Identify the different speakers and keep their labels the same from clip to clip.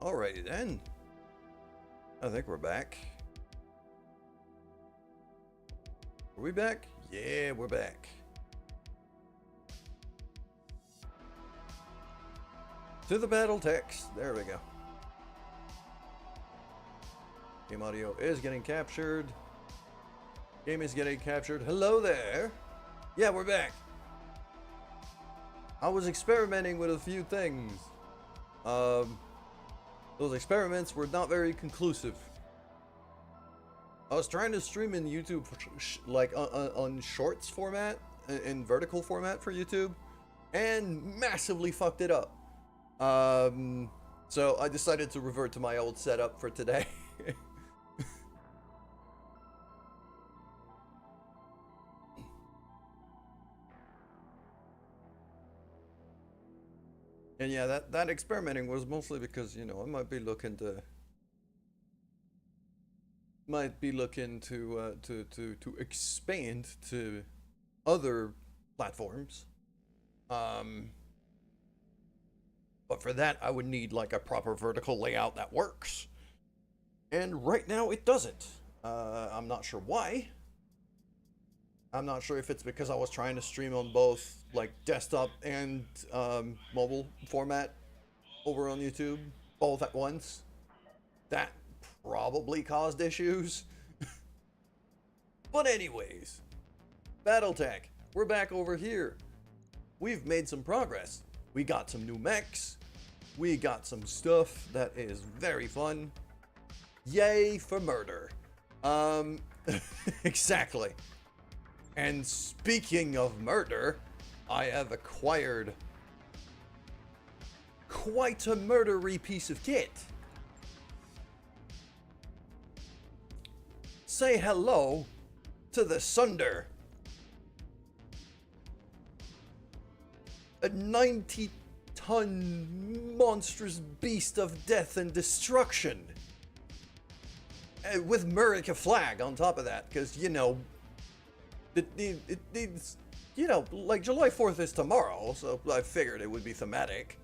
Speaker 1: Alrighty then. I think we're back. Are we back? Yeah, we're back. To the Battletechs. There we go. Game audio is getting captured. Game is getting captured. Hello there. Yeah, we're back. I was experimenting with a few things. Those experiments were not very conclusive. I was trying to stream in YouTube, like on shorts format, in vertical format for YouTube, and massively fucked it up. So I decided to revert to my old setup for today. And yeah, that experimenting was mostly because, you know, I might be looking to expand to other platforms. But for that I would need like a proper vertical layout that works. And right now it doesn't. I'm not sure why. I'm not sure if it's because I was trying to stream on both like desktop and mobile format over on YouTube, both at once. That probably caused issues. But anyways, Battletech, we're back over here. We've made some progress. We got some new mechs. We got some stuff that is very fun. Yay for murder. Exactly. And speaking of murder, I have acquired quite a murdery piece of kit. Say hello to the Sunder. A 90-ton monstrous beast of death and destruction. With Murica flag on top of that, because, you know, it needs, you know, like July 4th is tomorrow, so I figured it would be thematic.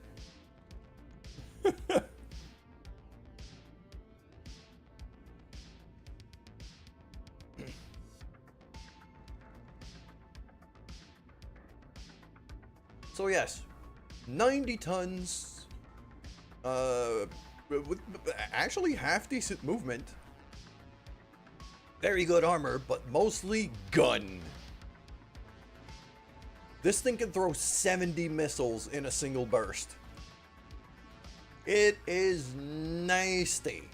Speaker 1: So yes, 90 tons, with actually half decent movement. Very good armor, but mostly gun. This thing can throw 70 missiles in a single burst. It is nasty.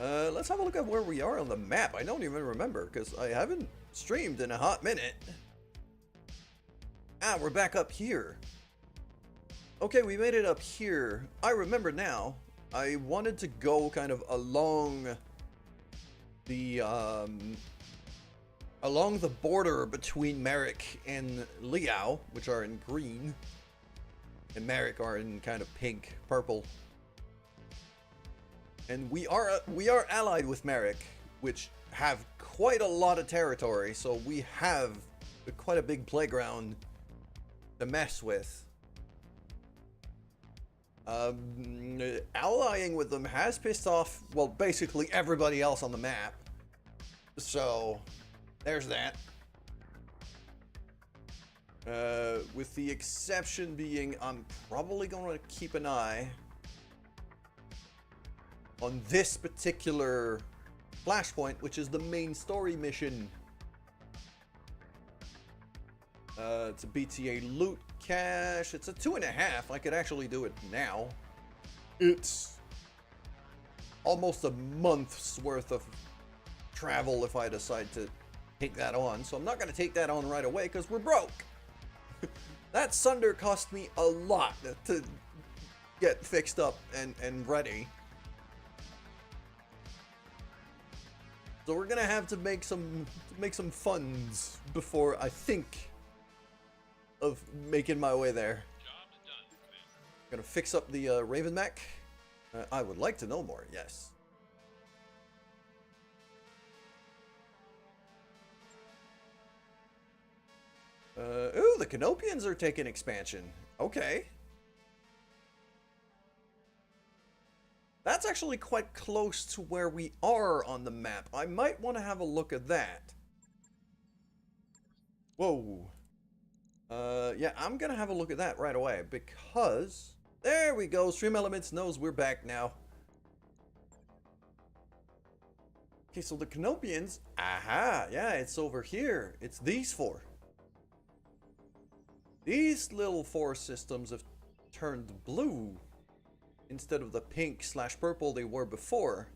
Speaker 1: Let's have a look at where we are on the map. I don't even remember, because I haven't streamed in a hot minute. Ah, we're back up here. Okay, we made it up here. I remember now. I wanted to go kind of along the border between Merrick and Liao, which are in green, and Merrick are in kind of pink, purple. And we are allied with Merrick, which have quite a lot of territory, so we have quite a big playground to mess with. Allying with them has pissed off, well, basically everybody else on the map. So, there's that. With the exception being, I'm probably going to keep an eye on this particular flashpoint, which is the main story mission. It's a BTA loot cache. It's a 2.5. I could actually do it now. It's almost a month's worth of travel if I decide to take that on. So I'm not going to take that on right away because we're broke. That Sunder cost me a lot to get fixed up and ready. So we're gonna have to make some funds before I think of making my way there. Gonna fix up the Raven mech. I would like to know more, yes. Ooh, Canopians are taking expansion. Okay. That's actually quite close to where we are on the map. I might want to have a look at that. Whoa. Yeah, I'm gonna have a look at that right away because there we go. Stream Elements knows we're back now. Okay, so the Canopians, aha, yeah, it's over here. It's these four. These little four systems have turned blue instead of the pink/purple they were before.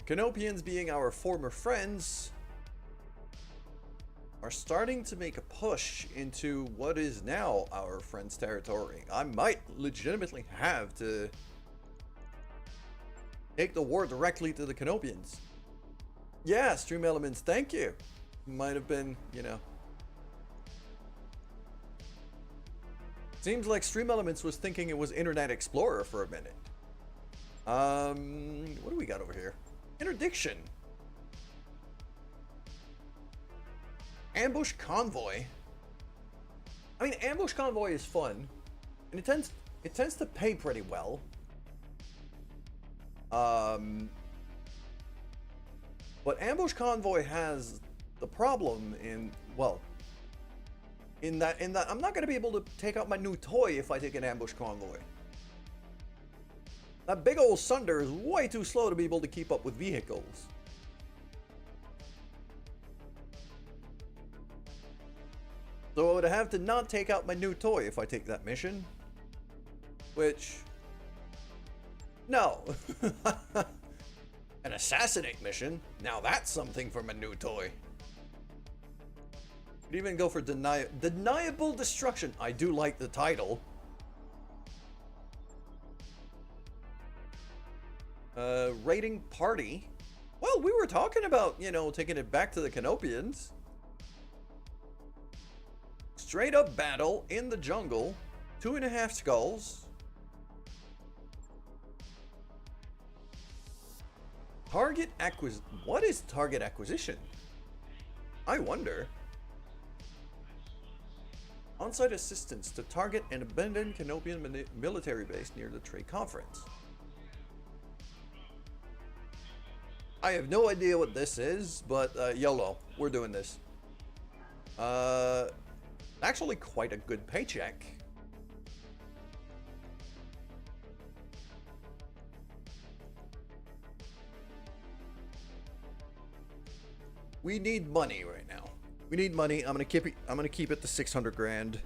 Speaker 1: Canopians, being our former friends, are starting to make a push into what is now our friends' territory. I might legitimately have to take the war directly to the Canopians. Yeah, Stream Elements, thank you. Might have been, you know. Seems like Stream Elements was thinking it was Internet Explorer for a minute. What do we got over here? Interdiction. Ambush Convoy. I mean, Ambush Convoy is fun, and it tends to pay pretty well. But Ambush Convoy has the problem in, well, in that I'm not going to be able to take out my new toy if I take an Ambush Convoy. That big old Sunder is way too slow to be able to keep up with vehicles. So I would have to not take out my new toy if I take that mission. Which, no. An assassinate mission? Now that's something from a new toy. Could even go for deniable destruction. I do like the title. Raiding party. Well, we were talking about, you know, taking it back to the Canopians. Straight up battle in the jungle. 2.5 skulls. Target acquisition. What is target acquisition? I wonder. On-site assistance to target an abandoned Canopian military base near the trade conference. I have no idea what this is, but YOLO, we're doing this. Actually quite a good paycheck. We need money right now. We need money. I'm gonna keep it to 600 grand.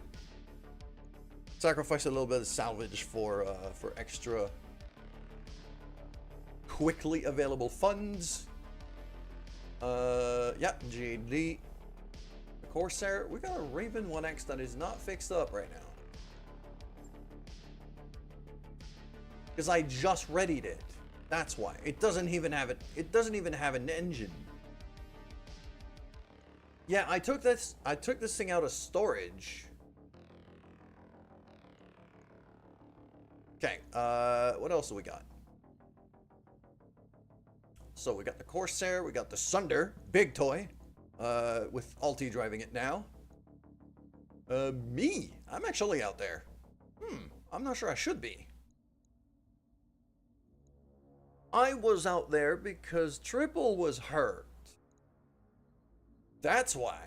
Speaker 1: Sacrifice a little bit of salvage for extra quickly available funds. Yeah, GD. The Corsair. We got a Raven 1X that is not fixed up right now. Because I just readied it. That's why. It doesn't even have it. It doesn't even have an engine. Yeah, I took this thing out of storage. Okay, what else do we got? So we got the Corsair, we got the Sunder, big toy, with Alti driving it now. Me, I'm actually out there. I'm not sure I should be. I was out there because Triple was hurt. That's why.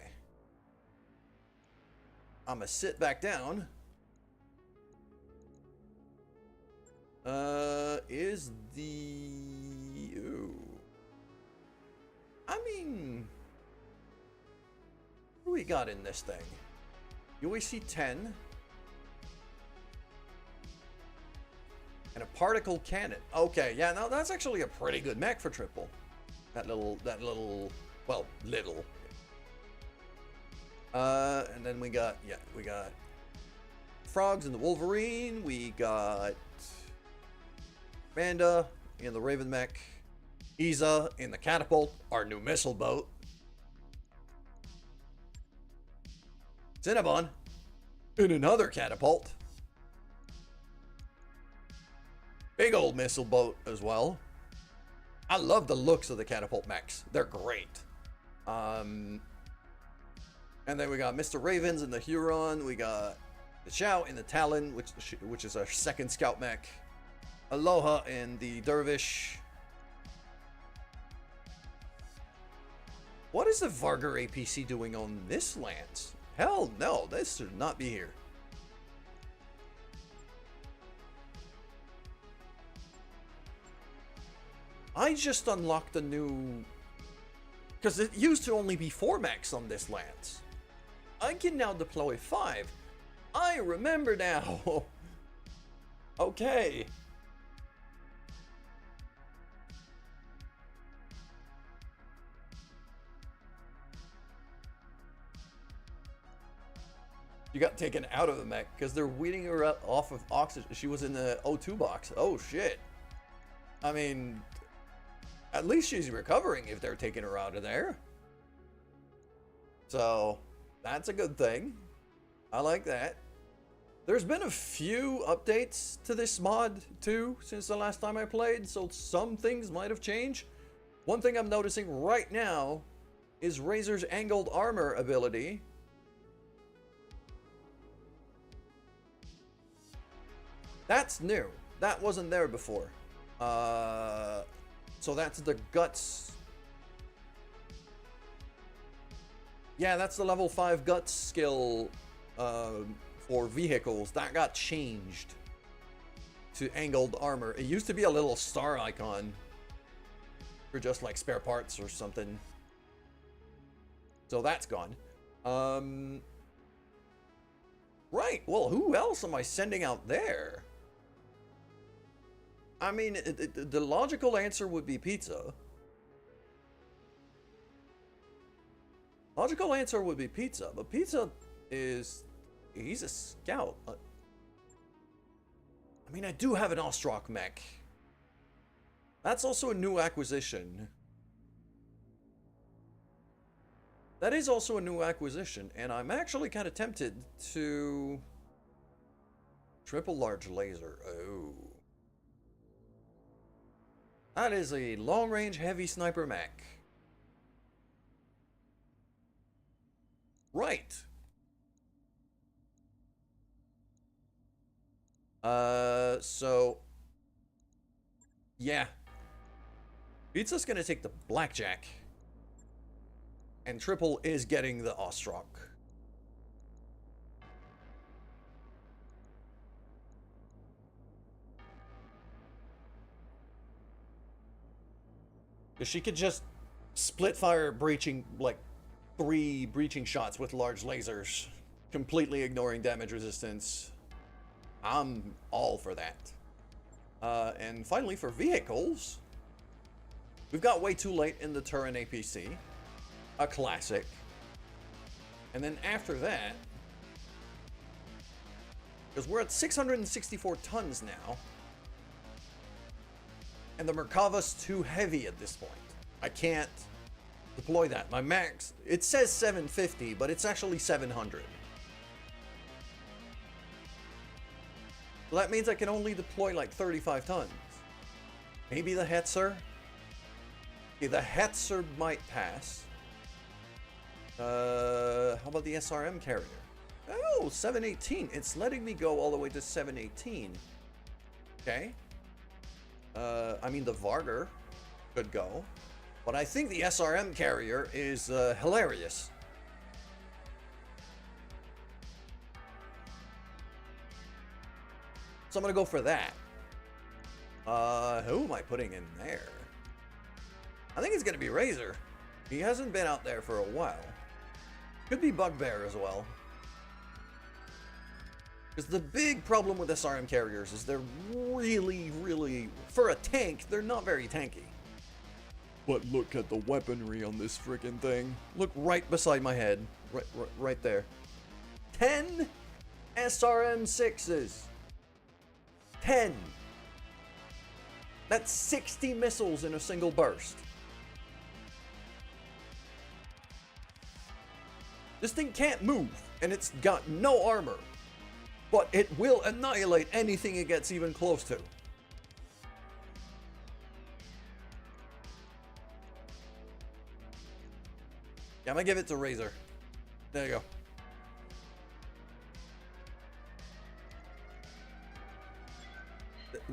Speaker 1: I'm gonna sit back down. Is the... Ooh. I mean... What do we got in this thing? UAC 10. And a particle cannon. Okay, yeah, now that's actually a pretty good mech for Triple. That little, well, little. And then we got Frogs in the Wolverine. We got Amanda in the Raven mech. Isa in the Catapult, our new missile boat. Cinnabon in another Catapult. Big old missile boat as well. I love the looks of the Catapult mechs. They're great. And then we got Mr. Ravens and the Huron. We got the Shout and the Talon, which is our second scout mech. Aloha and the Dervish. What is the Vargar APC doing on this lance? Hell no, this should not be here. I just unlocked a new... Because it used to only be 4 mechs on this lance. I can now deploy 5. I remember now. Okay. You got taken out of the mech because they're weeding her off of oxygen. She was in the O2 box. Oh shit. I mean, at least she's recovering if they're taking her out of there. So that's a good thing. I like that. There's been a few updates to this mod too since the last time I played, so some things might have changed. One thing I'm noticing right now is Razor's angled armor ability. That's new. That wasn't there before. So that's the guts. Yeah, that's the level 5 guts skill for vehicles. That got changed to angled armor. It used to be a little star icon for just like spare parts or something. So that's gone. Right, well, who else am I sending out there? I mean, the logical answer would be Pizza. Logical answer would be Pizza, but Pizza is... he's a scout. I mean, I do have an Ostrak mech. That's also a new acquisition. That is also a new acquisition, and I'm actually kind of tempted to... triple large laser. Oh. That is a long-range heavy sniper mech. Right. So... yeah. Pizza's gonna take the Blackjack. And Triple is getting the Ostrak. Because she could just split fire breaching, like 3 breaching shots with large lasers, completely ignoring damage resistance. I'm all for that. And finally, for vehicles, we've got Way Too Late in the Turin APC, a classic. And then after that, because we're at 664 tons now, and the Merkava's too heavy at this point. I can't deploy that. My max, it says 750, but it's actually 700. So that means I can only deploy like 35 tons. Maybe the Hetzer? Okay, the Hetzer might pass. How about the SRM carrier? Oh, 718. It's letting me go all the way to 718. Okay. I mean, the Vargar could go. But I think the SRM carrier is hilarious. So I'm going to go for that. Who am I putting in there? I think it's going to be Razor. He hasn't been out there for a while. Could be Bugbear as well. Because the big problem with SRM carriers is they're really, for a tank, they're not very tanky. But look at the weaponry on this freaking thing. Look right beside my head. Right there. 10 SRM-6s. 10. That's 60 missiles in a single burst. This thing can't move, and it's got no armor. But it will annihilate anything it gets even close to. Yeah, I'm gonna give it to Razor. There you go.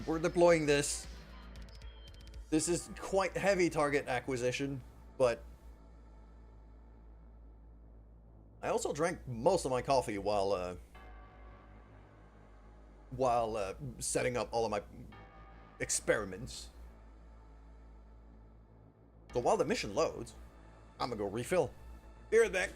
Speaker 1: We're deploying this. This is quite heavy target acquisition, but I also drank most of my coffee while setting up all of my experiments. So while the mission loads, I'm gonna go refill. Be right back.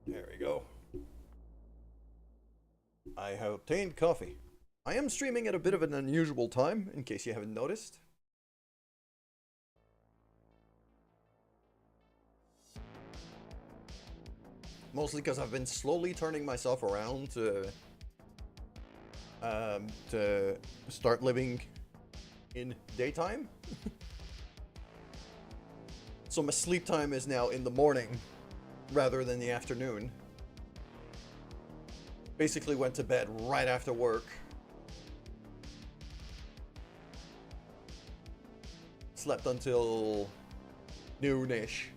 Speaker 1: There we go. I have obtained coffee. I am streaming at a bit of an unusual time, in case you haven't noticed. Mostly because I've been slowly turning myself around to start living in daytime. So my sleep time is now in the morning rather than the afternoon. Basically went to bed right after work. Slept until noonish.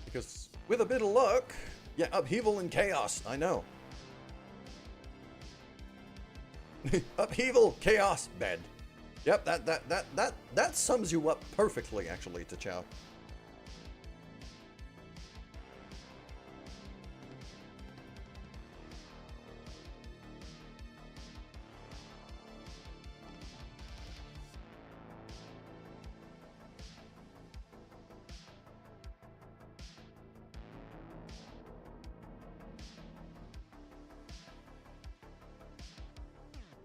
Speaker 1: Because with a bit of luck, yeah, upheaval and chaos, I know. Upheaval, chaos, bed. Yep, that sums you up perfectly, actually, to Chow.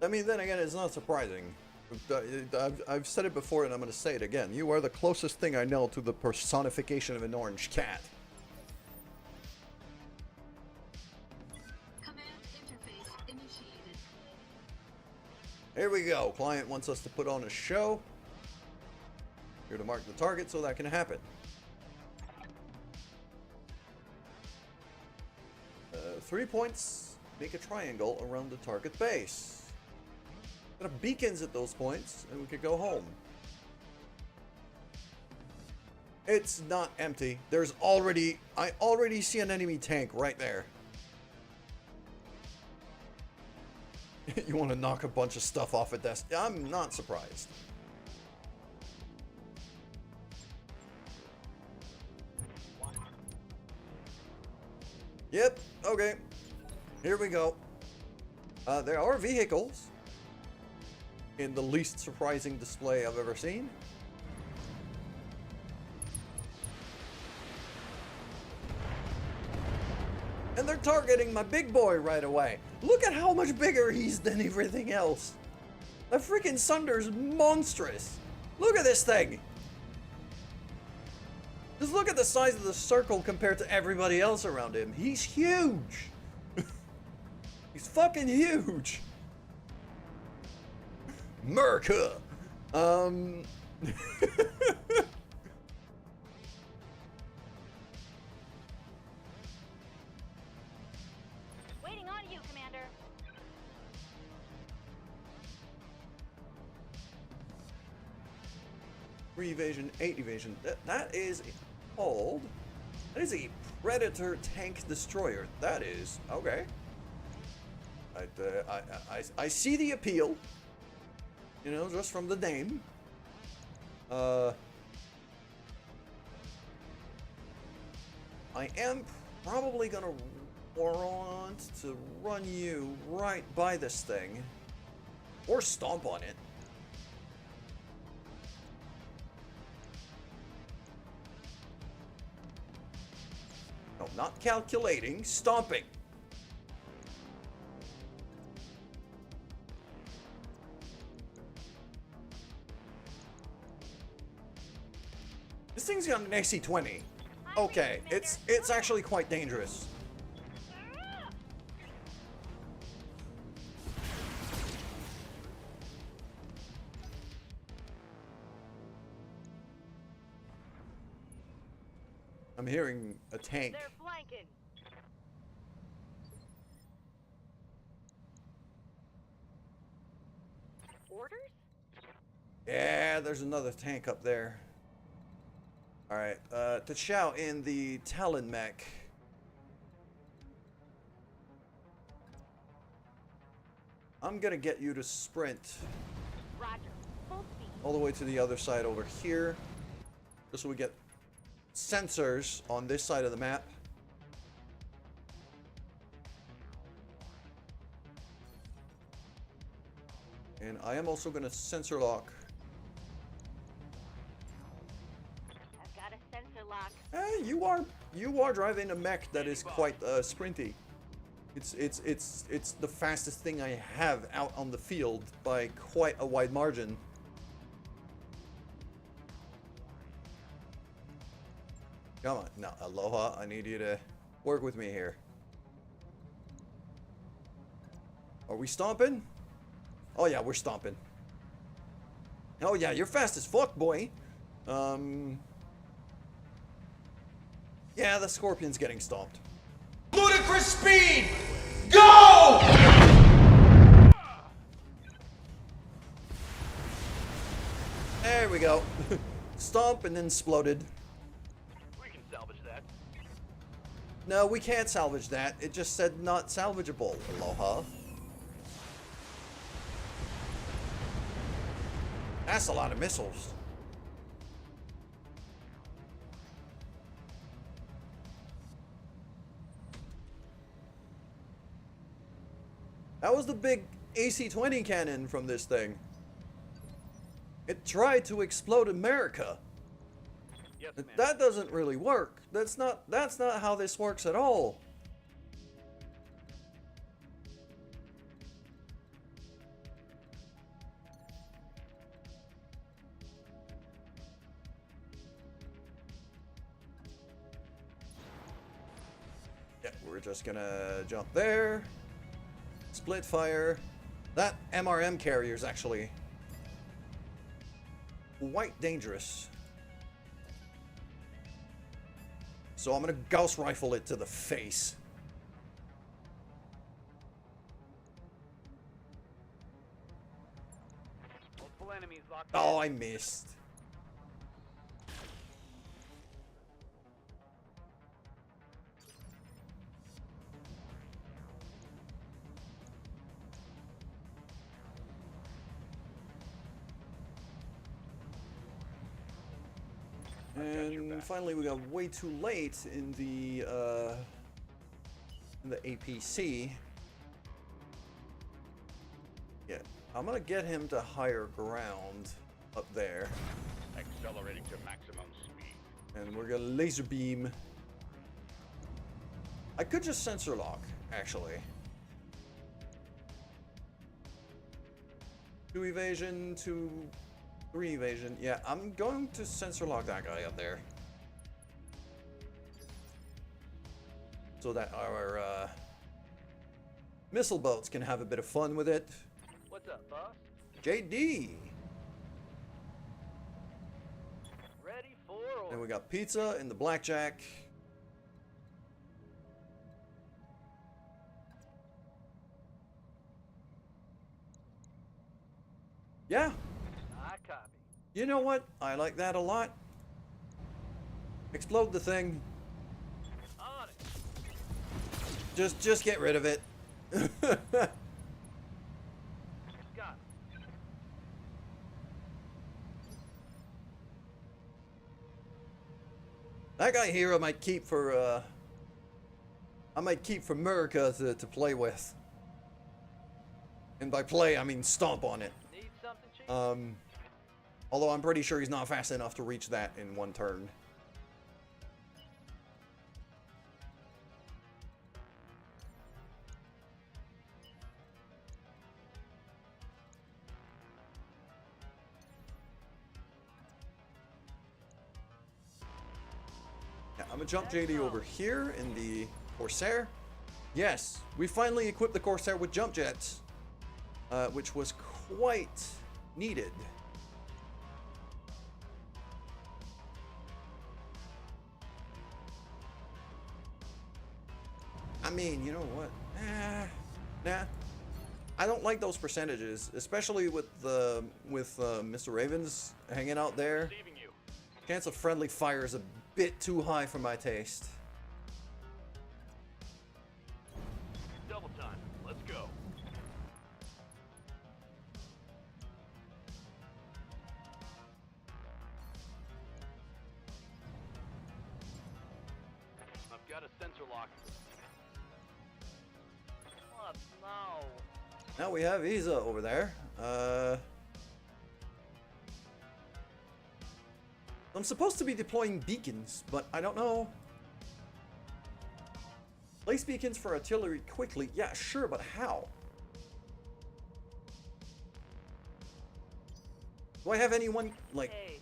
Speaker 1: I mean, then again, it's not surprising. I've said it before and I'm going to say it again. You are the closest thing I know to the personification of an orange cat.
Speaker 2: Command interface initiated.
Speaker 1: Here we go. Client wants us to put on a show. Here to mark the target so that can happen. 3 points. Make a triangle around the target base. Got beacons at those points, and we could go home. It's not empty. There's already... I already see an enemy tank right there. You want to knock a bunch of stuff off at that? I'm not surprised. Yep, okay. Here we go. There are vehicles. In the least surprising display I've ever seen. And they're targeting my big boy right away. Look at how much bigger he's than everything else. That freaking Sunder's monstrous. Look at this thing. Just look at the size of the circle compared to everybody else around him. He's huge. He's fucking huge. America.
Speaker 2: Waiting on you, Commander.
Speaker 1: 3 evasion, 8 evasion. That is called. That is a Predator tank destroyer. That is okay. I see the appeal. You know, just from the name. I am probably gonna want to run you right by this thing. Or stomp on it. No, not calculating, stomping. This thing's got an AC-20. Okay, it's actually quite dangerous. I'm hearing a tank.
Speaker 2: They're flanking. Orders?
Speaker 1: Yeah, there's another tank up there. Alright, to shout in the Talon mech. I'm gonna get you to sprint
Speaker 2: Roger. Full speed.
Speaker 1: all the way to the other side over here. Just so we get sensors on this side of the map. And I am also gonna sensor lock.
Speaker 2: I've got a sensor lock.
Speaker 1: You are driving a mech that is quite sprinty. It's the fastest thing I have out on the field by quite a wide margin. Come on, now Aloha, I need you to work with me here. Are we stomping? Oh yeah, we're stomping. Oh yeah, you're fast as fuck, boy. Yeah, the Scorpion's getting stomped.
Speaker 3: Ludicrous speed! Go!
Speaker 1: There we go. Stomp and then exploded.
Speaker 3: We can salvage that.
Speaker 1: No, we can't salvage that. It just said not salvageable. Aloha. That's a lot of missiles. That was the big AC-20 cannon from this thing. It tried to explode America.
Speaker 3: Yes, ma'am.
Speaker 1: That doesn't really work. That's not how this works at all. Yeah, we're just gonna jump there. Split fire. That MRM carrier is actually quite dangerous. So I'm gonna Gauss rifle it to the face.
Speaker 3: Multiple enemies locked.
Speaker 1: Oh, I missed. And finally, we got way too late in the APC. Yeah, I'm gonna get him to higher ground up there,
Speaker 3: Accelerating to maximum speed.
Speaker 1: and we're gonna laser beam. I could just sensor lock, actually. 2 evasion, 3 evasion. Yeah, I'm going to sensor lock that guy up there. So that our missile boats can have a bit of fun with it.
Speaker 3: What's up, boss?
Speaker 1: JD!
Speaker 3: Ready for
Speaker 1: Then
Speaker 3: order.
Speaker 1: we got pizza and the blackjack. Yeah,
Speaker 3: I copy.
Speaker 1: you know what? I like that a lot. Explode the thing.
Speaker 3: On it.
Speaker 1: Just get rid of it.
Speaker 3: Got it.
Speaker 1: That guy here I might keep for I might keep for America to play with. And by play, I mean stomp on it.
Speaker 3: Need something cheap?
Speaker 1: Although I'm pretty sure he's not fast enough to reach that in one turn. Yeah, I'm gonna jump JD over here in the Corsair. Yes, we finally equipped the Corsair with jump jets, which was quite needed. I mean, you know what? Nah. I don't like those percentages, especially with Mr. Ravens hanging out there.
Speaker 3: Receiving you.
Speaker 1: Chance of friendly fire is a bit too high for my taste.
Speaker 3: Double time. Let's go. I've got a sensor lock. What? No.
Speaker 1: Now we have Isa over there. I'm supposed to be deploying beacons, but I don't know. Place beacons for artillery quickly. Yeah, sure, but how? Do I have anyone, like,
Speaker 2: Hey,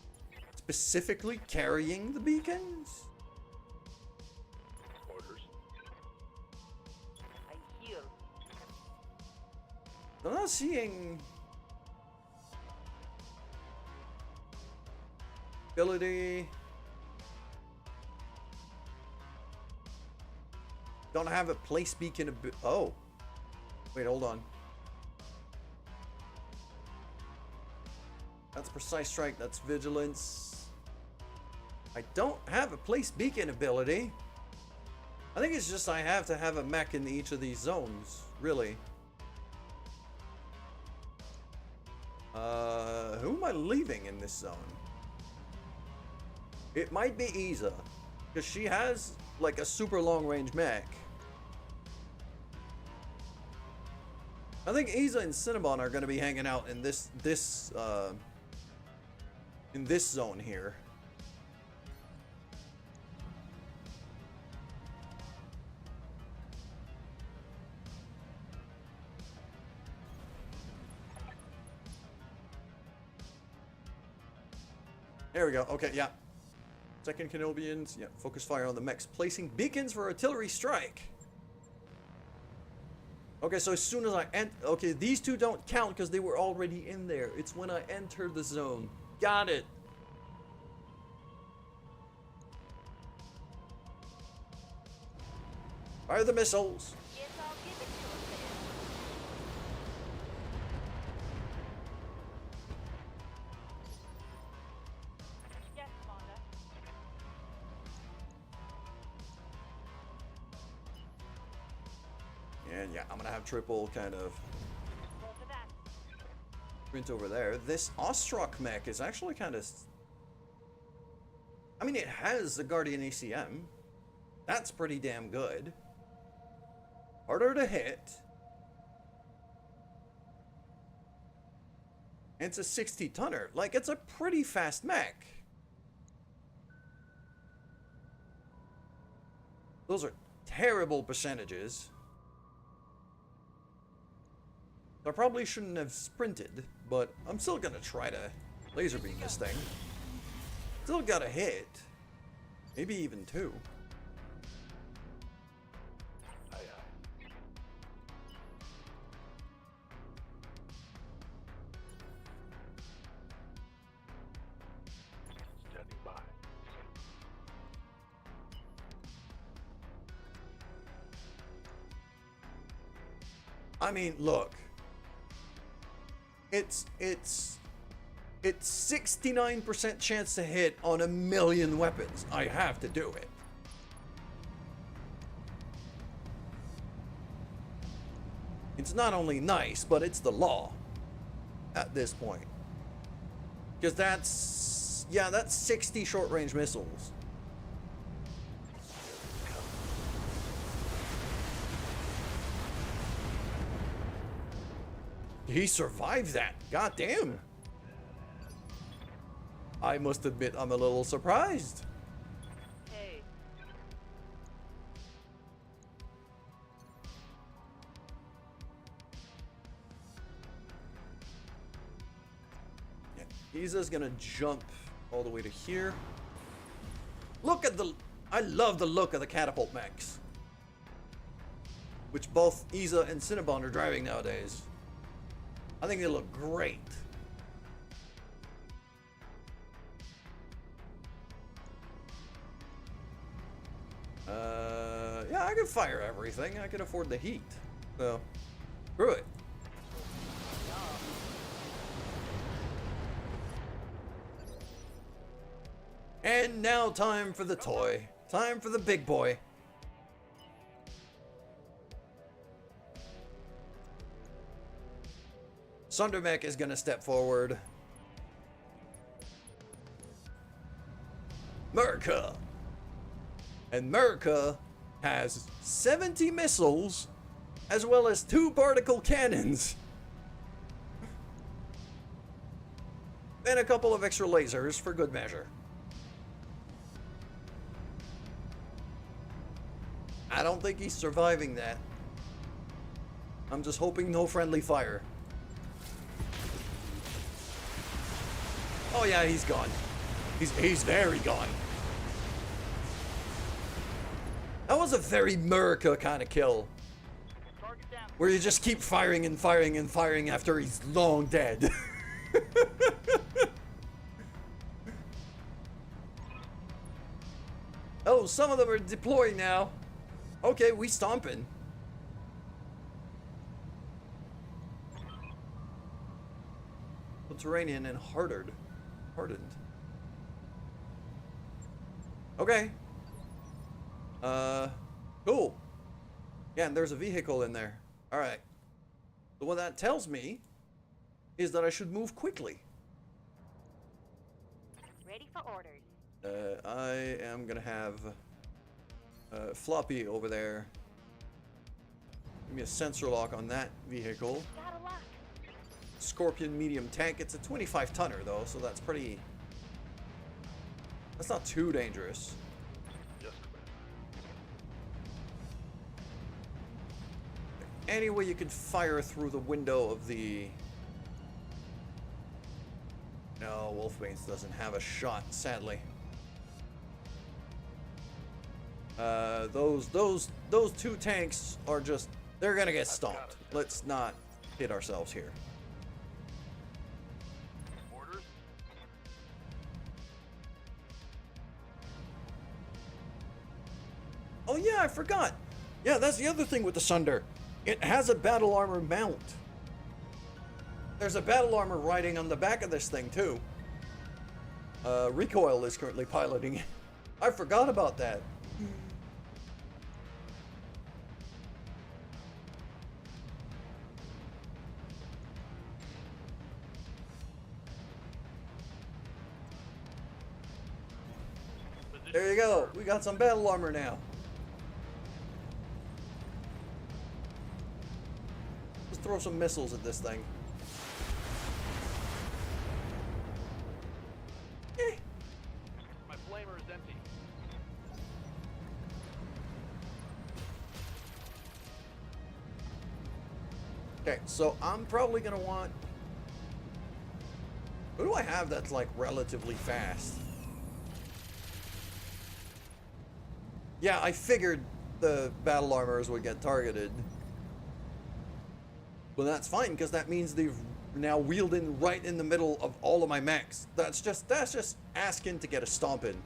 Speaker 1: specifically carrying the beacons?
Speaker 3: Orders.
Speaker 2: I hear.
Speaker 1: I'm not seeing ability. Don't have a place beacon. Oh, wait, hold on. That's precise strike. That's vigilance. I don't have a place beacon ability. I think it's just I have to have a mech in each of these zones, really. Who am I leaving in this zone? It might be Isa, because she has like a super long range mech. I think Isa and Cinnabon are going to be hanging out in this zone here. There we go. Okay, yeah. Second Canobians. Yeah, focus fire on the mechs. Placing beacons for artillery strike. Okay, so as soon as I okay, these two don't count because they were already in there. It's when I enter the zone. Got it. Fire the missiles.
Speaker 2: Guess I'll give it to him then. Yes, Commander.
Speaker 1: And yeah, I'm gonna have triple kind of
Speaker 2: Roll for that.
Speaker 1: sprint over there. This Ostrak mech is actually kind of... I mean, it has the Guardian ACM. That's pretty damn good. Harder to hit. And it's a 60-tonner. Like, it's a pretty fast mech. Those are terrible percentages. I probably shouldn't have sprinted, but I'm still gonna try to laser beam this thing. Still got a hit. Maybe even two.
Speaker 3: Aye, aye. Standing by.
Speaker 1: I mean, look. It's 69% chance to hit on 1,000,000 weapons. I have to do it. It's not only nice, but it's the law at this point. Because that's 60 short-range missiles. He survived that. God damn. I must admit I'm a little surprised.
Speaker 2: Hey,
Speaker 1: Yeah, Isa's gonna jump all the way to here. Look at the... I love the look of the catapult mechs, which both Isa and Cinnabon are driving nowadays. I think they look great. Yeah, I can fire everything. I can afford the heat. So, screw it. And now time for the toy. Time for the big boy. Sundermech is gonna step forward. Merca. And Merca has 70 missiles as well as 2 particle cannons. And a couple of extra lasers for good measure. I don't think he's surviving that. I'm just hoping no friendly fire. Oh yeah, he's gone. He's very gone. That was a very Merca kind of kill.
Speaker 2: target down.
Speaker 1: Where you just keep firing and firing and firing after he's long dead. Oh, some of them are deploying now. Okay, we stomping. Subterranean and hardened. Okay. Cool. Yeah, and there's a vehicle in there. Alright. So what that tells me is that I should move quickly.
Speaker 2: Ready for orders.
Speaker 1: I am gonna have Floppy over there. Give me a sensor lock on that vehicle.
Speaker 2: Got a lock.
Speaker 1: Scorpion medium tank. It's a 25 tonner though, so that's pretty... That's not too dangerous.
Speaker 3: Just
Speaker 1: Any way you could fire through the window of the... No, Wolfbane's doesn't have a shot, sadly. Those 2 tanks are just... They're gonna get stomped. Let's not hit ourselves here.
Speaker 3: orders.
Speaker 1: Oh yeah, I forgot. Yeah, that's the other thing with the Sunder. It has a battle armor mount. There's a battle armor riding on the back of this thing too. Recoil is currently piloting it. I forgot about that. There you go. We got some battle armor now. Let's throw some missiles at this thing. Eh.
Speaker 3: My flamer is empty.
Speaker 1: Okay, so I'm probably gonna want... Who do I have that's like relatively fast? Yeah, I figured the battle armors would get targeted. Well, that's fine, because that means they've now wheeled in right in the middle of all of my mechs. That's just asking to get a stomp in.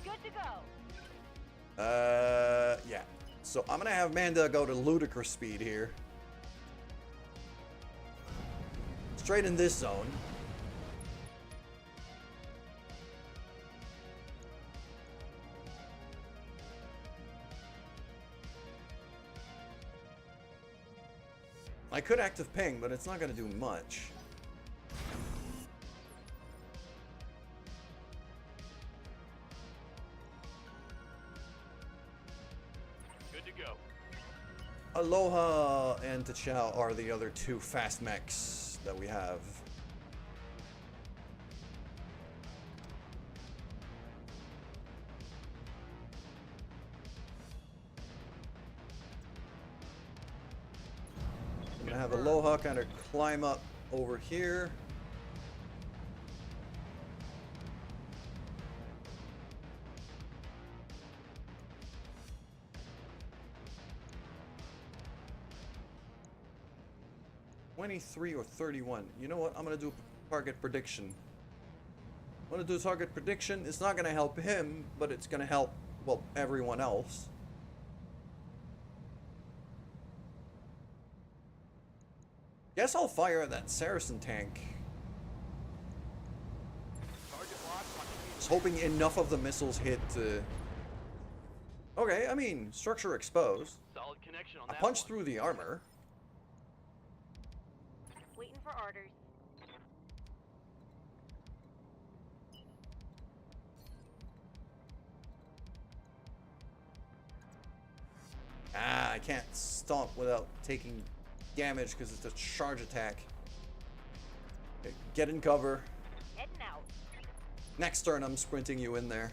Speaker 2: Good to go.
Speaker 1: Yeah. So I'm gonna have Manda go to ludicrous speed here. Straight in this zone. I could active ping, but it's not going to do much. Aloha and T'Chao are the other two fast mechs that we have. I'm gonna have Aloha kind of climb up over here. $23 or $31. You know what? I'm gonna do a target prediction. I'm gonna do a target prediction. It's not gonna help him, but it's gonna help, well, everyone else. Guess I'll fire that Saracen tank.
Speaker 3: Target locked on
Speaker 1: Just hoping enough of the missiles hit. Okay, I mean, structure exposed.
Speaker 3: solid connection on
Speaker 1: I
Speaker 3: that
Speaker 1: punched
Speaker 3: one.
Speaker 1: through the armor.
Speaker 2: Waiting for orders.
Speaker 1: Ah, I can't stomp without taking damage because it's a charge attack. Okay, get in cover.
Speaker 2: Heading out.
Speaker 1: Next turn, I'm sprinting you in there.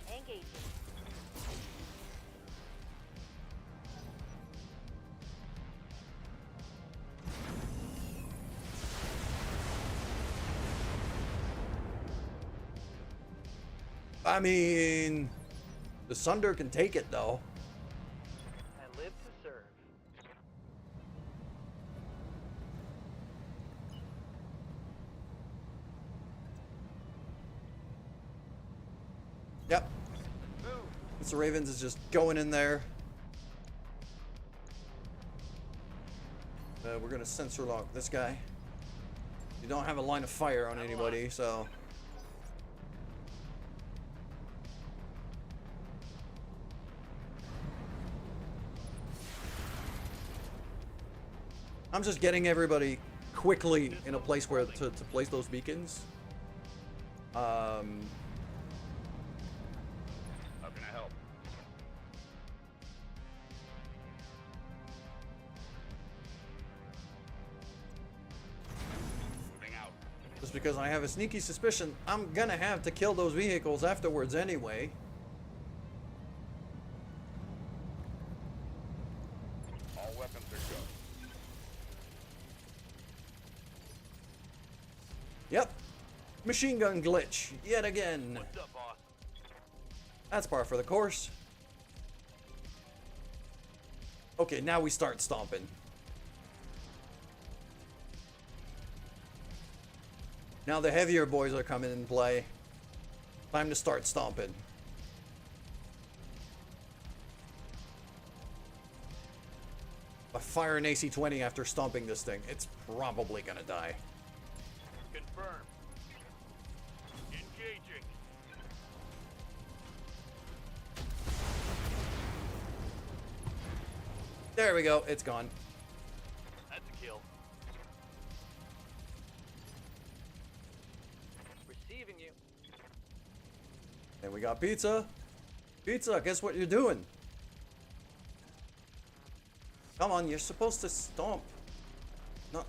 Speaker 2: Engaging.
Speaker 1: I mean, the Sunder can take it though.
Speaker 3: I live to serve.
Speaker 1: Yep.
Speaker 3: Move.
Speaker 1: Mr. Ravens is just going in there. We're gonna sensor lock this guy. You don't have a line of fire on anybody, so. I'm just getting everybody quickly in a place where to place those beacons.
Speaker 3: How can I help? Moving out.
Speaker 1: Just because I have a sneaky suspicion I'm gonna have to kill those vehicles afterwards anyway.
Speaker 3: All weapons are go.
Speaker 1: Yep. Machine gun glitch, yet again.
Speaker 3: What's up, boss?
Speaker 1: That's par for the course. Okay, now we start stomping. Now the heavier boys are coming in play. Time to start stomping. If I fire an AC-20 after stomping this thing, it's probably gonna die.
Speaker 3: Confirmed. Engaging.
Speaker 1: There we go, it's gone.
Speaker 3: That's a kill. Receiving you.
Speaker 1: And we got pizza. Pizza, guess what you're doing? Come on, you're supposed to stomp. Not.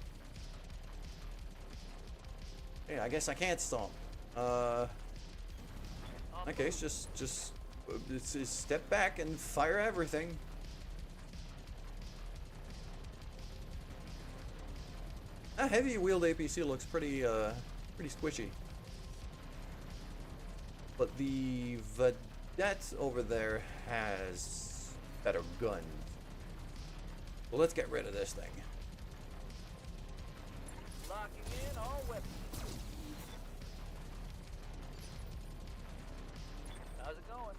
Speaker 1: Hey, I guess I can't stomp. In that case, just step back and fire everything. That heavy wheeled APC looks pretty squishy. But the Vedette over there has better guns. Well, let's get rid of this thing.
Speaker 2: Locking in all weapons. How's it going?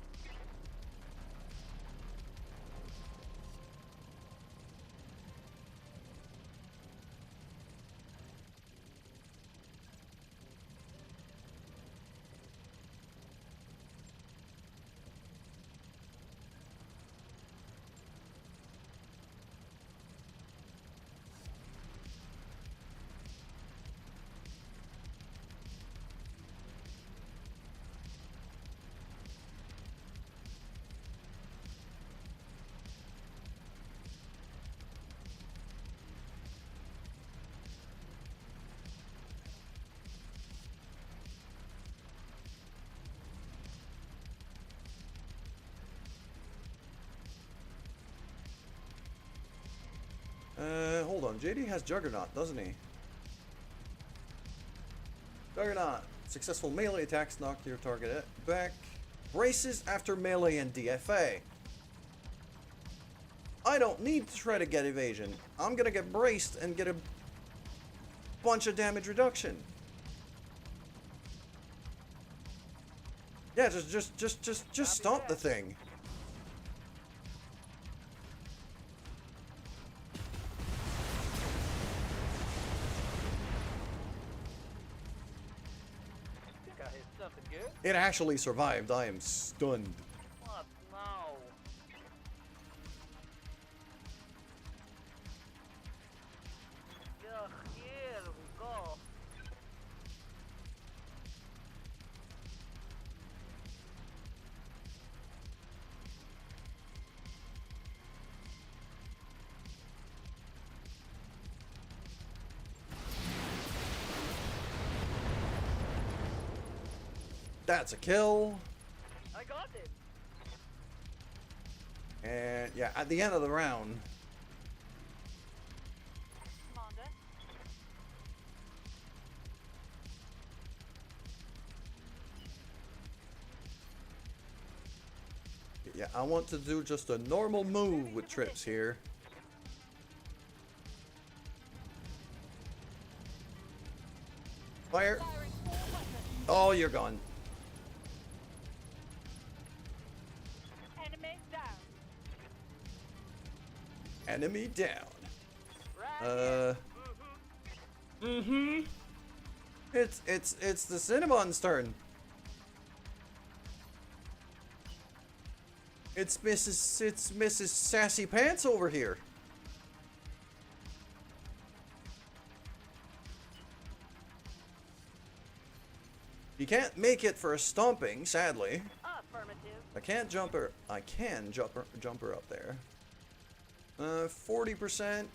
Speaker 1: on. JD has Juggernaut, doesn't he? Juggernaut. Successful melee attacks knock your target back. Braces after melee and DFA. I don't need to try to get evasion. I'm gonna get braced and get a bunch of damage reduction. Yeah, just stomp the thing.
Speaker 2: Think I hit something good.
Speaker 1: It actually survived. I am stunned.
Speaker 2: What? No. Ugh, here we go.
Speaker 1: That's a kill.
Speaker 2: I got it.
Speaker 1: And yeah, at the end of the round,
Speaker 2: Commander.
Speaker 1: yeah, I want to do just a normal move with trips here. Fire.
Speaker 2: Firing all weapons.
Speaker 1: Oh, you're gone.
Speaker 2: Enemy down.
Speaker 1: Enemy down.
Speaker 2: Right here.
Speaker 1: It's the Cinnamon's turn. It's Mrs. Sassy Pants over here. You can't make it for a stomping, sadly.
Speaker 2: Affirmative.
Speaker 1: I can't jump her. I can jump her up there. 40%.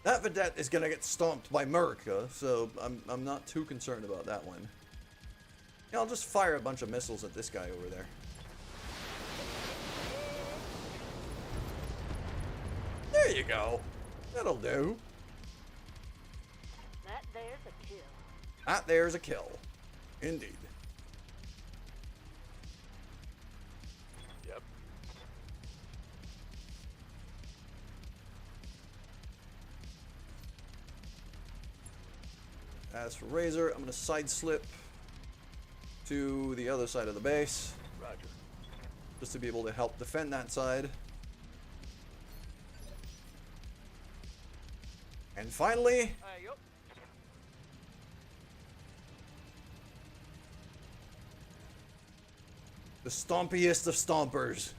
Speaker 1: That vedette is gonna get stomped by Murica, so I'm not too concerned about that one. Yeah, I'll just fire a bunch of missiles at this guy over there. There you go. That'll do.
Speaker 2: That there's a kill.
Speaker 1: That there's a kill. Indeed.
Speaker 3: Yep.
Speaker 1: As for Razor, I'm gonna side slip to the other side of the base,
Speaker 3: Roger.
Speaker 1: just to be able to help defend that side. And finally,
Speaker 2: Yup.
Speaker 1: the stompiest of stompers.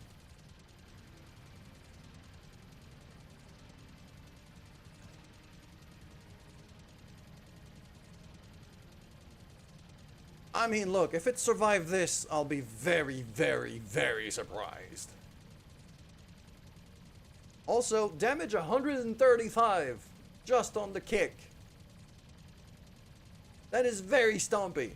Speaker 1: I mean, look, if it survived this, I'll be very, very, very surprised. Also, damage 135 just on the kick. That is very stompy.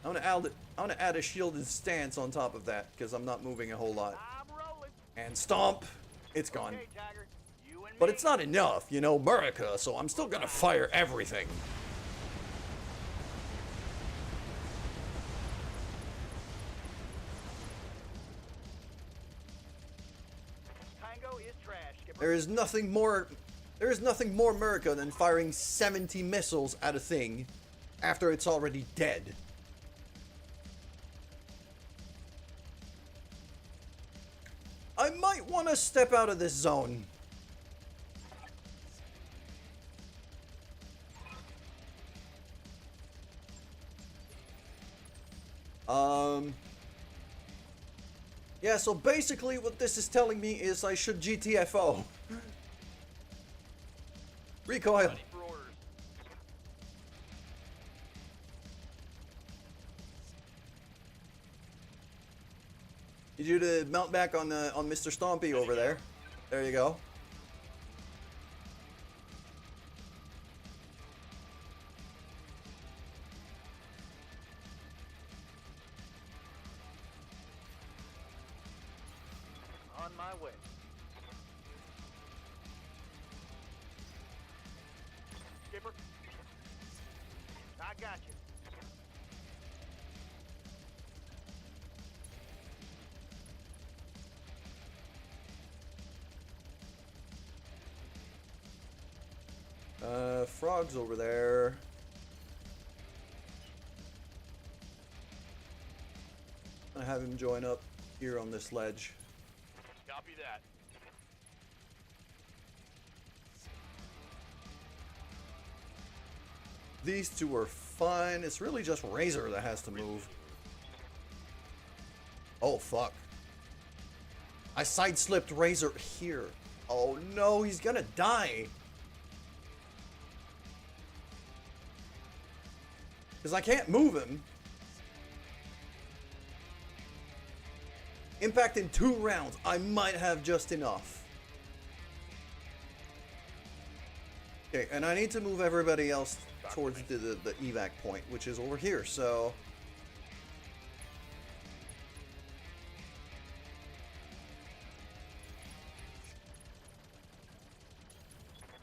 Speaker 1: I want to add a shielded stance on top of that because I'm not moving a whole lot.
Speaker 2: I'm rolling.
Speaker 1: And stomp, it's gone.
Speaker 2: Okay, Tiger. You and
Speaker 1: But
Speaker 2: me.
Speaker 1: it's not enough, you know, Murica, so I'm still gonna fire everything.
Speaker 2: Tango is trash. Skipper.
Speaker 1: There is nothing more Murica than firing 70 missiles at a thing after it's already dead. I might want to step out of this zone. Yeah, so basically what this is telling me is I should GTFO. Recoil.
Speaker 3: Ready for orders.
Speaker 1: Need you to mount back on Mr. Stompy over there. There you go.
Speaker 2: On my way. Skipper. I got you.
Speaker 1: Frog's over there. I have him join up here on this ledge.
Speaker 3: Copy that.
Speaker 1: These two are fine. It's really just Razor that has to move. Oh, fuck. I side-slipped Razor here. Oh, no, he's gonna die. Because I can't move him. Impact in 2 rounds. I might have just enough. Okay, and I need to move everybody else towards the evac point, which is over here, so...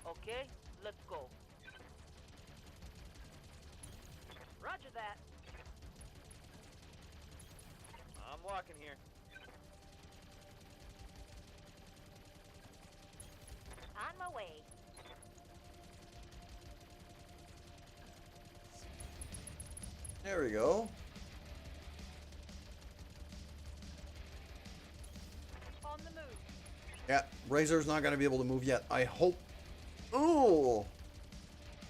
Speaker 2: Okay, let's go. Roger that.
Speaker 3: I'm walking here.
Speaker 2: On my way.
Speaker 1: There we go.
Speaker 2: On the move.
Speaker 1: Yeah, Razor's not going to be able to move yet. I hope... Ooh!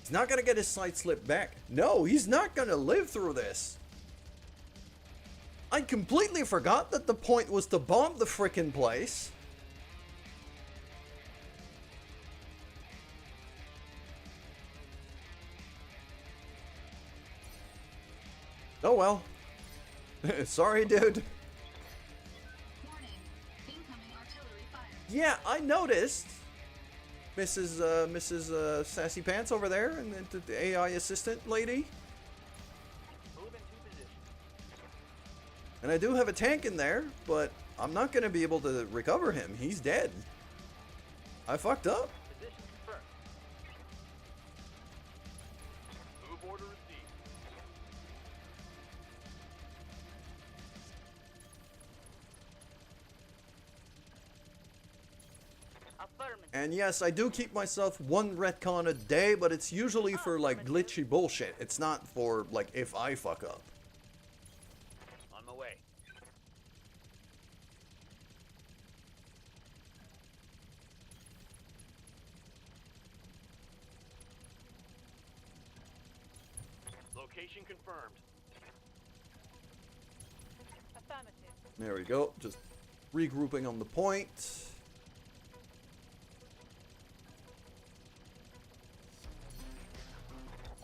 Speaker 1: He's not going to get his side slip back. No, he's not going to live through this. I completely forgot that the point was to bomb the frickin' place. Oh well. Sorry, dude.
Speaker 4: Warning. Incoming artillery fire.
Speaker 1: Yeah, I noticed. Mrs. Sassy Pants over there, and the AI assistant lady.
Speaker 2: Move into position.
Speaker 1: And I do have a tank in there, but I'm not going to be able to recover him. He's dead. I fucked up.
Speaker 2: Position confirmed.
Speaker 3: Move order received.
Speaker 2: Affirmative.
Speaker 1: And yes, I do keep myself 1 retcon a day, but it's usually for like glitchy bullshit. It's not for like if I fuck up.
Speaker 3: On my way. Location confirmed.
Speaker 2: Affirmative.
Speaker 1: There we go. Just regrouping on the point.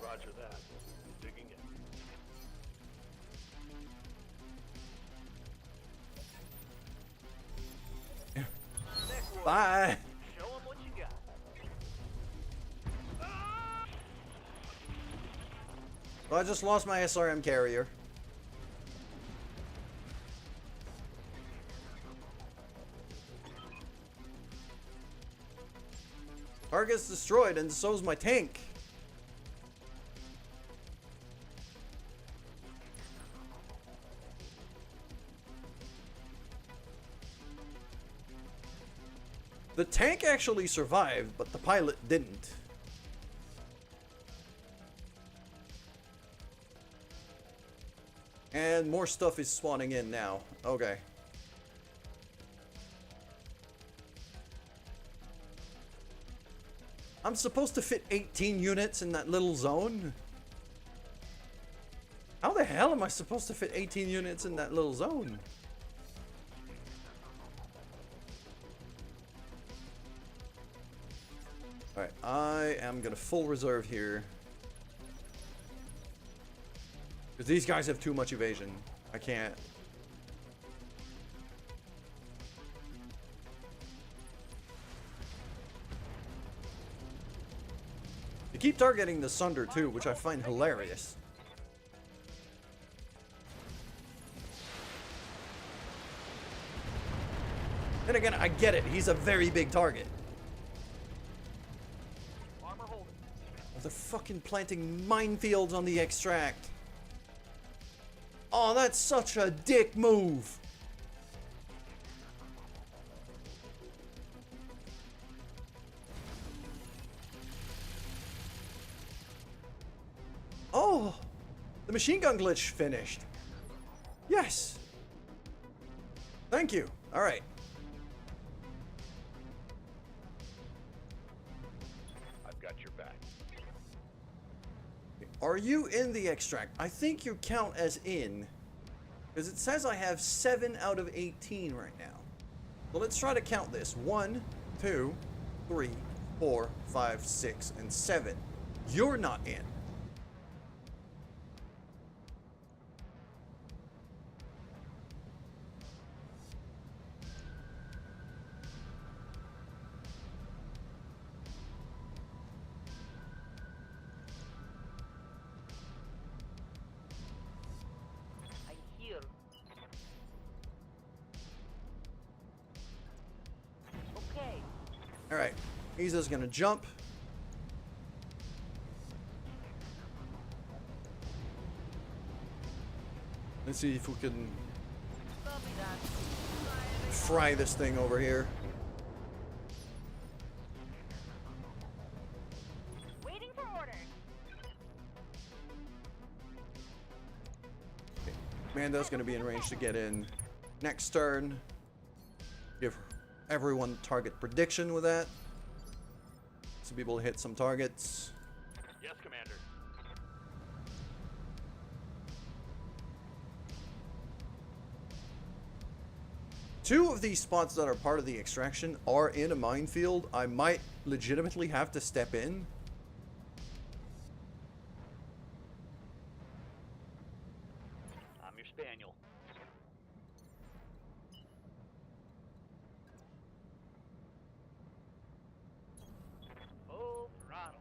Speaker 3: Roger that. Digging in.
Speaker 2: Next one.
Speaker 1: Bye.
Speaker 2: Show 'em what you got.
Speaker 1: Well, I just lost my SRM carrier. Target's destroyed, and so's my tank. The tank actually survived, but the pilot didn't. And more stuff is spawning in now. Okay. I'm supposed to fit 18 units in that little zone? How the hell am I supposed to fit 18 units in that little zone? Alright, I am gonna full reserve here. Because these guys have too much evasion. I can't. You keep targeting the Sunder too, which I find hilarious. Then again, I get it. He's a very big target.
Speaker 2: Armor holding.
Speaker 1: they're fucking planting minefields on the extract. Oh, that's such a dick move. Oh, the machine gun glitch finished. Yes. Thank you. All right.
Speaker 3: I've got your back.
Speaker 1: Are you in the extract? I think you count as in, because it says I have 7 out of 18 right now. So let's try to count this. 1, 2, 3, 4, 5, 6, and 7. You're not in.
Speaker 2: I hear. Okay.
Speaker 1: All right. Isa's gonna jump. Let's see if we can
Speaker 2: Copy that.
Speaker 1: fry this thing over here.
Speaker 2: Waiting for orders.
Speaker 1: Amanda's going to be in range to get in next turn. Give everyone target prediction with that. So people hit some targets.
Speaker 3: Yes, Commander.
Speaker 1: Two of these spots that are part of the extraction are in a minefield. I might legitimately have to step in.
Speaker 3: I'm your spaniel. Full throttle.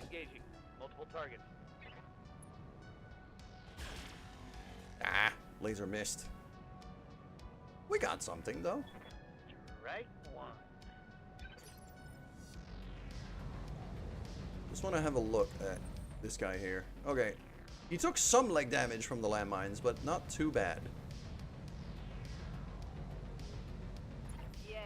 Speaker 3: Engaging. Multiple targets.
Speaker 1: Ah, laser missed. We got something though.
Speaker 3: Right one.
Speaker 1: Just want to have a look at this guy here. Okay. He took some leg damage from the landmines, but not too bad.
Speaker 2: Yeah.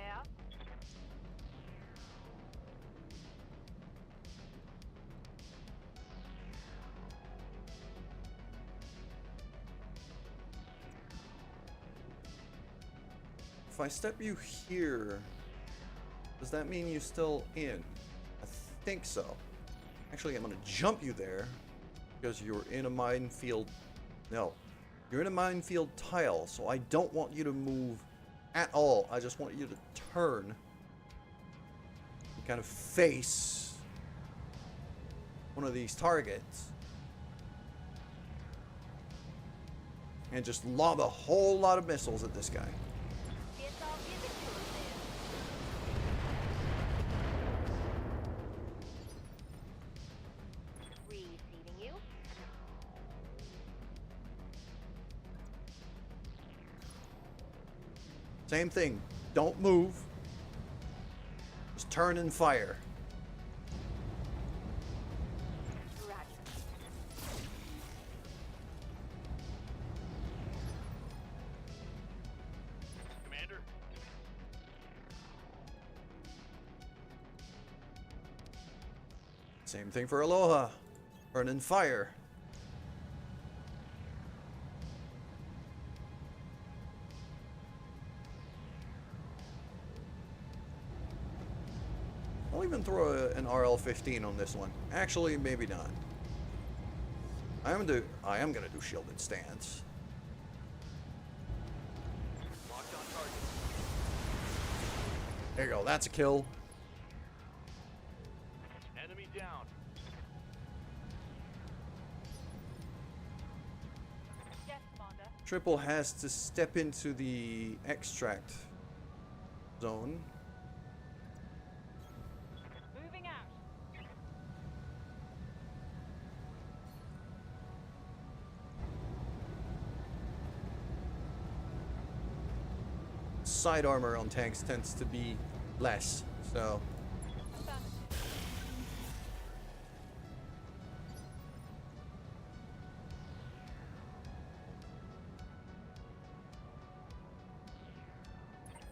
Speaker 1: If I step you here, does that mean you're still in? I think so. Actually, I'm gonna jump you there because you're in a minefield. No, you're in a minefield tile, so I don't want you to move at all. I just want you to turn and kind of face one of these targets and just lob a whole lot of missiles at this guy.
Speaker 2: Guess I'll give it to him then. Reseating you.
Speaker 1: Same thing. Don't move. Just turn and fire.
Speaker 2: Roger.
Speaker 3: Commander.
Speaker 1: Same thing for Aloha. Turn and fire. I'll even throw an RL-15 on this one. Actually, maybe not. I am gonna do shielded stance.
Speaker 3: Locked on target.
Speaker 1: There you go. That's a kill.
Speaker 3: Enemy down.
Speaker 2: Yes, Commander.
Speaker 1: Triple has to step into the extract zone.
Speaker 2: Moving out.
Speaker 1: Side armor on tanks tends to be less, so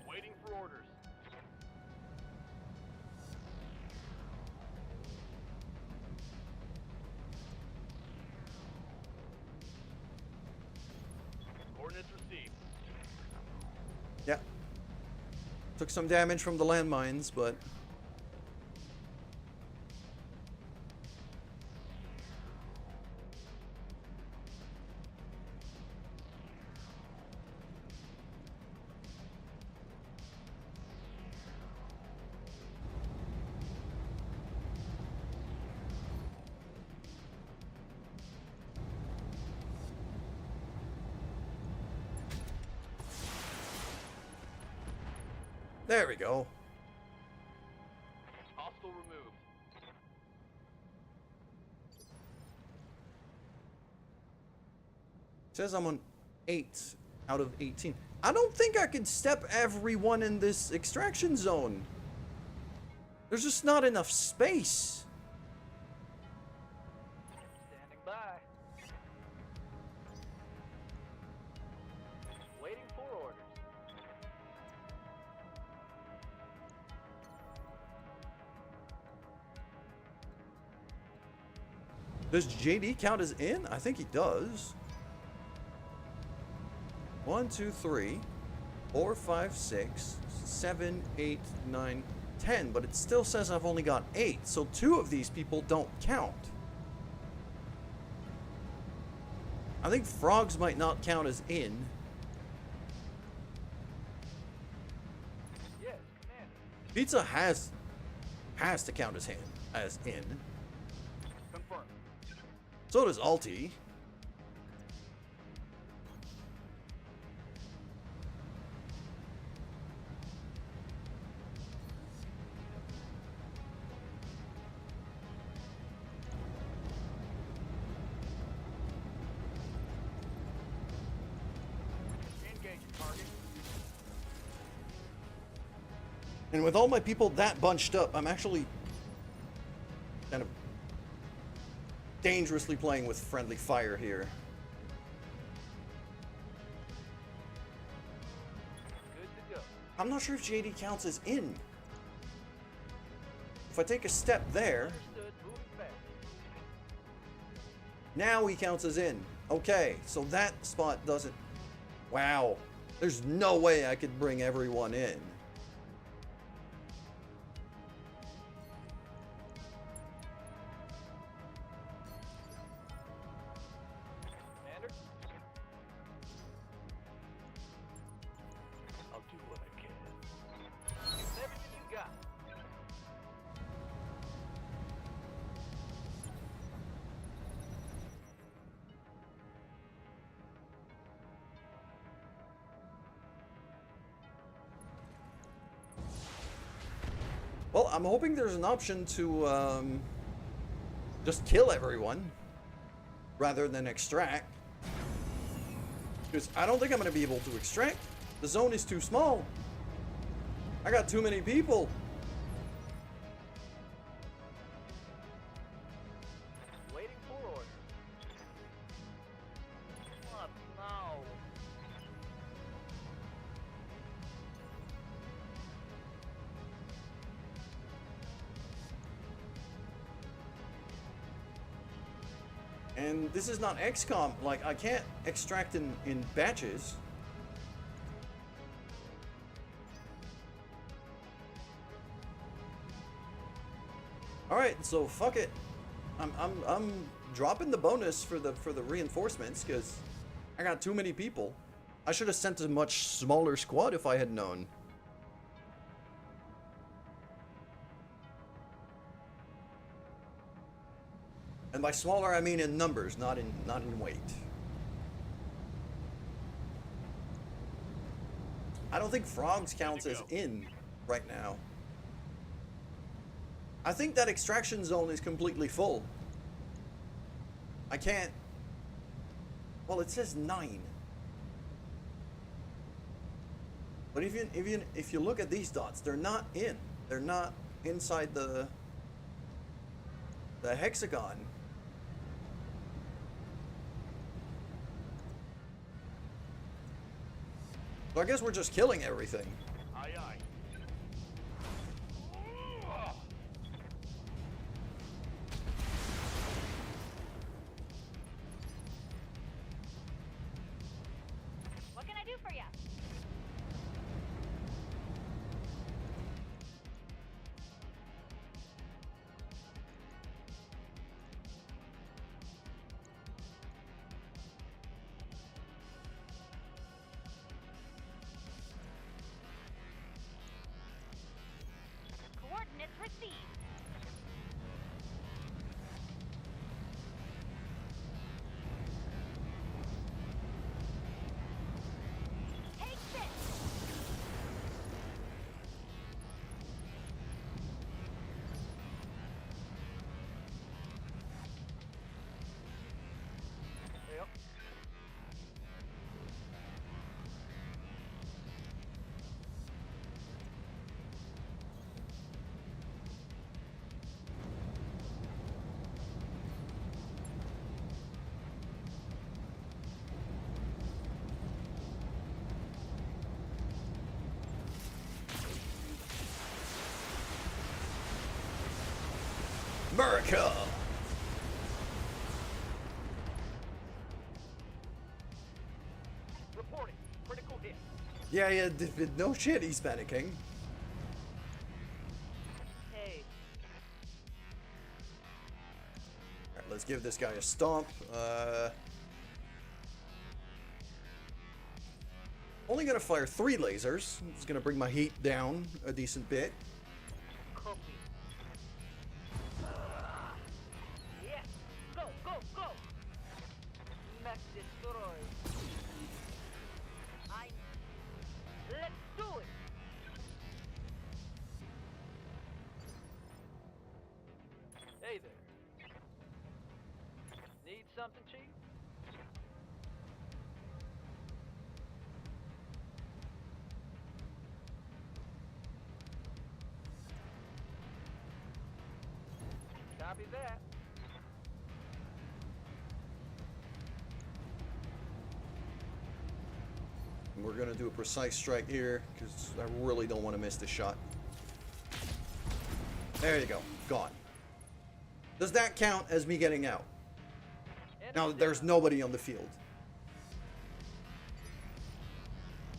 Speaker 3: Waiting for orders. Coordinates received.
Speaker 1: yeah. Took some damage from the landmines, but there we go.
Speaker 3: Hostile removed.
Speaker 1: Says I'm on 8 out of 18. I don't think I can step everyone in this extraction zone. There's just not enough space.
Speaker 3: Standing by. Waiting for orders.
Speaker 1: Does JD count as in? I think he does. 1, 2, 3, 4, 5, 6, 7, 8, 9, 10, but it still says I've only got 8, so 2 of these people don't count. I think frogs might not count as in.
Speaker 3: Yes, Commander.
Speaker 1: Pizza has to count as in.
Speaker 3: Confirmed.
Speaker 1: So does Alti.
Speaker 3: Engage target.
Speaker 1: And with all my people that bunched up, I'm actually kind of dangerously playing with friendly fire here.
Speaker 3: Good to go.
Speaker 1: I'm not sure if JD counts as in. If I take a step there,
Speaker 3: Understood. Moving fast.
Speaker 1: now he counts as in. Okay, so that spot doesn't... Wow. There's no way I could bring everyone in.
Speaker 3: Commander. I'll do what I can. Use everything you got.
Speaker 1: Well, I'm hoping there's an option to just kill everyone rather than extract. Because I don't think I'm going to be able to extract. The zone is too small. I got too many people.
Speaker 3: Waiting for orders. What now?
Speaker 1: And this is not XCOM. Like, I can't extract in batches. Alright, so fuck it. I'm dropping the bonus for the reinforcements because I got too many people. I should have sent a much smaller squad if I had known. And by smaller, I mean in numbers, not in weight. I don't think frogs counts as in. right now. I think that extraction zone is completely full. I can't... Well, it says 9. But if you look at these dots, they're not in. They're not inside the hexagon. So I guess we're just killing everything.
Speaker 3: Aye, aye.
Speaker 2: What can I do for you? Coordinates received. Take this.
Speaker 3: Yep.
Speaker 1: America!
Speaker 3: Reporting. Critical hit.
Speaker 1: Yeah, no shit, he's panicking.
Speaker 3: Hey.
Speaker 1: Alright, let's give this guy a stomp. Only gonna fire 3 lasers. It's gonna bring my heat down a decent bit.
Speaker 3: Copy. Yeah. Go, go, go. Mech destroyed. Let's do it. Hey there. Need something, Chief? Copy that.
Speaker 1: We're gonna do a precise strike here, because I really don't want to miss this shot. There you go. Gone. Does that count as me getting out? Now that there's nobody on the field.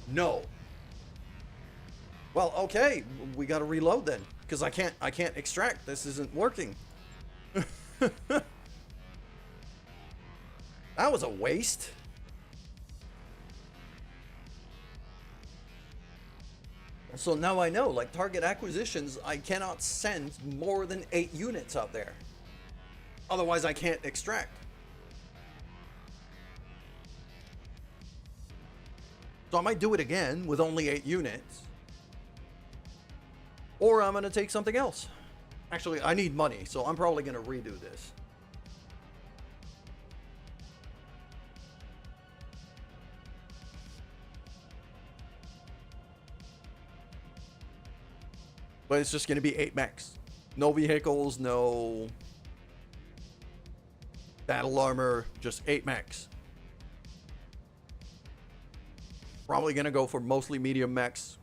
Speaker 1: No. Well, okay. We gotta reload then. Because I can't extract. This isn't working. That was a waste. So now I know, like target acquisitions, I cannot send more than 8 units out there. Otherwise I can't extract. So I might do it again with only 8 units. Or I'm going to take something else. Actually, I need money, so I'm probably going to redo this. But it's just going to be 8 mechs. No vehicles, no battle armor, just 8 mechs. Probably going to go for mostly medium mechs.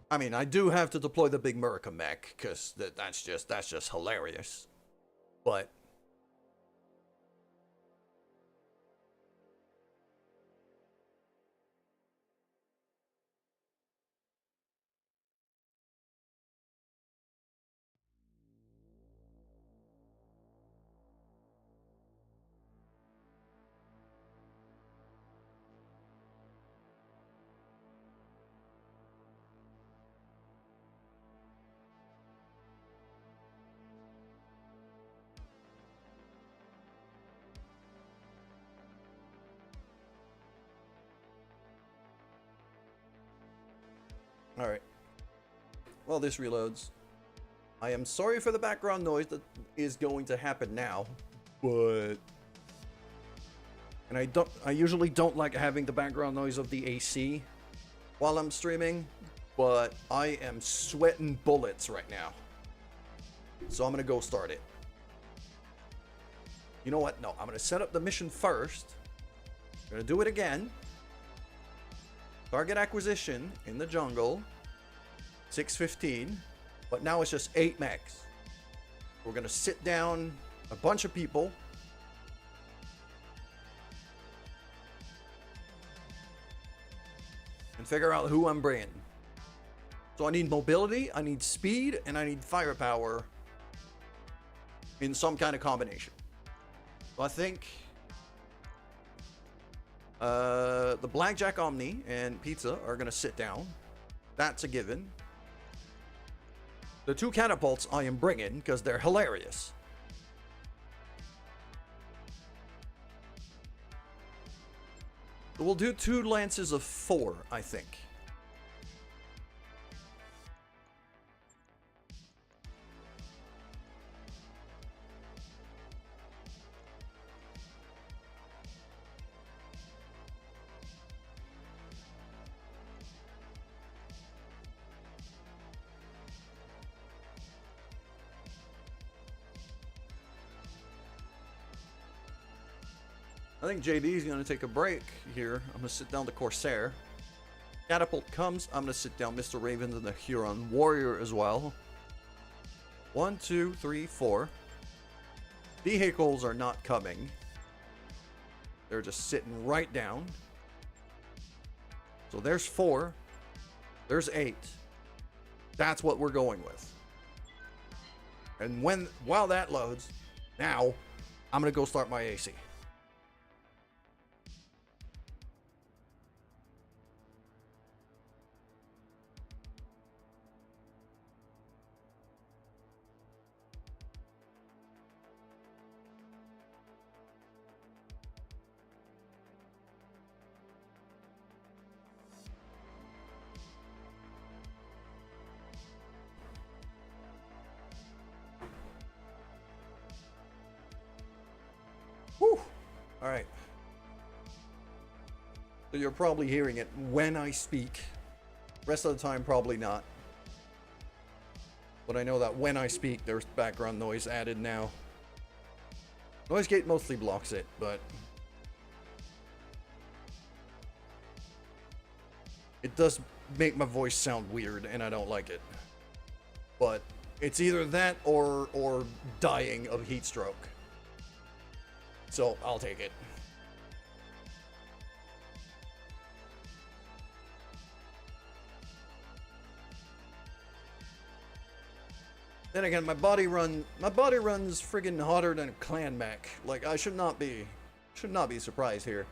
Speaker 1: I mean, I do have to deploy the big Murica mech, because that's just hilarious. But Alright. Well, this reloads. I am sorry for the background noise that is going to happen now, but... And I usually don't like having the background noise of the AC while I'm streaming, but I am sweating bullets right now. So I'm gonna go start it. You know what? No, I'm gonna set up the mission first. I'm gonna do it again. Target acquisition in the jungle. 6:15. But now it's just 8 mechs. We're gonna sit down a bunch of people. And figure out who I'm bringing. So I need mobility, I need speed, and I need firepower in some kind of combination. So I think the Blackjack Omni and Pizza are gonna sit down. That's a given. The 2 catapults I am bringing because they're hilarious. So we'll do 2 lances of 4, I think. I think JD's going to take a break here. I'm going to sit down the Corsair. Catapult comes. I'm going to sit down Mr. Ravens and the Huron Warrior as well. 1, 2, 3, 4. Vehicles are not coming. They're just sitting right down. So there's 4. There's 8. That's what we're going with. And while that loads, now I'm going to go start my AC. Whew. All right. So you're probably hearing it when I speak. Rest of the time, probably not. But I know that when I speak, there's background noise added now. Noise gate mostly blocks it, but it does make my voice sound weird, and I don't like it. But it's either that or dying of heat stroke. So I'll take it. Then again, my body runs friggin' hotter than a clan mech. Like, I should not be surprised here.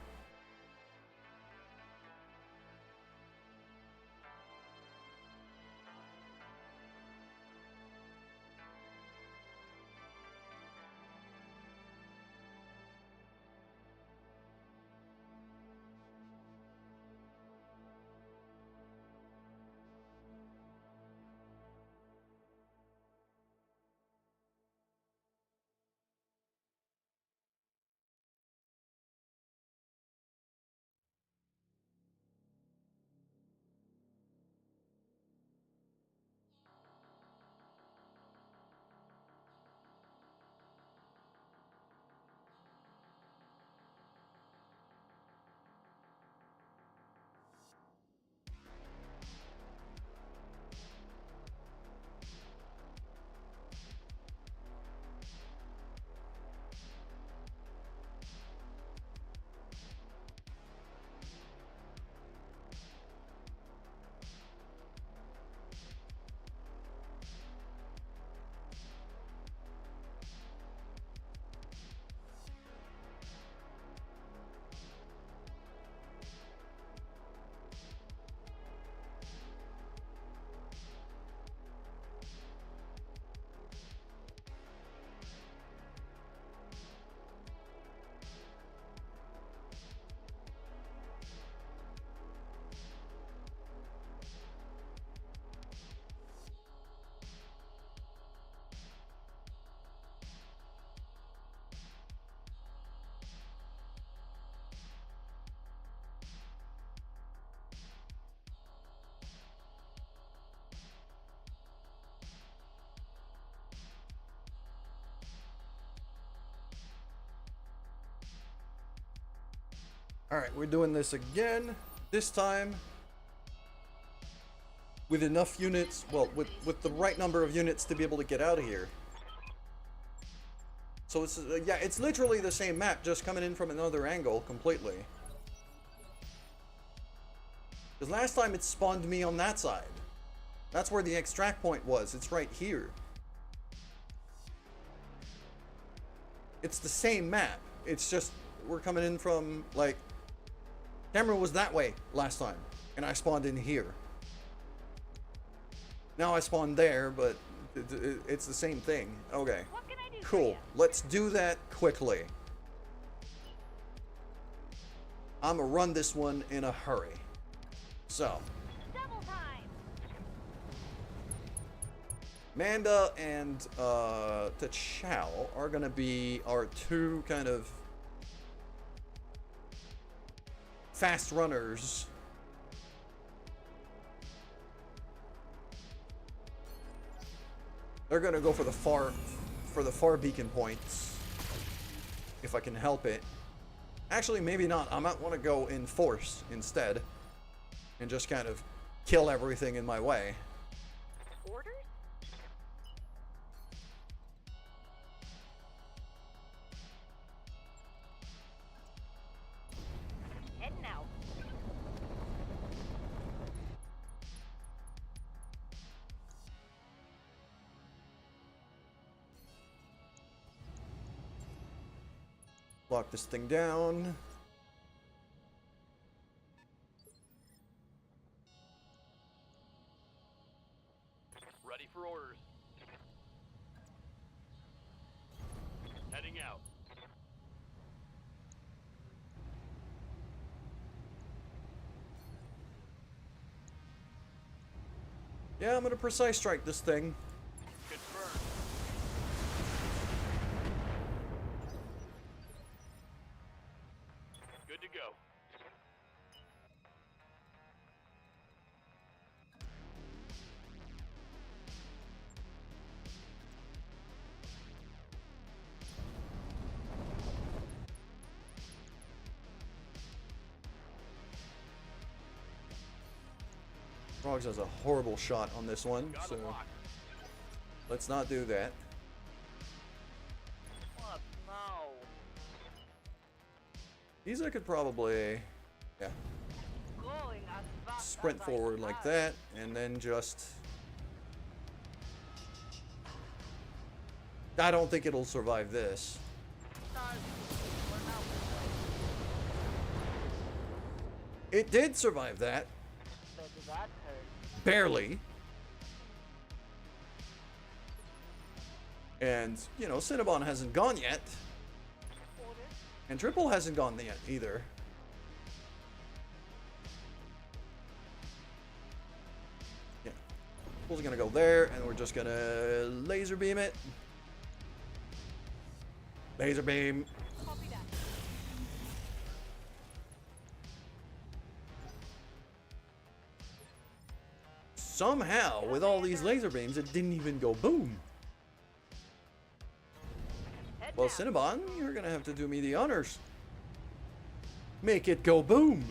Speaker 1: Alright, we're doing this again. This time with enough units, well, with the right number of units to be able to get out of here. So it's, yeah, it's literally the same map, just coming in from another angle completely. Because last time it spawned me on that side. That's where the extract point was. It's right here. It's the same map. It's just we're coming in from, like, camera was that way last time, and I spawned in here. Now I spawned there, but it's the same thing. Okay.
Speaker 2: What can I do for
Speaker 1: Cool.
Speaker 2: you?
Speaker 1: Let's do that quickly. I'm gonna run this one in a hurry. So,
Speaker 2: Double time.
Speaker 1: Manda and T'Chao are gonna be our two kind of fast runners. They're gonna go for the far beacon points, if I can help it. Actually, maybe not. I might want to go in force instead, and just kind of kill everything in my way.
Speaker 2: Orders? Heading out.
Speaker 1: Lock this thing down.
Speaker 3: Ready for orders. Heading out.
Speaker 1: Yeah, I'm gonna precise strike this thing.
Speaker 3: Confirmed. Good to go.
Speaker 1: Frogs has a horrible shot on this one,
Speaker 3: Got
Speaker 1: so
Speaker 3: it locked.
Speaker 1: let's not do that.
Speaker 3: What? No.
Speaker 1: These I could probably, yeah,
Speaker 3: Going as fast
Speaker 1: sprint
Speaker 3: as I
Speaker 1: forward like
Speaker 3: can.
Speaker 1: that, and then just... I don't think it'll survive this.
Speaker 3: No, we're not.
Speaker 1: It did survive that,
Speaker 3: But that hurt.
Speaker 1: barely. And, you know, Cinnabon hasn't gone yet,
Speaker 2: Orders?
Speaker 1: and Triple hasn't gone yet either. Yeah. Triple's gonna go there, and we're just gonna laser beam it. Laser beam.
Speaker 2: Copy that.
Speaker 1: Somehow, with all these laser beams, it didn't even go boom.
Speaker 2: Heading
Speaker 1: Well,
Speaker 2: out.
Speaker 1: Cinnabon, you're gonna have to do me the honors. Make it go boom.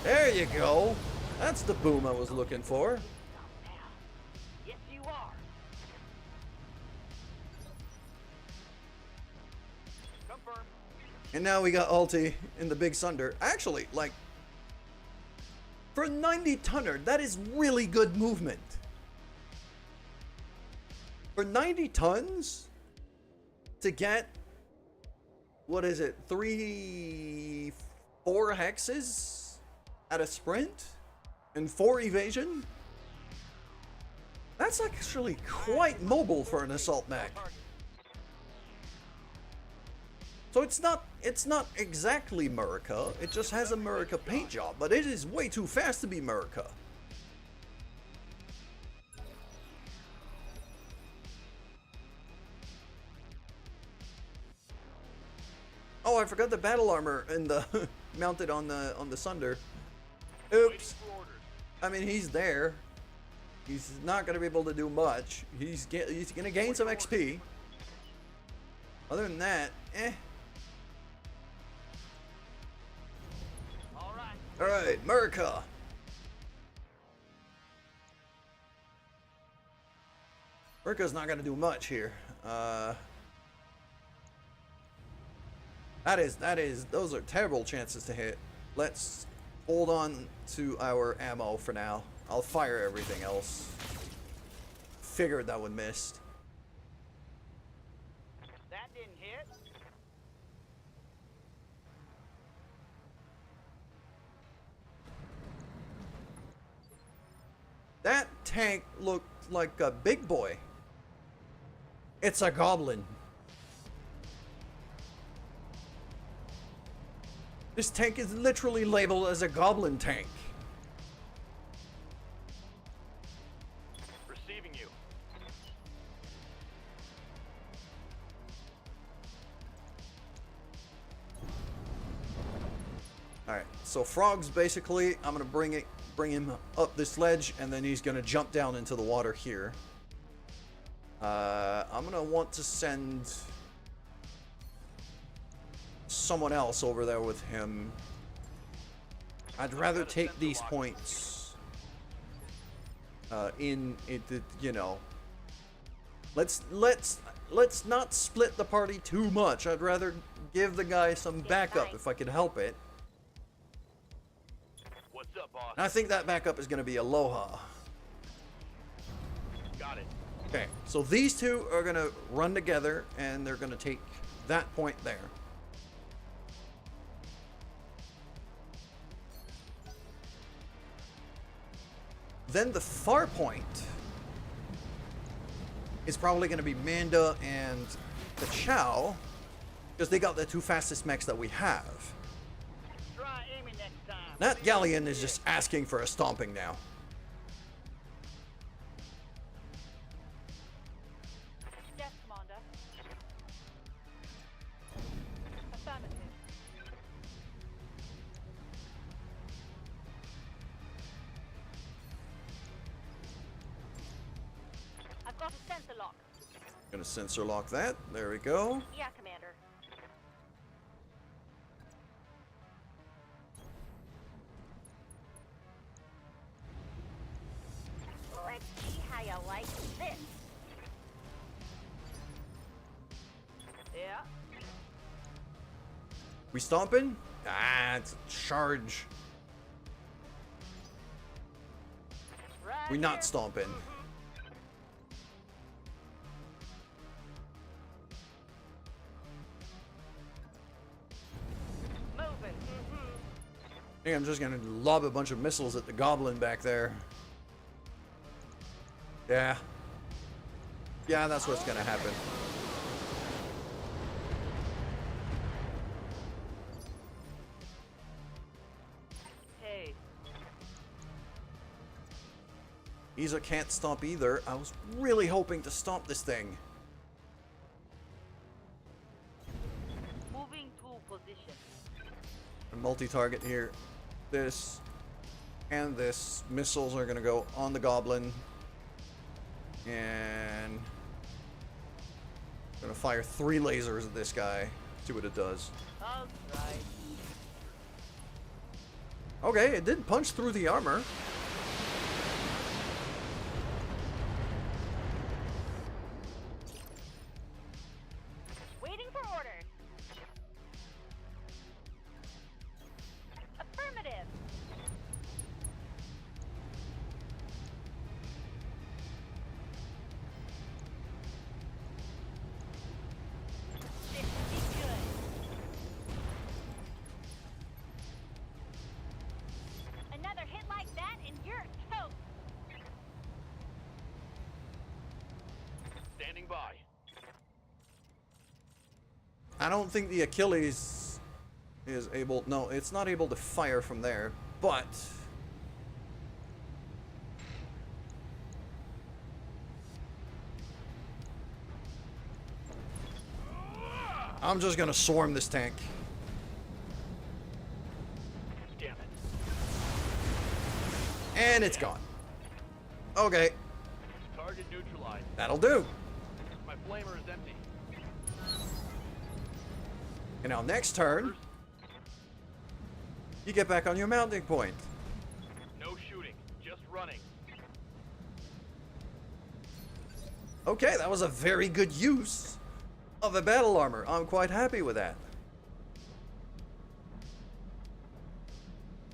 Speaker 1: There you go. That's the boom I was looking for.
Speaker 3: Yes, you are. Confirm.
Speaker 1: And now we got ulti in the big Sunder. Actually, like, for a 90 tonner, that is really good movement. For 90 tons, to get, what is it, 3, 4 hexes at a sprint and 4 evasion? That's actually quite mobile for an assault mech. So it's not exactly Murica, it just has a Murica paint job, but it is way too fast to be Murica. Oh, I forgot the battle armor and the mounted on the Sunder.
Speaker 3: Waiting
Speaker 1: Oops.
Speaker 3: for orders.
Speaker 1: I mean, he's there. He's not gonna be able to do much. He's gonna gain some XP. Other than that, eh. Alright, America. America's not gonna do much here. Those are terrible chances to hit. Let's hold on to our ammo for now. I'll fire everything else. Figured that would miss.
Speaker 3: That didn't hit.
Speaker 1: That tank looked like a big boy. It's a goblin. This tank is literally labeled as a goblin tank.
Speaker 3: Receiving you.
Speaker 1: Alright, so Frog's basically, I'm gonna bring him up this ledge, and then he's gonna jump down into the water here. I'm gonna want to send someone else over there with him. I'd rather take these points in it, you know. Let's not split the party too much. I'd rather give the guy some backup if I can help it.
Speaker 3: What's up, boss?
Speaker 1: And I think that backup is going to be Aloha.
Speaker 3: Got it.
Speaker 1: Okay, so these two are going to run together, and they're going to take that point there. Then the far point is probably going to be Manda and the Chow, because they got the two fastest mechs that we have.
Speaker 3: Try aiming next time.
Speaker 1: That Galleon is just asking for a stomping now.
Speaker 2: Yes, Commander. Affirmative. I've got a sensor lock.
Speaker 1: Gonna sensor lock that. There we go.
Speaker 2: Yeah, Commander. Let's see how you like this.
Speaker 3: Yeah.
Speaker 1: We stomping? Ah, it's a charge.
Speaker 3: Right
Speaker 1: We
Speaker 3: here.
Speaker 1: not stomping.
Speaker 3: Moving.
Speaker 1: I think I'm just gonna lob a bunch of missiles at the goblin back there. Yeah. Yeah, that's what's gonna happen.
Speaker 3: Hey.
Speaker 1: Isa can't stomp either. I was really hoping to stomp this thing.
Speaker 3: Moving to position.
Speaker 1: A multi-target here. This and this. Missiles are gonna go on the goblin. And gonna fire 3 lasers at this guy. See what it does.
Speaker 3: All right.
Speaker 1: Okay, it did punch through the armor.
Speaker 2: Waiting for orders. Affirmative. This will be good. Another hit like that and you're toast.
Speaker 3: Standing by.
Speaker 1: I don't think the Achilles is able... No, it's not able to fire from there, but... I'm just gonna swarm this tank.
Speaker 3: Damn it.
Speaker 1: And it's gone. Okay,
Speaker 3: Target neutralized.
Speaker 1: that'll do.
Speaker 3: My flamer is empty.
Speaker 1: And now next turn... You get back on your mounting point.
Speaker 3: No shooting, just running.
Speaker 1: Okay, that was a very good use of a battle armor. I'm quite happy with that.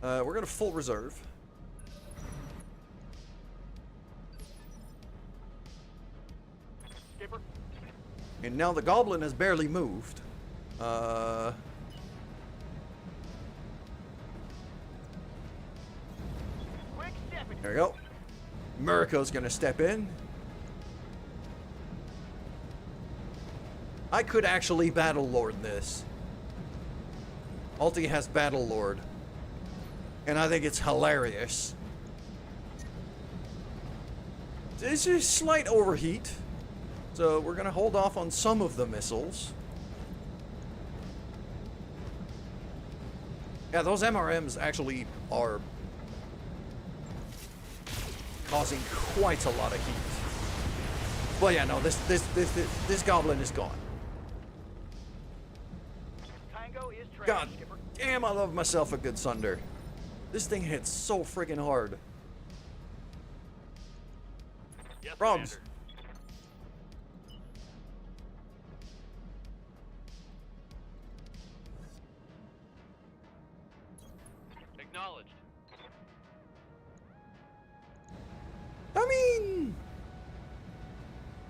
Speaker 1: We're gonna full reserve.
Speaker 3: Skipper,
Speaker 1: And now the goblin has barely moved.
Speaker 3: quick stepping.
Speaker 1: There we go. Murko's gonna step in. I could actually Battle Lord this. Alti has Battle Lord. And I think it's hilarious. This is slight overheat. So we're gonna hold off on some of the missiles. Yeah, those MRMs actually are causing quite a lot of heat. Well, yeah, no, this goblin is gone.
Speaker 3: Tango is trash,
Speaker 1: God
Speaker 3: Skipper.
Speaker 1: damn, I love myself a good Sunder. This thing hits so friggin' hard.
Speaker 3: Yes,
Speaker 1: Probs.
Speaker 3: Commander. Acknowledged.
Speaker 1: I mean...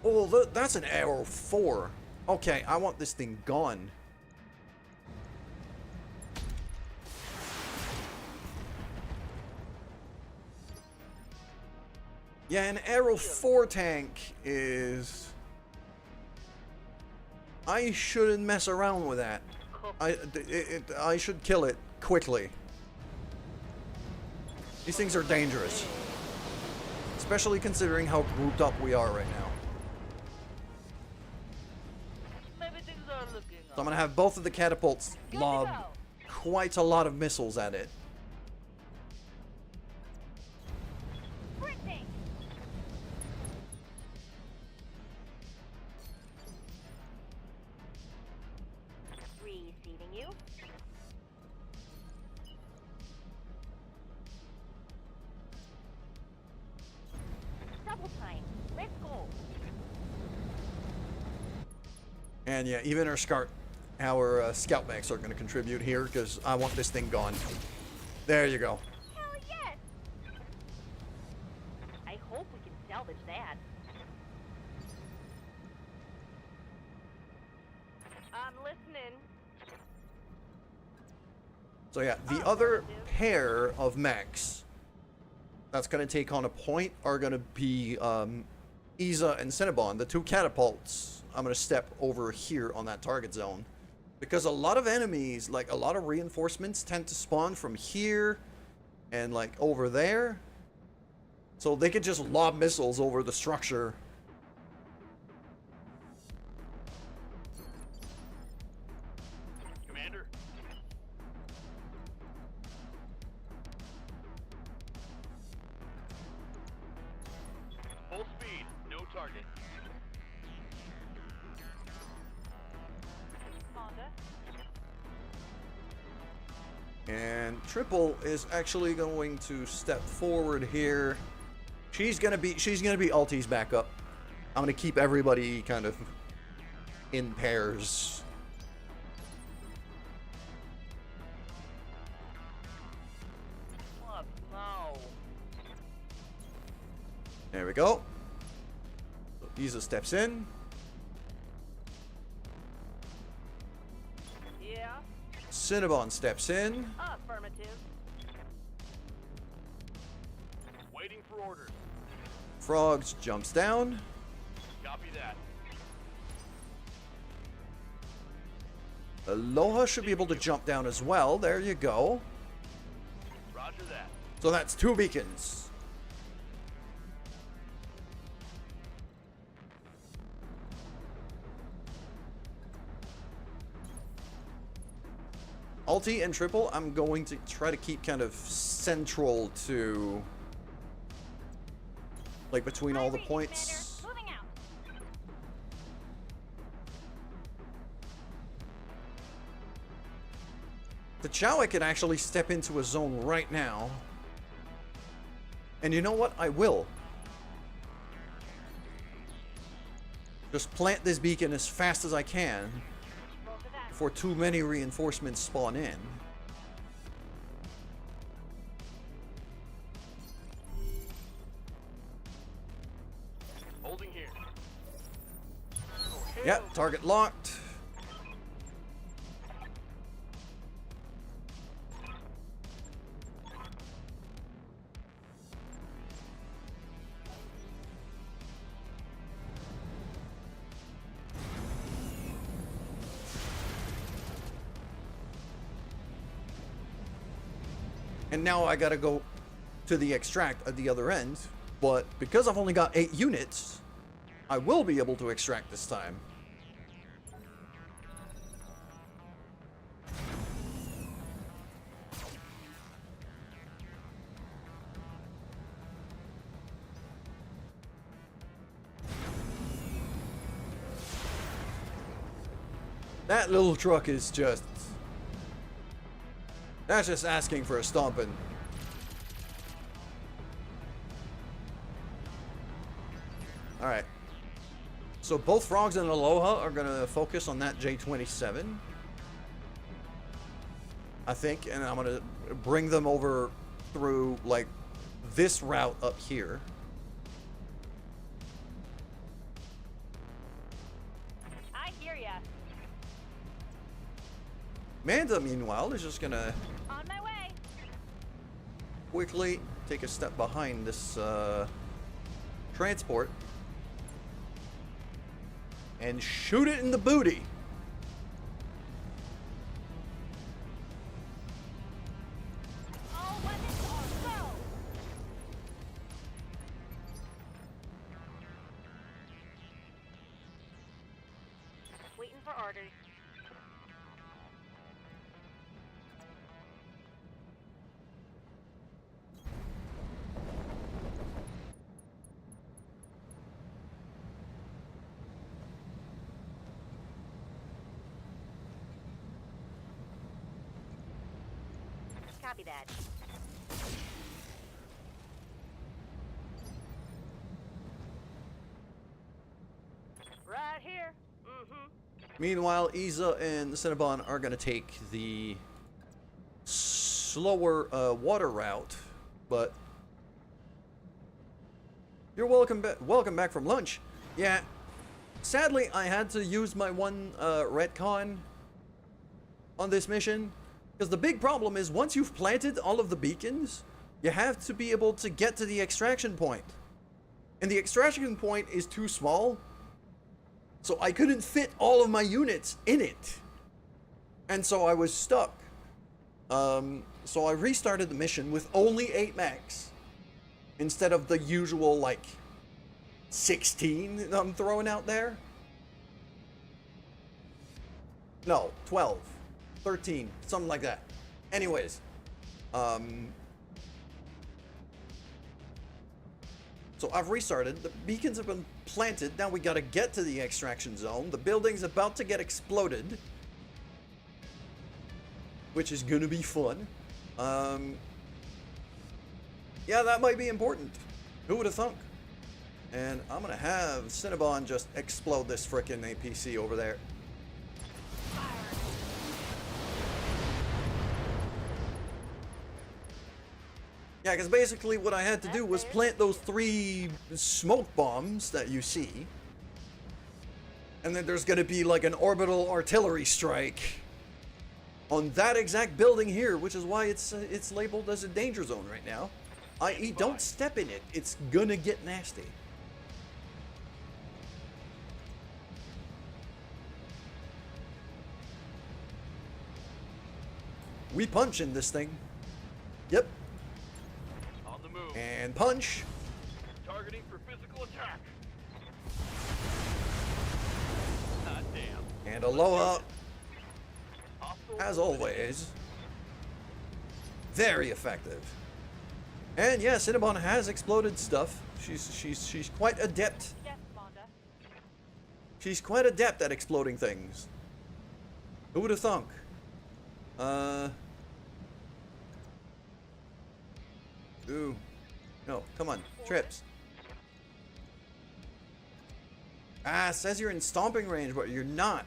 Speaker 1: Oh, that's an arrow 4. Okay, I want this thing gone. Yeah, an arrow 4 tank is... I shouldn't mess around with that. I should kill it quickly. These things are dangerous. Especially considering how grouped up we are right now.
Speaker 3: Maybe things are looking
Speaker 1: So I'm gonna have both of the catapults
Speaker 2: Good to
Speaker 1: lob
Speaker 2: go.
Speaker 1: quite a lot of missiles at it.
Speaker 2: Sprinting. Receiving you. Double time. Let's go.
Speaker 1: And yeah, even our scout mechs are gonna contribute here because I want this thing gone. There you go.
Speaker 2: Hell yes. I hope we can salvage that. I'm listening.
Speaker 1: So yeah, the other pair of mechs that's gonna take on a point are gonna be Isa and Cinnabon, the 2 catapults. I'm gonna step over here on that target zone. Because a lot of enemies, like a lot of reinforcements tend to spawn from here and like over there. So they could just lob missiles over the structure.
Speaker 3: Commander. Full speed, no target.
Speaker 2: Honda.
Speaker 1: And Triple is actually going to step forward here. She's gonna be Alti's backup. I'm gonna keep everybody kind of in pairs.
Speaker 3: What? No.
Speaker 1: There we go. So Isa steps in.
Speaker 3: Yeah.
Speaker 1: Cinnabon steps in.
Speaker 3: Affirmative. Waiting for orders.
Speaker 1: Frogs jumps down.
Speaker 3: Copy that.
Speaker 1: Aloha should be able to jump down as well. There you go.
Speaker 3: Roger that.
Speaker 1: So that's 2 beacons. Alti and Triple, I'm going to try to keep kind of central to, like, between all the
Speaker 2: Reading,
Speaker 1: points.
Speaker 2: Commander. Moving out.
Speaker 1: The Chow could actually step into a zone right now. And you know what? I will. Just plant this beacon as fast as I can
Speaker 2: Roll for that.
Speaker 1: before too many reinforcements spawn in.
Speaker 3: Holding here.
Speaker 1: Yep, target locked. And now I gotta go to the extract at the other end, but because I've only got 8 units, I will be able to extract this time. That little truck is just... That's just asking for a stomping. Alright. So both Frogs and Aloha are going to focus on that J-27. I think. And I'm going to bring them over through, like, this route up here.
Speaker 2: I hear ya.
Speaker 1: Manda, meanwhile, is just going to
Speaker 2: On my way.
Speaker 1: quickly take a step behind this transport and shoot it in the booty.
Speaker 2: All weapons on go. Waiting for orders. Copy that. Right here. Mm-hmm.
Speaker 1: Meanwhile, Iza and Cinnabon are going to take the slower water route, but you're welcome back from lunch. Yeah, sadly, I had to use my one retcon on this mission, because the big problem is once you've planted all of the beacons, you have to be able to get to the extraction point. And the extraction point is too small, so I couldn't fit all of my units in it. And so I was stuck. So I restarted the mission with only 8 mechs, instead of the usual, like, 16 I'm throwing out there. No, 12. 13, something like that. Anyways, so I've restarted. The beacons have been planted. Now we gotta get to the extraction zone. The building's about to get exploded, which is gonna be fun. Yeah, that might be important. Who would have thunk? And I'm gonna have Cinnabon just explode this frickin' APC over there. Yeah, because basically what I had to do was plant those 3 smoke bombs that you see. And then there's going to be like an orbital artillery strike on that exact building here, which is why it's labeled as a danger zone right now. I.e., don't step in it. It's going to get nasty. We punch in this thing. Yep.
Speaker 3: On the move.
Speaker 1: And punch.
Speaker 3: Targeting for physical attack. Hot damn.
Speaker 1: And Aloha,
Speaker 3: Hostile
Speaker 1: as always, very effective. And yeah, Cinnabon has exploded stuff. She's quite adept.
Speaker 2: Yes, Monda.
Speaker 1: She's quite adept at exploding things. Who would have thunk? Ooh. No, come on. Trips. Ah, it says you're in stomping range, but you're not.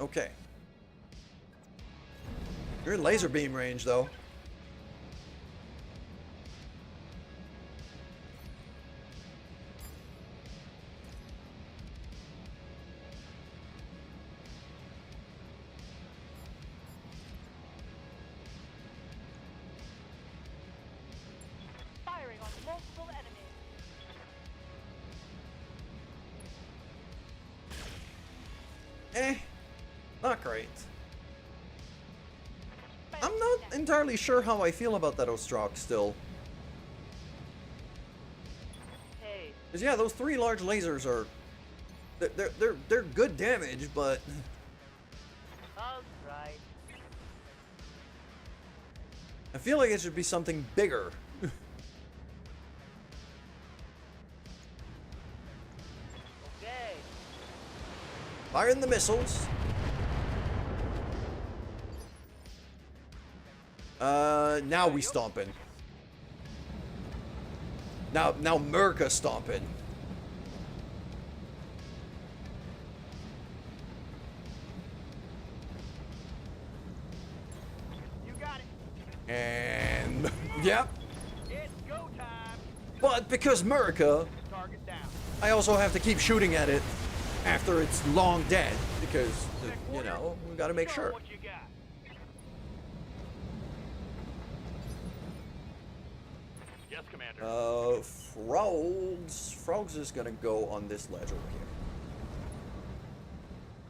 Speaker 1: Okay. You're in laser beam range, though.
Speaker 2: Firing on multiple enemies.
Speaker 1: Not great. I'm not entirely sure how I feel about that Ostrock still.
Speaker 3: Hey,
Speaker 1: Cause yeah, those 3 large lasers are they're good damage, but
Speaker 3: all right.
Speaker 1: I feel like it should be something bigger.
Speaker 3: Okay.
Speaker 1: Firing the missiles. Now we stomping. Now Merca stomping.
Speaker 3: You got it.
Speaker 1: And yep.
Speaker 3: It's go time.
Speaker 1: But because Merca,
Speaker 3: Target down.
Speaker 1: I also have to keep shooting at it after it's long dead because you know, we got to make
Speaker 3: Show
Speaker 1: sure.
Speaker 3: what you got. Yes, Commander.
Speaker 1: Frogs is gonna go on this ledge over here.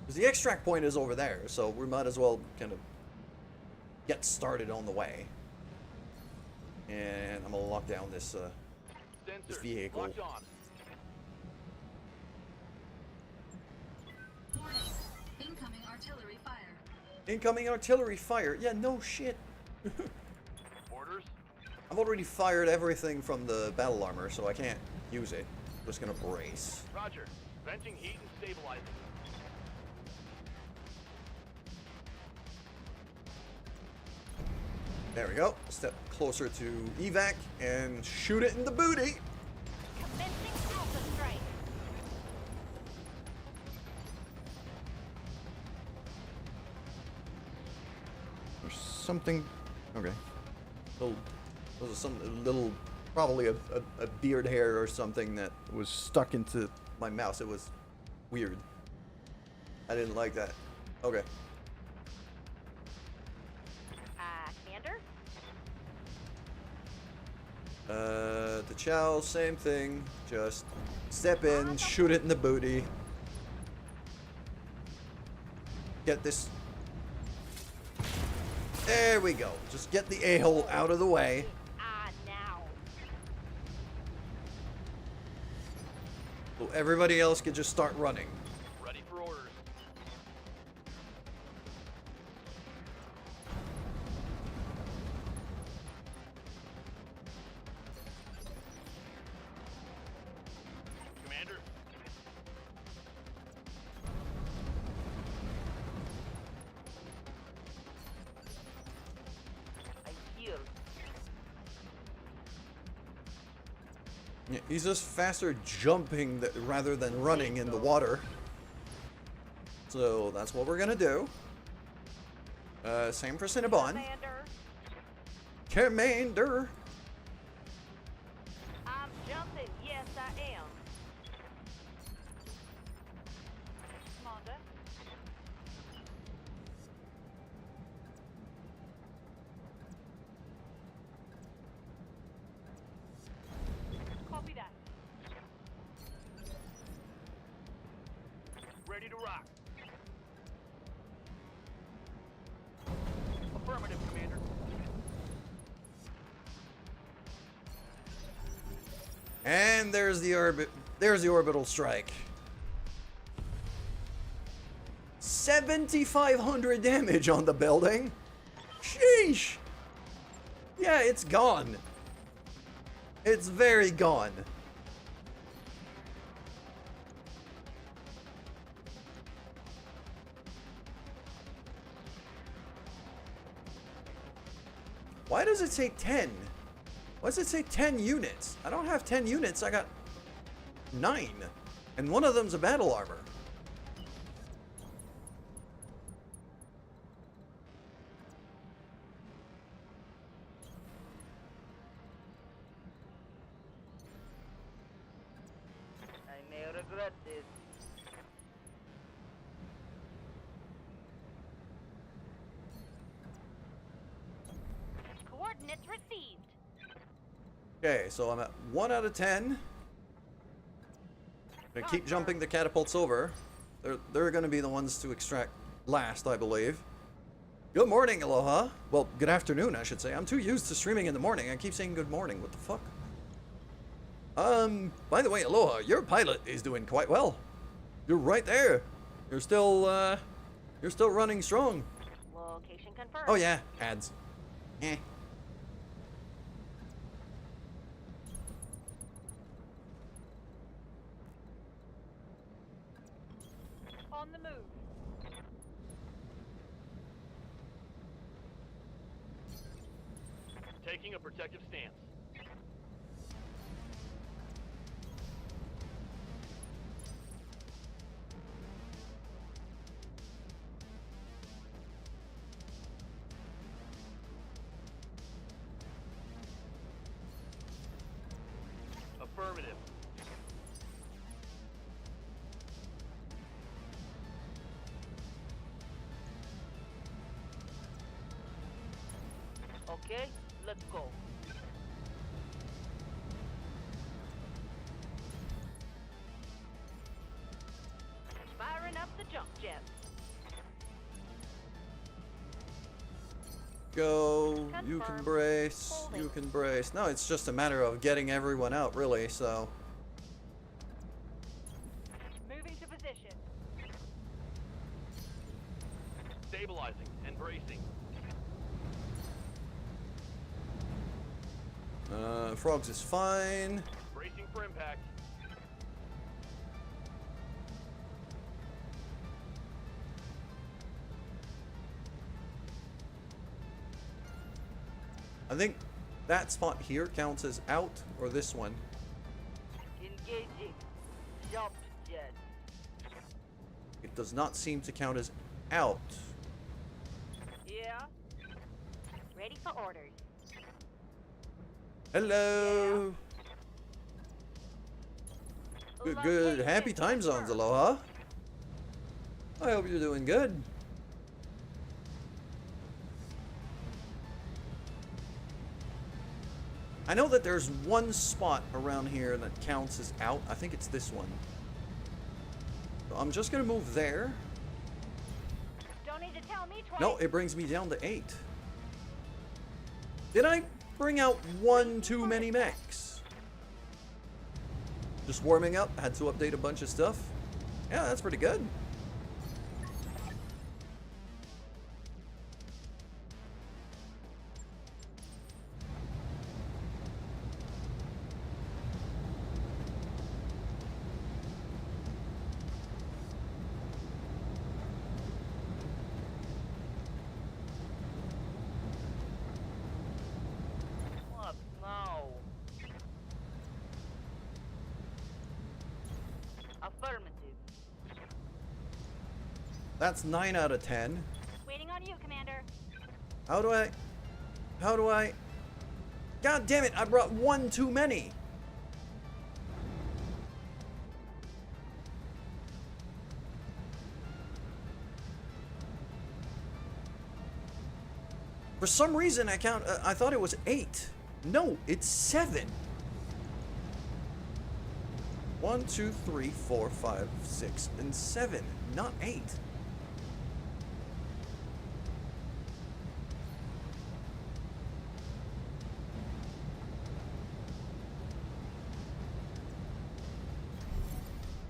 Speaker 1: Because the extract point is over there, so we might as well kind of get started on the way. And I'm gonna lock down this
Speaker 3: Sensor
Speaker 1: vehicle.
Speaker 3: locked on.
Speaker 4: Warning. Incoming artillery fire.
Speaker 1: Incoming artillery fire. Yeah, no shit.
Speaker 3: Orders.
Speaker 1: I've already fired everything from the battle armor, so I can't use it. Just gonna brace.
Speaker 3: Roger. Venting heat and stabilizing.
Speaker 1: There we go. Step closer to evac and shoot it in the booty.
Speaker 2: Commencing Alpha Strike.
Speaker 1: There's something. Okay. Those are some little, probably a beard hair or something that was stuck into my mouse. It was weird. I didn't like that. Okay.
Speaker 2: Commander?
Speaker 1: The chow, same thing. Just step in, shoot it in the booty. Get this. There we go. Just get the a-hole out of the way.
Speaker 2: Now.
Speaker 1: So everybody else can just start running.
Speaker 3: Ready for orders. Commander. I heal.
Speaker 1: Yeah, he's just faster jumping rather than running in the water. So that's what we're gonna do. Same for Cinnabon.
Speaker 2: Commander,
Speaker 1: Commander.
Speaker 2: I'm jumping. Yes, I am. Commander. Copy that.
Speaker 3: Ready to rock. Affirmative, Commander.
Speaker 1: And there's the orbital strike. 7,500 damage on the building. Sheesh. Yeah, it's gone. It's very gone. Why does it say 10? Why does it say 10 units? I don't have 10 units, I got 9. And one of them's a battle armor.
Speaker 3: I may regret this.
Speaker 2: Coordinates received.
Speaker 1: Okay, so I'm at 1 out of 10. Gonna keep jumping the catapults over. They're gonna be the ones to extract last, I believe. Good morning, Aloha. Well, good afternoon, I should say. I'm too used to streaming in the morning. I keep saying good morning. What the fuck? By the way, Aloha, your pilot is doing quite well. You're right there. You're still running strong.
Speaker 2: Location confirmed.
Speaker 1: Oh yeah, ads. Eh.
Speaker 2: On the move.
Speaker 3: Taking a protective stance. Affirmative. Okay, let's go.
Speaker 2: Firing up the jump jets.
Speaker 1: Go. You can
Speaker 2: Confirm.
Speaker 1: brace.
Speaker 2: Holding.
Speaker 1: You can brace. No, it's just a matter of getting everyone out, really, so.
Speaker 2: Moving to position.
Speaker 3: Stabilizing and bracing.
Speaker 1: Frogs is fine.
Speaker 3: Bracing for impact.
Speaker 1: I think that spot here counts as out, or this one.
Speaker 3: Engaging. Jump jet.
Speaker 1: It does not seem to count as out.
Speaker 3: Yeah.
Speaker 2: Ready for orders.
Speaker 1: Hello. Good. Happy time zones, Aloha. I hope you're doing good. I know that there's one spot around here that counts as out. I think it's this one. So I'm just gonna move there.
Speaker 2: Don't need to tell me twice.
Speaker 1: No, it brings me down to 8. Did I bring out one too many mechs? Just warming up, had to update a bunch of stuff. Yeah, that's pretty good.
Speaker 3: What now? Affirmative.
Speaker 1: That's 9 out of 10.
Speaker 2: Waiting on you, Commander.
Speaker 1: How do I? God damn it, I brought one too many. For some reason, I thought it was 8. No, it's 7. 1, 2, 3, 4, 5, 6, and 7, not 8.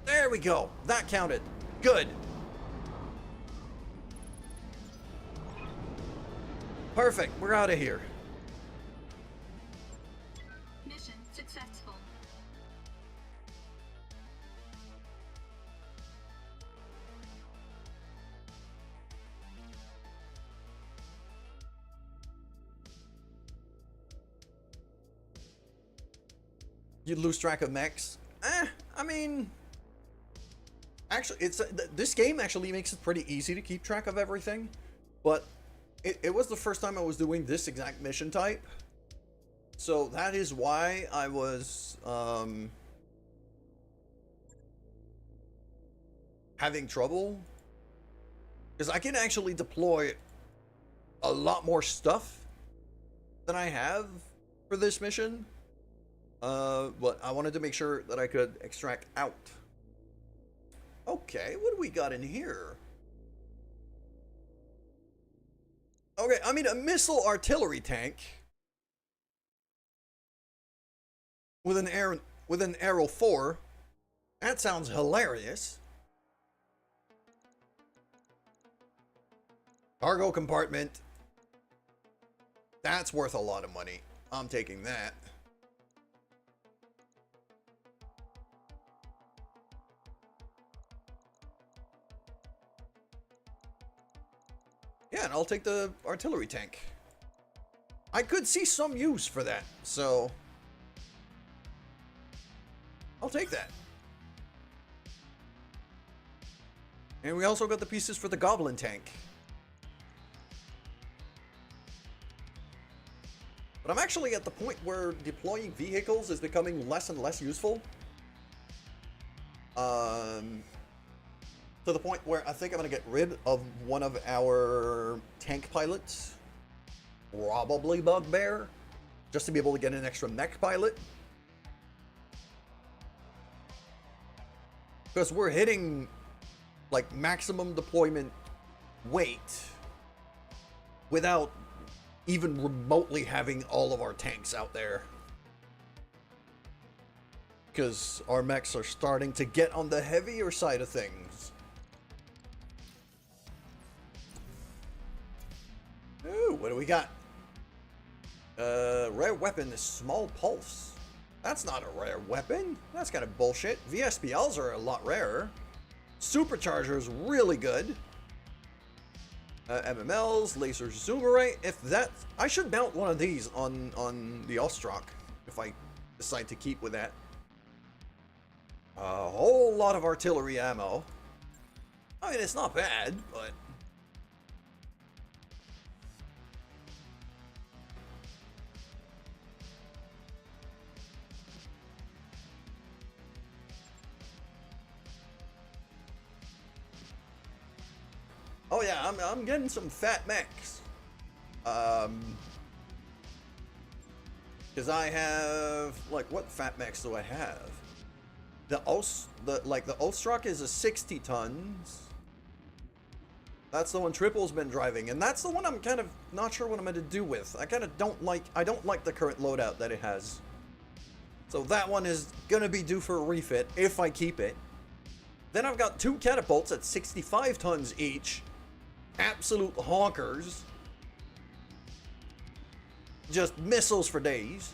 Speaker 1: There we go. That counted. Good. Perfect. We're out of here.
Speaker 4: Mission successful.
Speaker 1: You lose track of mechs. I mean, actually, this game actually makes it pretty easy to keep track of everything, but it was the first time I was doing this exact mission type, so that is why I was having trouble, because I can actually deploy a lot more stuff than I have for this mission. But I wanted to make sure that I could extract out. Okay, what do we got in here? Okay, I mean, a missile artillery tank with an arrow 4. That sounds hilarious. Cargo compartment. That's worth a lot of money. I'm taking that. Yeah, and I'll take the artillery tank. I could see some use for that, so I'll take that. And we also got the pieces for the goblin tank. But I'm actually at the point where deploying vehicles is becoming less and less useful. To the point where I think I'm going to get rid of one of our tank pilots. Probably Bugbear. Just to be able to get an extra mech pilot. Because we're hitting like maximum deployment weight without even remotely having all of our tanks out there. Because our mechs are starting to get on the heavier side of things. Ooh, what do we got? Rare weapon is small pulse. That's not a rare weapon. That's kind of bullshit. VSPLs are a lot rarer. Supercharger's really good. MMLs, laser zoom array. If that, I should mount one of these on the Ostrak if I decide to keep with that. A whole lot of artillery ammo. I mean, it's not bad, but oh yeah, I'm getting some fat mechs. Because I have, like, what fat mechs do I have? The Ostrak is a 60 tons. That's the one Triple's been driving, and that's the one I'm kind of not sure what I'm going to do with. I don't like the current loadout that it has. So that one is going to be due for a refit if I keep it. Then I've got 2 catapults at 65 tons each. Absolute honkers. Just missiles for days.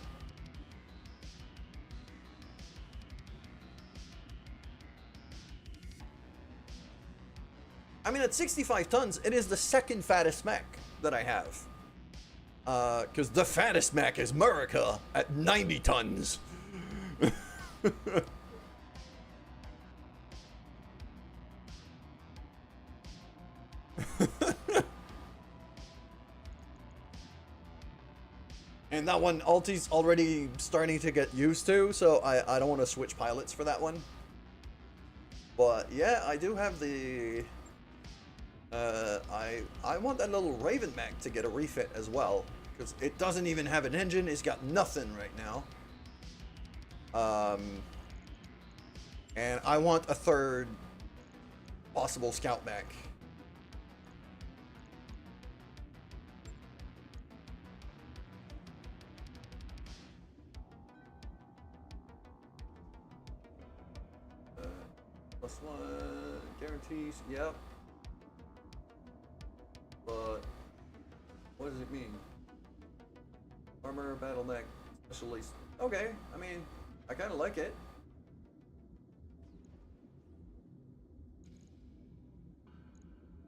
Speaker 1: I mean, at 65 tons, it is the second fattest mech that I have. Because the fattest mech is Murica at 90 tons. And that one, Alti's already starting to get used to, so I don't want to switch pilots for that one. But yeah, I do have the... I want that little Raven mech to get a refit as well, because it doesn't even have an engine. It's got nothing right now. And I want a third possible scout mech. +1 guarantees, yep. But what does it mean? Armor, battle mech, specialist. Okay, I mean, I kind of like it.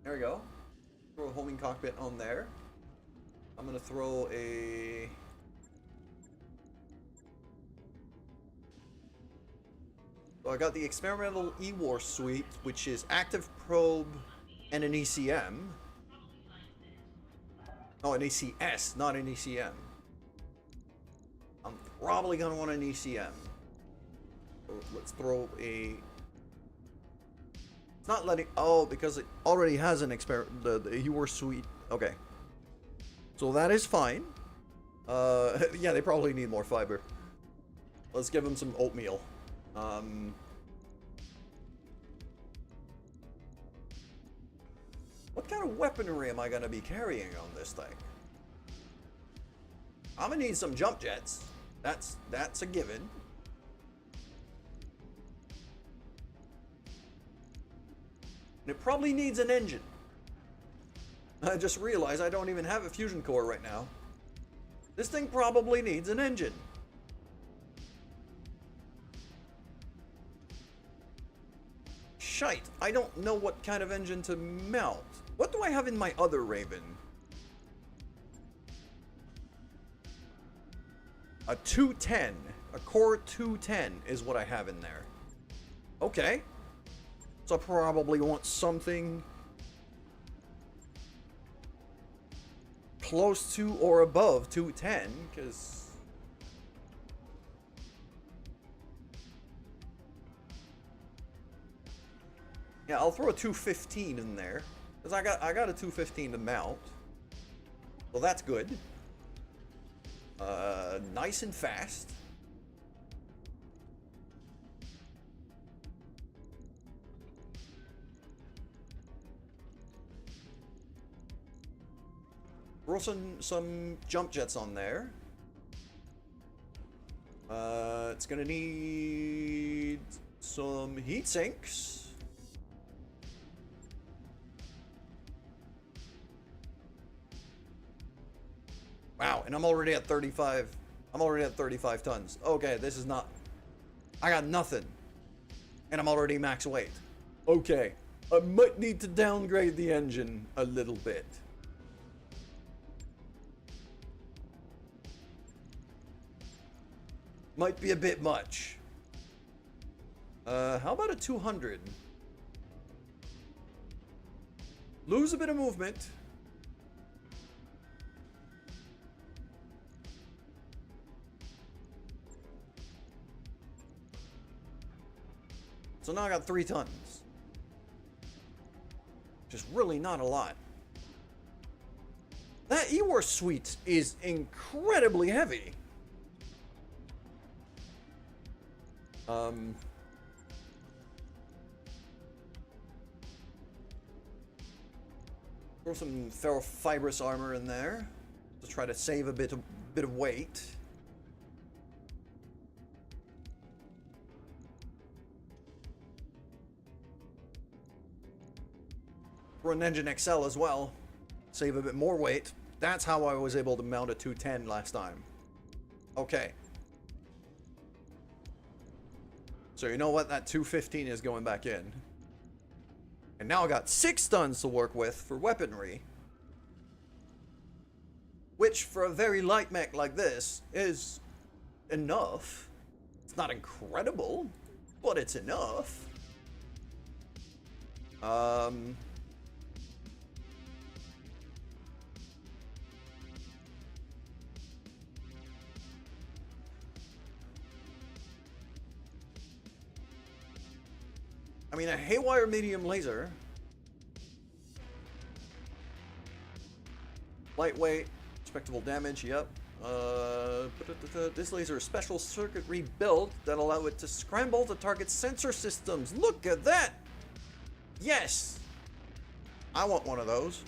Speaker 1: There we go. Throw a homing cockpit on there. I'm gonna throw a So I got the experimental E-War suite, which is active probe and an ECM. Oh, an ACS, not an ECM. I'm probably gonna want an ECM. So let's throw a... It's not letting... Oh, because it already has an the E-War suite. Okay. So that is fine. Yeah, they probably need more fiber. Let's give them some oatmeal. What kind of weaponry am I gonna be carrying on this thing? I'm gonna need some jump jets. That's a given. And it probably needs an engine. I just realized I don't even have a fusion core right now. This thing probably needs an engine. Shite, I don't know what kind of engine to mount. What do I have in my other Raven? A 210. A core 210 is what I have in there. Okay. So I probably want something close to or above 210, because yeah, I'll throw a 215 in there, because I got a 215 to mount, so that's good. Nice and fast. Throw some jump jets on there. It's gonna need some heat sinks. Wow, and I'm already at 35. I'm already at 35 tons. Okay, this is not... I got nothing. And I'm already max weight. Okay, I might need to downgrade the engine a little bit. Might be a bit much. How about a 200? Lose a bit of movement. So now I got 3 tons. Just really not a lot. That E-War suite is incredibly heavy. Throw some ferrofibrous armor in there to try to save a bit of weight. Throw an engine XL as well, save a bit more weight. That's how I was able to mount a 210 last time. Okay. So you know what? That 215 is going back in. And now I got 6 tons to work with for weaponry. Which, for a very light mech like this, is enough. It's not incredible, but it's enough. I mean, a haywire medium laser. Lightweight, respectable damage, yep. This laser is special circuitry built that allow it to scramble the target's sensor systems. Look at that! Yes! I want one of those.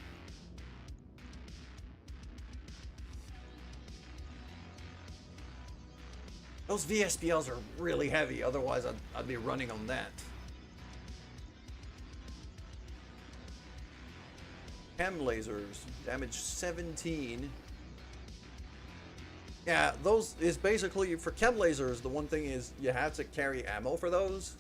Speaker 1: Those VSPLs are really heavy, otherwise I'd be running on that. Chem lasers, damage 17. Yeah, those is basically, for chem lasers, the one thing is you have to carry ammo for those.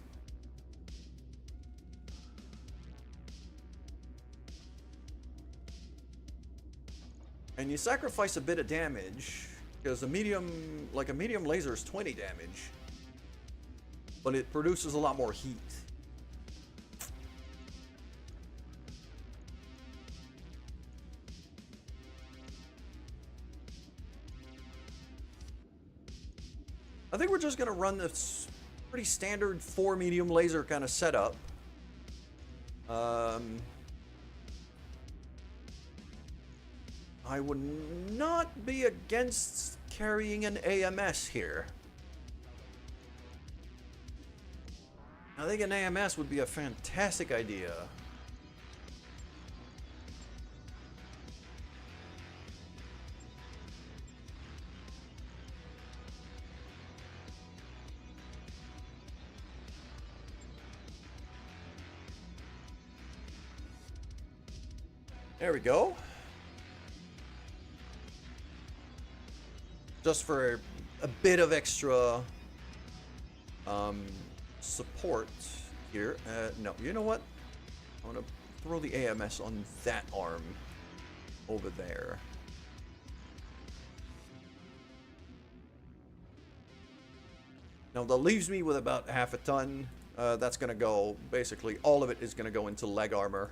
Speaker 1: And you sacrifice a bit of damage, because a medium laser is 20 damage. but it produces a lot more heat. I think we're just gonna run this pretty standard 4 medium laser kind of setup. I would not be against carrying an AMS here. I think an AMS would be a fantastic idea. There we go. Just for a bit of extra support here. No, you know what? I'm gonna throw the AMS on that arm over there. Now that leaves me with about half a ton. That's gonna go, basically all of it is gonna go into leg armor.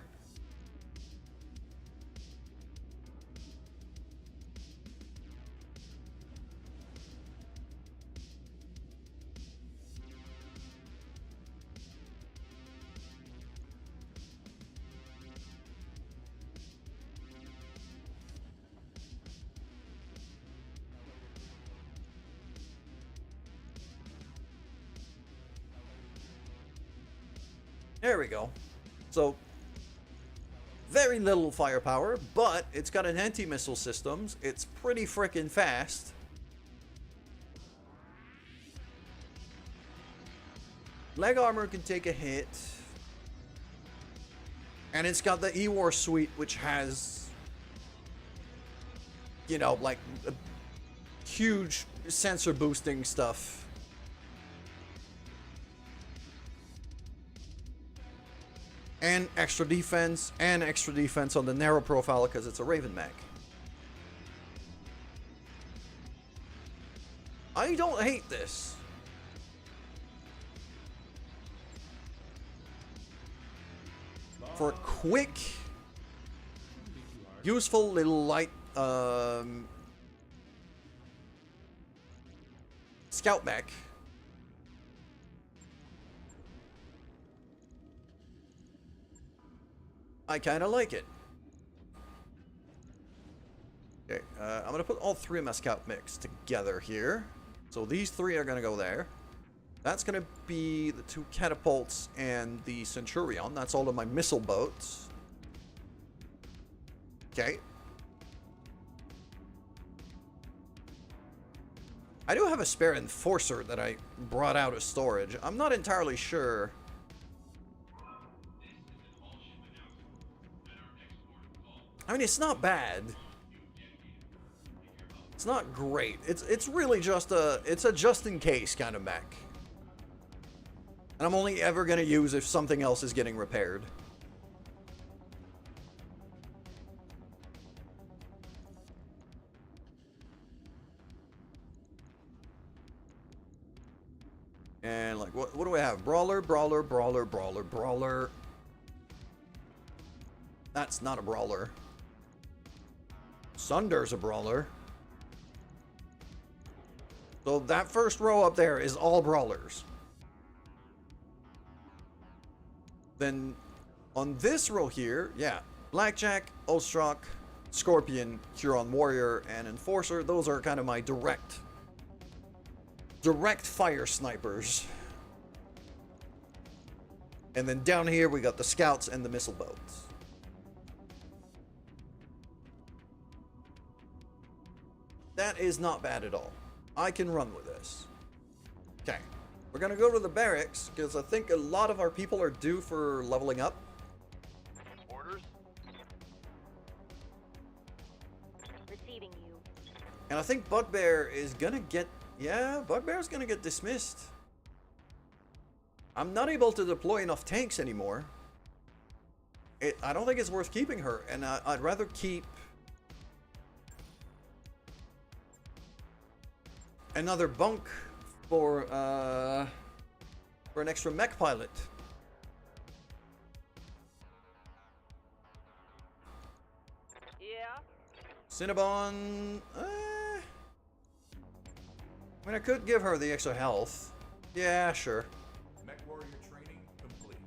Speaker 1: There we go. So, very little firepower, but it's got an anti-missile systems. It's pretty frickin' fast. Leg armor can take a hit. And it's got the E-War suite, which has, you know, like, huge sensor boosting stuff. And extra defense on the narrow profile because it's a Raven mech. I don't hate this. For a quick, useful little light scout mech. I kind of like it. Okay, I'm going to put all three of my scout mechs together here. So these three are going to go there. That's going to be the 2 catapults and the Centurion. That's all of my missile boats. Okay. I do have a spare Enforcer that I brought out of storage. I'm not entirely sure. I mean, it's not bad. It's not great. It's really just a just in case kind of mech. And I'm only ever gonna use if something else is getting repaired. And like what do I have? Brawler. That's not a brawler. Sunder's a brawler. So that first row up there is all brawlers. Then on this row here, yeah, Blackjack, Ostrak, Scorpion, Huron Warrior, and Enforcer. Those are kind of my direct fire snipers. And then down here we got the scouts and the missile boats. That is not bad at all. I can run with this. Okay. We're gonna go to the barracks, because I think a lot of our people are due for leveling up.
Speaker 3: Orders?
Speaker 2: Receiving you.
Speaker 1: And I think Bugbear is gonna get... Yeah, Bugbear's gonna get dismissed. I'm not able to deploy enough tanks anymore. I don't think it's worth keeping her, and I'd rather keep... another bunk for for an extra mech pilot.
Speaker 3: Yeah.
Speaker 1: Cinnabon, I mean, I could give her the extra health. Yeah, sure.
Speaker 5: Mech warrior training complete.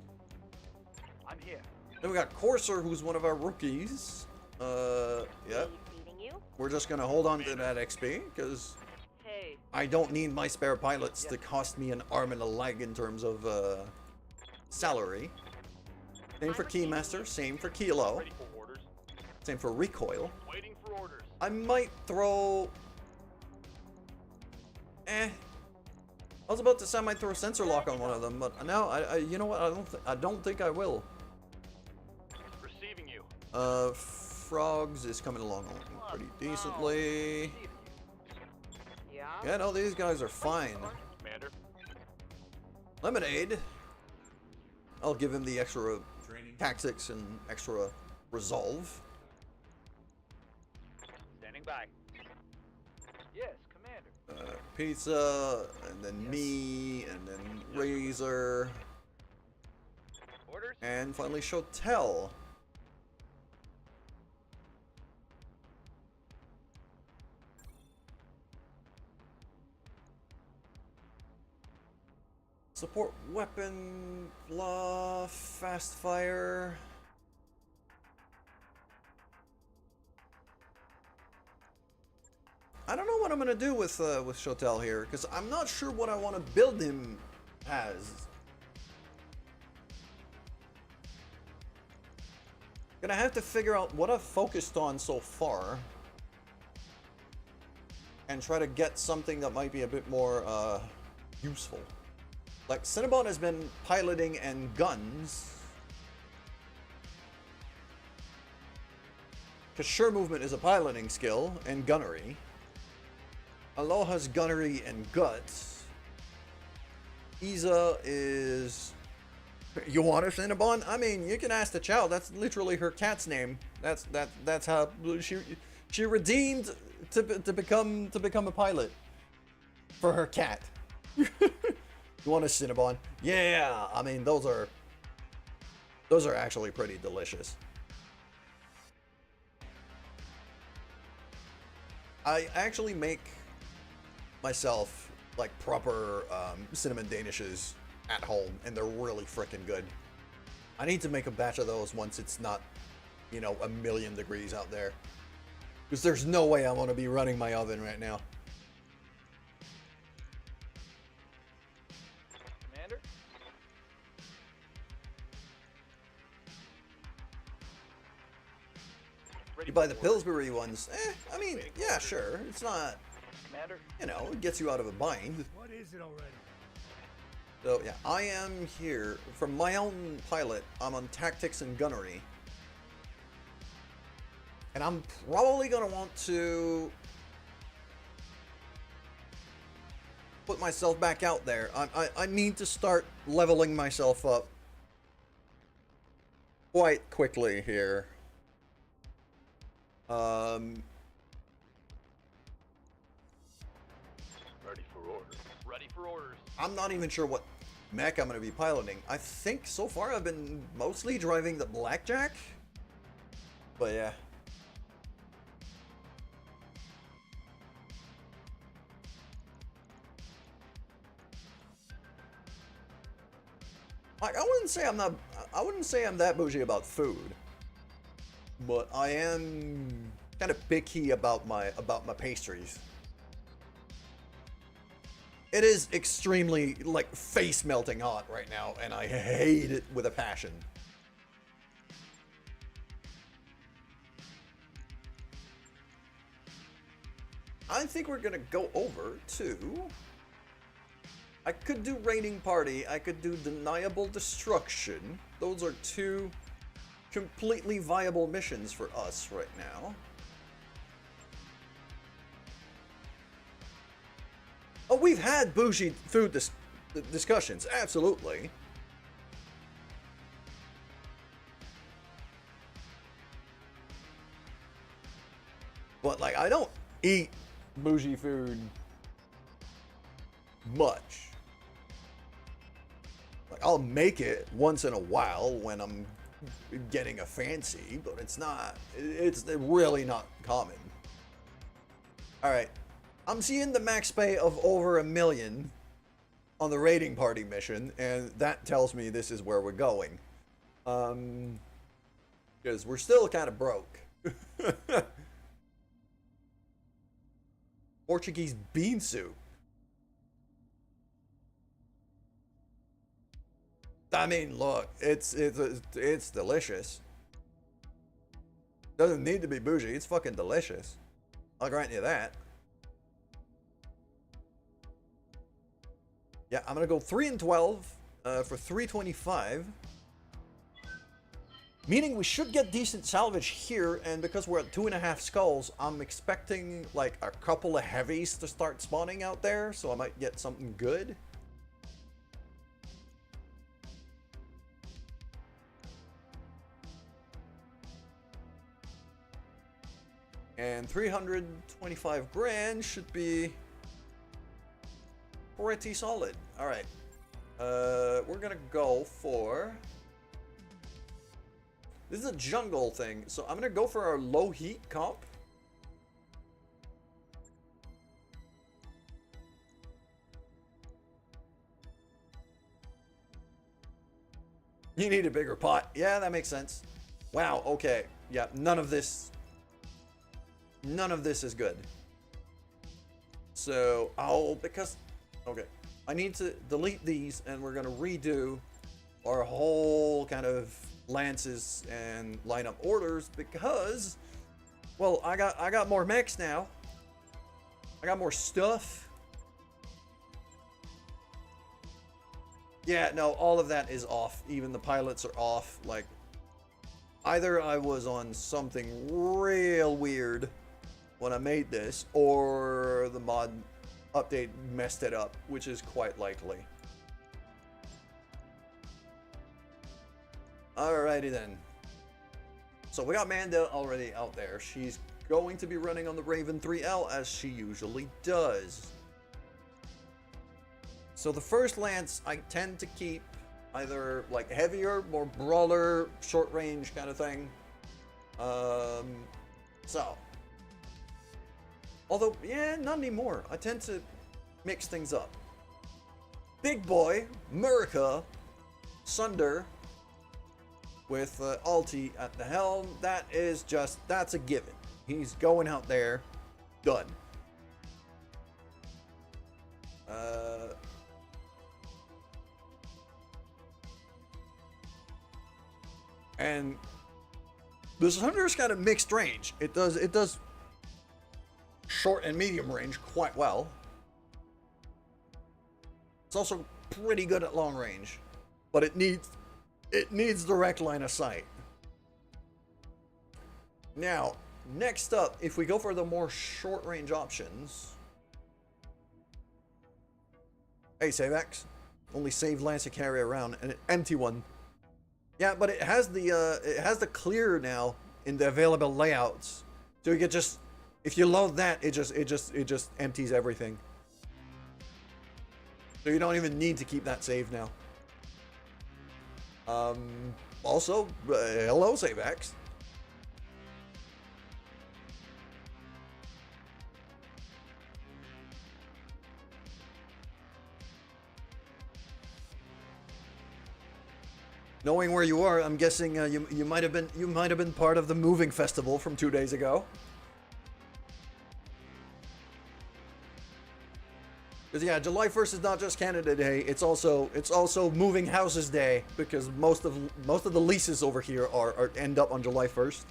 Speaker 3: I'm here.
Speaker 1: Then we got Courser, who's one of our rookies. Yep.
Speaker 2: Feeding you?
Speaker 1: We're just gonna hold on to that XP, because
Speaker 3: Hey.
Speaker 1: I don't need my spare pilots to cost me an arm and a leg in terms of, salary. Same for Keymaster, same for Kilo,
Speaker 3: Ready for orders.
Speaker 1: same for Recoil.
Speaker 3: Waiting for orders.
Speaker 1: I might throw... I was about to say I might throw Sensor Lock on one of them, but no, you know what, I don't think I will.
Speaker 3: Receiving you.
Speaker 1: Frogs is coming along pretty decently.
Speaker 2: Yeah.
Speaker 1: Yeah, no, these guys are fine.
Speaker 3: Commander.
Speaker 1: Lemonade, I'll give him the extra
Speaker 5: Training.
Speaker 1: tactics and extra resolve.
Speaker 3: Standing by. Yes, Commander.
Speaker 1: Pizza, and then me, and then Razor,
Speaker 3: Orders.
Speaker 1: and finally Shotel. Support weapon, blah, fast fire. I don't know what I'm gonna do with Shotel here, because I'm not sure what I want to build him as. Gonna have to figure out what I've focused on so far, and try to get something that might be a bit more useful. Like, Cinnabon has been piloting and guns. Because sure movement is a piloting skill, and gunnery. Aloha's gunnery and guts. Iza is... You want a Cinnabon? I mean, you can ask the child. That's literally her cat's name. That's how she redeemed to become a pilot for her cat. You want a Cinnabon? Yeah, I mean, those are actually pretty delicious. I actually make myself like proper cinnamon danishes at home, and they're really freaking good. I need to make a batch of those once it's not, you know, 1,000,000 degrees out there, because there's no way I want to be running my oven right now.
Speaker 3: Commander. Ready
Speaker 1: You buy
Speaker 3: for
Speaker 1: the
Speaker 3: orders.
Speaker 1: Pillsbury ones, I mean, yeah, sure. It's not,
Speaker 3: Commander.
Speaker 1: you know, it gets you out of a bind.
Speaker 6: What is it already?
Speaker 1: So, yeah, I am here. From my own pilot, I'm on tactics and gunnery. And I'm probably going to want to put myself back out there. I need to start leveling myself up quite quickly here.
Speaker 3: Ready for orders. Ready for orders.
Speaker 1: I'm not even sure what mech I'm going to be piloting. I think so far I've been mostly driving the Blackjack. But yeah. Like, I wouldn't say I'm that bougie about food. But I am kind of picky about my pastries. It is extremely, like, face melting hot right now, and I hate it with a passion. I think we're gonna go over to... I could do Raiding Party, I could do Deniable Destruction. Those are two completely viable missions for us right now. Oh, we've had bougie food discussions, absolutely. But, like, I don't eat bougie food much. I'll make it once in a while when I'm getting a fancy, but it's really not common. Alright, I'm seeing the max pay of over 1 million on the raiding party mission, and that tells me this is where we're going. Because we're still kind of broke. Portuguese bean soup. I mean, look, it's delicious. Doesn't need to be bougie. It's fucking delicious. I'll grant you that. Yeah, I'm gonna go 3 and 12 for 325. Meaning we should get decent salvage here, and because we're at 2.5 skulls, I'm expecting like a couple of heavies to start spawning out there, so I might get something good. And 325 grand should be pretty solid. All right, we're gonna go for. This is a jungle thing, so I'm gonna go for our low heat comp. You need a bigger pot. Yeah, that makes sense. Wow, okay. Yeah, none of this is good. So, okay. I need to delete these, and we're gonna redo our whole kind of lances and lineup orders because, well, I got more mechs now. I got more stuff. Yeah, no, all of that is off. Even the pilots are off. Like, either I was on something real weird when I made this, or the mod update messed it up, which is quite likely. Alrighty then. So we got Manda already out there. She's going to be running on the Raven 3L as she usually does. So the first lance I tend to keep either like heavier, more brawler, short range kind of thing. So. Although, yeah, not anymore. I tend to mix things up. Big boy, Murica, Sunder, with Alti at the helm. That's a given. He's going out there, done. And the Sunder is kind of mixed range. It does short and medium range quite well. It's also pretty good at long range, but it needs direct line of sight. Now, next up, if we go for the more short range options. Hey, SaveX. Only save Lance to carry around, and an empty one. Yeah, but it has the clear now in the available layouts. So you can just, if you load that, it just empties everything. So you don't even need to keep that saved now. Also, hello, SaveX. Knowing where you are, I'm guessing you might have been part of the moving festival from 2 days ago. Because yeah, July 1st is not just Canada Day. It's also Moving Houses Day, because most of the leases over here end up on July 1st.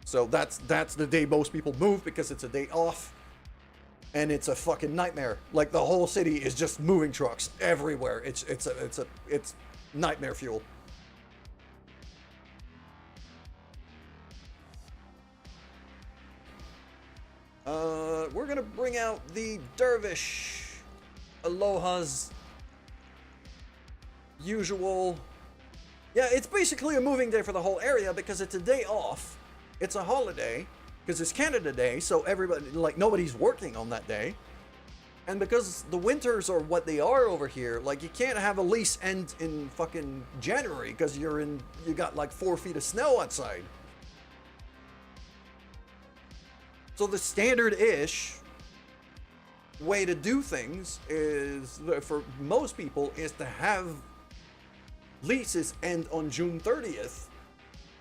Speaker 1: So that's the day most people move, because it's a day off, and it's a fucking nightmare. Like, the whole city is just moving trucks everywhere. It's nightmare fuel. We're gonna bring out the Dervish Aloha's usual. Yeah, it's basically a moving day for the whole area, because it's a day off. It's a holiday because it's Canada Day, so everybody, like, nobody's working on that day. And because the winters are what they are over here, like you can't have a lease end in fucking January because you got like 4 feet of snow outside. So the standard-ish way to do things is, for most people, is to have leases end on June 30th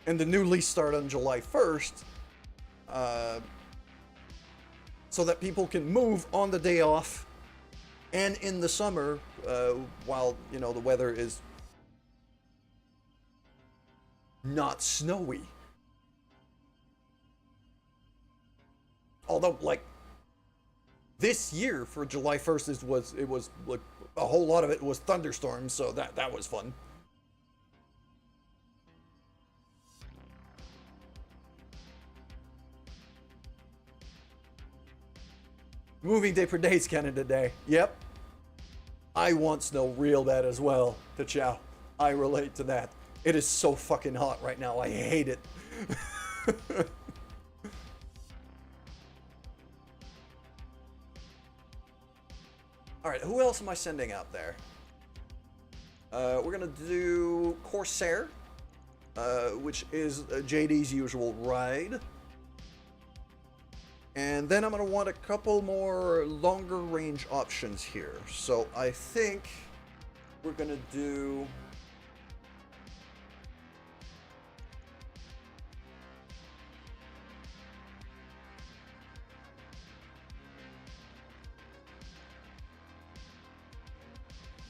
Speaker 1: and the new lease start on July 1st, so that people can move on the day off and in the summer, while, you know, the weather is not snowy. Although, like, this year for July 1st it was like a whole lot of it was thunderstorms, so that was fun. Moving day for days, Canada Day. Yep. I want snow real bad as well, T'Chow. I relate to that. It is so fucking hot right now. I hate it. Alright, who else am I sending out there? We're gonna do Corsair, which is JD's usual ride. And then I'm going to want a couple more longer range options here. So I think we're going to do...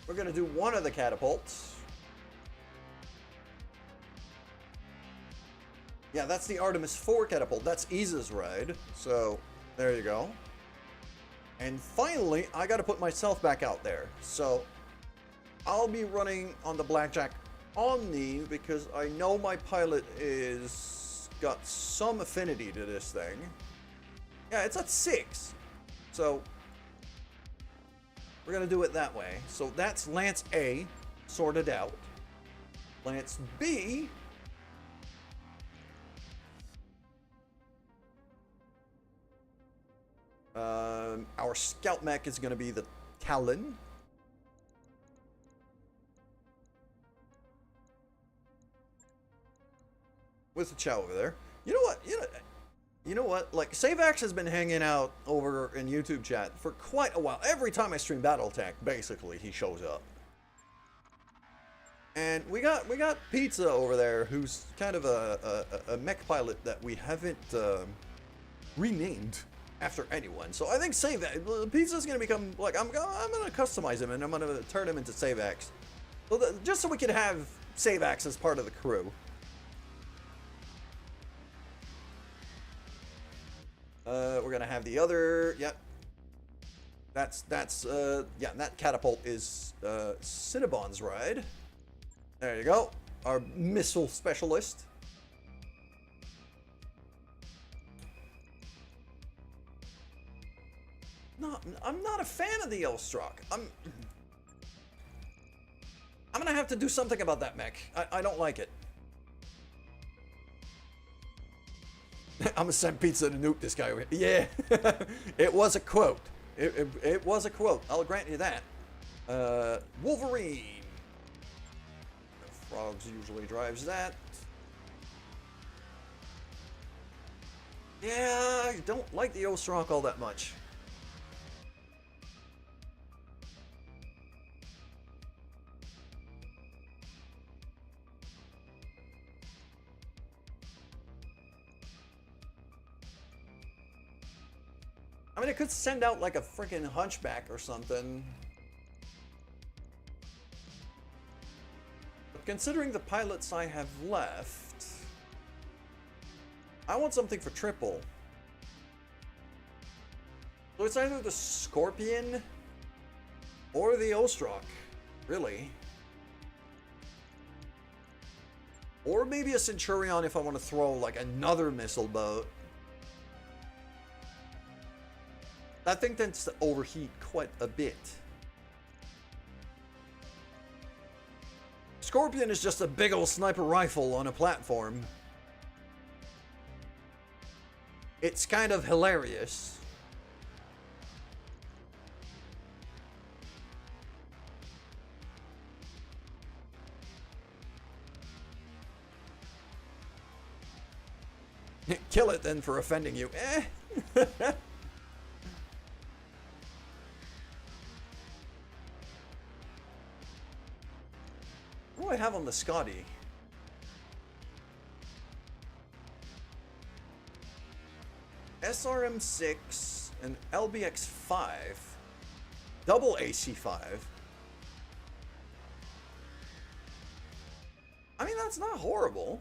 Speaker 1: We're going to do one of the catapults. Yeah, that's the Artemis 4 catapult. That's Isa's ride. So, there you go. And finally, I got to put myself back out there. So, I'll be running on the Blackjack Omni because I know my pilot is got some affinity to this thing. Yeah, it's at 6. So, we're going to do it that way. So, that's Lance A, sorted out. Lance B... our scout mech is going to be the Talon. With the Chow over there. You know what? You know what? Like, SaveX has been hanging out over in YouTube chat for quite a while. Every time I stream Battletech, basically, he shows up. And we got Pizza over there, who's kind of a mech pilot that we haven't renamed after anyone. So I think Pizza's gonna become like I'm gonna customize him and I'm gonna turn him into SaveX, so just so we can have SaveX as part of the crew. We're gonna have the other. Yep. That's yeah. That catapult is Cinnabon's ride. There you go. Our missile specialist. No, I'm not a fan of the Ostrock. I'm gonna have to do something about that mech. I don't like it. I'm gonna send Pizza to nuke this guy over here. Yeah, it was a quote. It was a quote. I'll grant you that. Wolverine. The Frogs usually drives that. Yeah, I don't like the Ostrock all that much. I mean, it could send out like a freaking hunchback or something. But considering the pilots I have left, I want something for triple. So it's either the Scorpion or the Ostrock, really. Or maybe a Centurion if I want to throw like another missile boat. That thing tends to overheat quite a bit. Scorpion is just a big old sniper rifle on a platform. It's kind of hilarious. Kill it then for offending you. Eh. What do I have on the Scotty? SRM6 and LBX5. Double AC5. I mean, that's not horrible.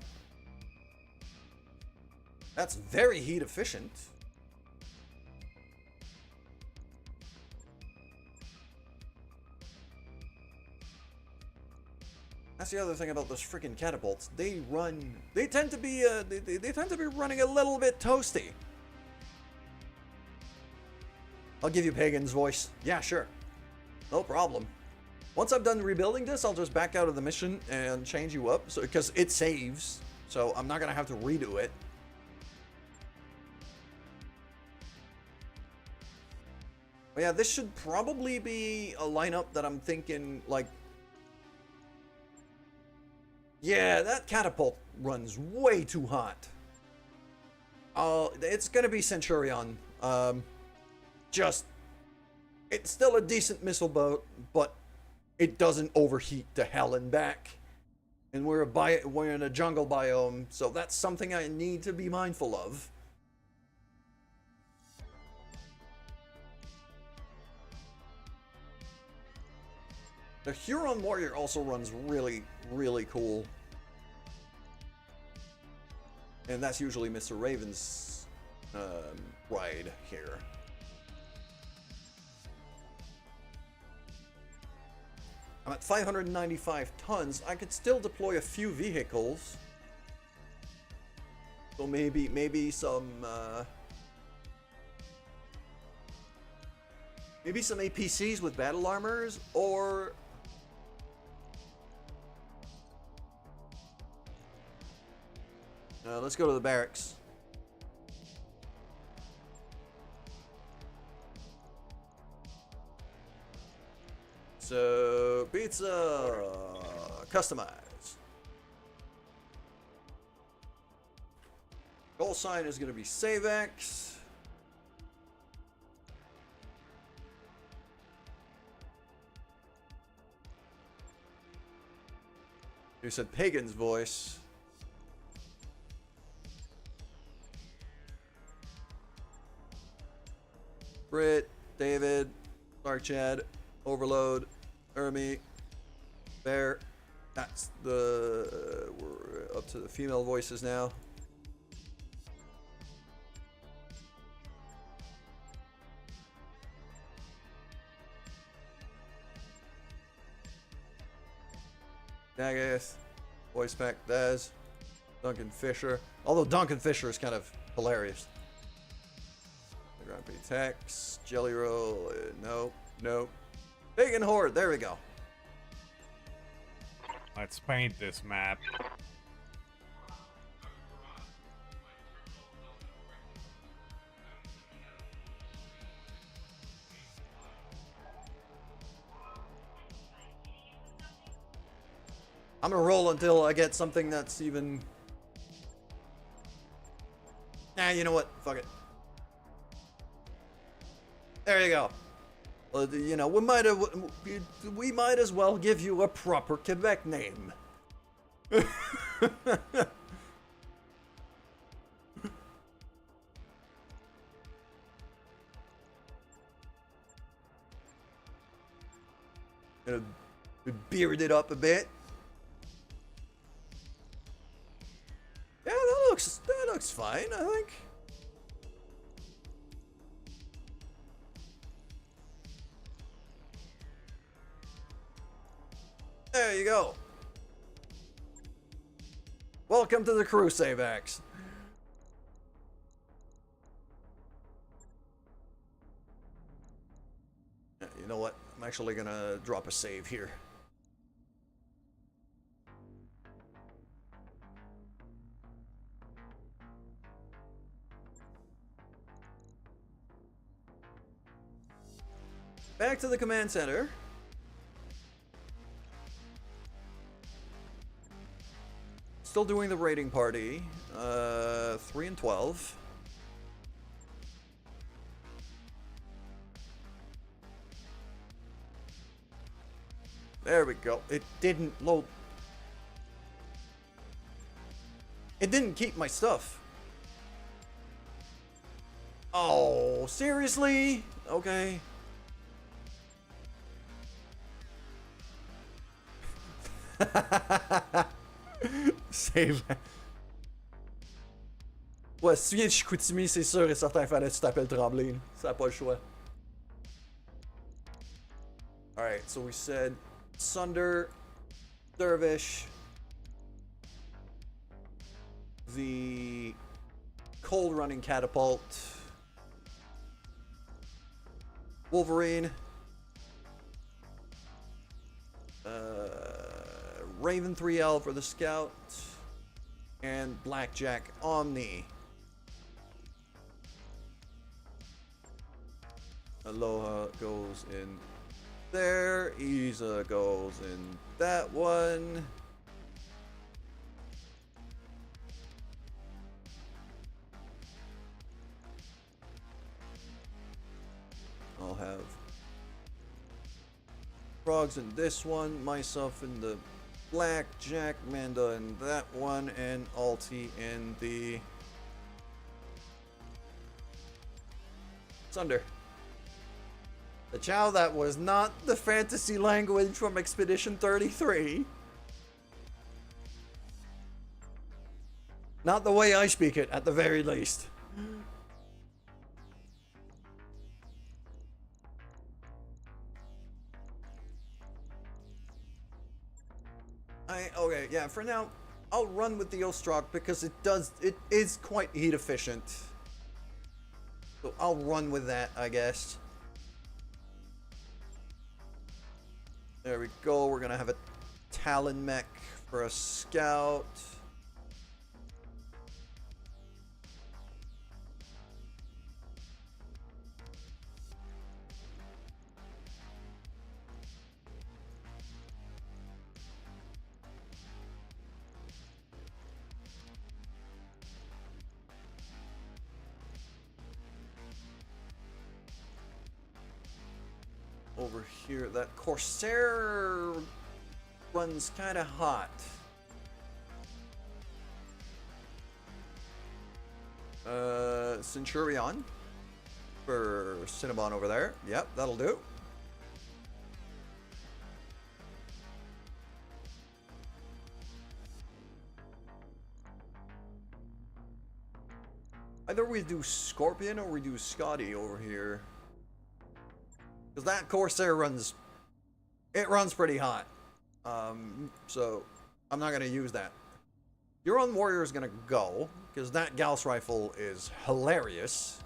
Speaker 1: That's very heat efficient. That's the other thing about those freaking catapults. They tend to be they tend to be running a little bit toasty. I'll give you Pagan's voice. Yeah, sure. No problem. Once I'm done rebuilding this, I'll just back out of the mission and change you up, so because it saves. So I'm not gonna have to redo it. But yeah, this should probably be a lineup that I'm thinking, like... Yeah, that catapult runs way too hot. It's gonna be Centurion. It's still a decent missile boat, but it doesn't overheat to hell and back. And we're in a jungle biome, so that's something I need to be mindful of. The Huron Warrior also runs really, really cool. And that's usually Mr. Raven's ride here. I'm at 595 tons. I could still deploy a few vehicles. So maybe some APCs with battle armors, or let's go to the barracks. So, pizza, customize. Goal sign is going to be SaveX. You said Pagan's voice. Britt, David, Dark Chad, Overload, Ermi, Bear. That's the... We're up to the female voices now. Daggeth, voice pack Daz, Duncan Fisher. Although Duncan Fisher is kind of hilarious. Grumpy Tex, Jelly Roll, nope. Pagan Horde, there we go.
Speaker 6: Let's paint this map.
Speaker 1: I'm gonna roll until I get something that's even... Nah, you know what? Fuck it. There you go. You know, we might as well give you a proper Quebec name. Gonna beard it up a bit. Yeah, that looks fine, I think. There you go. Welcome to the crew, SaveX. You know what? I'm actually gonna drop a save here. Back to the command center. Still doing the raiding party. 3 and 12. There we go. It didn't load. It didn't keep my stuff. Oh, seriously? Okay. C'est vrai. Ouais, si tu viens de Chicoutimi, c'est sûr et certain qu'il fallait que tu t'appelles Tremblay. Ça n'a pas le choix. Alright, so we said Sunder, Dervish, the cold running catapult, Wolverine, Raven 3L for the scout, and Blackjack Omni. Aloha goes in there. Isa goes in that one. I'll have Frogs in this one, myself in the Blackjack, Manda in that one, and Alti in the Sunder. The chow that was not the fantasy language from Expedition 33. Not the way I speak it, at the very least. Okay, yeah, for now, I'll run with the Ostrak because it is quite heat efficient. So I'll run with that, I guess. There we go, we're gonna have a Talon mech for a scout. Over here, that Corsair runs kind of hot. Centurion for Cinnabon over there. Yep, that'll do. Either we do Scorpion or we do Scotty over here. Because that Corsair runs pretty hot. So I'm not going to use that. Huron Warrior is going to go, because that Gauss rifle is hilarious.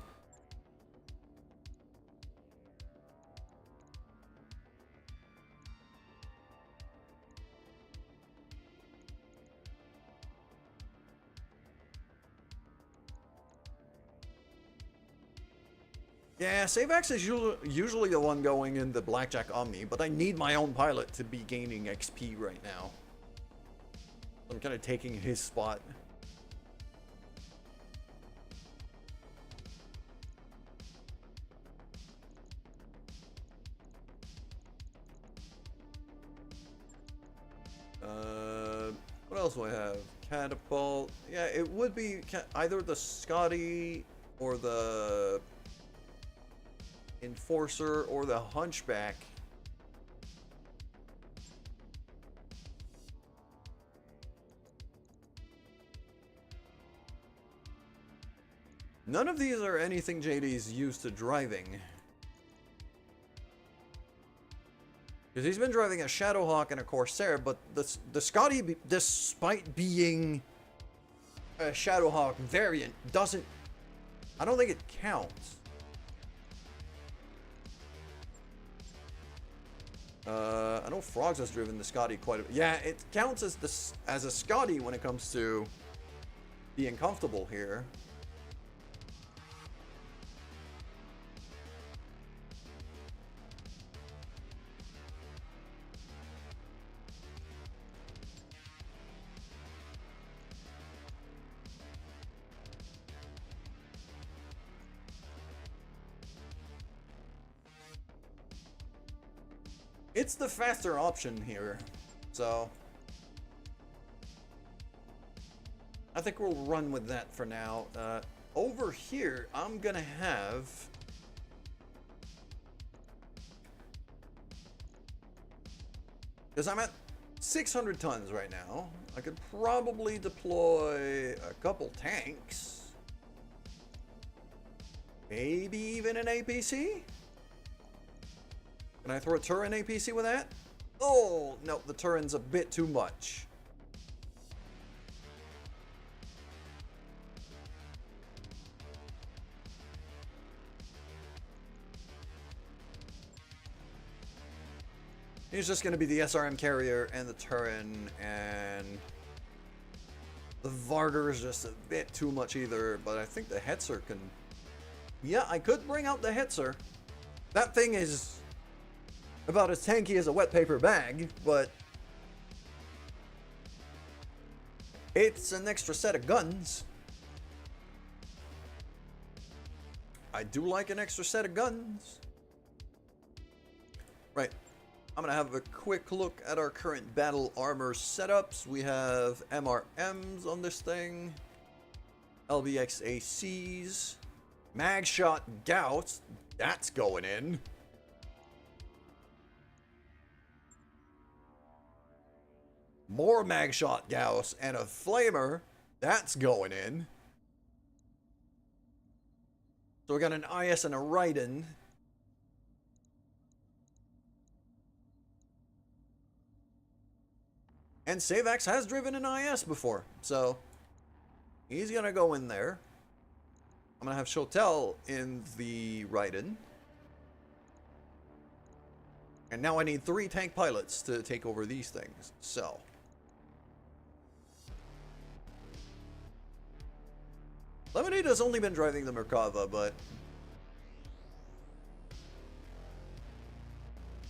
Speaker 1: Yeah, Savax is usually the one going in the Blackjack Omni, but I need my own pilot to be gaining XP right now. I'm kind of taking his spot. What else do I have? Catapult. Yeah, it would be either the Scotty or the Enforcer or the Hunchback. None of these are anything JD's used to driving. Because he's been driving a Shadowhawk and a Corsair, but the Scotty, despite being a Shadowhawk variant, doesn't... I don't think it counts. I know Frogs has driven the Scotty quite a bit. Yeah, it counts as a Scotty when it comes to being comfortable here. It's the faster option here. So I think we'll run with that for now. Over here, I'm gonna have... Because I'm at 600 tons right now. I could probably deploy a couple tanks. Maybe even an APC? Can I throw a Turin APC with that? Oh, no, the Turin's a bit too much. He's just going to be the SRM carrier and the Turin, and the Varger is just a bit too much either, but I think the Hetzer can... Yeah, I could bring out the Hetzer. That thing is about as tanky as a wet paper bag, but it's an extra set of guns. I do like an extra set of guns. Right. I'm gonna have a quick look at our current battle armor setups. We have MRMs on this thing, LBX ACs, mag shot Gauss, that's going in. More mag shot Gauss and a flamer, that's going in. So we got an IS and a Raiden. And Savax has driven an IS before, so he's gonna go in there. I'm gonna have Chotel in the Raiden. And now I need 3 tank pilots to take over these things, so. Lemonade has only been driving the Merkava, but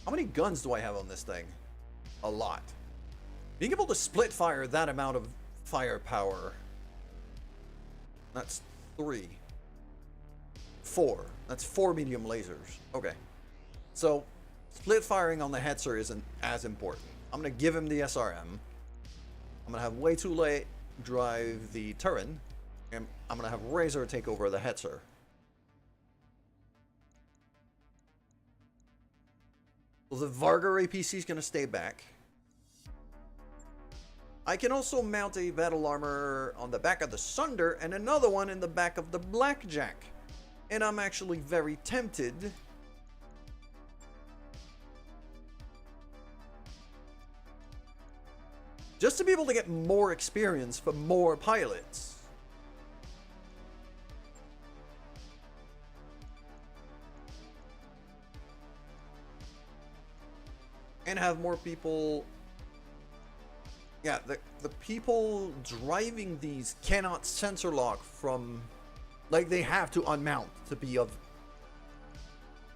Speaker 1: how many guns do I have on this thing? A lot. Being able to split fire that amount of firepower, that's 3. 4. That's 4 medium lasers. Okay. So, split firing on the Hetzer isn't as important. I'm going to give him the SRM. I'm going to have Way Too Late drive the Turin. And I'm going to have Razor take over the Hetzer. Well, the Varger APC is going to stay back. I can also mount a battle armor on the back of the Sunder and another one in the back of the Blackjack. And I'm actually very tempted just to be able to get more experience for more pilots. And have more people... Yeah, the people driving these cannot sensor lock from... Like, they have to unmount to be of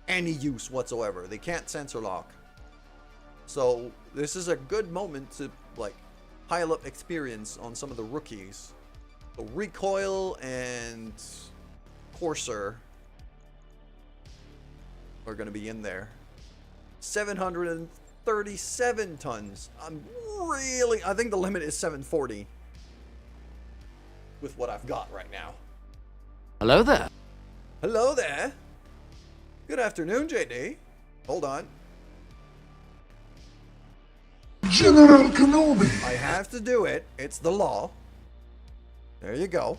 Speaker 1: any use whatsoever. They can't sensor lock. So, this is a good moment to, like, pile up experience on some of the rookies. So, Recoil and Courser are going to be in there. 737 tons. I think the limit is 740 with what I've got right now.
Speaker 7: Hello there.
Speaker 1: Hello there. Good afternoon, JD. Hold on.
Speaker 8: General Kenobi.
Speaker 1: I have to do it. It's the law. There you go.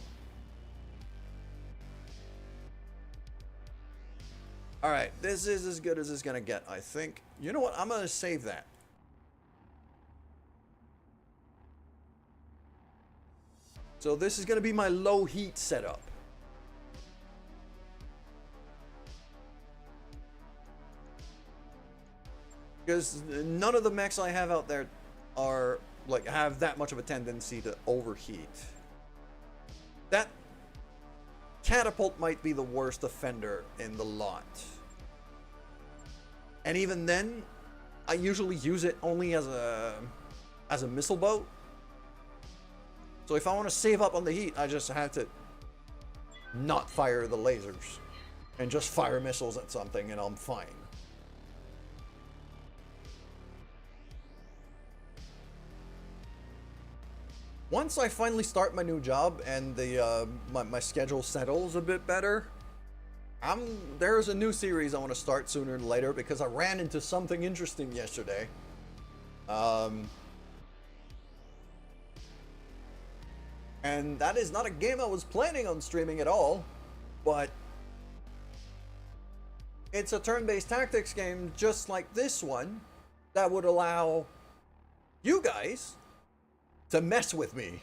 Speaker 1: Alright, this is as good as it's gonna get, I think. You know what? I'm gonna save that. So this is gonna be my low heat setup. Because none of the mechs I have out there are, like, have that much of a tendency to overheat. That catapult might be the worst offender in the lot. And even then, I usually use it only as a missile boat. So if I want to save up on the heat, I just have to not fire the lasers and just fire missiles at something and I'm fine. once I finally start my new job and the my schedule settles a bit better, there's a new series I want to start sooner than later because I ran into something interesting yesterday. And that is not a game I was planning on streaming at all, but it's a turn-based tactics game just like this one that would allow you guys to mess with me.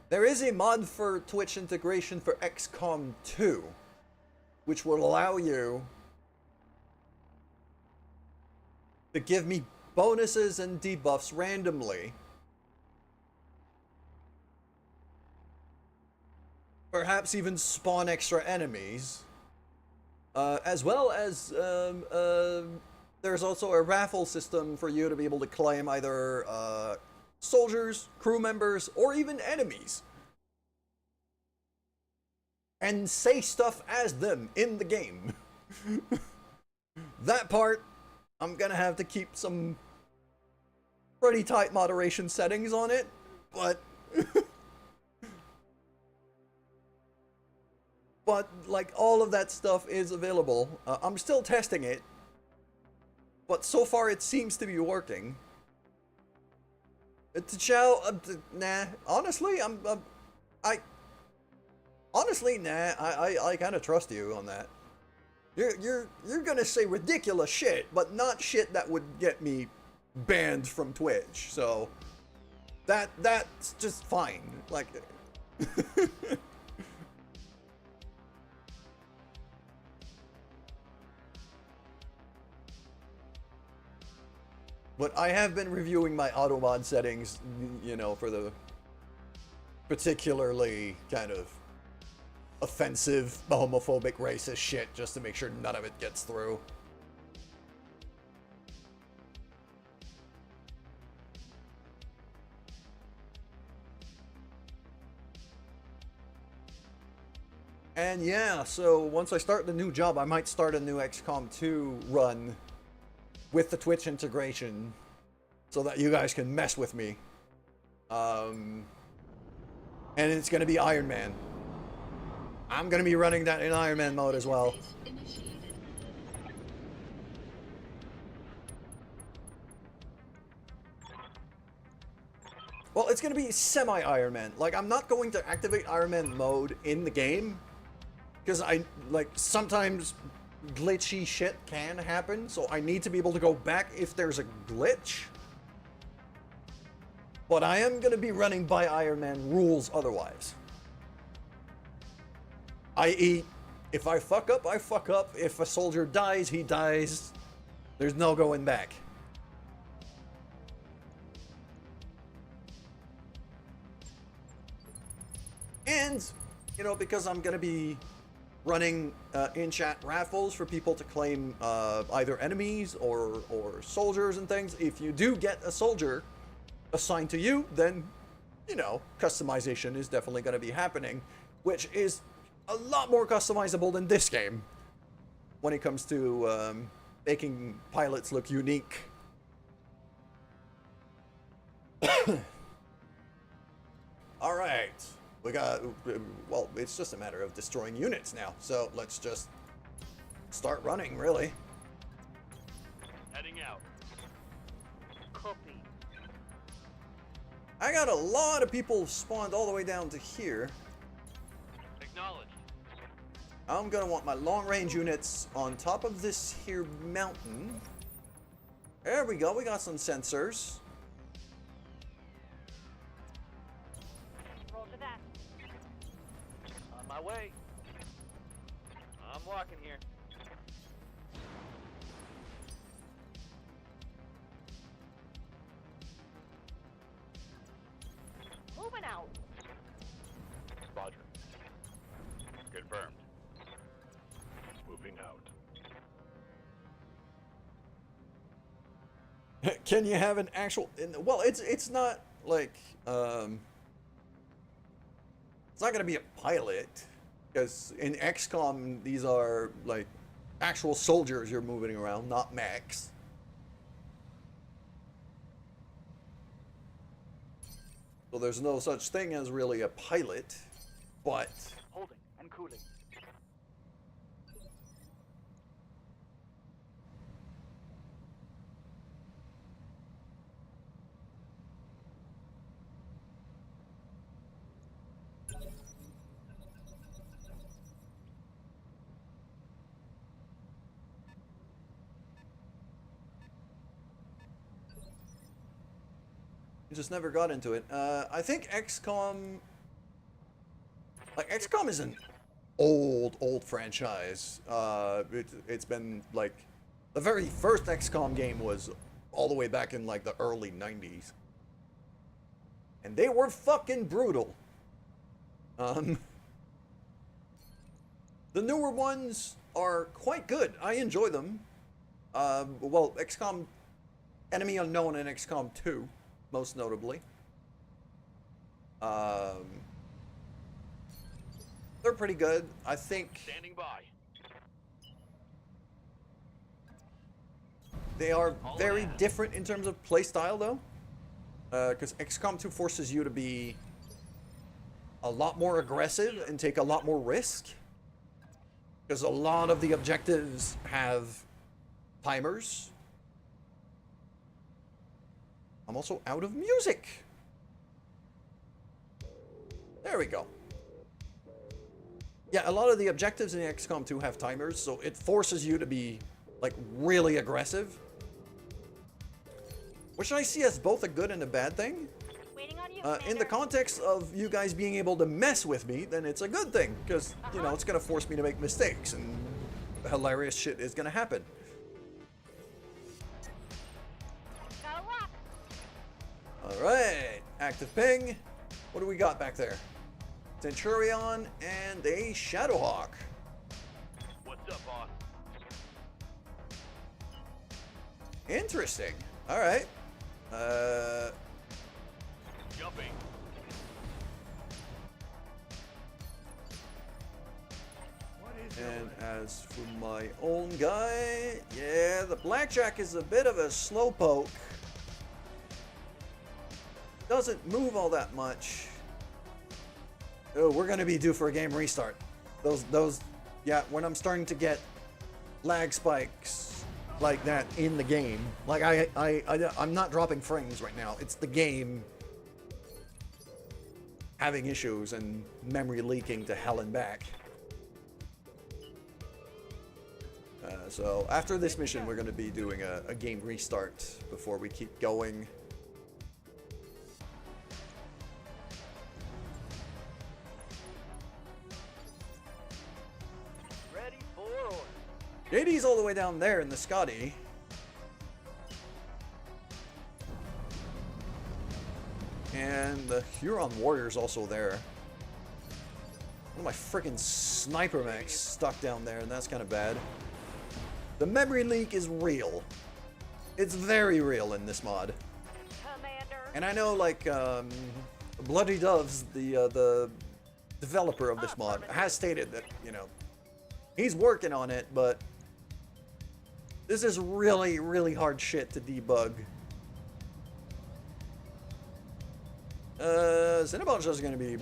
Speaker 1: There is a mod for Twitch integration for XCOM 2, which will allow you to give me bonuses and debuffs randomly. Perhaps even spawn extra enemies. As well as there's also a raffle system for you to be able to claim either soldiers, crew members, or even enemies. And say stuff as them in the game. That part, I'm gonna have to keep some pretty tight moderation settings on it, but... But, like, all of that stuff is available. I'm still testing it. But so far it seems to be working. Nah. Honestly, honestly, nah. I kind of trust you on that. You're gonna say ridiculous shit, but not shit that would get me banned from Twitch. So that's just fine. Like. But I have been reviewing my auto mod settings, you know, for the particularly kind of offensive, homophobic, racist shit, just to make sure none of it gets through. And yeah, so once I start the new job, I might start a new XCOM 2 run with the Twitch integration, so that you guys can mess with me. And it's gonna be Iron Man. I'm gonna be running that in Iron Man mode as well. Well, it's gonna be semi-Iron Man. Like, I'm not going to activate Iron Man mode in the game, because sometimes glitchy shit can happen, so I need to be able to go back if there's a glitch. But I am going to be running by Iron Man rules otherwise. I.e., if I fuck up, I fuck up. If a soldier dies, he dies. There's no going back. And, you know, because I'm going to be running in-chat raffles for people to claim either enemies or soldiers and things. If you do get a soldier assigned to you, then, you know, customization is definitely going to be happening, which is a lot more customizable than this game when it comes to making pilots look unique. All right. We got, well, it's just a matter of destroying units now, so let's just start running, really.
Speaker 3: Heading out. Copy.
Speaker 1: I got a lot of people spawned all the way down to here.
Speaker 3: Acknowledged.
Speaker 1: I'm gonna want my long-range units on top of this here mountain. There we go, we got some sensors.
Speaker 2: Roger that.
Speaker 3: On my way. I'm walking here.
Speaker 2: Moving out.
Speaker 5: Roger. Confirmed. Moving out.
Speaker 1: Can you have an actual, well, it's not like, it's not gonna be a pilot, because in XCOM, these are, like, actual soldiers you're moving around, not mechs. So there's no such thing as really a pilot, but
Speaker 3: Holding and cooling.
Speaker 1: I just never got into it. I think XCOM... Like, XCOM is an old franchise. It's been, like... The very first XCOM game was all the way back in, like, the early 90s. And they were fucking brutal. The newer ones are quite good. I enjoy them. Well, XCOM Enemy Unknown and XCOM 2, most notably. They're pretty good. I think
Speaker 5: Standing by.
Speaker 1: they are very different in terms of playstyle, though. Because XCOM 2 forces you to be a lot more aggressive and take a lot more risk. Because a lot of the objectives have timers. I'm also out of music. There we go. Yeah, a lot of the objectives in XCOM 2 have timers, so it forces you to be, like, really aggressive. Which I see as both a good and a bad thing.
Speaker 2: Waiting on you,
Speaker 1: In the
Speaker 2: Commander.
Speaker 1: context of you guys being able to mess with me, then it's a good thing. Because, you know, it's going to force me to make mistakes, and hilarious shit is going to happen.
Speaker 2: Gotta rock.
Speaker 1: Alright, active ping. What do we got back there? Centurion and a Shadowhawk.
Speaker 5: What's up, boss?
Speaker 1: Interesting. Alright.
Speaker 5: Jumping.
Speaker 1: And as for my own guy, yeah, the Blackjack is a bit of a slowpoke. Doesn't move all that much. Oh, we're gonna be due for a game restart. Yeah, when I'm starting to get lag spikes like that in the game, like I'm not dropping frames right now. It's the game having issues and memory leaking to hell and back. So after this mission, we're gonna be doing a game restart before we keep going.
Speaker 3: Ready for orders.
Speaker 1: JD's all the way down there in the Scotty. And the Huron Warrior's also there. One of my freaking sniper mechs stuck down there, and that's kind of bad. The memory leak is real. It's very real in this mod.
Speaker 2: Commander.
Speaker 1: And I know, like, BloodyDoves, the developer of this mod, has stated that, you know, he's working on it, but this is really, really hard shit to debug. Cinnabon's just gonna be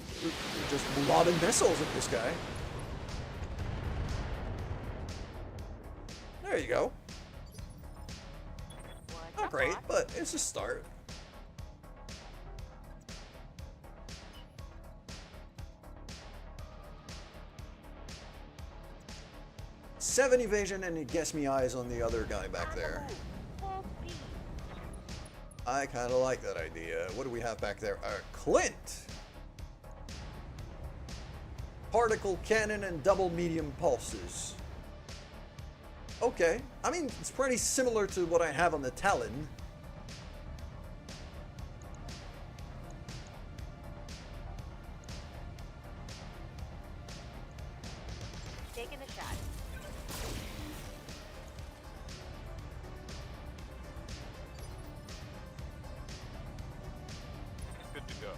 Speaker 1: just lobbing missiles at this guy. There you go. Not great, but it's a start. Seven evasion, and it gets me eyes on the other guy back there.
Speaker 2: Full speed.
Speaker 1: I kind of like that idea. What do we have back there? Clint! Particle cannon and double medium pulses. Okay. I mean, it's pretty similar to what I have on the Talon.
Speaker 2: Taking the shot.
Speaker 5: Good to go.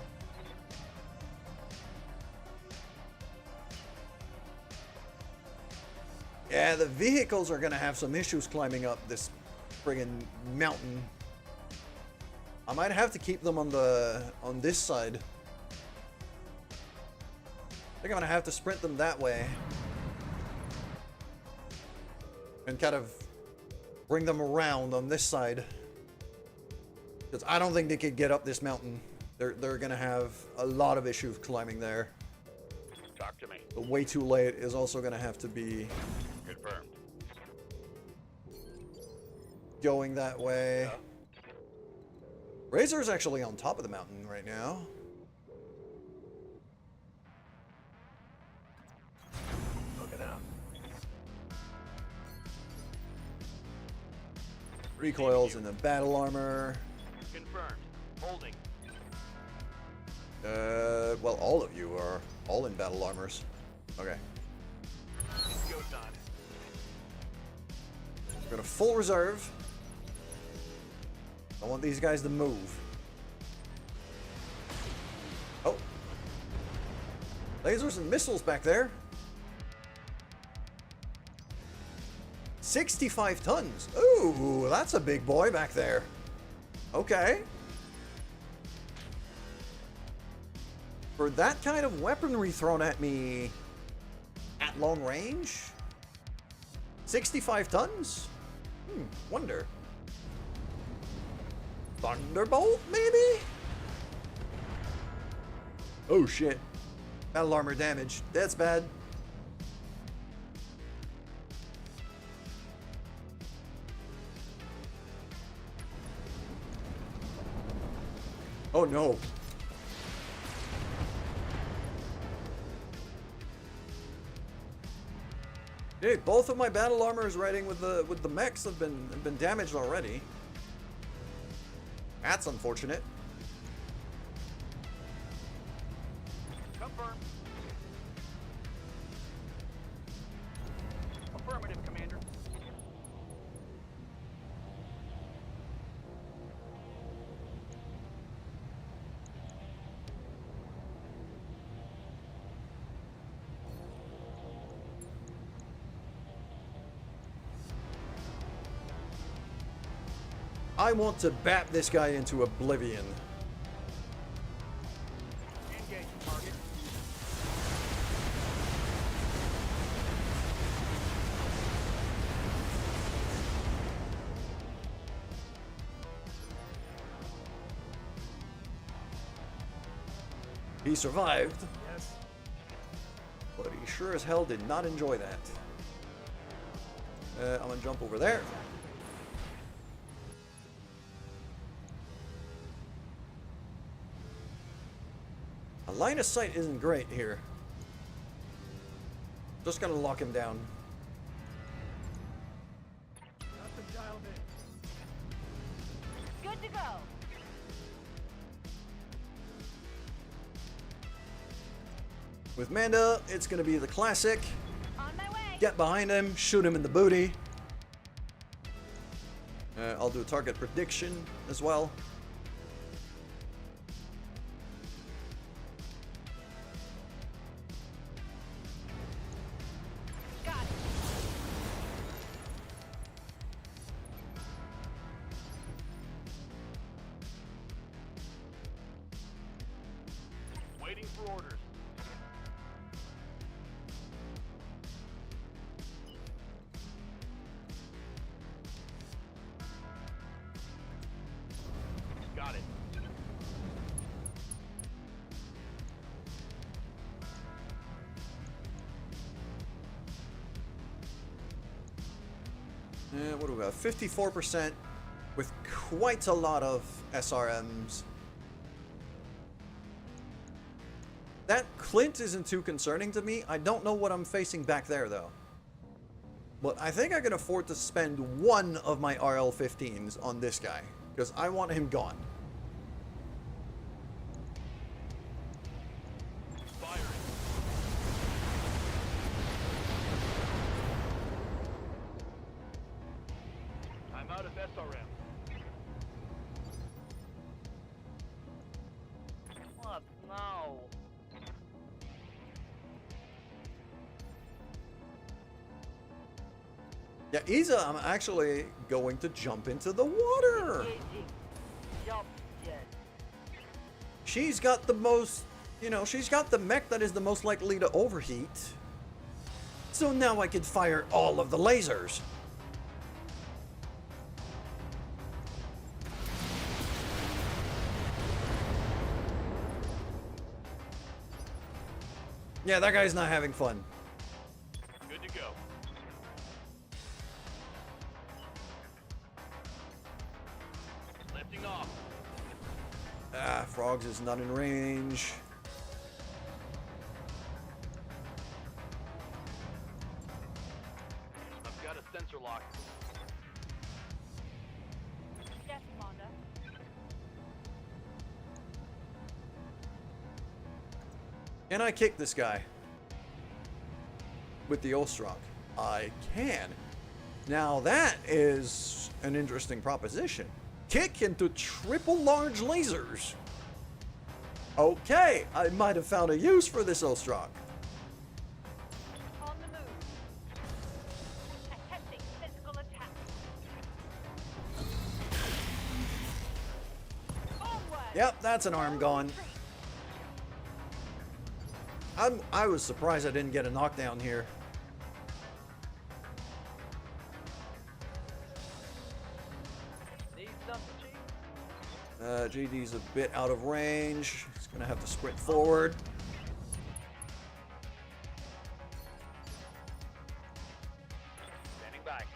Speaker 1: Yeah, the vehicles are gonna have some issues climbing up this friggin' mountain. I might have to keep them on this side. I think I'm gonna have to sprint them that way. And kind of bring them around on this side. Because I don't think they could get up this mountain. They're gonna have a lot of issues climbing there.
Speaker 5: Talk to me.
Speaker 1: The way too late is also gonna have to be
Speaker 5: Confirmed.
Speaker 1: going that way. Razor's actually on top of the mountain right now.
Speaker 5: Looking out.
Speaker 1: Recoils in the battle armor.
Speaker 5: Confirmed. Holding.
Speaker 1: Well, all of you are all in battle armors. Okay.
Speaker 5: Go time.
Speaker 1: We're gonna full reserve. I want these guys to move. Oh. Lasers and missiles back there. 65 tons. Ooh, that's a big boy back there. Okay. For that kind of weaponry thrown at me at long range? 65 tons? Wonder. Thunderbolt, maybe? Oh shit. Battle armor damage. That's bad. Oh no. Dude, both of my battle armors riding with the mechs have been damaged already. That's unfortunate.
Speaker 3: Confirm. Affirmative, Commander.
Speaker 1: I want to bat this guy into oblivion.
Speaker 3: Engage target.
Speaker 1: He survived,
Speaker 3: Yes.
Speaker 1: but he sure as hell did not enjoy that. I'm gonna jump over there. A line of sight isn't great here. Just gonna lock him down.
Speaker 3: Got them dialed in.
Speaker 2: Good to go.
Speaker 1: With Manda, it's gonna be the classic.
Speaker 2: On my way.
Speaker 1: Get behind him, shoot him in the booty. I'll do a target prediction as well.
Speaker 2: Got it.
Speaker 5: Waiting for orders. Got it.
Speaker 1: What do we got? 54% with quite a lot of SRMs. That Clint isn't too concerning to me. I don't know what I'm facing back there, though. But I think I can afford to spend one of my RL-15s on this guy, because I want him gone.
Speaker 5: Firing. I'm out of SRM.
Speaker 3: What? No.
Speaker 1: Yeah, Isa, I'm actually going to jump into the water.
Speaker 3: Engaging. Jump.
Speaker 1: she's got the most, she's got the mech that is the most likely to overheat. So now I can fire all of the lasers. Yeah, that guy's not having fun.
Speaker 5: Good to go. Lifting off.
Speaker 1: Ah, Frogs is not in range.
Speaker 5: I've got a sensor lock.
Speaker 2: Yes, Commander.
Speaker 1: Can I kick this guy with the Ostrak? I can. Now that is an interesting proposition. Kick into triple large lasers. Okay, I might have found a use for this Ostrak.
Speaker 2: On the move. Attempting physical attack. Onward.
Speaker 1: Yep, that's an arm gone.
Speaker 2: Retreat.
Speaker 1: I was surprised I didn't get a knockdown here.
Speaker 3: Need something, Chief?
Speaker 1: JD's a bit out of range. He's gonna have to sprint forward.
Speaker 5: Standing back.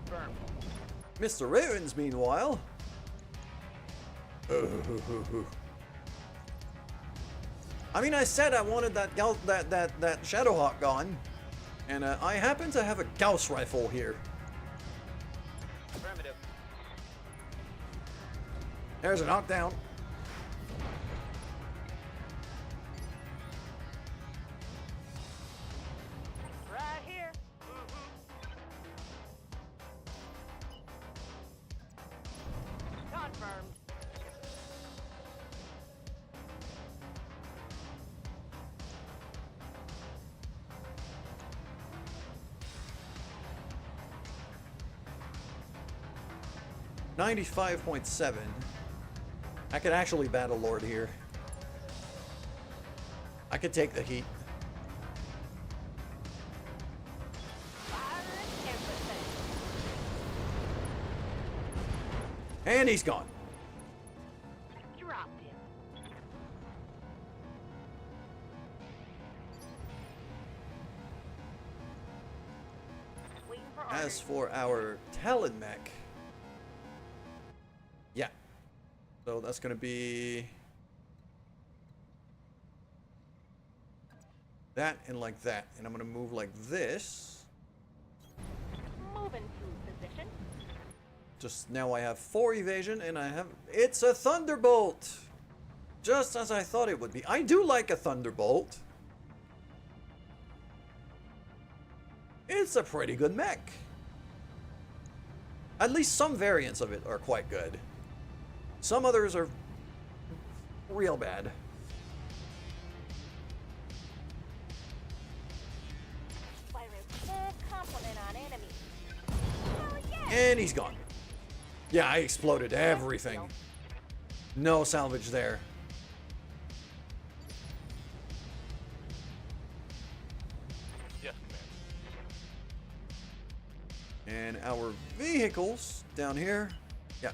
Speaker 5: Confirmed.
Speaker 1: Mr. Ravens, meanwhile. I mean, I said I wanted that Shadowhawk gone, and I happen to have a Gauss rifle here.
Speaker 3: Affirmative.
Speaker 1: There's a knockdown.
Speaker 2: Right here. Confirmed.
Speaker 1: $95.7. I could actually battle Lord here. I could take the heat.
Speaker 2: Fire and everything.
Speaker 1: And he's gone.
Speaker 2: Dropped him. Waiting for orders.
Speaker 1: As for our Talon mech, yeah. So that's gonna be that and like that, and I'm gonna move like this.
Speaker 2: Moving to position.
Speaker 1: Just now I have 4 evasion, and it's a Thunderbolt, just as I thought it would be. I do like a Thunderbolt. It's a pretty good mech. At least some variants of it are quite good. Some others are real bad.
Speaker 2: Fire a full complement on enemies. Hell yeah!
Speaker 1: And he's gone. Yeah, I exploded everything. No salvage there.
Speaker 5: Yes, Commander.
Speaker 1: And our vehicles down here. Yeah.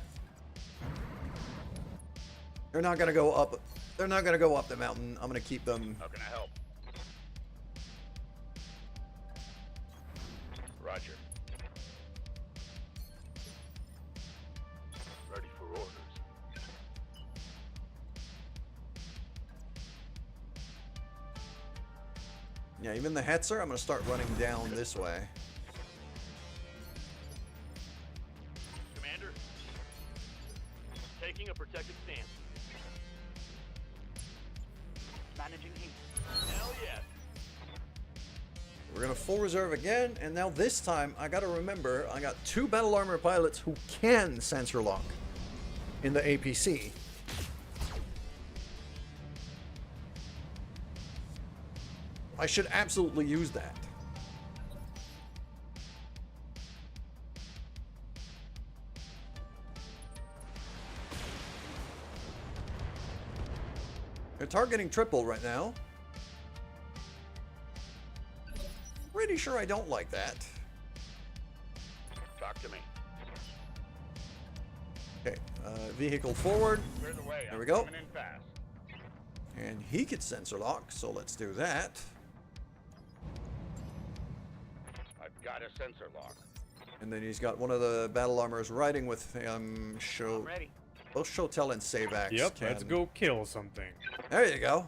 Speaker 1: They're not gonna go up. They're not gonna go up the mountain. I'm gonna keep them.
Speaker 5: How can I help? Roger. Ready for orders.
Speaker 1: Yeah, even the Hetzer, I'm gonna start running down this way.
Speaker 5: Commander, taking a protective stance.
Speaker 3: Managing heat.
Speaker 5: Hell yes.
Speaker 1: We're gonna full reserve again, and now this time I gotta remember I got 2 battle armor pilots who can sensor lock in the APC. I should absolutely use that. They're targeting triple right now. Pretty sure I don't like that.
Speaker 5: Talk to me.
Speaker 1: Okay, vehicle forward.
Speaker 5: Clear the way.
Speaker 1: There we go.
Speaker 5: Coming in fast.
Speaker 1: And he could sensor lock, so let's do that.
Speaker 5: I've got a sensor lock.
Speaker 1: And then he's got one of the battle armors riding with him.
Speaker 3: I'm ready.
Speaker 1: Both Shotel and Savax.
Speaker 6: Yep, let's go kill something.
Speaker 1: There you go.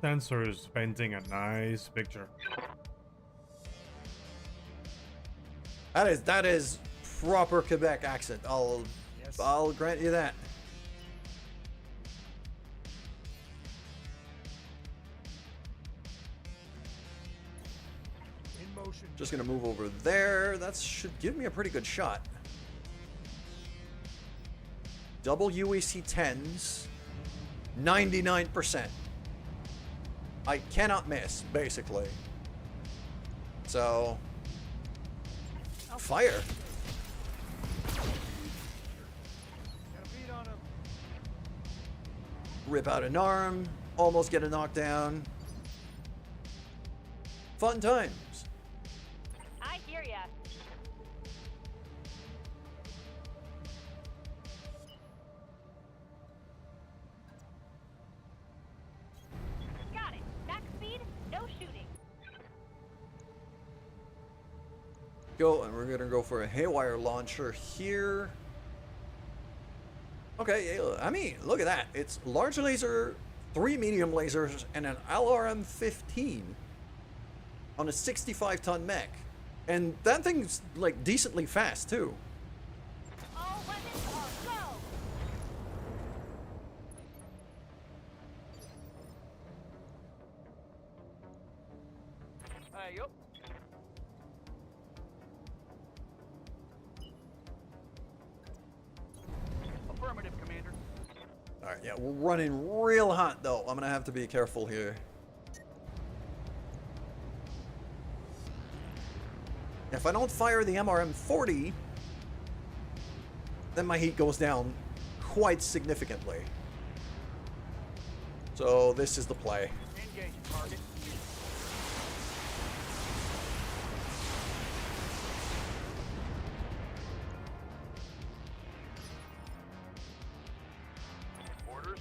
Speaker 6: Sensor is painting a nice picture.
Speaker 1: That is proper Quebec accent. I'll grant you that.
Speaker 3: In motion.
Speaker 1: Just gonna move over there. That should give me a pretty good shot. Double UEC 10s, 99%. I cannot miss, basically. So, fire.
Speaker 3: Got a beat on him.
Speaker 1: Rip out an arm, almost get a knockdown. Fun times.
Speaker 2: I hear ya. Got it. Max speed, no shooting.
Speaker 1: Go, and we're gonna go for a haywire launcher here. Okay, I mean, look at that. It's large laser, 3 medium lasers, and an LRM-15 on a 65-ton mech. And that thing's, like, decently fast, too.
Speaker 2: All weapons are go.
Speaker 3: Yup. Affirmative, Commander.
Speaker 1: Alright, yeah, we're running real hot, though. I'm gonna have to be careful here. If I don't fire the MRM-40, then my heat goes down quite significantly. So this is the play.
Speaker 3: Engage target.
Speaker 5: Orders.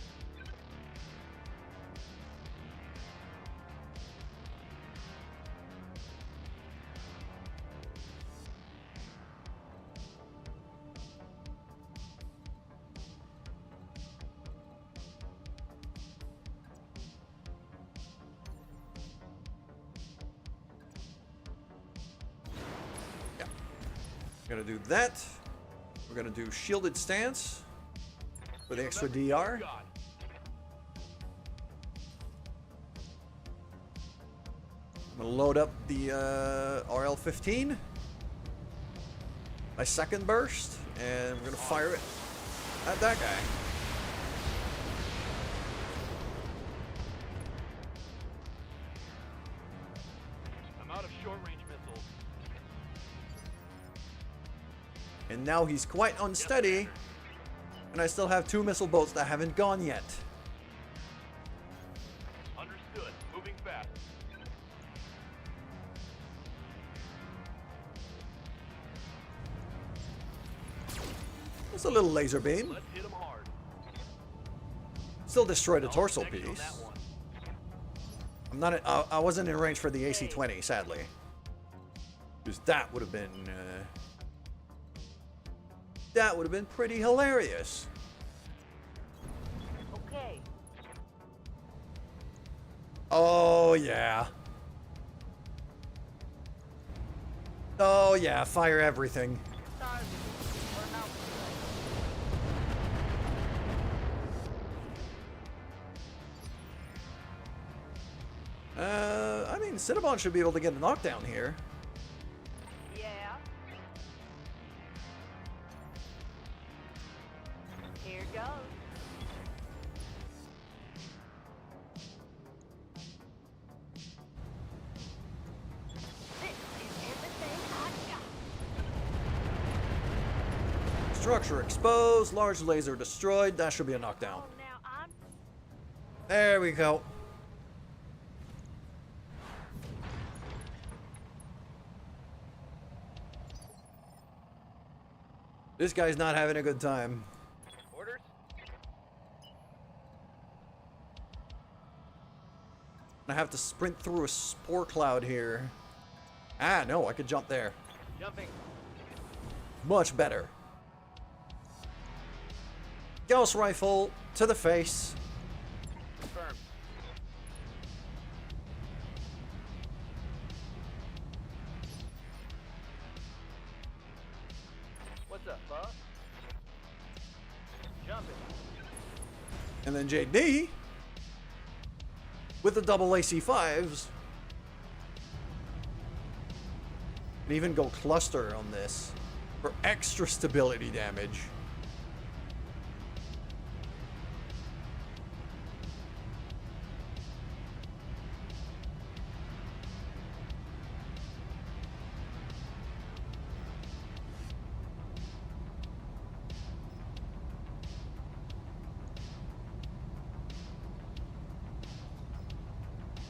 Speaker 1: Yeah. We're gonna do that. We're gonna do shielded stance for the extra DR.
Speaker 5: God.
Speaker 1: I'm gonna load up the RL-15. My second burst, and we're gonna fire it at that guy.
Speaker 5: I'm out of short-range missiles.
Speaker 1: And now he's quite unsteady, and I still have 2 missile boats that haven't gone yet.
Speaker 5: Understood. Moving fast.
Speaker 1: Just a little laser beam.
Speaker 5: Let's hit them hard.
Speaker 1: Still destroyed a
Speaker 5: No
Speaker 1: torso
Speaker 5: connection on
Speaker 1: piece.
Speaker 5: that one.
Speaker 1: I'm not. I wasn't in range for the AC-20, sadly, because that would have been. That would have been pretty hilarious.
Speaker 2: Okay.
Speaker 1: Oh yeah. Oh yeah. Fire everything. I mean, Cinnabon should be able to get a knockdown here.
Speaker 2: Yeah. Here goes. This is everything I got.
Speaker 1: Structure exposed, large laser destroyed. That should be a knockdown.
Speaker 2: Oh, now I'm
Speaker 1: There we go. This guy's not having a good time.
Speaker 3: Orders?
Speaker 1: I have to sprint through a spore cloud here. Ah, no, I could jump there.
Speaker 3: Jumping.
Speaker 1: Much better. Gauss rifle to the face.
Speaker 3: Confirmed. What's up, boss? Jumping.
Speaker 1: And then JD with the double AC5s. And even go cluster on this for extra stability damage.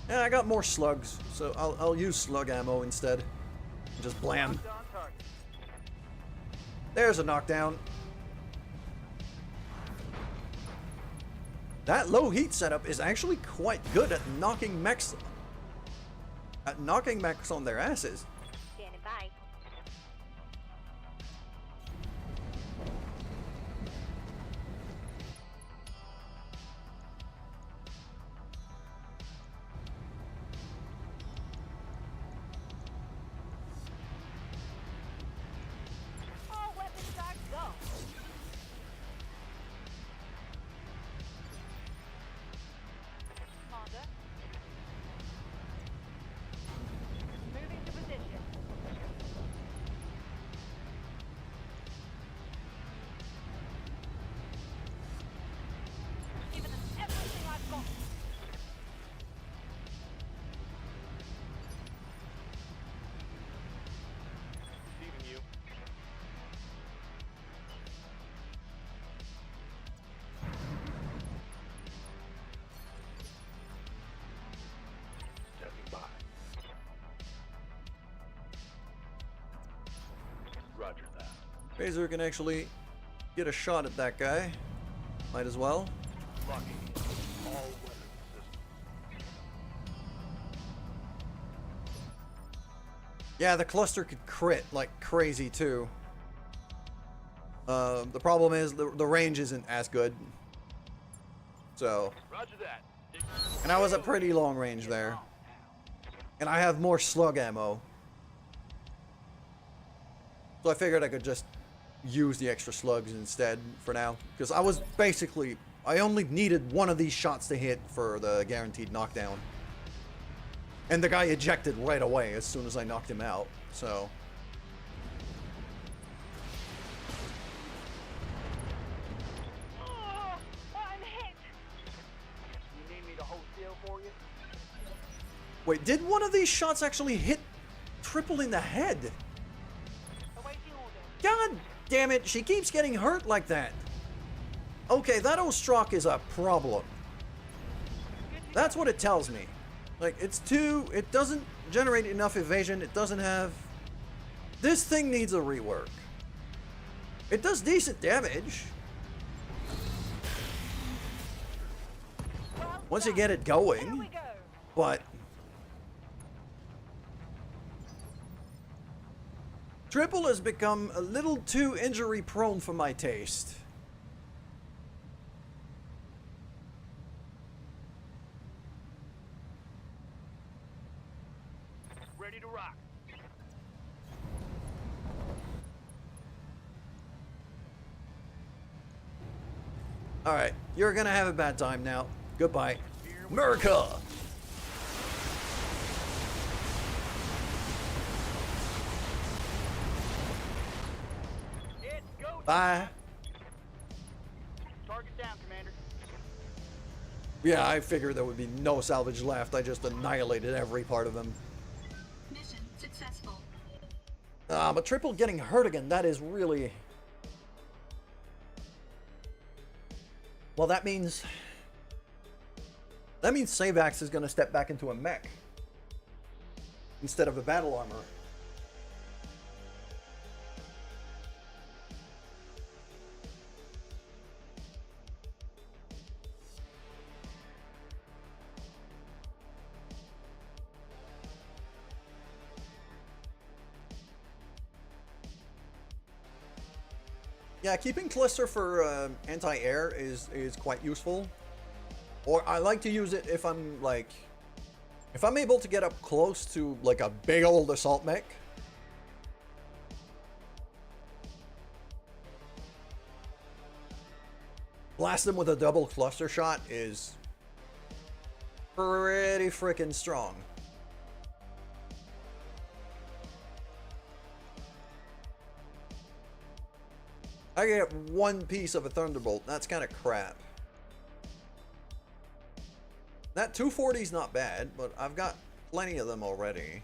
Speaker 1: Yeah, I got more slugs, so I'll use slug ammo instead. Just blam.
Speaker 3: Locked on target.
Speaker 1: There's a knockdown. That low heat setup is actually quite good at knocking mechs on their asses.
Speaker 2: standing by. All weapons are go. Commander. Moving to position. Giving them everything I've got.
Speaker 3: Receiving you.
Speaker 5: Stepping by. Roger that.
Speaker 1: Phaser can actually get a shot at that guy. Might as well.
Speaker 5: Locking in. All weapons systems.
Speaker 1: Yeah, the cluster could crit like crazy too. The problem is the range isn't as good. So,
Speaker 5: Roger that.
Speaker 1: and I was at pretty long range there. And I have more slug ammo. So I figured I could just use the extra slugs instead for now. Because I only needed one of these shots to hit for the guaranteed knockdown. And the guy ejected right away as soon as I knocked him out, so.
Speaker 2: Oh, I'm hit.
Speaker 3: You need me to hold still for you?
Speaker 1: Wait, did one of these shots actually hit Triple in the head?
Speaker 2: Awaiting order.
Speaker 1: God damn it, she keeps getting hurt like that. Okay, that Ostrak is a problem. That's what it tells me. Like, it doesn't generate enough evasion, it doesn't have... This thing needs a rework. It does decent damage.
Speaker 2: Well
Speaker 1: Once you
Speaker 2: done.
Speaker 1: get it
Speaker 2: Here we
Speaker 1: going,
Speaker 2: go.
Speaker 1: but... Triple has become a little too injury prone for my taste.
Speaker 3: Ready to rock.
Speaker 1: Alright, you're gonna have a bad time now. Goodbye. America!
Speaker 3: It's go.
Speaker 1: Bye.
Speaker 3: Target down, Commander.
Speaker 1: Yeah, I figured there would be no salvage left. I just annihilated every part of them.
Speaker 4: Mission successful.
Speaker 1: But Triple getting hurt again, that is really... Well, that means Savax is going to step back into a mech instead of a battle armor. Yeah, keeping Cluster for anti-air is quite useful. Or I like to use it if I'm like, if I'm able to get up close to like a big old assault mech. Blast them with a double cluster shot is pretty freaking strong. I get one piece of a Thunderbolt. That's kind of crap. That 240 is not bad, but I've got plenty of them already.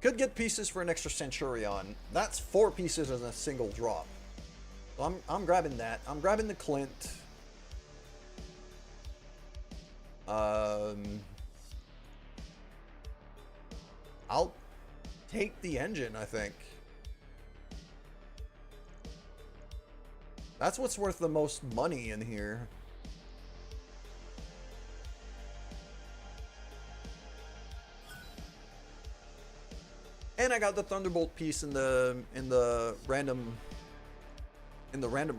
Speaker 1: Could get pieces for an extra Centurion. That's 4 pieces in a single drop. So I'm grabbing that. I'm grabbing the Clint. I'll take the engine, I think. That's what's worth the most money in here. And I got the Thunderbolt piece in the random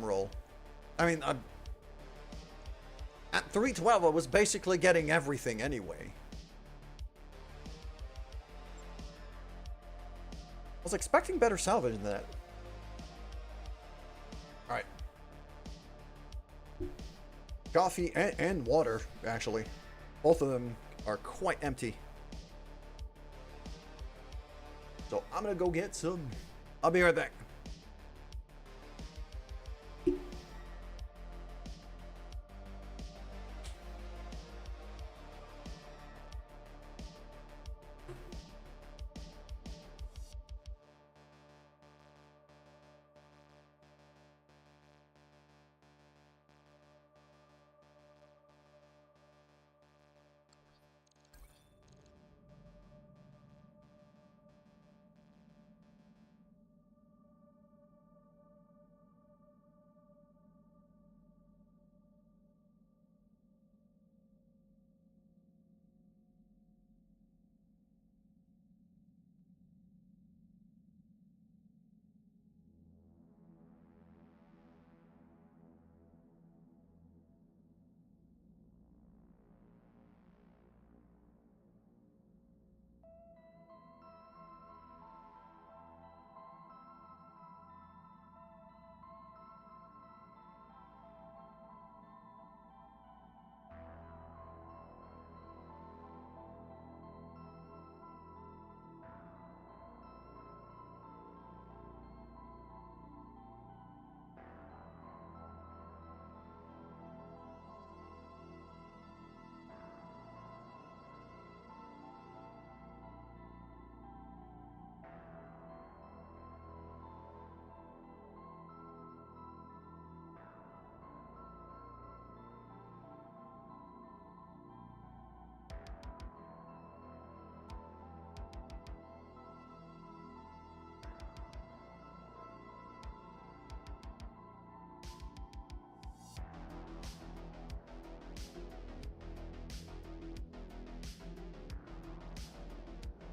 Speaker 1: roll. I mean, at 312 I was basically getting everything anyway. I was expecting better salvage than that. Alright. Coffee and water, actually. Both of them are quite empty. So I'm gonna go get some. I'll be right back.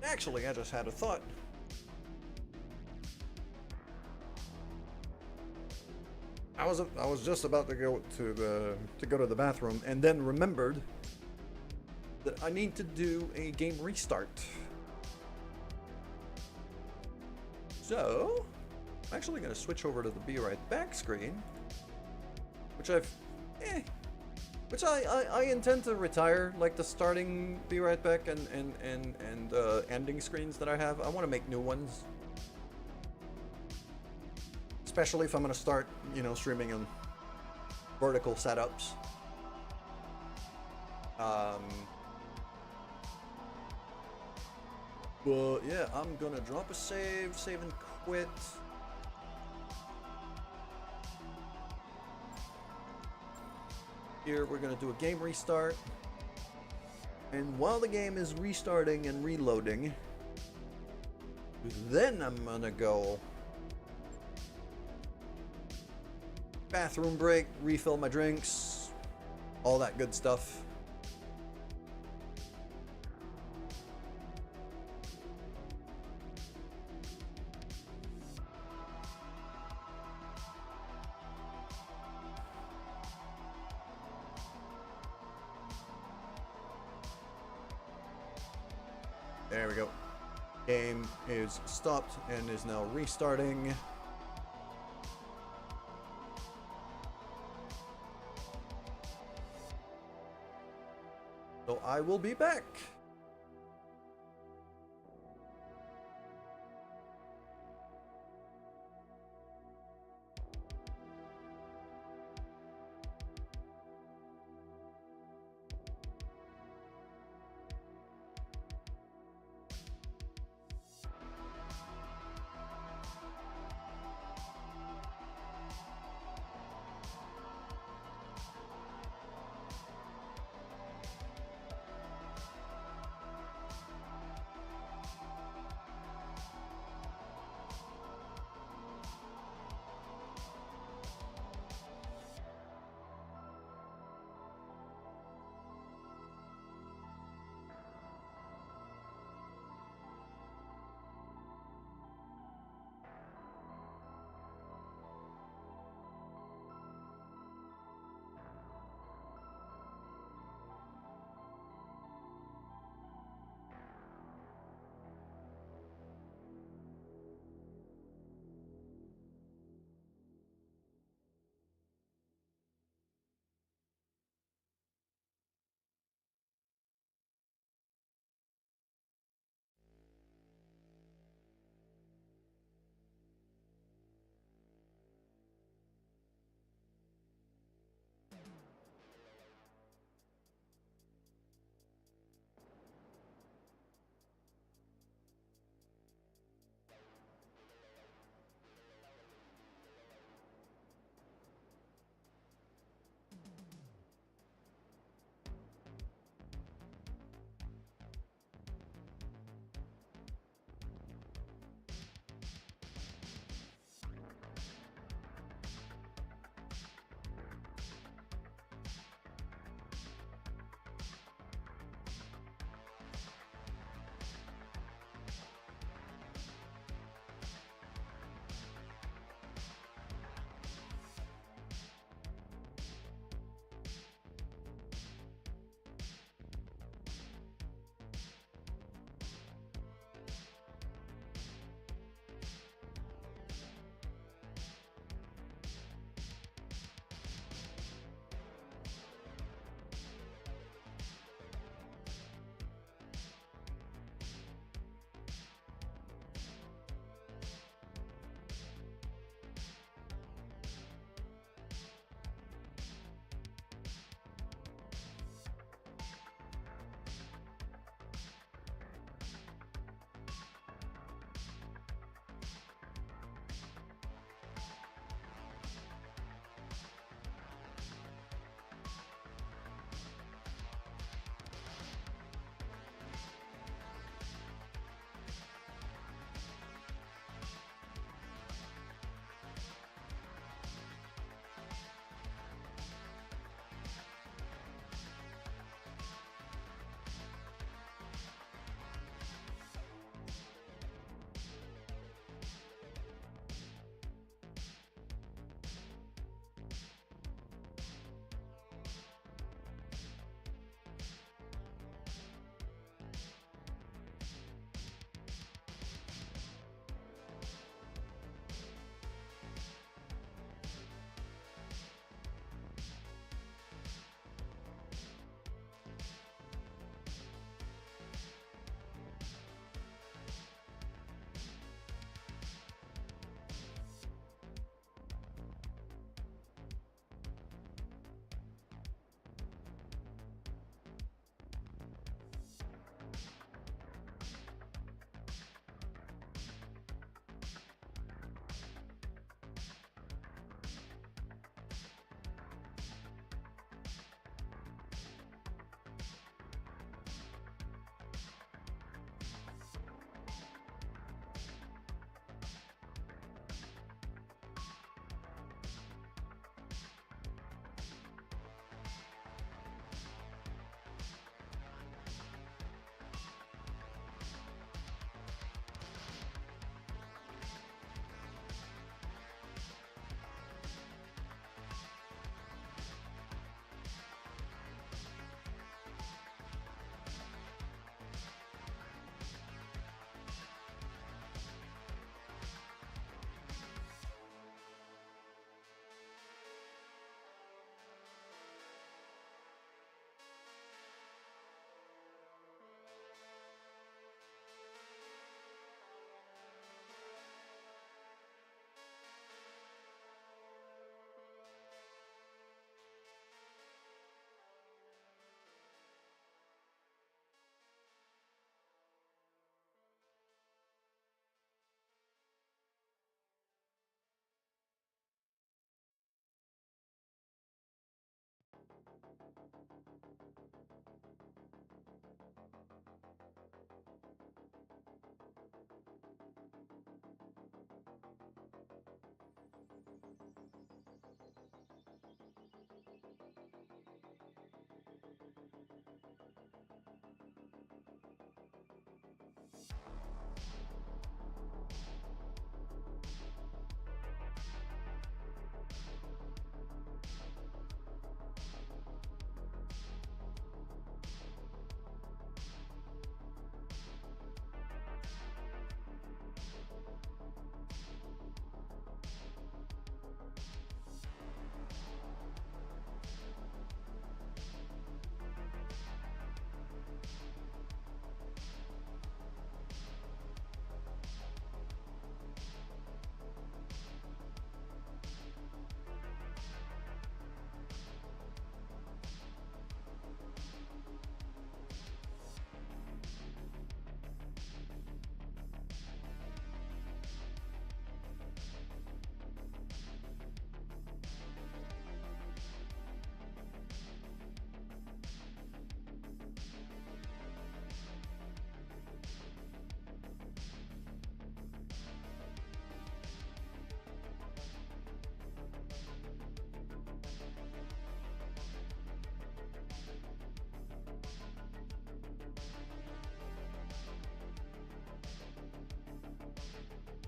Speaker 1: Actually, I just had a thought. I was just about to go to the bathroom and then remembered that I need to do a game restart. So, I'm actually going to switch over to the Be Right Back screen, which I intend to retire, like the starting Be Right Back and ending screens that I have. I want to make new ones, especially if I'm going to start, streaming in vertical setups. But yeah, I'm gonna drop a save and quit. Here we're gonna do a game restart. And while the game is restarting and reloading, then I'm gonna go bathroom break, refill my drinks, all that good stuff. There we go. Game is stopped and is now restarting. So I will be back.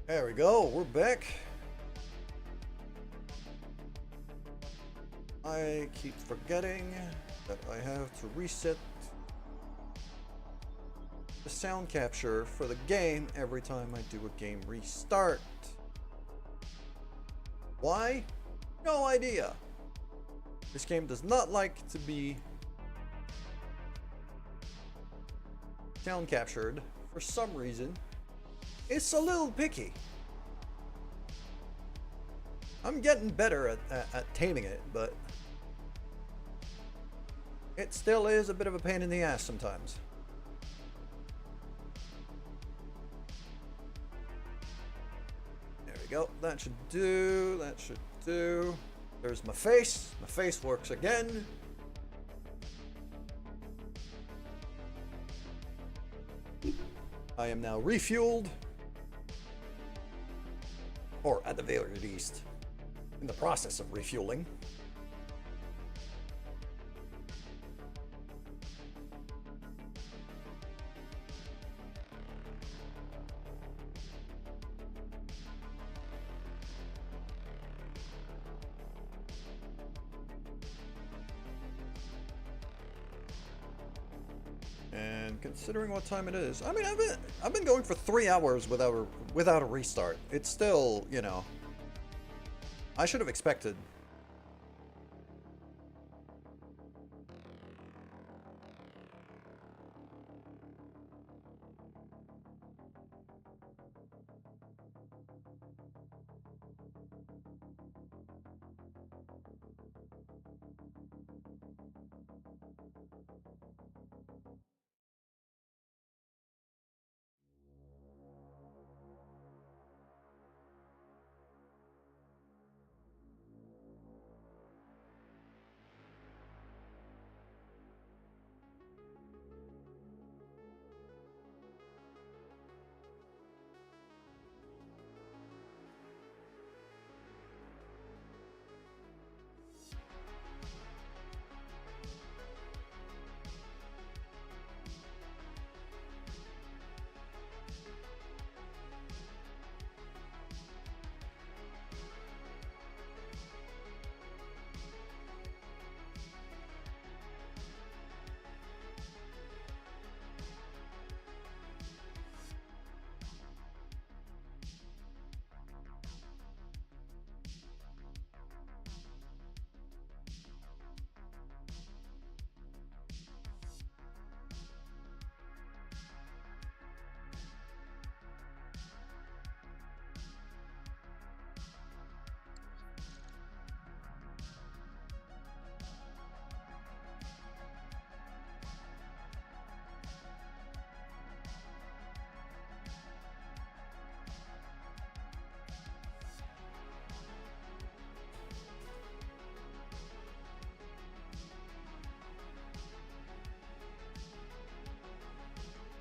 Speaker 1: There we go, we're back. I keep forgetting that I have to reset the sound capture for the game every time I do a game restart. Why? No idea. This game does not like to be sound captured for some reason. It's a little picky. I'm getting better at taming it, but it still is a bit of a pain in the ass sometimes. There we go. That should do. That should do. There's my face. My face works again. I am now refueled. Or at the very least, in the process of refueling. And considering what time it is, I mean, I've been going for 3 hours without a restart. It's still, you know, I should have expected.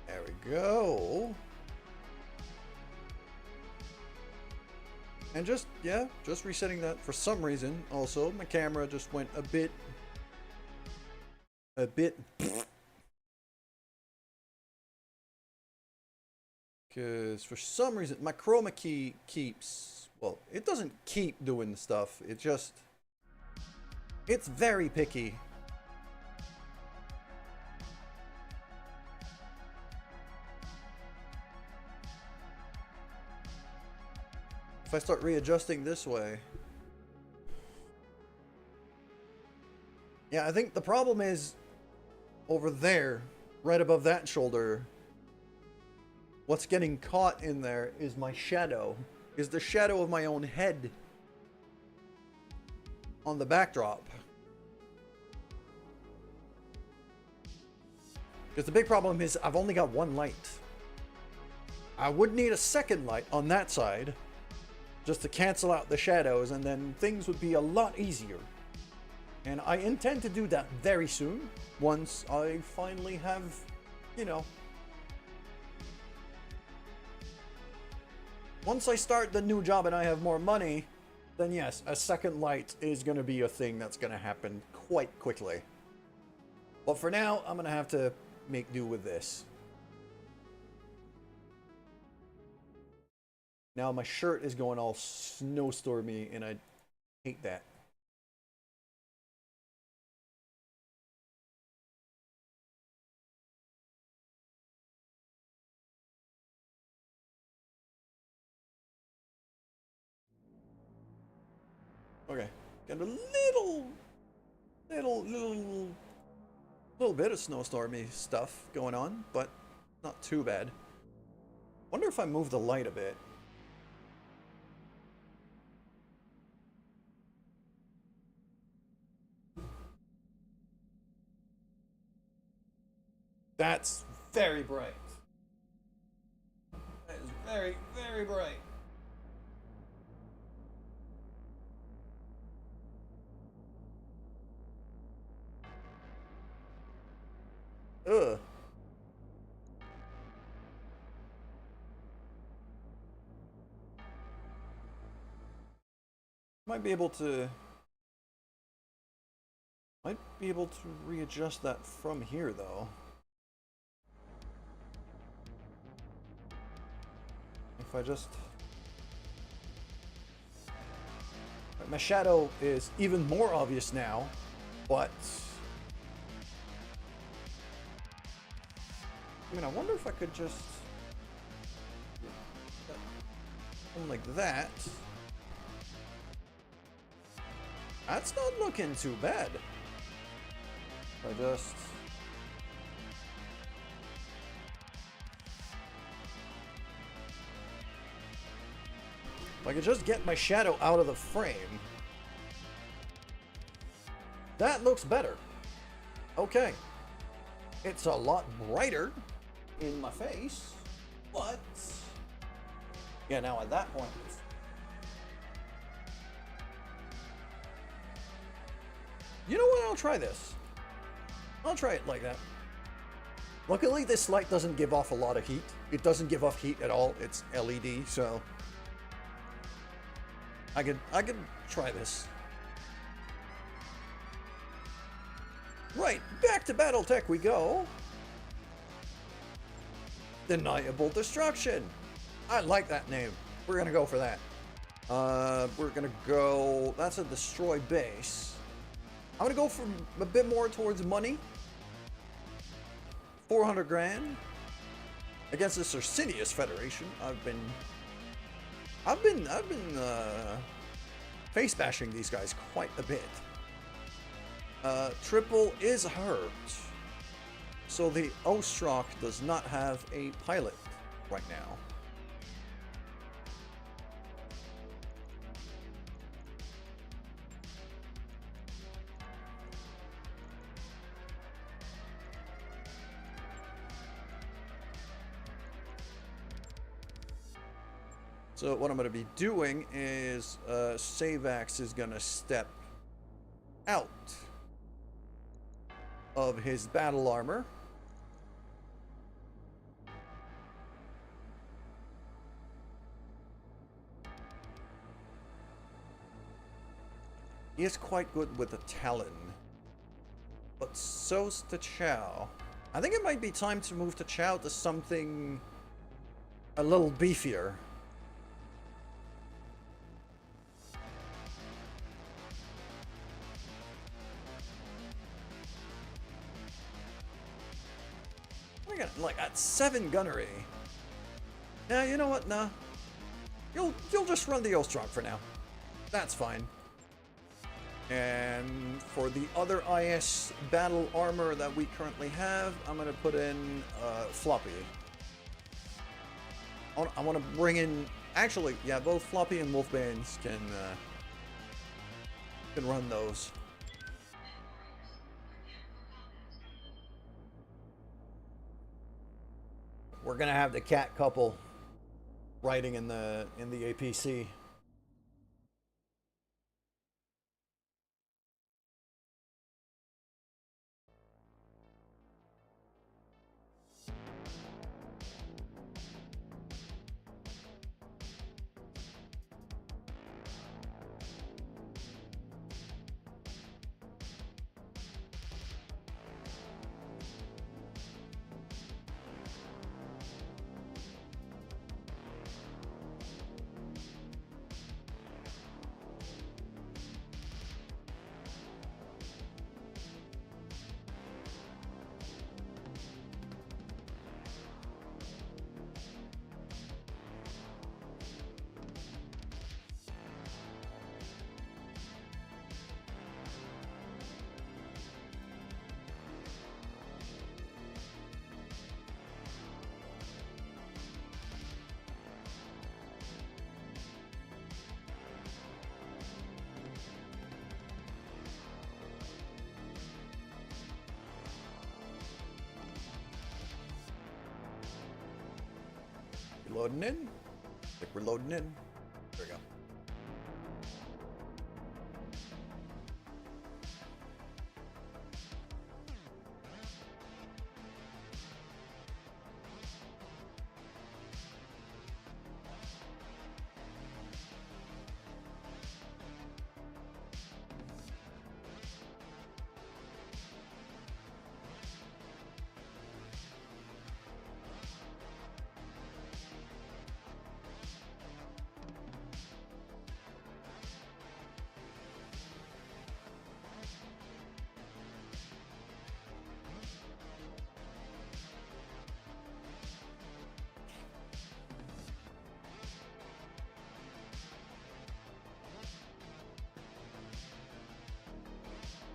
Speaker 1: There we go. And just, yeah, just resetting that for some reason. Also, my camera just went a bit. Because for some reason, my chroma key keeps, well, it doesn't keep doing the stuff. It just, It's very picky. If I start readjusting this way. Yeah, I think the problem is over there, right above that shoulder. What's getting caught in there is my shadow. Is the shadow of my own head on the backdrop. Because the big problem is I've only got one light. I would need a second light on that side just to cancel out the shadows, and then things would be a lot easier. And I intend to do that very soon, once I finally have, you know, once I start the new job and I have more money, then yes, a second light is going to be a thing that's going to happen quite quickly. But for now, I'm going to have to make do with this. Now my shirt is going all snowstormy, and I hate that. Okay, got a little bit of snowstormy stuff going on, but not too bad. Wonder if I move the light a bit. That's very bright. That is very, very bright. Ugh. Might be able to readjust that from here though. If I just... My shadow is even more obvious now, but... I mean, I wonder if I could just... something like that. That's not looking too bad. I just... If I could just get my shadow out of the frame. That looks better. Okay. It's a lot brighter in my face, but... Yeah, now at that point... You know what? I'll try this. I'll try it like that. Luckily, this light doesn't give off a lot of heat. It doesn't give off heat at all. It's LED, so... I could try this. Right, back to Battletech we go. Deniable Destruction. I like that name. We're gonna go for that. We're gonna go... That's a destroy base. I'm gonna go for a bit more towards money. 400 grand. Against the Circinius Federation. I've been face bashing these guys quite a bit. Triple is hurt, so the Ostrak does not have a pilot right now. So what I'm going to be doing is Savax is going to step out of his battle armor. He is quite good with the Talon, but so's T'Chau. I think it might be time to move T'Chau to something a little beefier. like at 7 gunnery. Yeah, you know what? Nah. You'll just run the Ostrog for now. That's fine. And for the other IS battle armor that we currently have, I'm gonna put in Floppy. I want to bring in, actually, yeah, both Floppy and Wolfbanes can run those. We're gonna have the cat couple riding in the APC. Loading in. I think we're loading in. There we go.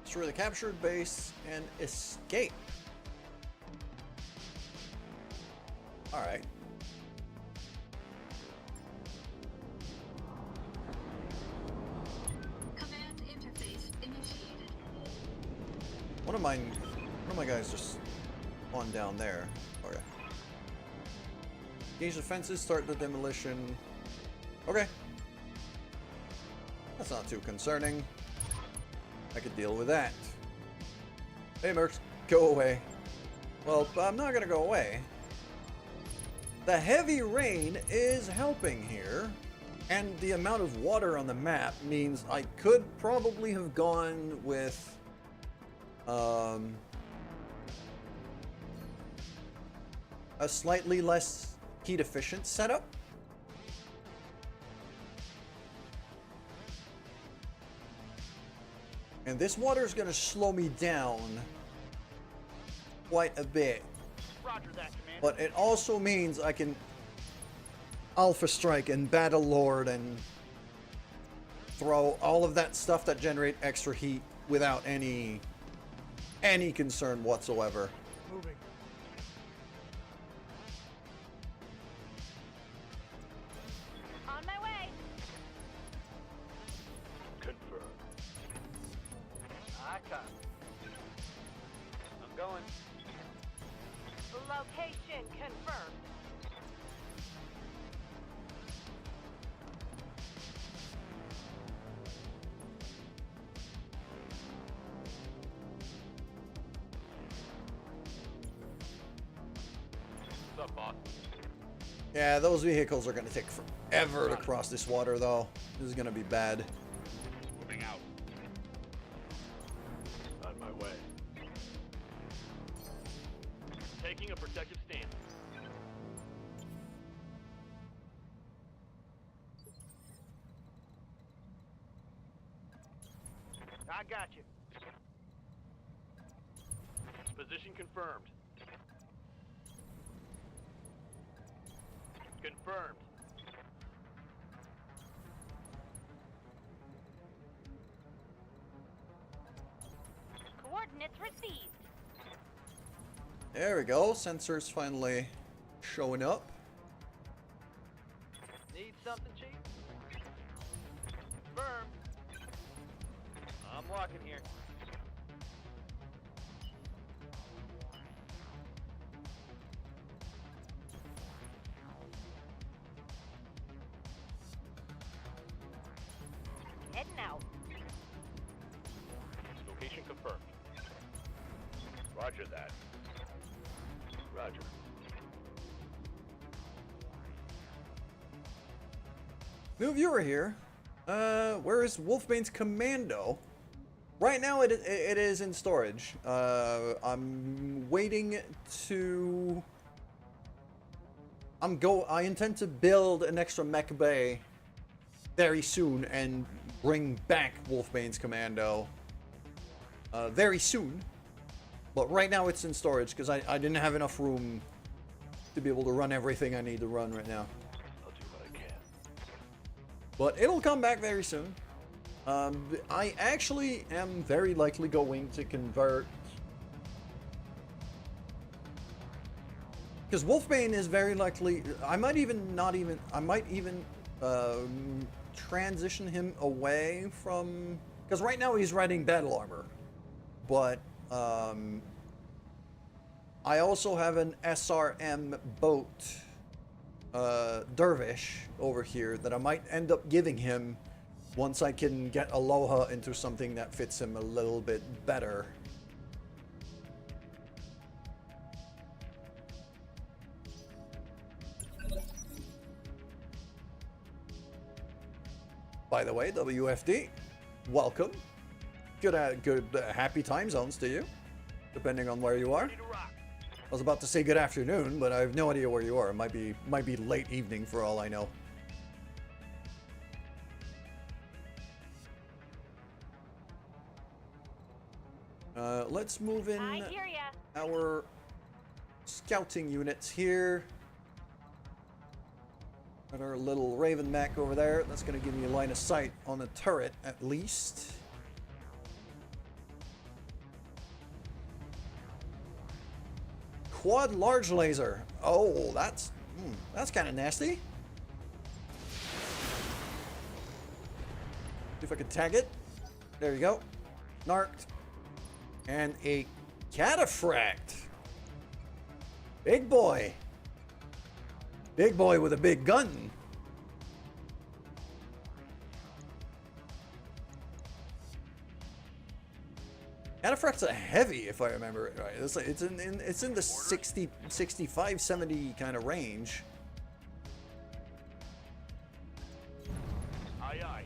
Speaker 1: Destroy the captured base and escape. Alright.
Speaker 4: Command interface initiated.
Speaker 1: One of my guys just on down there. Okay. Engage the fences, start the demolition. Okay. That's not too concerning. I could deal with that. Hey, Mercs, go away. Well, I'm not gonna go away. The heavy rain is helping here, and the amount of water on the map means I could probably have gone with a slightly less heat efficient setup. And this water is going to slow me down quite a bit.
Speaker 3: Roger that, Commander.
Speaker 1: But it also means I can Alpha Strike and Battle Lord and throw all of that stuff that generate extra heat without any concern whatsoever.
Speaker 3: Moving.
Speaker 2: On my way.
Speaker 5: Confirmed.
Speaker 3: I copy. I'm going.
Speaker 2: Location confirmed.
Speaker 5: What's up, boss?
Speaker 1: Yeah, those vehicles are going to take forever to cross this water, though. This is going to be bad.
Speaker 5: Moving out. On my way. Taking a protective stance.
Speaker 3: I got you.
Speaker 5: Position confirmed. Confirmed.
Speaker 2: Coordinates received.
Speaker 1: There we go. Sensors finally showing up.
Speaker 3: Need something, Chief? Confirmed. I'm walking here.
Speaker 2: Heading out.
Speaker 5: Location confirmed. Roger that. Roger.
Speaker 1: New viewer here. Where is Wolfbane's commando? Right now it is in storage. I'm waiting to... I intend to build an extra mech bay very soon and bring back Wolfbane's commando very soon. But right now it's in storage because I didn't have enough room to be able to run everything I need to run right now.
Speaker 5: I'll do what I can.
Speaker 1: But it'll come back very soon. I actually am very likely going to convert... Because Wolfbane is very likely... I might even transition him away from... Because right now he's riding battle armor. But... I also have an SRM boat dervish over here that I might end up giving him once I can get Aloha into something that fits him a little bit better. By the way, WFD, welcome. Good happy time zones to you, depending on where you are.
Speaker 3: Ready to rock.
Speaker 1: I was about to say good afternoon, but I have no idea where you are. It might be late evening for all I know. Let's move in
Speaker 2: I hear ya.
Speaker 1: our scouting units here. Got our little Raven mech over there. That's going to give me a line of sight on the turret, at least. Quad large laser. Oh, that's kind of nasty. See if I can tag it. There you go. Narked. And a cataphract. Big boy. Big boy with a big gun. Cataphracts are heavy, if I remember it right. It's in the 60, 65, 70 kind of range.
Speaker 5: Aye, aye.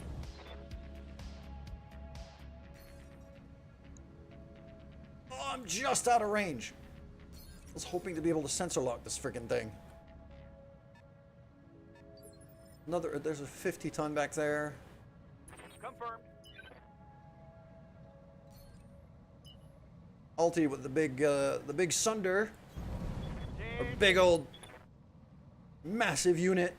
Speaker 1: Oh, I'm just out of range. I was hoping to be able to sensor lock this freaking thing. There's a 50-ton back there.
Speaker 3: Confirmed.
Speaker 1: Ulti with the big Sunder. A big old massive unit.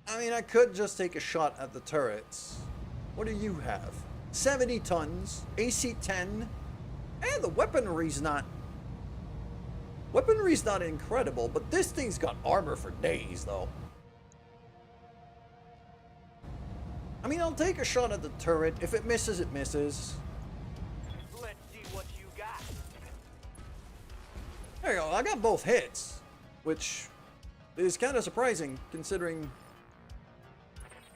Speaker 1: I mean, I could just take a shot at the turrets. What do you have? 70 tons, AC 10, and the weaponry's not incredible, but this thing's got armor for days, though. I mean, I'll take a shot at the turret. If it misses, it misses.
Speaker 3: Let's see what you got.
Speaker 1: There you go. I got both hits, which is kind of surprising considering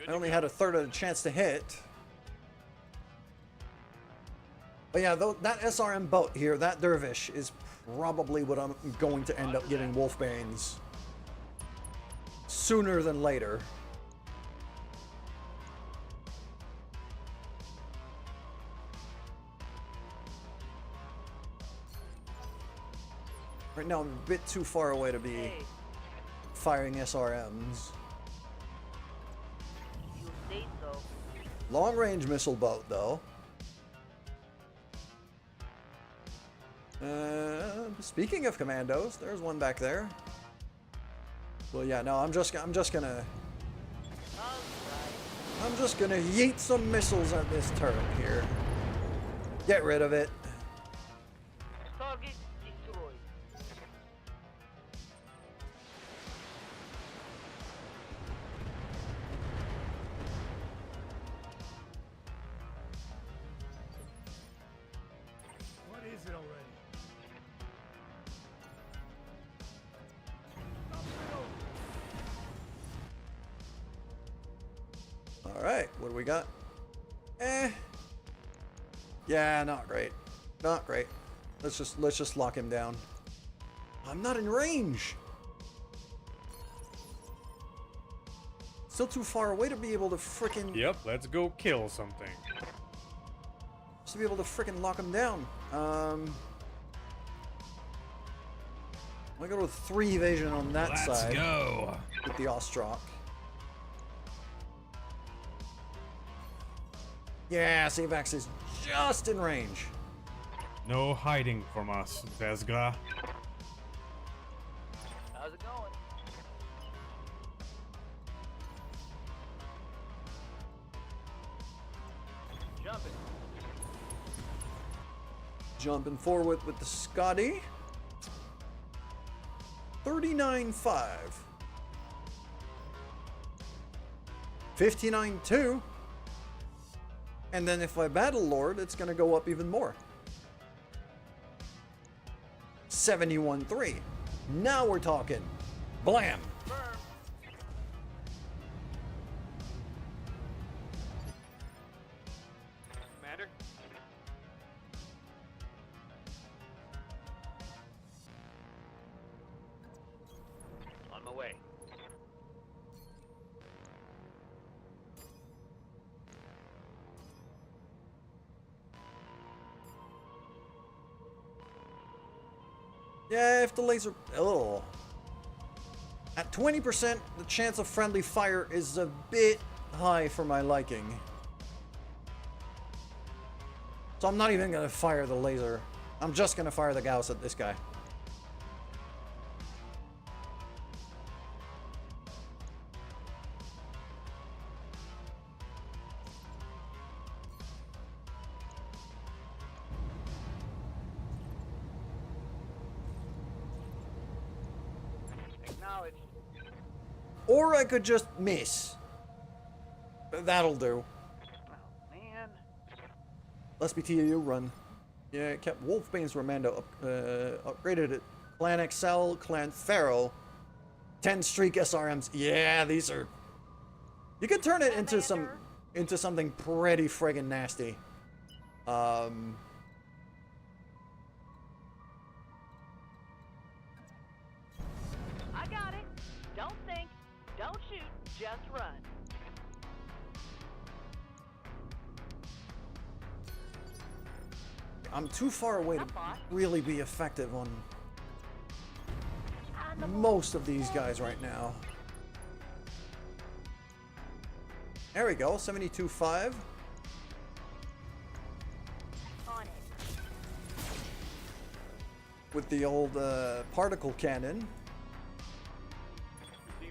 Speaker 1: I only had a third of the chance to hit. But yeah, that SRM boat here, that dervish, is probably what I'm going to end up giving Wolfbanes sooner than later. Right now, I'm a bit too far away to be
Speaker 3: Hey,
Speaker 1: firing SRMs.
Speaker 3: you say so.
Speaker 1: Long-range missile boat, though. Speaking of commandos, there's one back there. Well, yeah, no, I'm just gonna yeet some missiles at this turret here. Get rid of it.
Speaker 3: Target destroyed.
Speaker 9: What is it already?
Speaker 1: All right, what do we got? Yeah, not great. Not great. Let's just lock him down. I'm not in range. Still too far away to be able to frickin'
Speaker 6: Yep, let's go kill something.
Speaker 1: just to be able to frickin' lock him down. I go with 3 evasion on that side.
Speaker 6: Let's go.
Speaker 1: With the Ostrock. Yeah, Savax is just in range.
Speaker 6: No hiding from us, Vesga.
Speaker 3: How's it going? Jumping.
Speaker 1: Jumping forward with the Scotty. 39.5. 59.2. And then if I Battle Lord, it's going to go up even more. 71.3. Now we're talking. Blam.
Speaker 3: Firm. Commander. On my way.
Speaker 1: Yeah, if the laser... Oh. At 20%, the chance of friendly fire is a bit high for my liking. So I'm not even going to fire the laser. I'm just going to fire the Gauss at this guy.
Speaker 3: Acknowledged.
Speaker 1: Or I could just miss. That'll do.
Speaker 3: Oh, man.
Speaker 1: Let's be TAU run. Yeah, it kept Wolfbane's Romando upgraded it. Clan Excel, Clan Pharaoh, 10 streak SRMs. Yeah, these are. You could turn it into something pretty friggin' nasty.
Speaker 2: I got it. Don't think, don't shoot, just run.
Speaker 1: I'm too far away to really be effective on
Speaker 2: On the move.
Speaker 1: most of these guys right now. There we go, 72.5.
Speaker 2: On it.
Speaker 1: With the old particle cannon.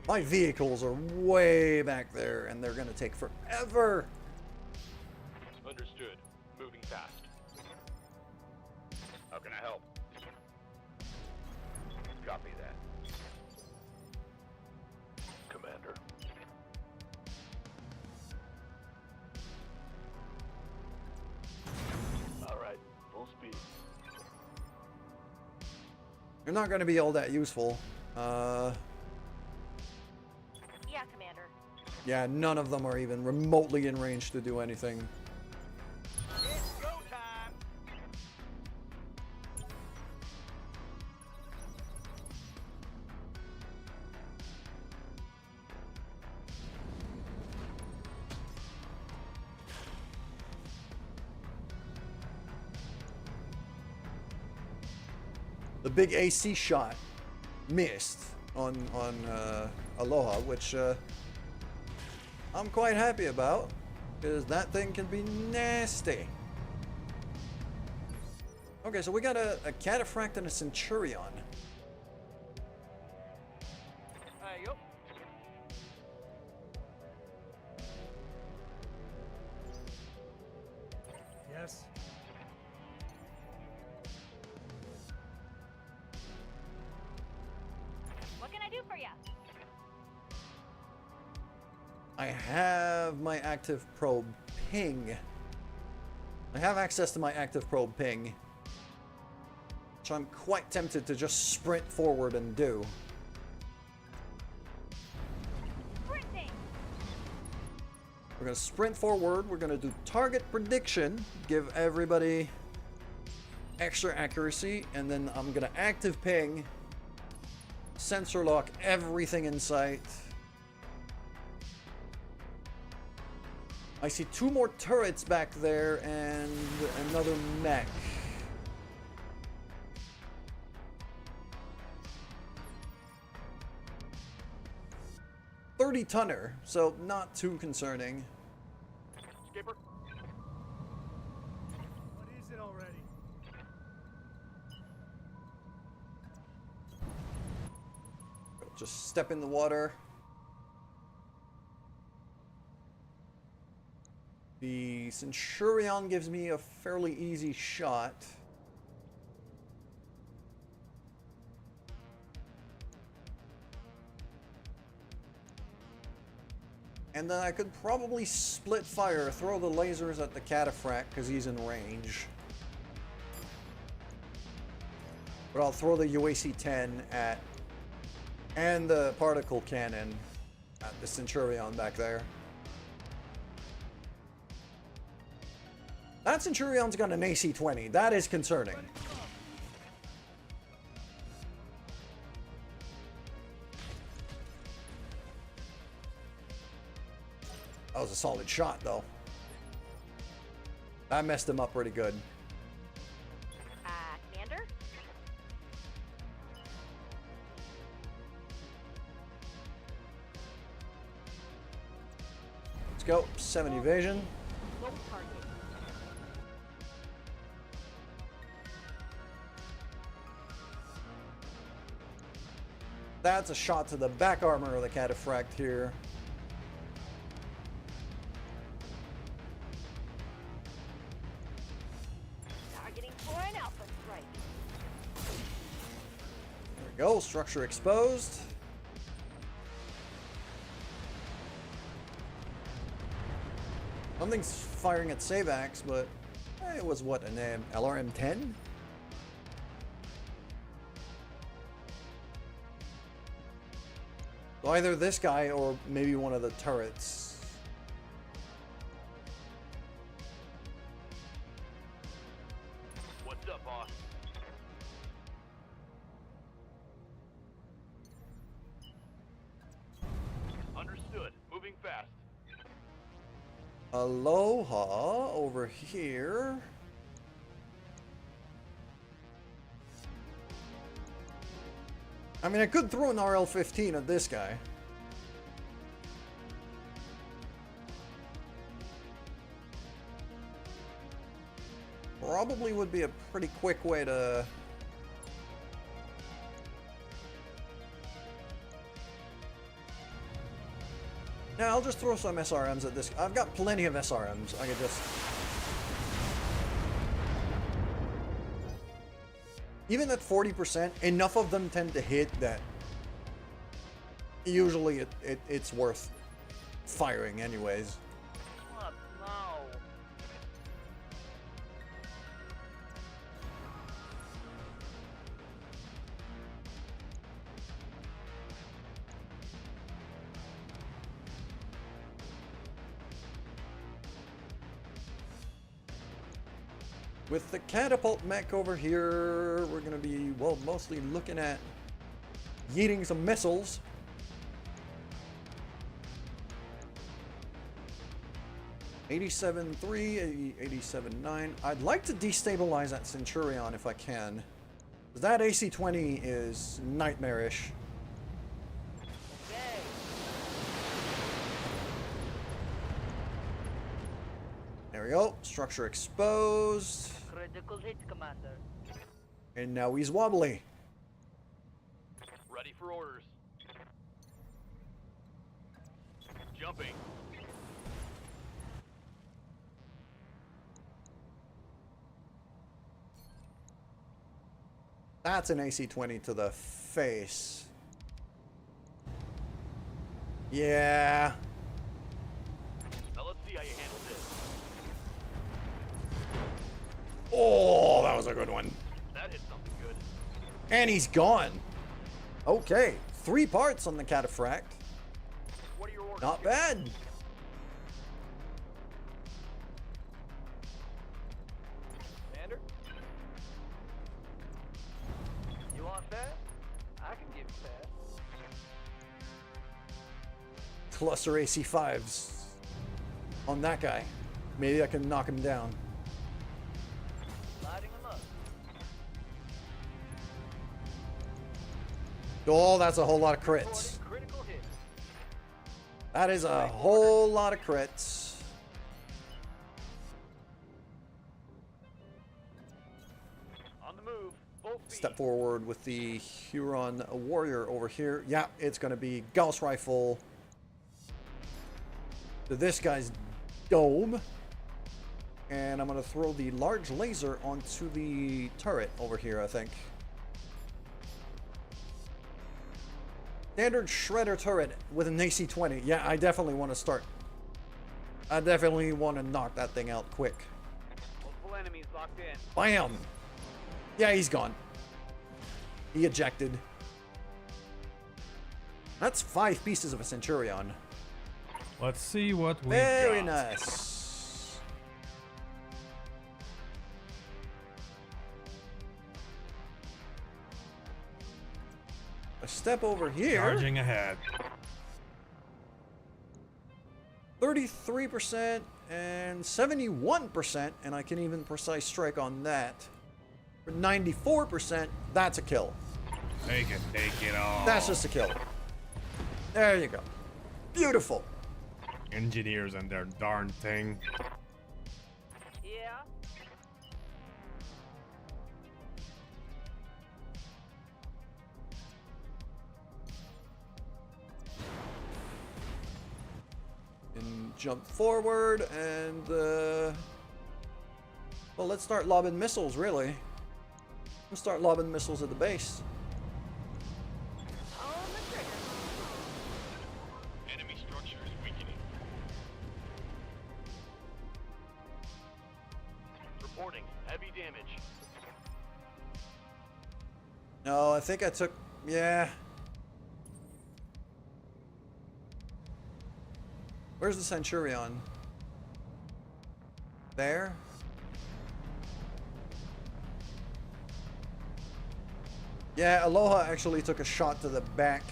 Speaker 1: My vehicles are way back there and they're gonna take forever.
Speaker 5: Understood. Moving fast. How can I help? Copy that. Commander. All right. Full speed.
Speaker 1: They're not gonna be all that useful.
Speaker 2: Yeah, Commander.
Speaker 1: Yeah, none of them are even remotely in range to do anything.
Speaker 3: It's go time.
Speaker 1: The big AC shot missed on Aloha, which I'm quite happy about, because that thing can be nasty. Okay, so we got a Cataphract and a Centurion.
Speaker 3: Yup.
Speaker 9: Yes.
Speaker 2: What can I do for you?
Speaker 1: I have my active probe ping. I have access to my active probe ping, which I'm quite tempted to just sprint forward and do.
Speaker 2: Sprinting.
Speaker 1: We're gonna sprint forward, we're gonna do target prediction, give everybody extra accuracy, and then I'm gonna active ping, sensor lock everything in sight. I see 2 more turrets back there and another mech. $30-tonner, so not too concerning.
Speaker 3: Skipper.
Speaker 9: What is it already?
Speaker 1: Just step in the water. The Centurion gives me a fairly easy shot. And then I could probably split fire, throw the lasers at the Cataphract because he's in range. But I'll throw the UAC-10 at, and the particle cannon at the Centurion back there. That Centurion's got an AC-20. That is concerning. That was a solid shot, though. That messed him up pretty good.
Speaker 2: Commander?
Speaker 1: Let's go. 7 evasion.
Speaker 2: Low target.
Speaker 1: That's a shot to the back armor of the Cataphract here.
Speaker 2: Targeting for an alpha strike.
Speaker 1: There we go. Structure exposed. Something's firing at Savax, but it was what, an LRM-10? So either this guy or maybe one of the turrets.
Speaker 5: What's up, boss? Understood. Moving fast.
Speaker 1: Aloha over here. I mean, I could throw an RL-15 at this guy. Probably would be a pretty quick way to... Yeah, I'll just throw some SRMs at this. I've got plenty of SRMs. I could just... Even at 40%, enough of them tend to hit that usually it's worth firing anyways.
Speaker 3: What? No.
Speaker 1: With the catapult mech over here, we're going to be, well, mostly looking at yeeting some missiles. $87.3, $87.9. I'd like to destabilize that Centurion if I can. That AC-20 is nightmarish.
Speaker 3: Okay.
Speaker 1: There we go. Structure exposed.
Speaker 3: Critical hit, Commander.
Speaker 1: And now he's wobbly.
Speaker 5: Ready for orders. Jumping.
Speaker 1: That's an AC-20 to the face. Yeah.
Speaker 5: Now let's see how you handle this.
Speaker 1: Oh, that was a good one.
Speaker 5: That hit something good.
Speaker 1: And he's gone. Okay, 3 parts on the cataphract.
Speaker 5: What are your orders?
Speaker 1: Not bad.
Speaker 3: Commander? You want that? I can give you that.
Speaker 1: Cluster AC-5s on that guy. Maybe I can knock him down.
Speaker 3: Lighting them up.
Speaker 1: Oh, that's a whole lot of crits.
Speaker 3: Reporting critical hit.
Speaker 1: That is a whole lot of crits.
Speaker 5: On the move. Full speed.
Speaker 1: Step forward with the Huron warrior over here. Yeah, it's going to be Gauss rifle to this guy's dome. And I'm going to throw the large laser onto the turret over here, I think. Standard shredder turret with an AC-20. Yeah, I definitely want to start. I definitely want to knock that thing out quick.
Speaker 3: Multiple enemies locked in.
Speaker 1: Bam! Yeah, he's gone. He ejected. That's 5 pieces of a Centurion.
Speaker 6: Let's see what we
Speaker 1: Very
Speaker 6: got.
Speaker 1: nice. A step over here.
Speaker 6: Charging ahead.
Speaker 1: 33% and 71%, and I can even precise strike on that. For 94%, that's a kill.
Speaker 6: Take it all.
Speaker 1: That's just a kill. There you go. Beautiful.
Speaker 6: Engineers and their darn thing.
Speaker 2: Yeah.
Speaker 1: And jump forward and well, let's start lobbing missiles, really. Let's start lobbing missiles at the base.
Speaker 2: On the trigger.
Speaker 5: Enemy structure is weakening. Reporting heavy damage.
Speaker 1: No, I think I took, yeah. Where's the Centurion? There? Yeah, Aloha actually took a shot to the back.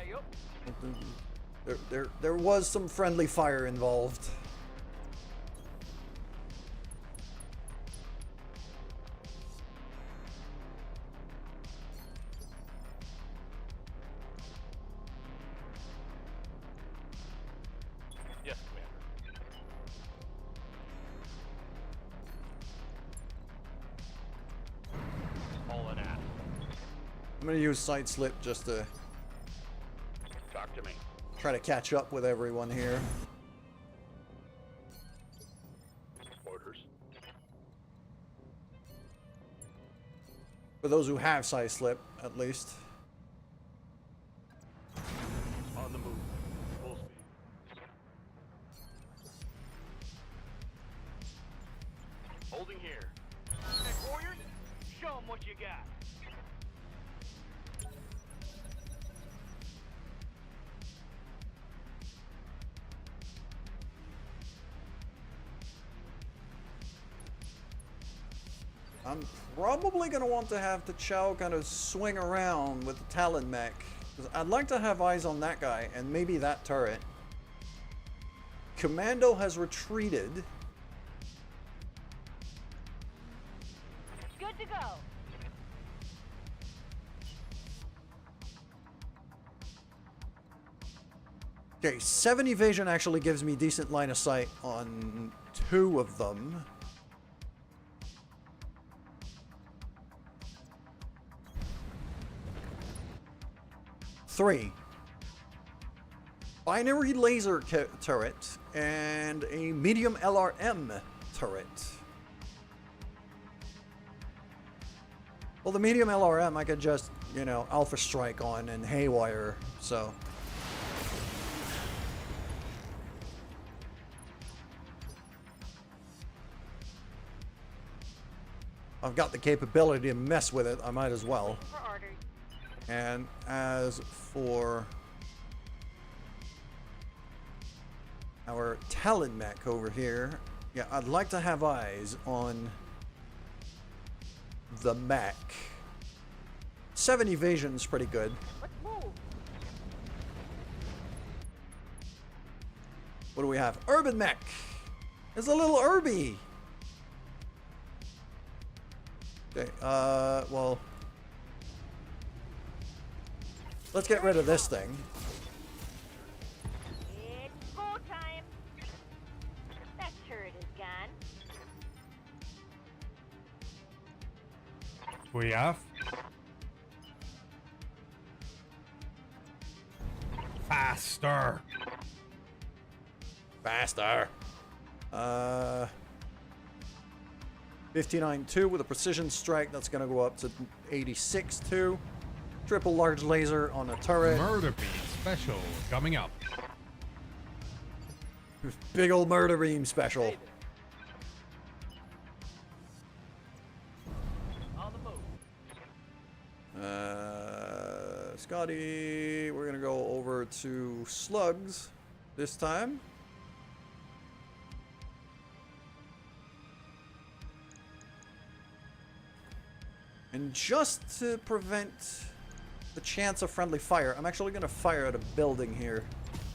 Speaker 3: Yup.
Speaker 1: There was some friendly fire involved.
Speaker 5: Yes, Commander. All in at.
Speaker 1: I'm gonna use side slip just to
Speaker 5: Talk to me.
Speaker 1: try to catch up with everyone here.
Speaker 5: Orders.
Speaker 1: For those who have side slip, at least.
Speaker 5: On the move. Full speed. Holding here.
Speaker 3: Hey, warriors, show them what you got.
Speaker 1: I'm probably going to want to have the Chow kind of swing around with the Talon mech. 'Cause I'd like to have eyes on that guy and maybe that turret. Commando has retreated.
Speaker 2: Good to go.
Speaker 1: Okay, 7 evasion actually gives me decent line of sight on 2 of them. Three. Binary laser turret and a medium LRM turret. Well, the medium LRM I could just, you know, Alpha Strike on and Haywire, so. I've got the capability to mess with it, I might as well.
Speaker 2: For orders.
Speaker 1: And as for our Talon mech over here, yeah, I'd like to have eyes on the mech. 7 evasion's pretty good.
Speaker 2: Let's move.
Speaker 1: What do we have? Urban mech! It's a little Irby! Okay, well, let's get rid of this thing.
Speaker 2: It's go time. That turret is gone.
Speaker 6: We have faster.
Speaker 1: Faster. 59.2 with a precision strike. That's going to go up to 86.2. Triple large laser on a turret.
Speaker 6: Murder beam special coming up.
Speaker 1: Big old murder beam special.
Speaker 3: On the move.
Speaker 1: Scotty, we're going to go over to slugs this time. And just to prevent the chance of friendly fire, I'm actually going to fire at a building here.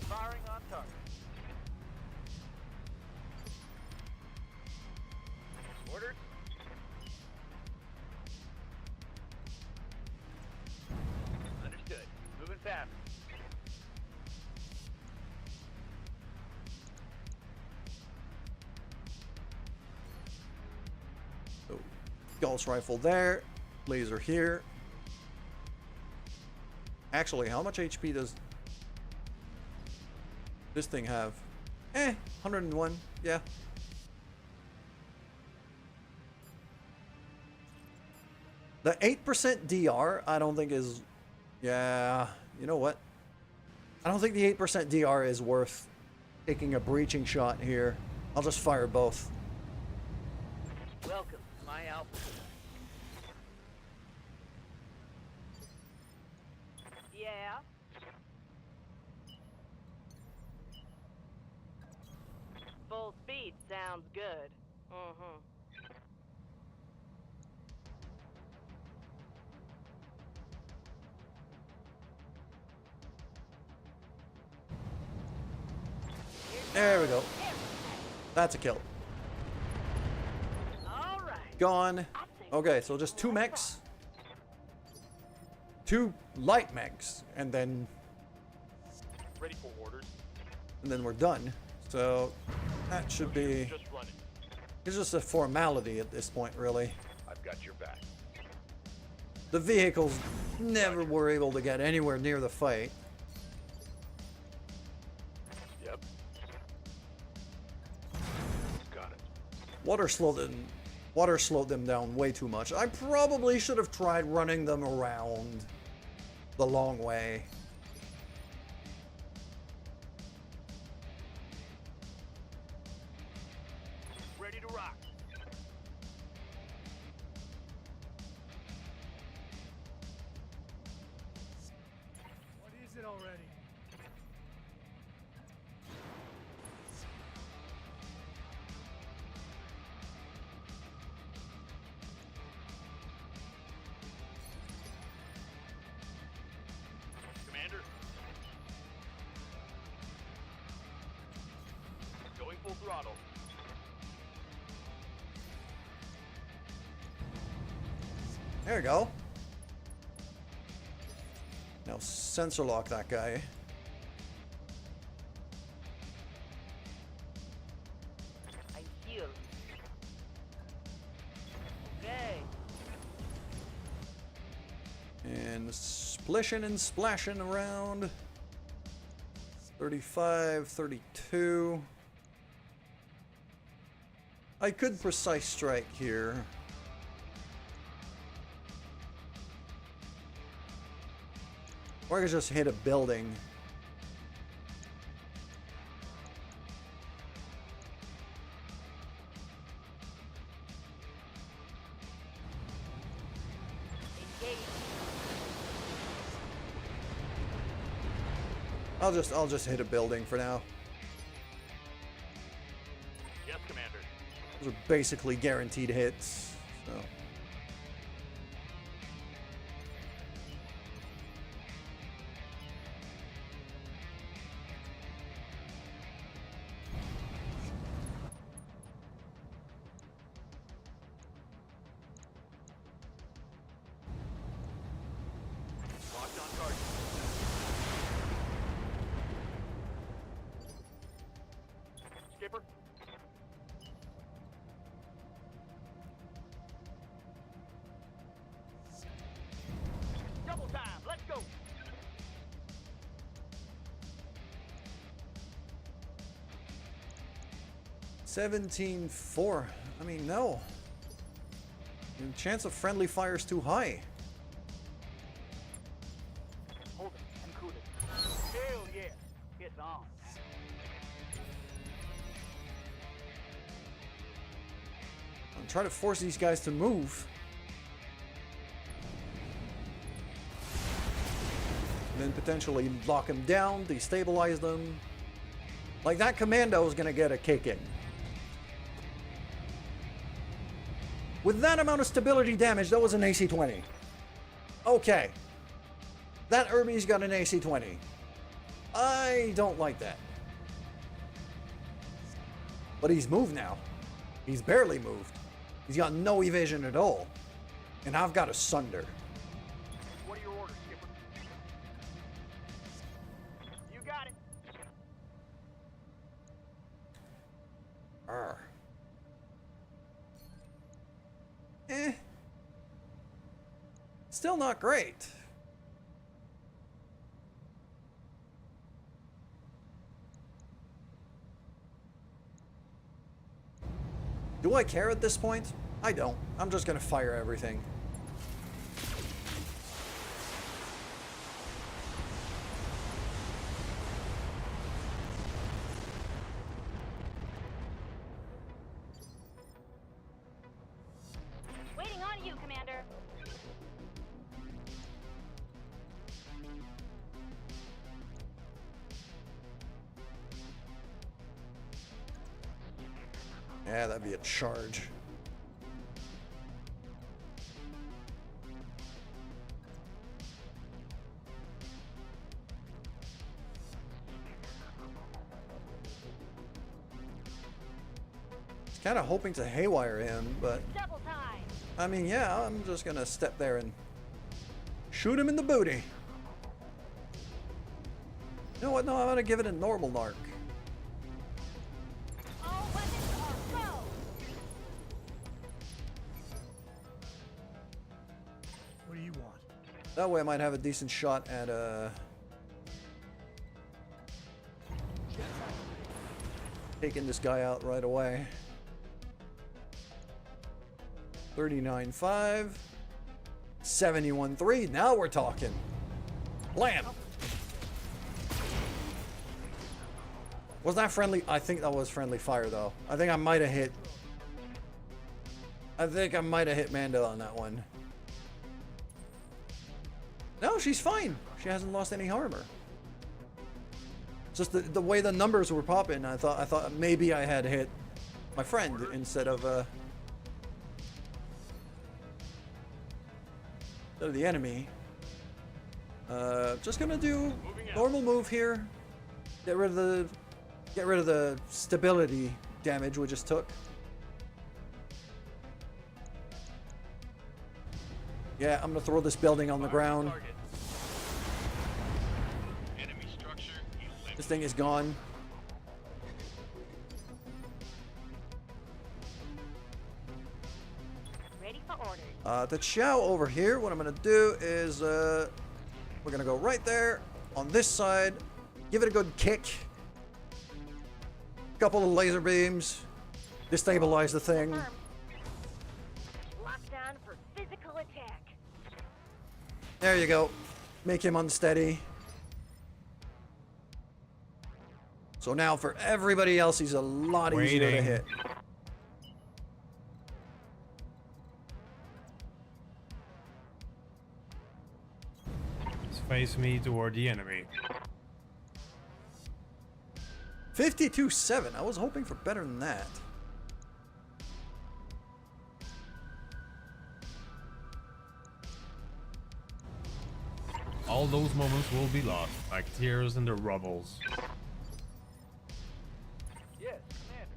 Speaker 3: Firing on target. Orders. Understood. Moving fast.
Speaker 1: So, Gauss rifle there, laser here. Actually, how much HP does this thing have? 101, yeah. The 8% DR, I don't think is, yeah, you know what? I don't think the 8% DR is worth taking a breaching shot here. I'll just fire both.
Speaker 3: Welcome to my alpha.
Speaker 2: Yeah. Full speed sounds good. Mm-hmm.
Speaker 1: There we go. That's a kill.
Speaker 2: All right.
Speaker 1: Gone. Okay, so just 2 mechs. 2 light mechs, and then
Speaker 5: Ready for orders.
Speaker 1: we're done. So that should be,
Speaker 5: Just running.
Speaker 1: it's just a formality at this point, really.
Speaker 5: I've got your back.
Speaker 1: The vehicles never were able to get anywhere near the fight.
Speaker 5: Yep. Got it.
Speaker 1: Water slowed them down way too much. I probably should have tried running them around the long way.
Speaker 5: Ready to rock.
Speaker 9: What is it already?
Speaker 5: Commander. Going full throttle.
Speaker 1: There you go. Now sensor lock that guy.
Speaker 2: I'm
Speaker 1: splishing and splashing around. 35, 32. I could precise strike here. Or I could just hit a building. I'll just hit a building for now.
Speaker 5: Yes, Commander.
Speaker 1: Those are basically guaranteed hits. So.
Speaker 5: Locked on target. Skipper. Double time. Let's go.
Speaker 1: $17.4. I mean, no. The chance of friendly fire is too high.
Speaker 3: Hold it. I'm cool it. Hell yeah. It's on.
Speaker 1: I'm trying to force these guys to move. And then potentially lock them down, destabilize them. Like that commando is gonna get a kick in. With that amount of stability damage, that was an AC-20. Okay. That Irby's got an AC-20. I don't like that. But he's moved now. He's barely moved. He's got no evasion at all. And I've got a Sunder.
Speaker 3: What are your orders, Skipper? You got it.
Speaker 1: Arr. Still not great. Do I care at this point? I don't. I'm just gonna fire everything.
Speaker 2: Waiting on you, Commander.
Speaker 1: Yeah, that'd be a charge. Kind of hoping to haywire him, but
Speaker 2: Double time.
Speaker 1: I mean, yeah, I'm just gonna step there and shoot him in the booty. You know what? No, I'm gonna give it a normal narc.
Speaker 2: All weapons are go.
Speaker 9: What do you want?
Speaker 1: That way I might have a decent shot at taking this guy out right away. 39.5. 71.3. Now we're talking. Blam! Was that friendly? I think that was friendly fire, though. I think I might have hit Mando on that one. No, she's fine. She hasn't lost any armor. Just the way the numbers were popping, I thought maybe I had hit my friend instead of the enemy. Just gonna do normal move here. Get rid of the stability damage we just took. Yeah, I'm gonna throw this building on the ground.
Speaker 5: Enemy structure.
Speaker 1: This thing is gone.
Speaker 2: Ready for Orders.
Speaker 1: The chow over here, what I'm gonna do is we're gonna go right there on this side, give it a good kick, couple of laser beams, destabilize the thing.
Speaker 2: Confirmed. Lockdown for physical attack.
Speaker 1: There you go, make him unsteady. So now for everybody else, he's a lot easier to
Speaker 6: Waiting.
Speaker 1: hit.
Speaker 6: Face me toward the enemy.
Speaker 1: 52-7. I was hoping for better than that.
Speaker 6: All those moments will be lost, like tears in the rubbles.
Speaker 3: Yes, Commander.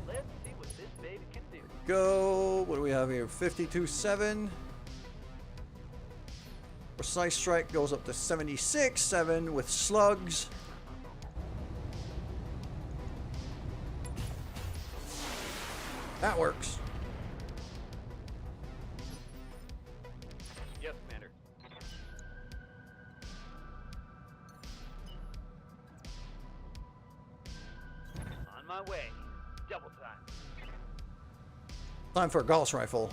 Speaker 3: Let's see what this baby can do.
Speaker 1: Go. What do we have here? 52-7. Precise strike goes up to 76-7 with slugs. That works.
Speaker 3: Yes, Commander. On my way. Double time.
Speaker 1: Time for a Gauss rifle.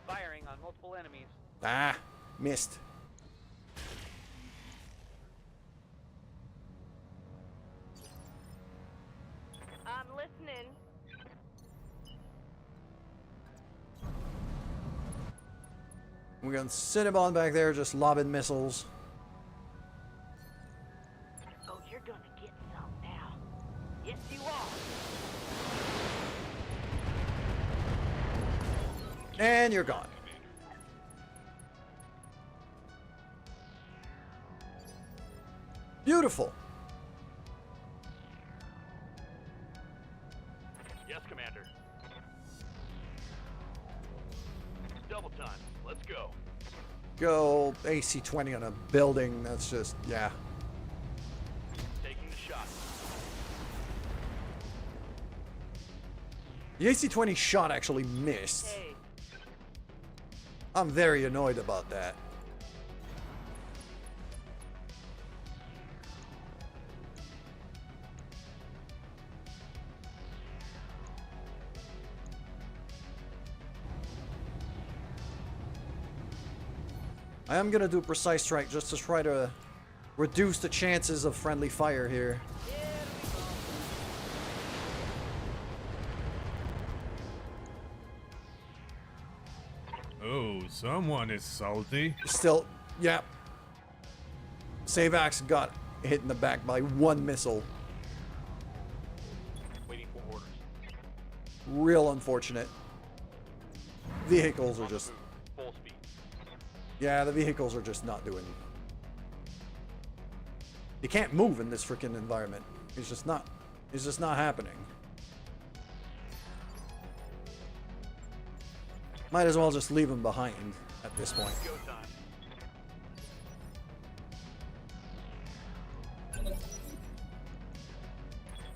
Speaker 3: Firing on multiple enemies.
Speaker 1: Ah, missed.
Speaker 2: I'm listening.
Speaker 1: We're gonna sit him on back there, just lobbing missiles.
Speaker 2: Oh, you're gonna get some now. Yes, you are.
Speaker 1: And you're gone. Beautiful.
Speaker 5: Yes, Commander. Double time. Let's go.
Speaker 1: Go AC-20 on a building. That's just, yeah.
Speaker 5: Taking the shot.
Speaker 1: The AC-20 shot actually missed.
Speaker 2: Hey,
Speaker 1: I'm very annoyed about that. I am gonna do precise strike just to try to reduce the chances of friendly fire here.
Speaker 6: Oh, someone is salty.
Speaker 1: Still, yeah. Savax got hit in the back by one missile.
Speaker 5: Waiting for orders.
Speaker 1: Real unfortunate. Vehicles are just,
Speaker 5: Full speed.
Speaker 1: yeah, the vehicles are just not doing. You can't move in this freaking environment. It's just not happening. Might as well just leave them behind at this point.
Speaker 5: Go time.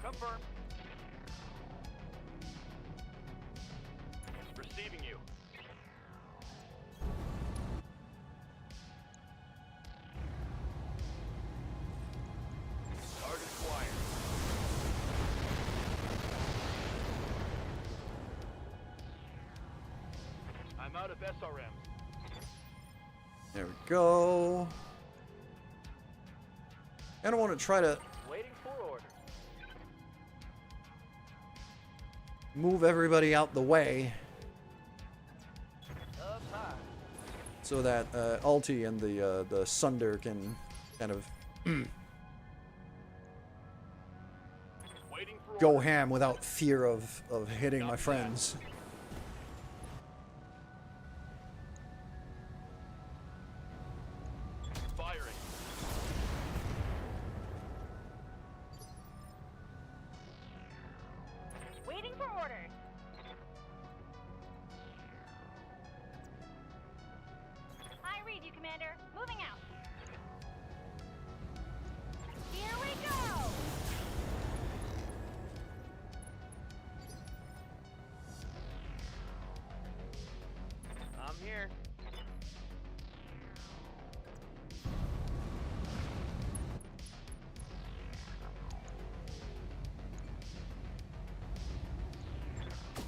Speaker 5: Confirm. Receiving you. Target acquired. I'm out of SRM.
Speaker 1: There we go. I don't want to try to
Speaker 3: Waiting for orders.
Speaker 1: move everybody out the way
Speaker 3: Up high.
Speaker 1: so that Alti and the Sunder can kind of
Speaker 5: Waiting for
Speaker 1: go
Speaker 5: orders.
Speaker 1: ham without fear of hitting my friends.
Speaker 5: Firing.
Speaker 2: for orders. I read you, Commander. Moving out. Here we go!
Speaker 3: I'm here.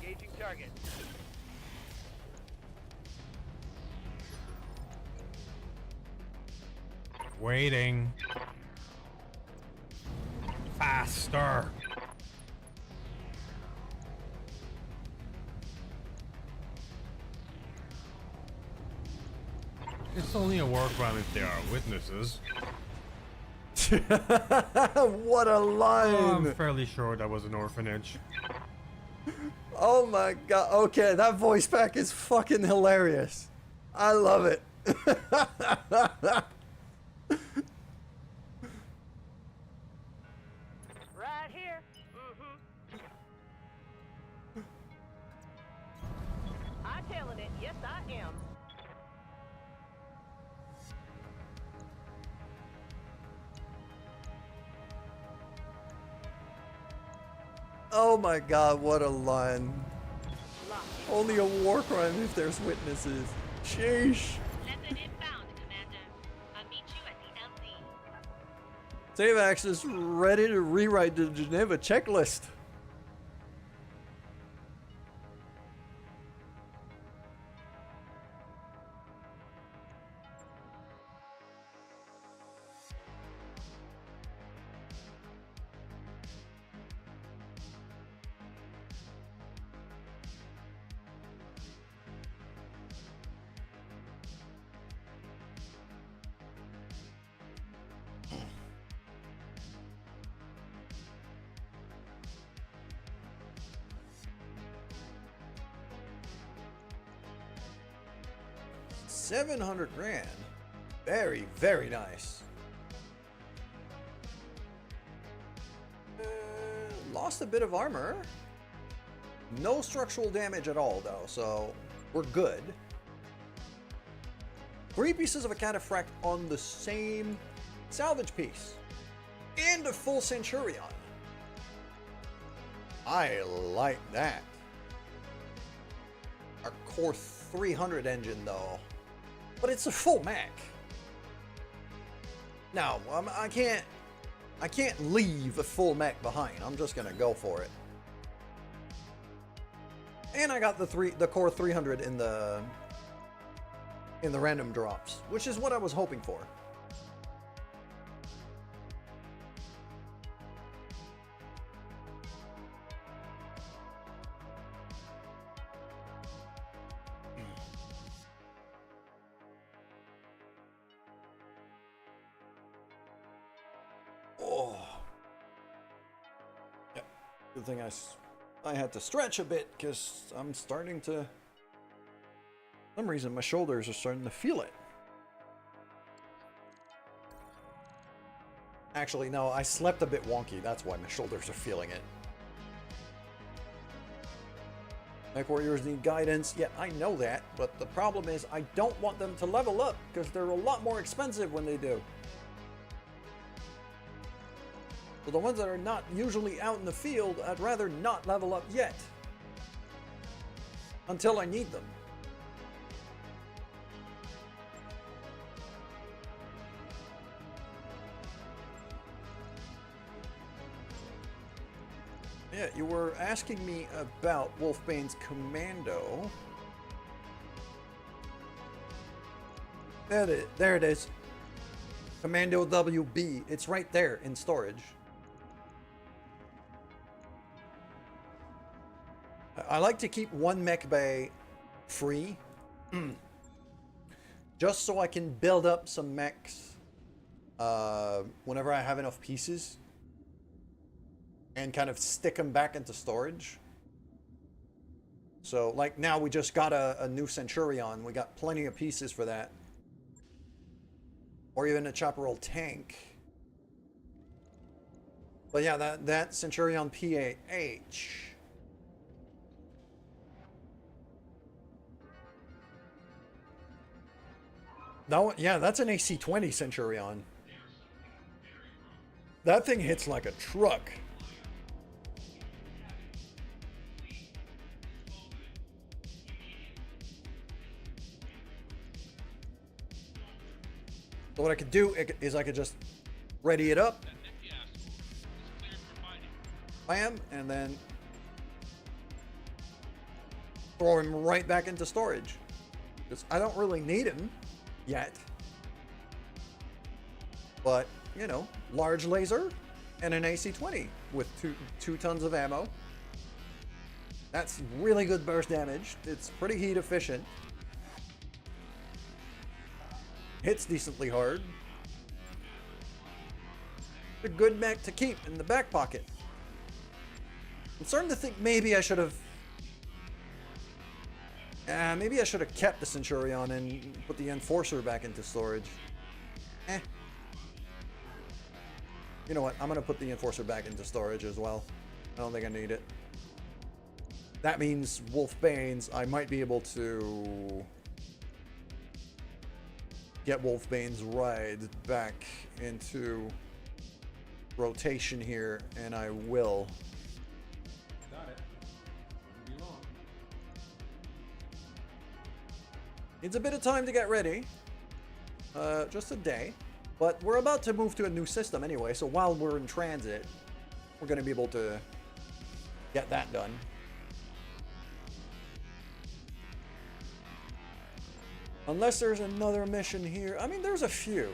Speaker 3: Engaging target.
Speaker 6: Waiting. Faster. It's only a workaround if there are witnesses.
Speaker 1: What a line!
Speaker 6: I'm fairly sure that was an orphanage.
Speaker 1: Oh my god. Okay, that voice pack is fucking hilarious. I love it.
Speaker 2: Right here. Mm-hmm. Hightailing it. Yes, I am.
Speaker 1: Oh my god, what a line.
Speaker 2: Locked.
Speaker 1: Only a war crime if there's witnesses. Sheesh.
Speaker 4: Lesson inbound, Commander. I'll meet you at the LZ.
Speaker 1: Save Axis ready to rewrite the Geneva checklist. $700,000. Very, very nice. Lost a bit of armor. No structural damage at all, though, so we're good. 3 pieces of a cataphract on the same salvage piece. And a full Centurion. I like that. Our Core 300 engine, though. But it's a full Mac. Now, I can't leave a full Mac behind. I'm just gonna go for it. And I got the Core 300 in the random drops, which is what I was hoping for. Oh. Yeah. Good thing I had to stretch a bit because I'm starting to. For some reason, my shoulders are starting to feel it. Actually, no, I slept a bit wonky. That's why my shoulders are feeling it. Mech warriors need guidance. Yeah, I know that, but the problem is I don't want them to level up because they're a lot more expensive when they do. So the ones that are not usually out in the field, I'd rather not level up yet. Until I need them. Yeah, you were asking me about Wolfbane's Commando. There it is. Commando WB. It's right there in storage. I like to keep one mech bay free. Just so I can build up some mechs whenever I have enough pieces. And kind of stick them back into storage. So, like now we just got a new Centurion. We got plenty of pieces for that. Or even a Chaparral tank. But yeah, that Centurion PAH That one, yeah, that's an AC-20 Centurion. That thing hits like a truck. So what I could do is I could just ready it up. Bam, and then throw him right back into storage. Because I don't really need him yet. But, you know, large laser and an AC-20 with two tons of ammo. That's really good burst damage. It's pretty heat efficient. Hits decently hard. A good mech to keep in the back pocket. I'm starting to think maybe I should have... maybe I should have kept the Centurion and put the Enforcer back into storage. You know what? I'm going to put the Enforcer back into storage as well. I don't think I need it. That means Wolfbanes, I might be able to get Wolfbane's ride back into rotation here, and I will.
Speaker 10: Got it. Won't be long.
Speaker 1: Needs a bit of time to get ready. Just a day. But we're about to move to a new system anyway, so while we're in transit, we're going to be able to get that done. Unless there's another mission here. I mean, there's a few.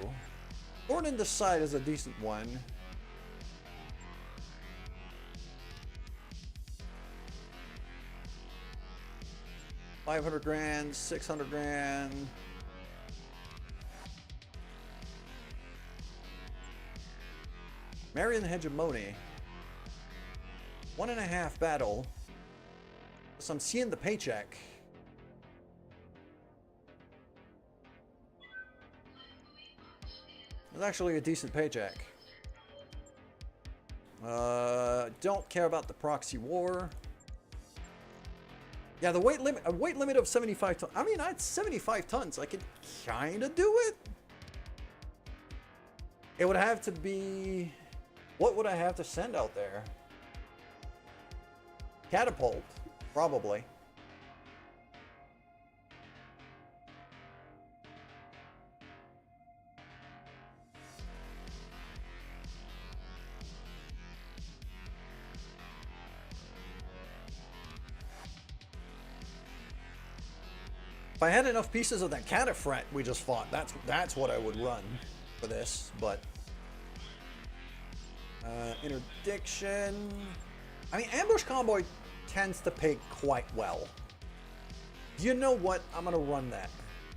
Speaker 1: Thorn in the Side is a decent one. $500 grand, 600 grand. Marion Hegemony. 1.5 battle. So I'm seeing the paycheck. It's actually a decent paycheck. Don't care about the proxy war. Yeah, the weight limit, a weight limit of 75 tons. I mean, at 75 tons, I could kind of do it. It would have to be... What would I have to send out there? Catapult, probably. If I had enough pieces of that catapult we just fought, that's what I would run for this, but... interdiction... I mean, Ambush Convoy tends to pay quite well. You know what? I'm gonna run that.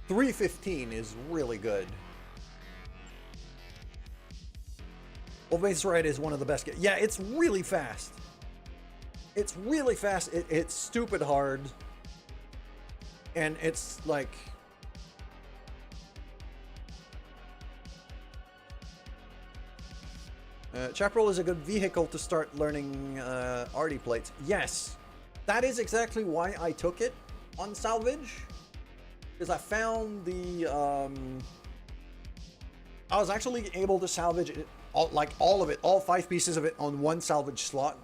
Speaker 1: 315 is really good. Base Ride is one of the best. Yeah, it's really fast. It's really fast. It's stupid hard. And it's like... Chaparral is a good vehicle to start learning arty plates. Yes, that is exactly why I took it on salvage. Because I found the... I was actually able to salvage it, all of it, all 5 pieces of it on one salvage slot.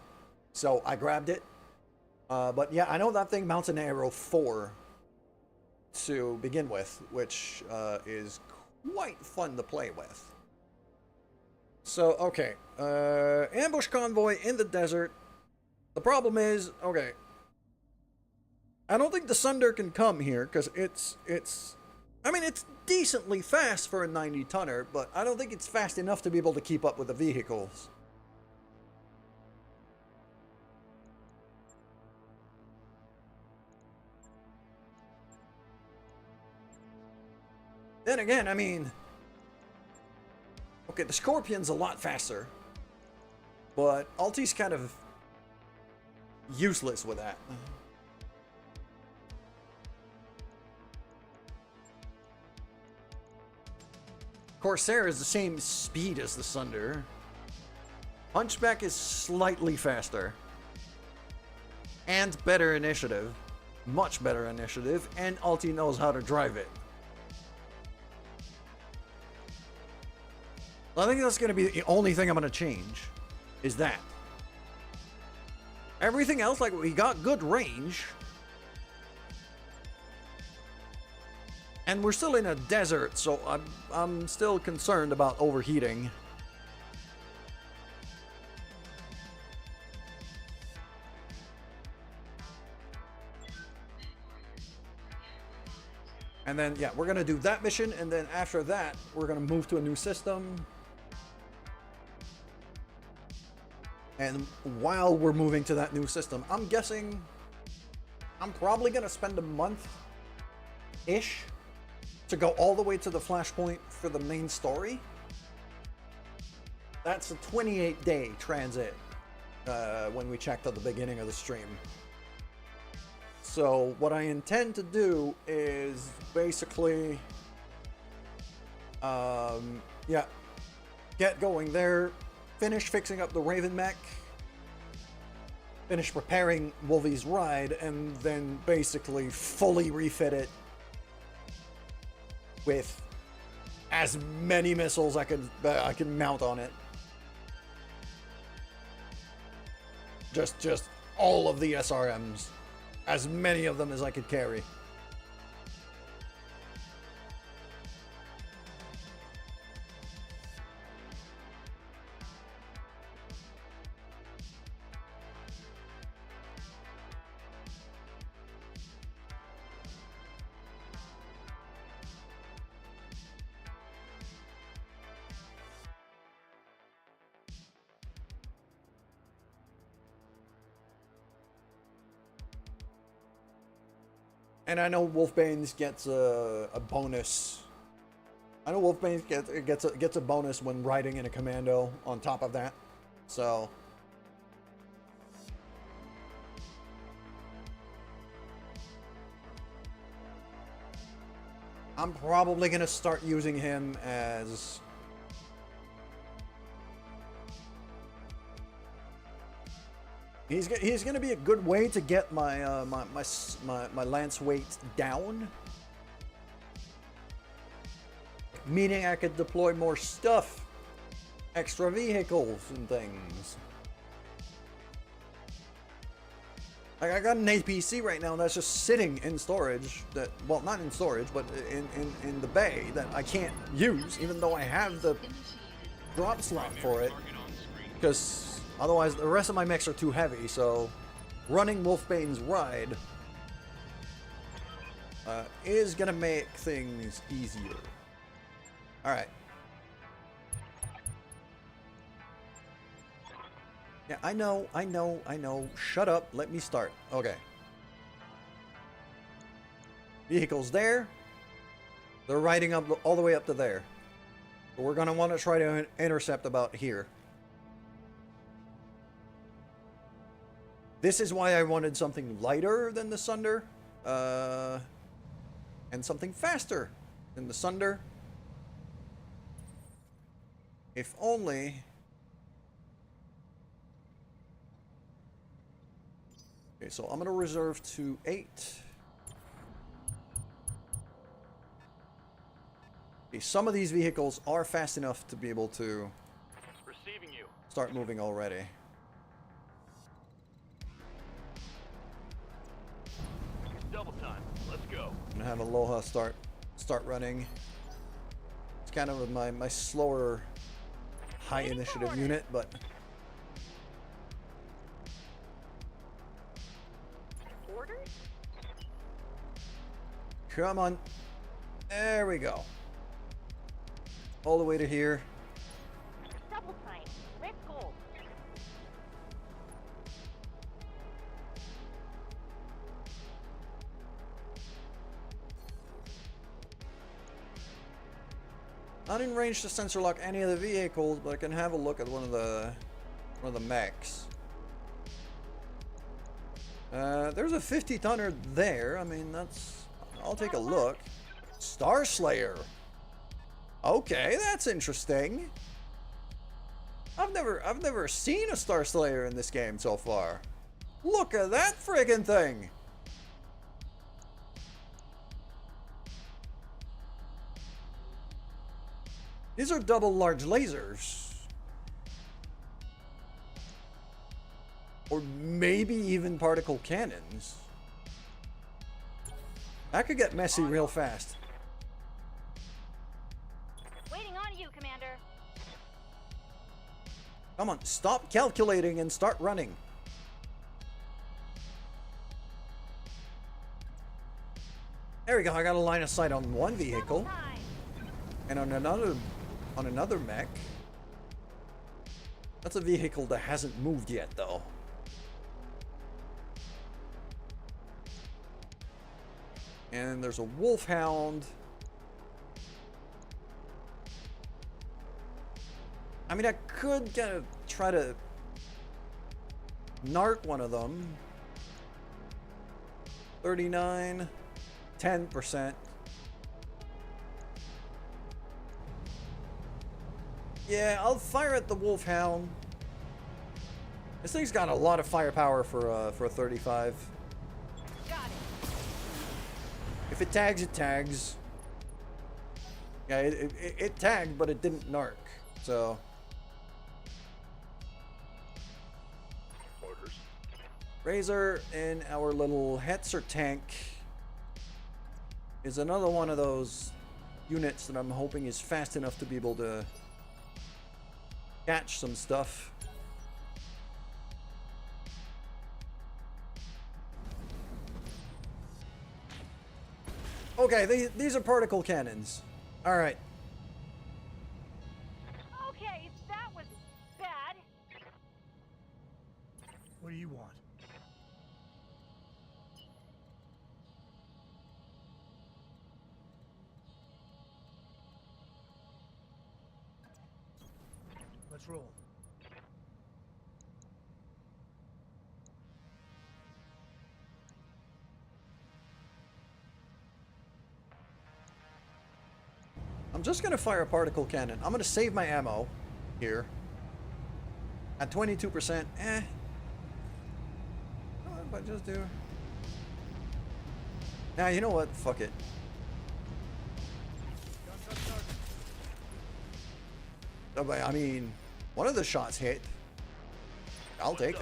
Speaker 1: So I grabbed it. But yeah, I know that thing mounts an arrow 4 to begin with, which is quite fun to play with. So, okay, ambush convoy in the desert. The problem is, okay, I don't think the Sunder can come here, because I mean, it's decently fast for a 90-tonner, but I don't think it's fast enough to be able to keep up with the vehicles. Then again, I mean... Okay, the Scorpion's a lot faster, but Alti's kind of useless with that. Corsair is the same speed as the Sunder. Hunchback is slightly faster. And better initiative. Much better initiative, and Alti knows how to drive it. I think that's going to be the only thing I'm going to change, is that. Everything else, like, we got good range. And we're still in a desert, so I'm still concerned about overheating. And then, yeah, we're going to do that mission, and then after that, we're going to move to a new system. And while we're moving to that new system, I'm guessing I'm probably going to spend a month-ish to go all the way to the flashpoint for the main story. That's a 28-day transit when we checked at the beginning of the stream. So what I intend to do is basically, yeah, get going there, finish fixing up the Raven mech, finish preparing Wolvie's ride, and then basically fully refit it with as many missiles I can mount on it. Just all of the SRMs. As many of them as I could carry. And I know Wolfbane's gets a bonus. I know Wolfbane gets a bonus when riding in a commando on top of that. So I'm probably gonna start using him as He's gonna be a good way to get my my lance weight down, meaning I could deploy more stuff, extra vehicles and things. Like I got an APC right now that's just sitting in storage. That, well, not in storage, but in the bay that I can't use, even though I have the drop slot for it, because otherwise, the rest of my mechs are too heavy, so running Wolfbane's ride is gonna make things easier. Alright. Yeah, I know. Shut up, let me start. Okay. Vehicles there. They're riding up all the way up to there. But we're gonna want to try to intercept about here. This is why I wanted something lighter than the Sunder, and something faster than the Sunder. If only... Okay, so I'm going to reserve to 8. Okay, some of these vehicles are fast enough to be able to
Speaker 5: Receiving you.
Speaker 1: start moving already.
Speaker 5: Double time. Let's go.
Speaker 1: And have Aloha start running. It's kind of my slower high initiative unit, but
Speaker 2: Orders?
Speaker 1: come on. There we go. All the way to here.
Speaker 2: Double time. Let's go.
Speaker 1: Not in range to sensor lock any of the vehicles, but I can have a look at one of the mechs. There's a 50-tonner there. I mean, that's... I'll take a look. Star Slayer. Okay, that's interesting. I've never seen a Star Slayer in this game so far. Look at that friggin' thing. These are double large lasers. Or maybe even particle cannons. That could get messy real fast.
Speaker 4: Waiting on you, Commander.
Speaker 1: Come on, stop calculating and start running. There we go, I got a line of sight on one vehicle. And on another mech. That's a vehicle that hasn't moved yet though. And there's a wolfhound. I mean, I could try to narc one of them. 39, 10%. Yeah, I'll fire at the wolfhound. This thing's got a lot of firepower for a 35.
Speaker 4: Got it.
Speaker 1: If it tags, it tags. Yeah, it tagged, but it didn't narc. So.
Speaker 5: Orders.
Speaker 1: Razor in our little Hetzer tank is another one of those units that I'm hoping is fast enough to be able to catch some stuff. Okay, these are particle cannons. All right.
Speaker 4: Okay, that was bad.
Speaker 9: What do you want? Let's roll.
Speaker 1: I'm just gonna fire a particle cannon. I'm gonna save my ammo here. At 22%, what if I just do? Nah, you know what? Fuck it. I mean, one of the shots hit. I'll take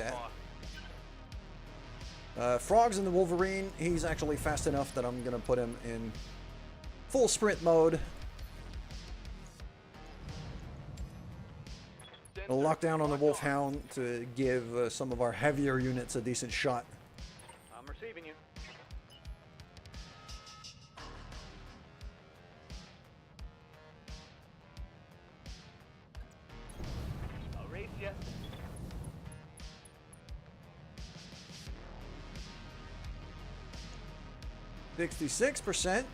Speaker 1: that. Frog's in the Wolverine. He's actually fast enough that I'm gonna put him in full sprint mode. We'll lock down on the Wolfhound to give some of our heavier units a decent shot.
Speaker 3: I'm receiving you. I'll raise you.
Speaker 1: %66%.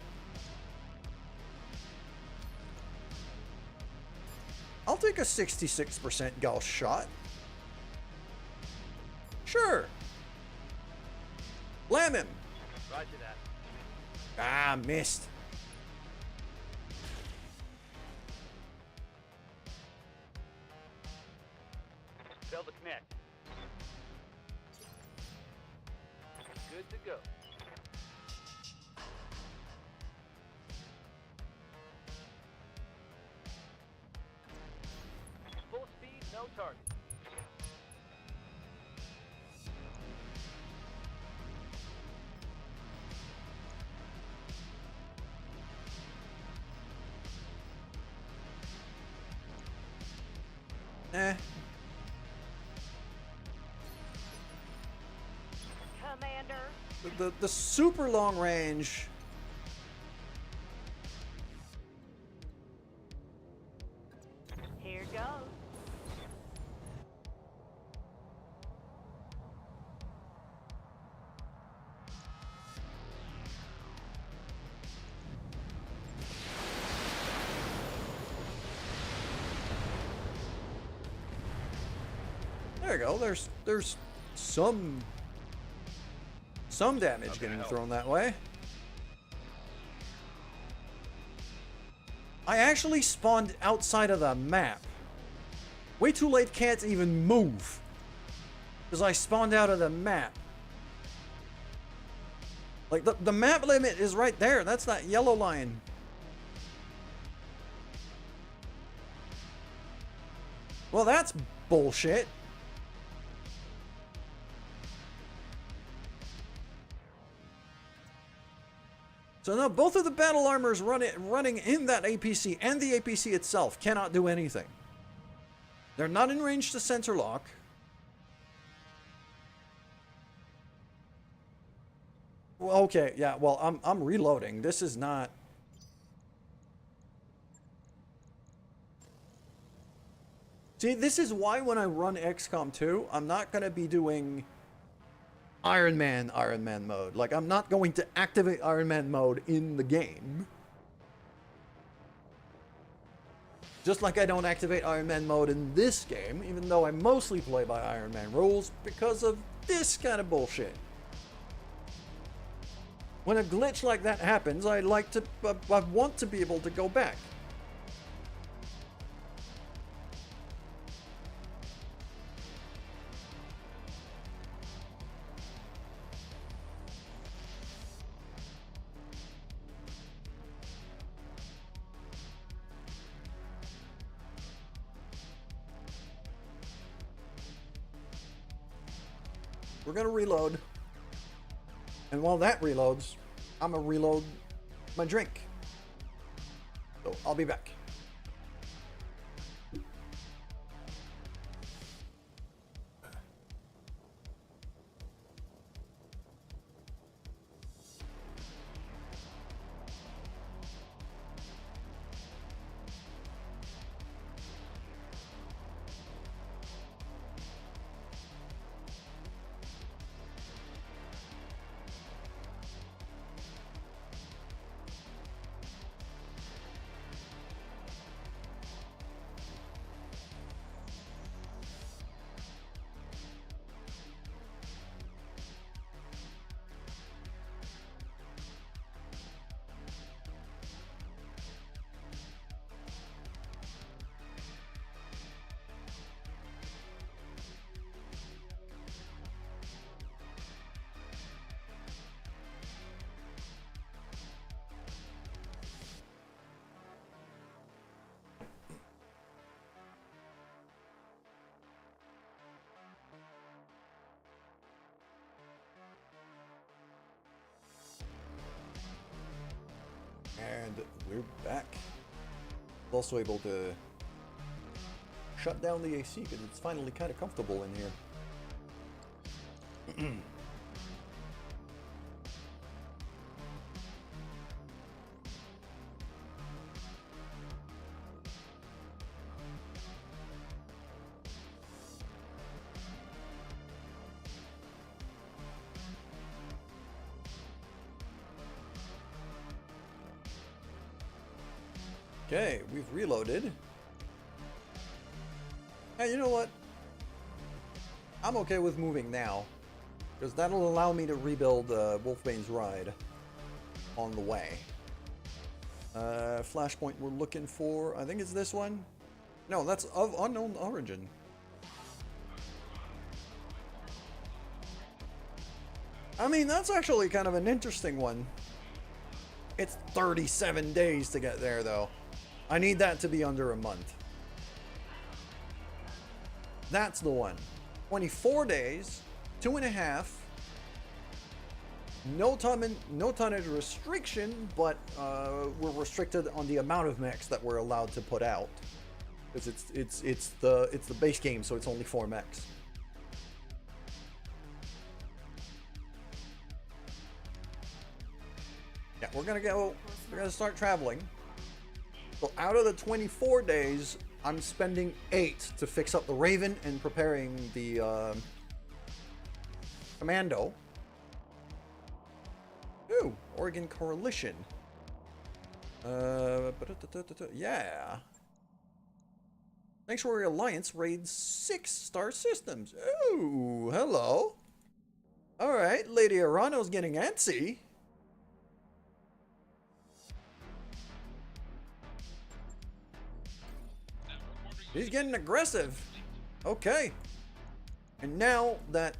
Speaker 1: I'll take a 66% Gauss shot. Sure. Blam him.
Speaker 3: Roger that.
Speaker 1: Ah, missed.
Speaker 3: Fail to connect. Good to go. Full speed, no target.
Speaker 4: Commander.
Speaker 1: The super long range.
Speaker 2: Here goes.
Speaker 1: There you go. There's some damage getting thrown that way. I actually spawned outside of the map. Way too late, can't even move. Because I spawned out of the map. Like, the map limit is right there. That's that yellow line. Well, that's bullshit. So now both of the battle armors running in that APC and the APC itself cannot do anything. They're not in range to center lock. Well, okay, yeah, well, I'm reloading. This is not... See, this is why when I run XCOM 2, I'm not going to be doing Iron Man mode. Like, I'm not going to activate Iron Man mode in the game. Just like I don't activate Iron Man mode in this game, even though I mostly play by Iron Man rules because of this kind of bullshit. When a glitch like that happens, I want to be able to go back. We're gonna reload. And while that reloads, I'm gonna reload my drink. So I'll be back. And we're back. Also able to shut down the AC because it's finally kind of comfortable in here. Okay, we've reloaded. Hey, you know what? I'm okay with moving now, because that'll allow me to rebuild Wolfbane's Ride on the way. Flashpoint we're looking for, I think it's this one. No, that's of unknown origin. I mean, that's actually kind of an interesting one. It's 37 days to get there, though. I need that to be under a month. That's the one. 24 days, 2.5. No tonnage restriction, but we're restricted on the amount of mechs that we're allowed to put out. Because it's the base game, so it's only 4 mechs. Yeah, we're gonna start traveling. So out of the 24 days, I'm spending 8 to fix up the Raven and preparing the Commando. Ooh, Oregon Coalition. Yeah. Sanctuary Alliance raids 6-star systems. Ooh, hello. Alright, Lady Arano's getting antsy. He's getting aggressive. Okay. And now that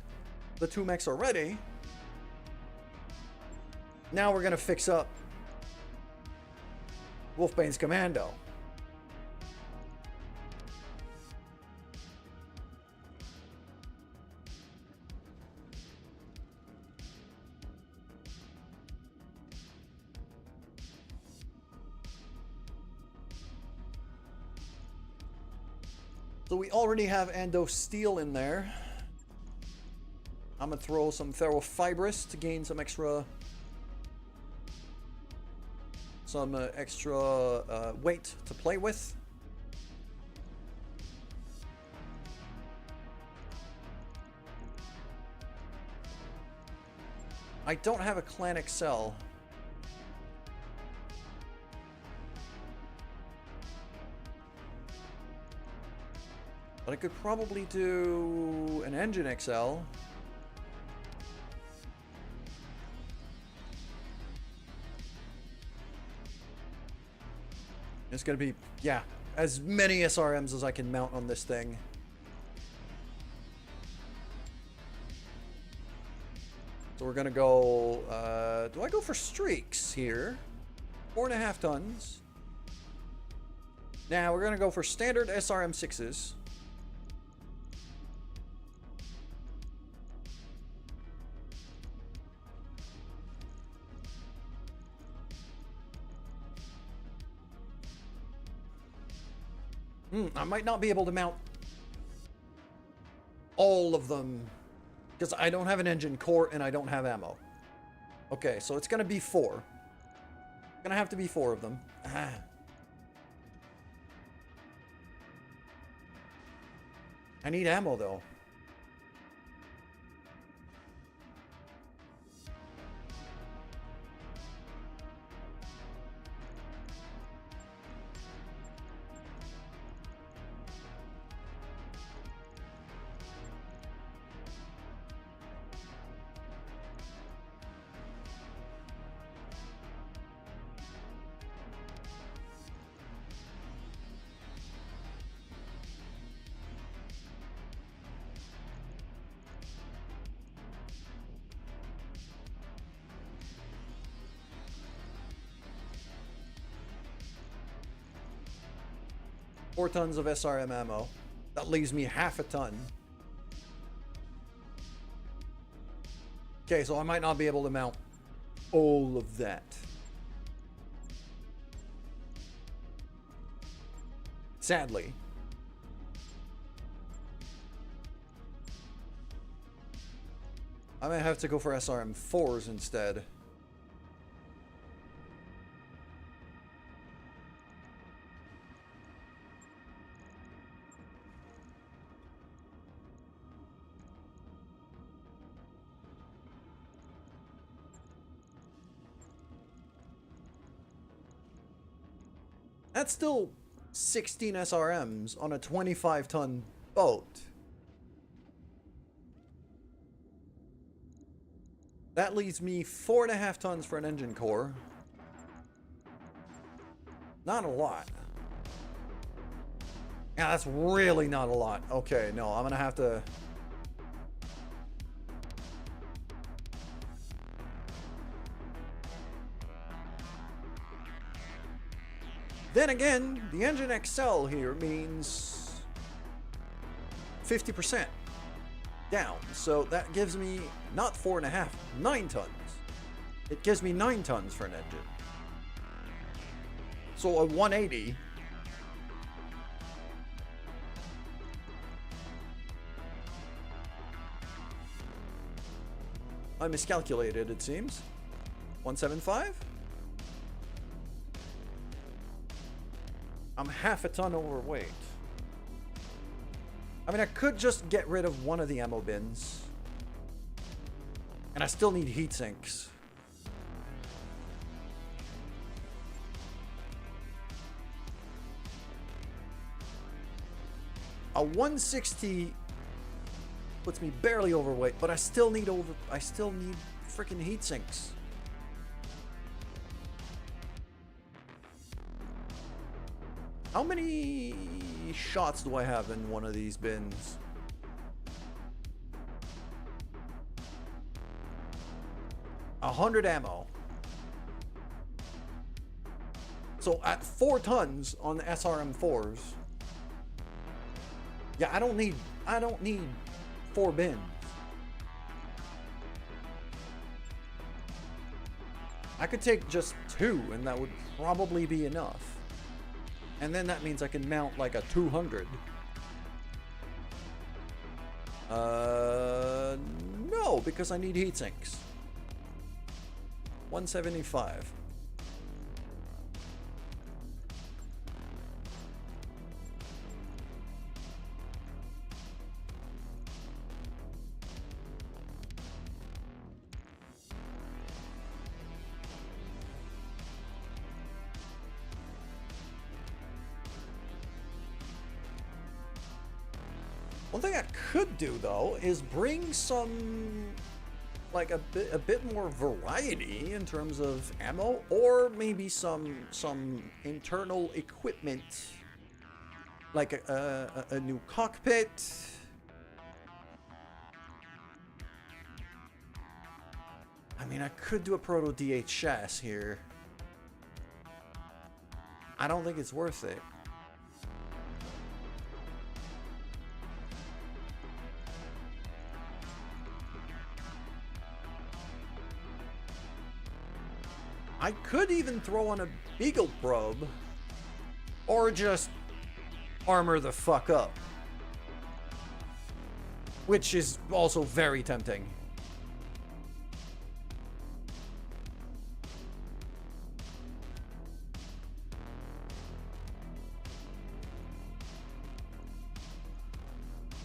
Speaker 1: the 2 mechs are ready, now we're gonna fix up Wolfbane's Commando. So we already have endo steel in there. I'm gonna throw some ferrofibrous to gain some extra weight to play with. I don't have a Clan Excel. But I could probably do an Engine XL. It's gonna be, yeah, as many SRMs as I can mount on this thing. So we're gonna go, do I go for streaks here? 4.5 tons. Now we're gonna go for standard SRM 6s. I might not be able to mount all of them because I don't have an engine core and I don't have ammo. Okay, so it's gonna be 4. Gonna have to be 4 of them. I need ammo though. Four tons of SRM ammo. That leaves me half a ton. Okay, so I might not be able to mount all of that. Sadly. I might have to go for SRM 4s instead. That's still 16 SRMs on a 25-ton boat. That leaves me 4.5 tons for an engine core. Not a lot. Yeah, that's really not a lot. Okay, no, I'm gonna have to... Then again, the Engine XL here means 50% down. So that gives me not 4.5, 9 tons. It gives me 9 tons for an engine. So a 180. I miscalculated, it seems. 175? I'm half a ton overweight. I mean, I could just get rid of one of the ammo bins. And I still need heat sinks. A 160 puts me barely overweight, but I still need freaking heat sinks. How many shots do I have in one of these bins? A 100 ammo. So at 4 tons on the SRM 4s. Yeah, I don't need 4 bins. I could take just 2 and that would probably be enough. And then that means I can mount like a 200. No, because I need heat sinks. 175. One thing I could do though is bring some, like a bit more variety in terms of ammo, or maybe some internal equipment, like a new cockpit. I mean, I could do a proto DHS here. I don't think it's worth it. I could even throw on a Beagle probe, or just armor the fuck up, which is also very tempting.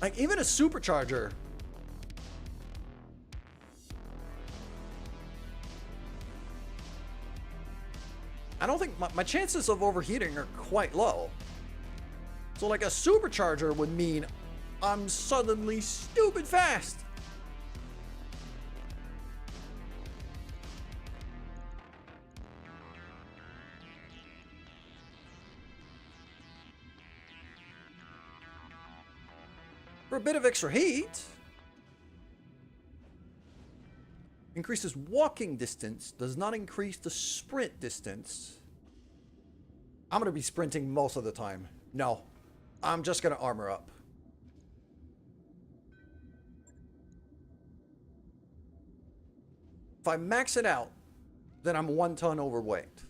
Speaker 1: Like, even a supercharger. I don't think my chances of overheating are quite low. So like a supercharger would mean I'm suddenly stupid fast. For a bit of extra heat. Increases walking distance, does not increase the sprint distance. I'm gonna be sprinting most of the time. No, I'm just gonna armor up. If I max it out, then I'm 1 ton overweight.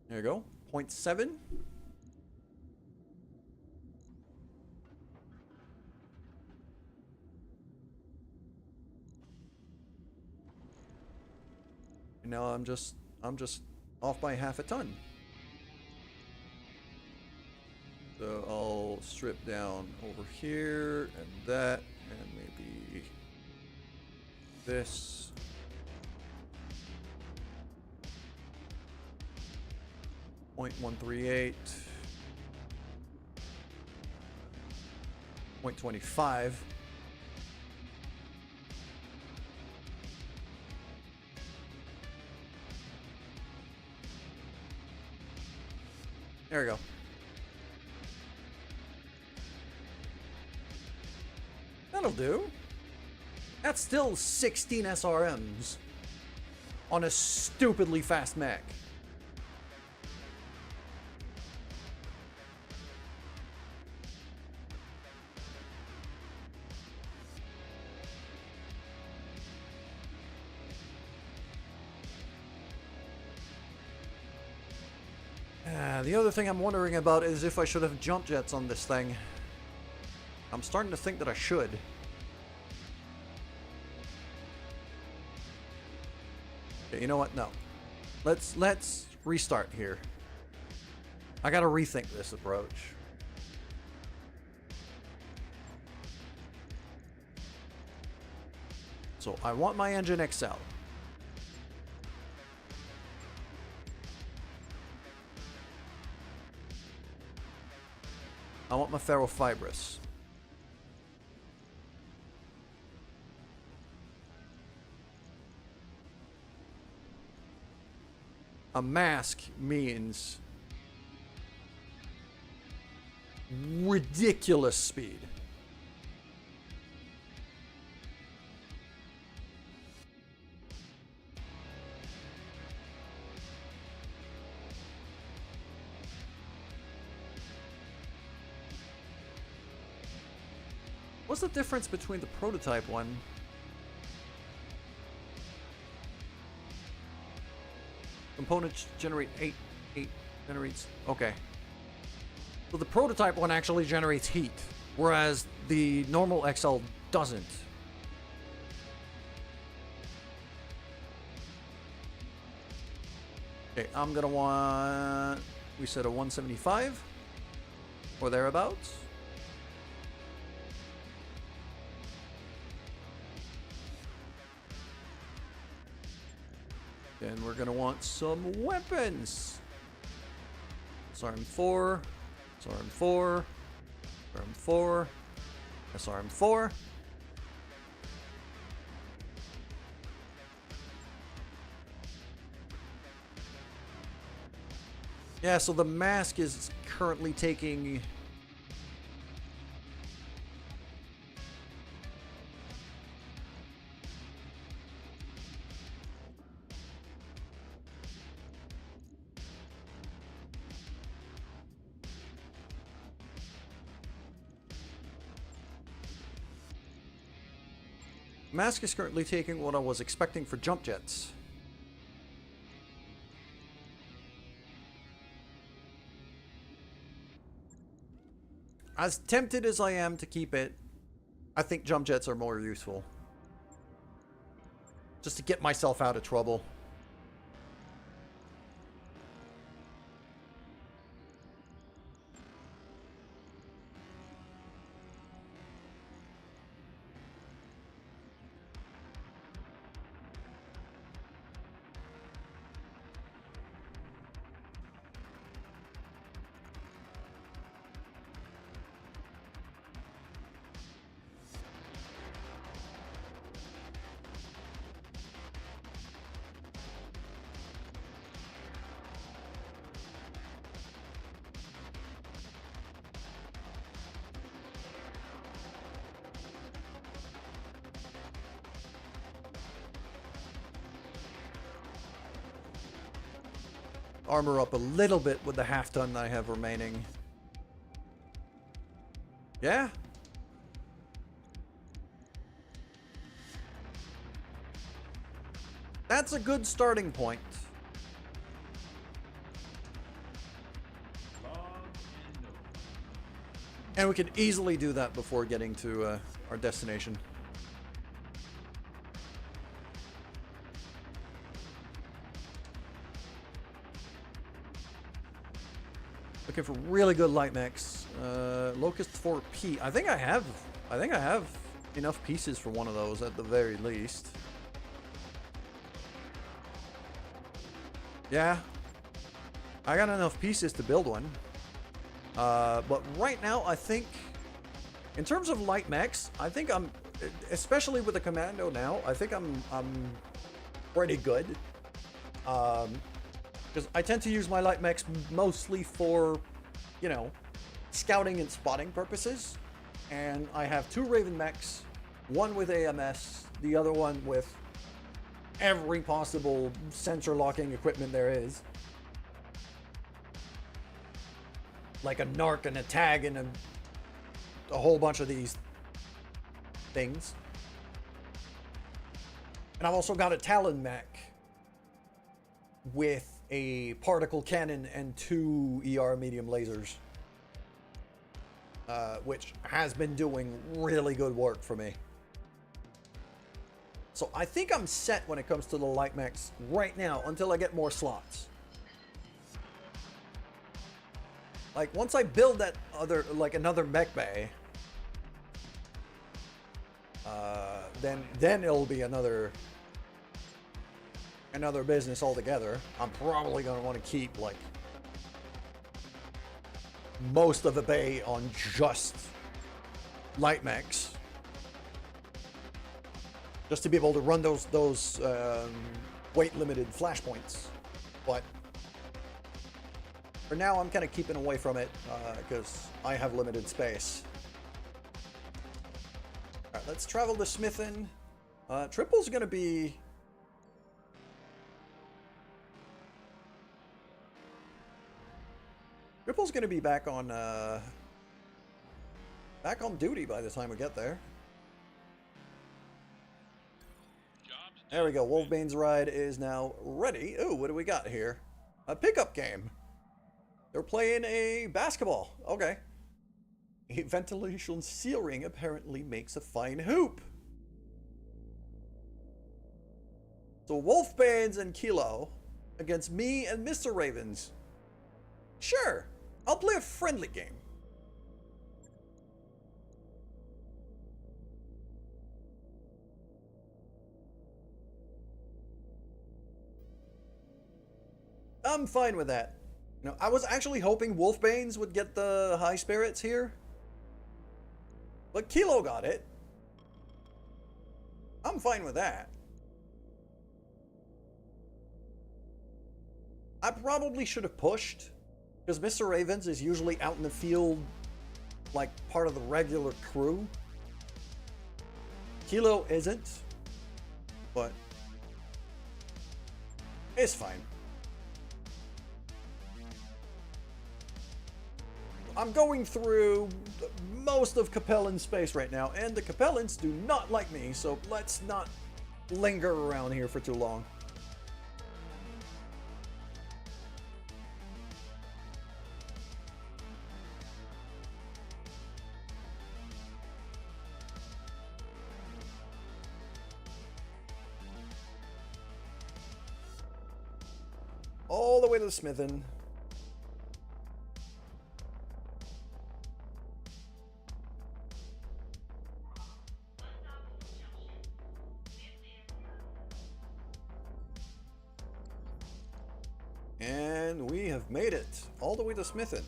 Speaker 1: There you go. 0.7. And now I'm just off by half a ton. So I'll strip down over here and that, and maybe this. 0.138, 0.25. There we go. That'll do. That's still 16 SRMs on a stupidly fast mech. The other thing I'm wondering about is if I should have jump jets on this thing. I'm starting to think that I should. Okay, you know what? No. Let's restart here. I gotta rethink this approach. So I want my engine X out. I want my ferrofibrous. A mask means ridiculous speed. What's the difference between the prototype one? Components generate 8 generates. Okay. So the prototype one actually generates heat, whereas the normal XL doesn't. Okay, I'm gonna want, we said a 175 or thereabouts. Then we're gonna want some weapons. SRM4, SRM4, SRM4, SRM4. Yeah, so the mask is currently taking... Mask is currently taking what I was expecting for jump jets. As tempted as I am to keep it, I think jump jets are more useful. Just to get myself out of trouble. Armor up a little bit with the half ton that I have remaining. Yeah. That's a good starting point. And we can easily do that before getting to our destination. Looking for really good light mechs. Locust 4P. I think I have enough pieces for one of those at the very least. Yeah. I got enough pieces to build one. But right now, I think, in terms of light mechs, I think I'm, especially with the Commando now, I think I'm pretty good. Because I tend to use my light mechs mostly for, you know, scouting and spotting purposes. And I have 2 Raven mechs, one with AMS, the other one with every possible sensor locking equipment there is. Like a narc and a tag and a whole bunch of these things. And I've also got a Talon mech with a particle cannon and 2 ER medium lasers. Which has been doing really good work for me. So I think I'm set when it comes to the light mechs right now until I get more slots. Like once I build that other, like another mech bay, then it'll be another business altogether. I'm probably gonna want to keep like most of the bay on just light mechs, just to be able to run those weight limited flashpoints. But for now, I'm kind of keeping away from it because I have limited space. All right, let's travel to Smithin. Triple's gonna be. Triple's gonna be back on back on duty by the time we get there. There we go. Wolfbane's ride is now ready. Ooh, what do we got here? A pickup game. They're playing a basketball. Okay. A ventilation seal ring apparently makes a fine hoop. So Wolfbanes and Kilo against me and Mr. Ravens. Sure, I'll play a friendly game. I'm fine with that. You know, I was actually hoping Wolfbanes would get the high spirits here. But Kilo got it. I'm fine with that. I probably should have pushed, because Mr. Ravens is usually out in the field like part of the regular crew. Kilo isn't, but it's fine. I'm going through most of Capellan space right now, and the Capellans do not like me, so let's not linger around here for too long. All the way to the Smithin. And we have made it all the way to Smithin.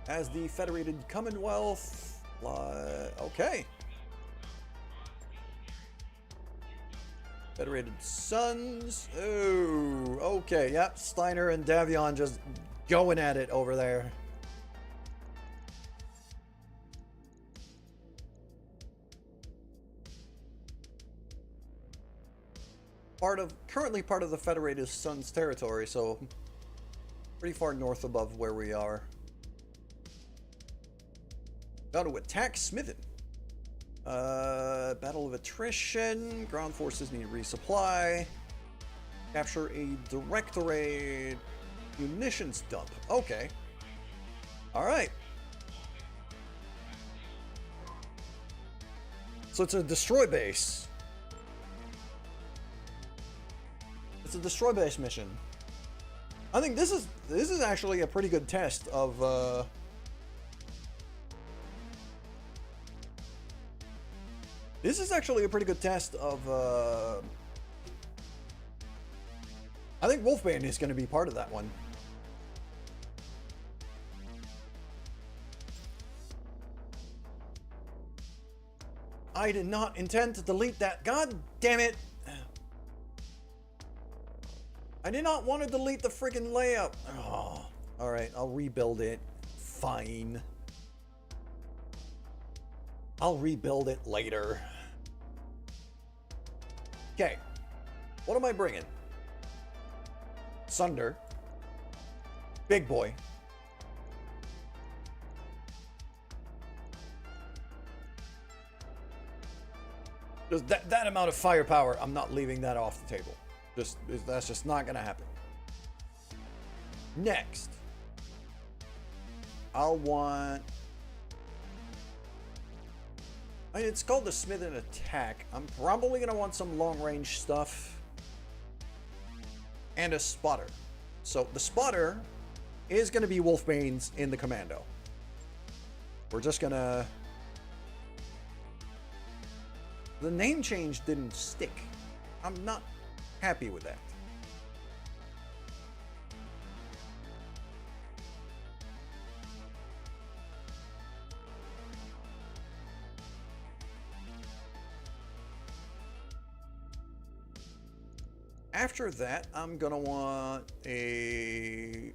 Speaker 1: As the Federated Commonwealth. Okay. Federated Sons. Oh, okay. Yep. Steiner and Davion just going at it over there. Currently part of the Federated Sons territory, so pretty far north above where we are. Got to attack Smithin. Battle of attrition. Ground forces need resupply. Capture a directorate munitions dump. Okay. Alright. So it's a destroy base. It's a destroy base mission. I think this is actually a pretty good test of this is actually a pretty good test of I think Wolfbane is going to be part of that one. I did not intend to delete that. God damn it. I did not want to delete the freaking layout. Oh, all right, I'll rebuild it. Fine. I'll rebuild it later. Okay. What am I bringing? Sunder. Big boy. Just that amount of firepower, I'm not leaving that off the table. That's just not gonna happen. Next, I'll want. I mean, it's called the Smithin Attack. I'm probably gonna want some long-range stuff and a spotter. So the spotter is gonna be Wolfbane's in the commando. We're just gonna. The name change didn't stick. I'm not happy with that. After that, I'm gonna want a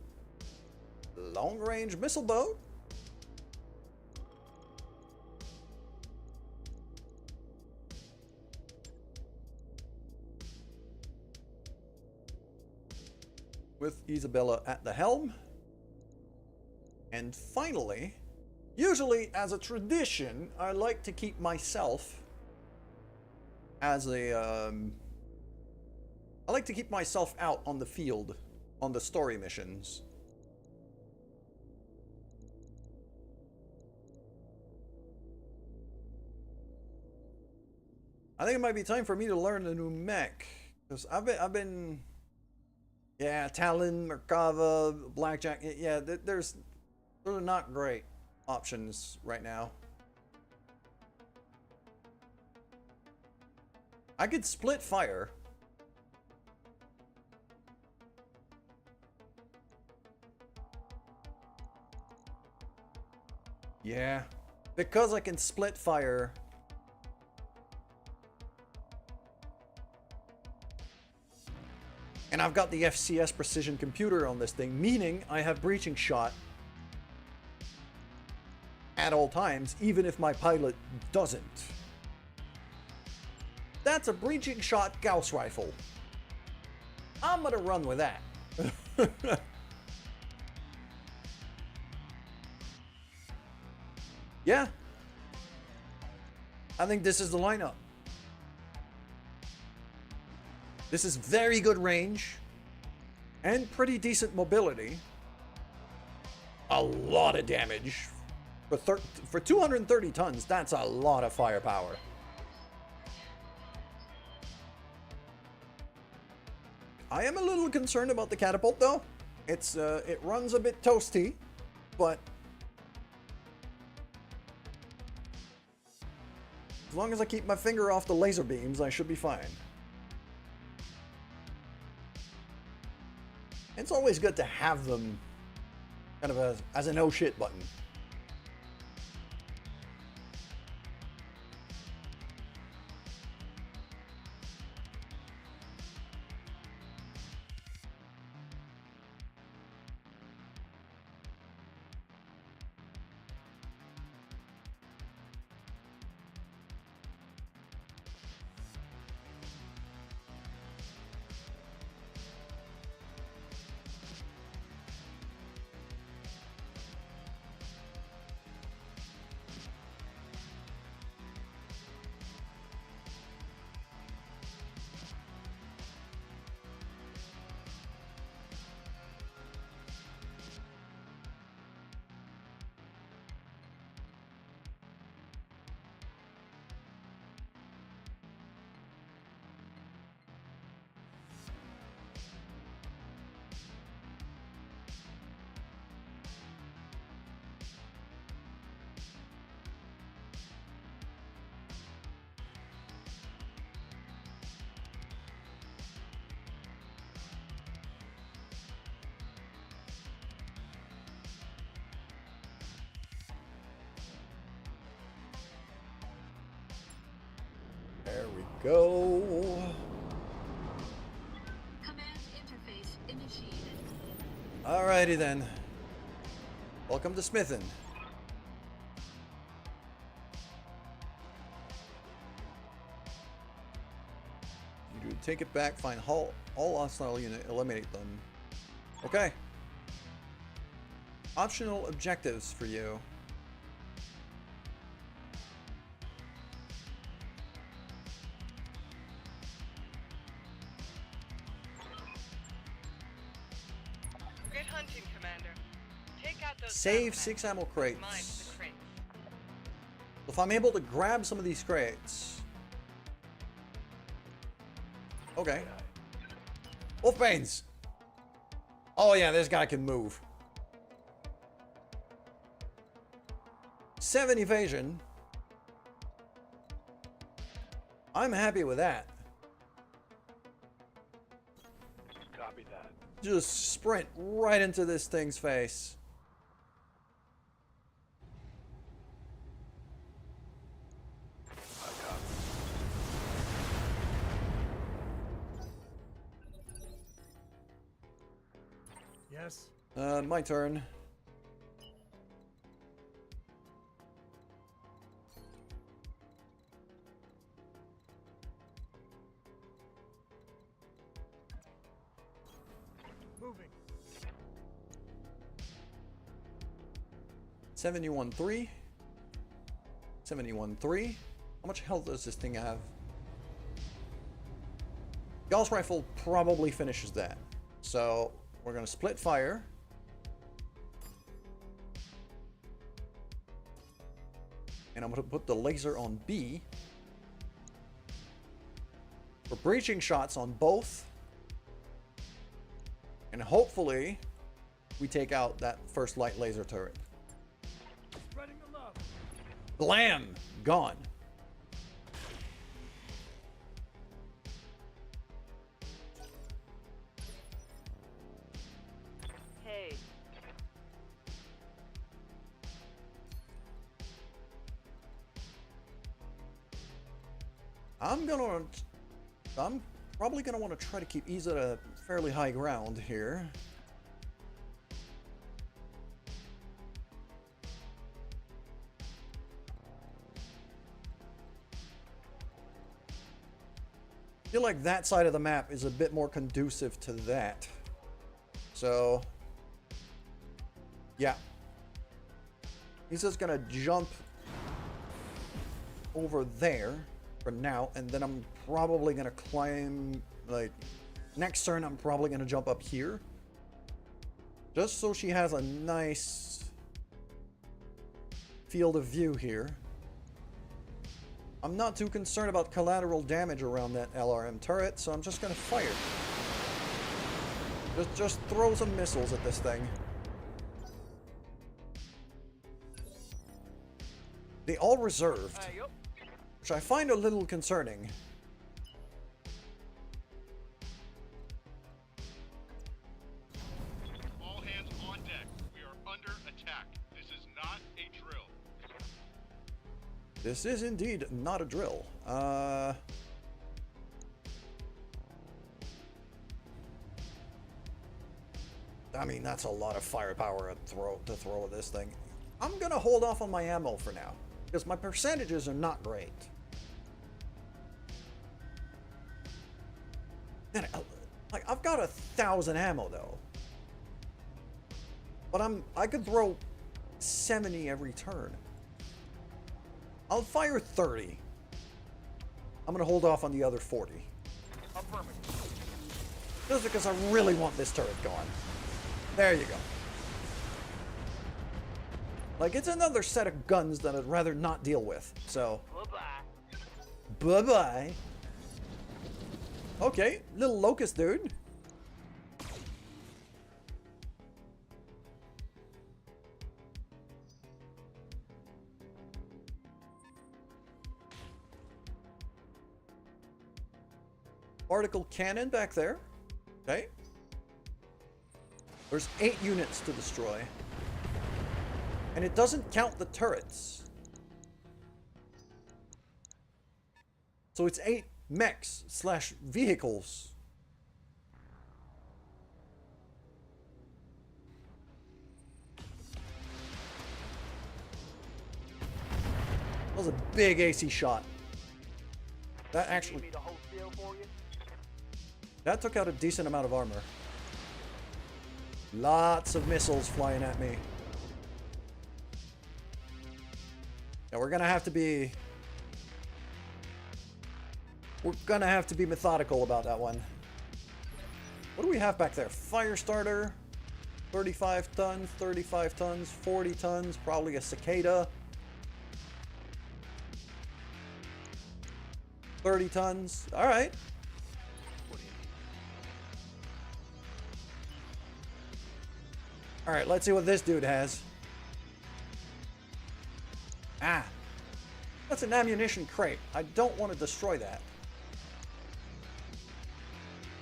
Speaker 1: long-range missile boat. With Isabella at the helm. And finally, usually as a tradition, I like to keep myself as a, I like to keep myself out on the field, on the story missions. I think it might be time for me to learn a new mech. Because I've been, yeah, Talon, Merkava, Blackjack, yeah, they're not great options right now. I could split fire. Yeah, because I can split fire. And I've got the FCS precision computer on this thing, meaning I have breaching shot at all times, even if my pilot doesn't. That's a breaching shot Gauss rifle. I'm gonna run with that. Yeah. I think this is the lineup. This is very good range and pretty decent mobility. A lot of damage. For 230 tons, that's a lot of firepower. I am a little concerned about the catapult though. It runs a bit toasty, but as long as I keep my finger off the laser beams, I should be fine. It's always good to have them kind of as an oh shit button. There we go.
Speaker 4: Command interface initiated.
Speaker 1: Alrighty then. Welcome to Smithin'. You do take it back, find all hostile unit, eliminate them. Okay. Optional objectives for you.
Speaker 2: Good hunting, Commander. Take out those
Speaker 1: Save
Speaker 2: backpacks.
Speaker 1: 6 ammo
Speaker 2: Mine
Speaker 1: crates.
Speaker 2: the crates.
Speaker 1: If I'm able to grab some of these crates. Okay. Wolfbanes! Oh yeah, this guy can move. 7 evasion. I'm happy with that.
Speaker 5: Copy that.
Speaker 1: Just sprint right into this thing's face.
Speaker 9: Yes.
Speaker 1: My turn.
Speaker 9: Moving.
Speaker 1: 71-3. 71-3. How much health does this thing have? Gauss rifle probably finishes that. So we're going to split fire. And I'm going to put the laser on B. For breaching shots on both. And hopefully we take out that first light laser turret.
Speaker 3: Spreading the love.
Speaker 1: Blam! Gone.
Speaker 2: Hey,
Speaker 1: I'm probably gonna want to try to keep Ease at a fairly high ground here. I feel like that side of the map is a bit more conducive to that. So, yeah. He's just gonna jump over there for now, and then I'm probably gonna climb, like, next turn I'm probably gonna jump up here. Just so she has a nice field of view here. I'm not too concerned about collateral damage around that LRM turret, so I'm just gonna fire. Just throw some missiles at this thing. They all reserved,
Speaker 3: Hey, yup.
Speaker 1: which I find a little concerning.
Speaker 5: All hands on deck. We are under attack. This is not a drill.
Speaker 1: This is indeed not a drill. I mean, that's a lot of firepower to throw at this thing. I'm gonna hold off on my ammo for now, because my percentages are not great. Man, like, I've got 1,000 ammo though, but I could throw 70 every turn. I'll fire 30. I'm gonna hold off on the other 40.
Speaker 3: Affirmative.
Speaker 1: Just because I really want this turret going. There you go. Like, it's another set of guns that I'd rather not deal with, so.
Speaker 3: Bye-bye.
Speaker 1: Bye-bye. Okay, little locust dude. Particle cannon back there. Okay. There's 8 units to destroy. And it doesn't count the turrets. So it's 8 mechs / vehicles. That was a big AC shot. That
Speaker 3: Need
Speaker 1: actually,
Speaker 3: me to hold still for you?
Speaker 1: that took out a decent amount of armor. Lots of missiles flying at me. Now we're gonna have to be methodical about that one. What do we have back there? Fire starter, 35 tons, 35 tons, 40 tons, probably a cicada. 30 tons. All right. All right, let's see what this dude has. Ah, that's an ammunition crate. I don't want to destroy that.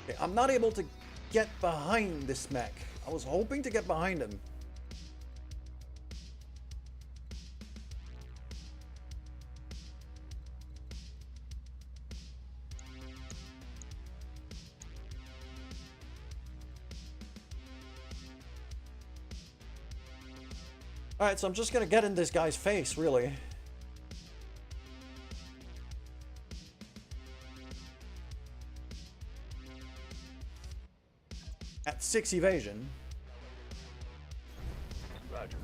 Speaker 1: Okay, I'm not able to get behind this mech. I was hoping to get behind him. Alright, so I'm just gonna get in this guy's face, really. At 6 evasion.
Speaker 3: Roger.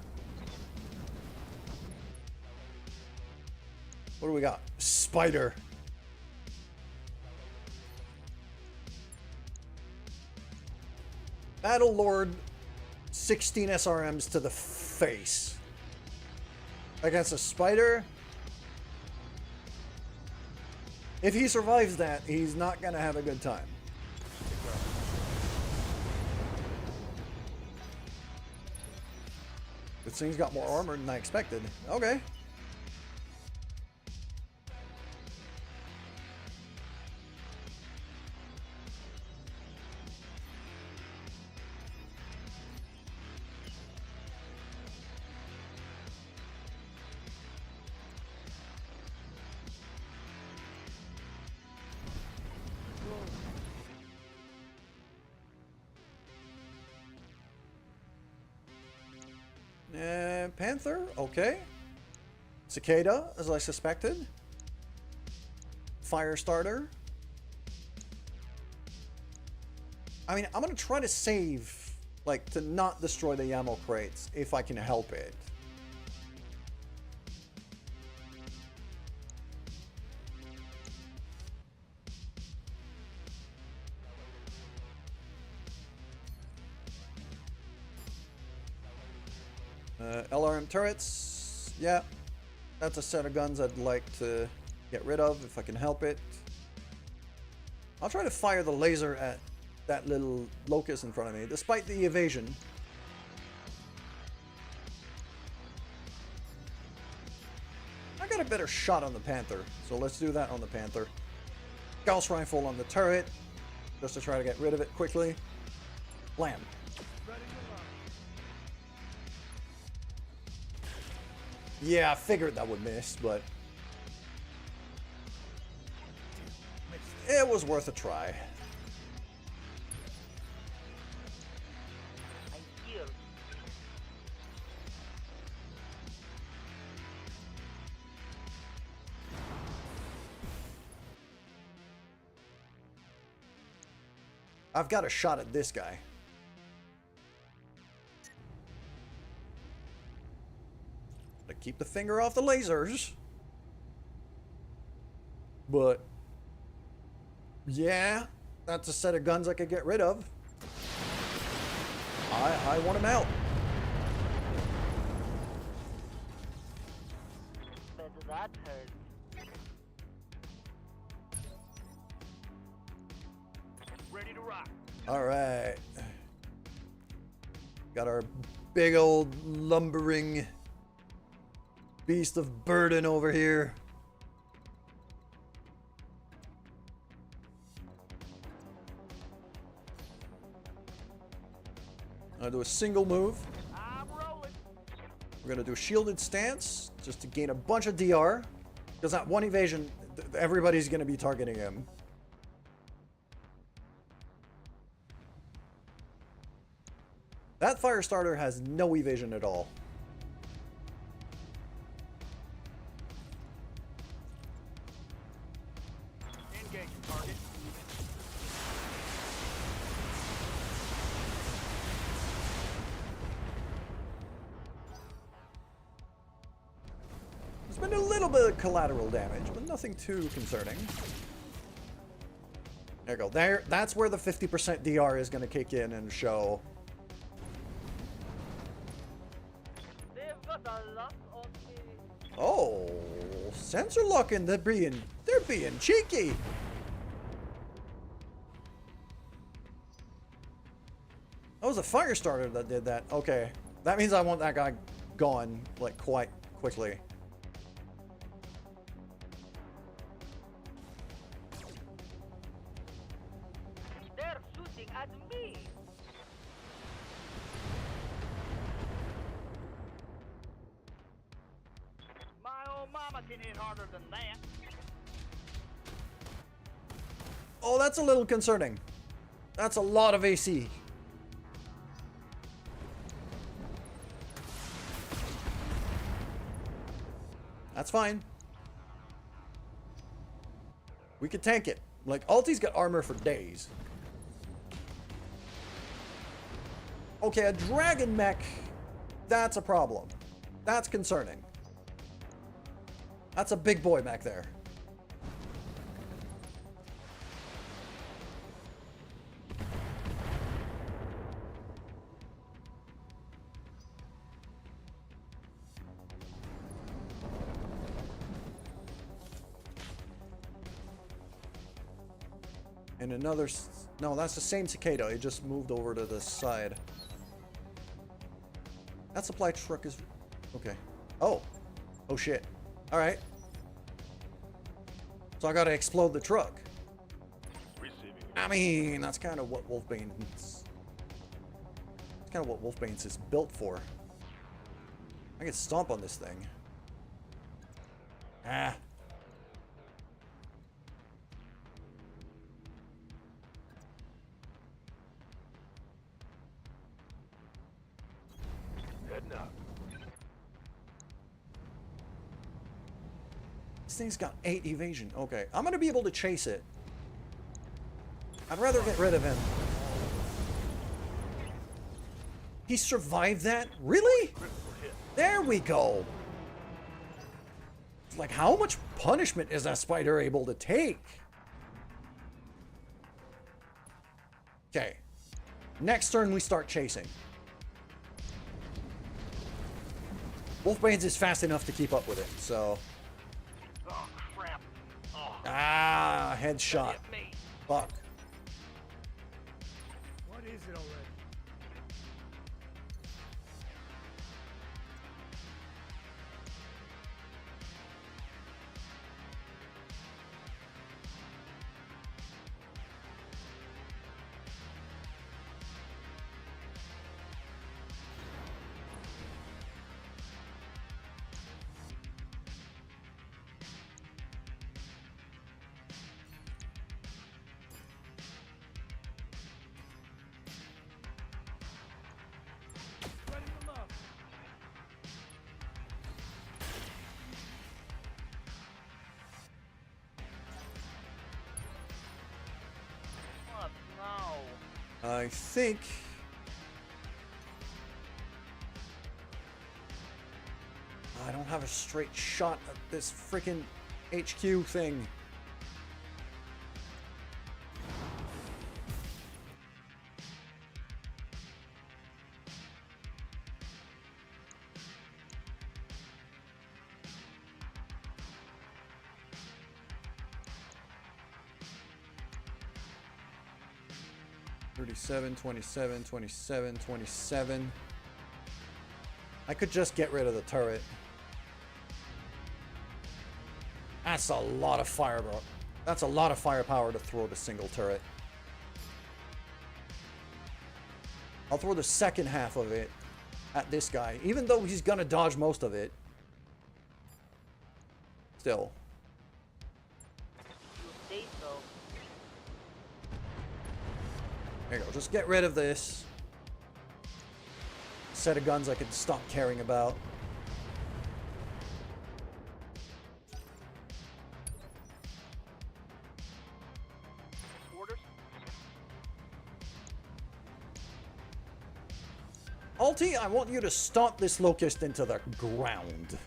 Speaker 1: What do we got? Spider. Battle Lord, 16 SRMs to the face. Against a spider. If he survives that, he's not gonna have a good time. This thing's got more armor than I expected. Okay. Panther, okay. Cicada, as I suspected. Firestarter. I mean, I'm gonna try to save, like, to not destroy the ammo crates if I can help it. LRM turrets, yeah, that's a set of guns I'd like to get rid of if I can help it. I'll try to fire the laser at that little locust in front of me, despite the evasion. I got a better shot on the Panther, so let's do that on the Panther. Gauss rifle on the turret, just to try to get rid of it quickly. Blam. Yeah, I figured that would miss, but it was worth a try. I've got a shot at this guy. To keep the finger off the lasers. But yeah, that's a set of guns I could get rid of. I want him out.
Speaker 2: That hurt.
Speaker 3: Ready to rock.
Speaker 1: All right. Got our big old lumbering beast of burden over here. I'll do a single move.
Speaker 3: I'm rolling.
Speaker 1: We're gonna do a shielded stance just to gain a bunch of DR. Because that one evasion, everybody's gonna be targeting him. That Firestarter has no evasion at all.
Speaker 3: Engaging target.
Speaker 1: There's been a little bit of collateral damage, but nothing too concerning. There you go. There, that's where the 50% DR is going to kick in and show.
Speaker 2: They've got a lock on me.
Speaker 1: Oh, sensor locking. They're being cheeky. That was a Firestarter that did that. Okay, that means I want that guy gone like quite quickly.
Speaker 2: They're shooting at me.
Speaker 3: My old mama can hit harder than that.
Speaker 1: Oh, that's a little concerning. That's a lot of AC. That's fine. We could tank it. Like, Alti's got armor for days. Okay, a dragon mech, that's a problem. That's concerning. That's a big boy back there. And another... No, that's the same cicada. It just moved over to the side. That supply truck is... Okay. Oh. Oh, shit. Alright. So I gotta explode the truck. I mean, that's kind of what Wolfbane's... That's kind of what Wolfbane's is built for. I can stomp on this thing. Ah. This thing's got 8 evasion. Okay, I'm gonna be able to chase it. I'd rather get rid of him. He survived that? Really? There we go. It's like, how much punishment is that spider able to take? Okay. Next turn, we start chasing. Wolfbane's is fast enough to keep up with it, so...
Speaker 3: Oh, crap. Oh,
Speaker 1: Ah, headshot. Fuck.
Speaker 9: What is it already? Ready to love.
Speaker 2: Oh, no.
Speaker 1: I think... I don't have a straight shot at this freaking HQ thing. $37, $27, $27, $27. I could just get rid of the turret. That's a lot of fire, bro. That's a lot of firepower to throw the single turret. I'll throw the second half of it at this guy, even though he's gonna dodge most of it. Still.
Speaker 2: You say so.
Speaker 1: There you go. Just get rid of this set of guns I can stop caring about.
Speaker 3: orders.
Speaker 1: Alti, I want you to stomp this locust into the ground.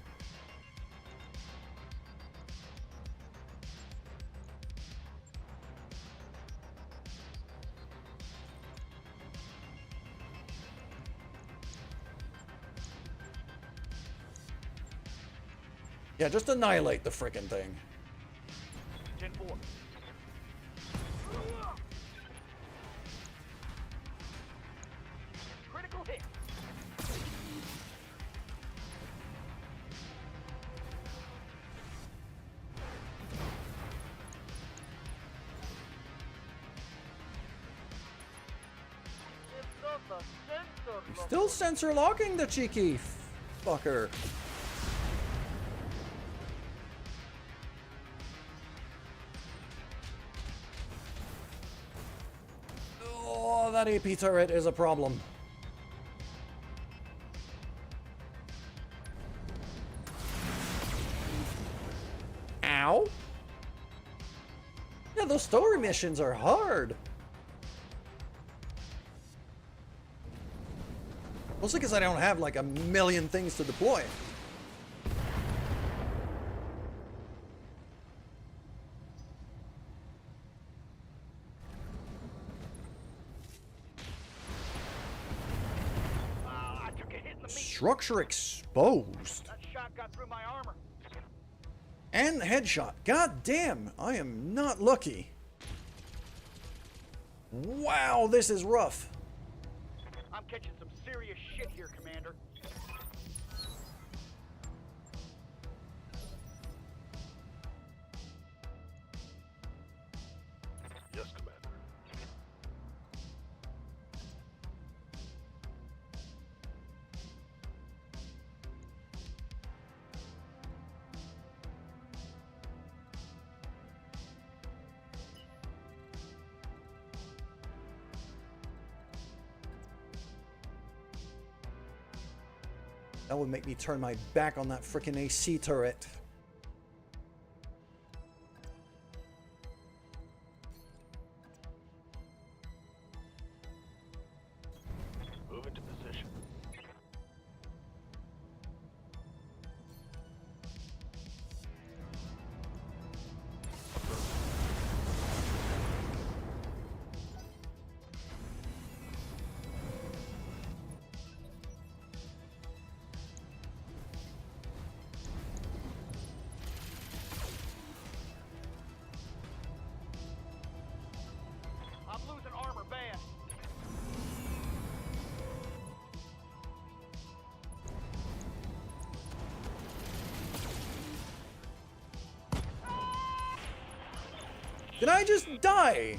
Speaker 1: Yeah, just annihilate the frickin' thing.
Speaker 3: 10-4. Critical hit.
Speaker 2: It's got the sensor.
Speaker 1: He's still sensor locking the cheeky fucker. Oh, that AP turret is a problem. Ow. Yeah, those story missions are hard. Mostly because I don't have like a million things to deploy. Structure exposed.
Speaker 3: That shot got through my armor.
Speaker 1: And headshot. God damn, I am not lucky. Wow, this is rough.
Speaker 3: I'm catching some serious shit here, Commander.
Speaker 5: Yes, Commander.
Speaker 1: That would make me turn my back on that frickin' AC turret.
Speaker 5: Move into position.
Speaker 3: I'm losing armor bad.
Speaker 1: Did I just die?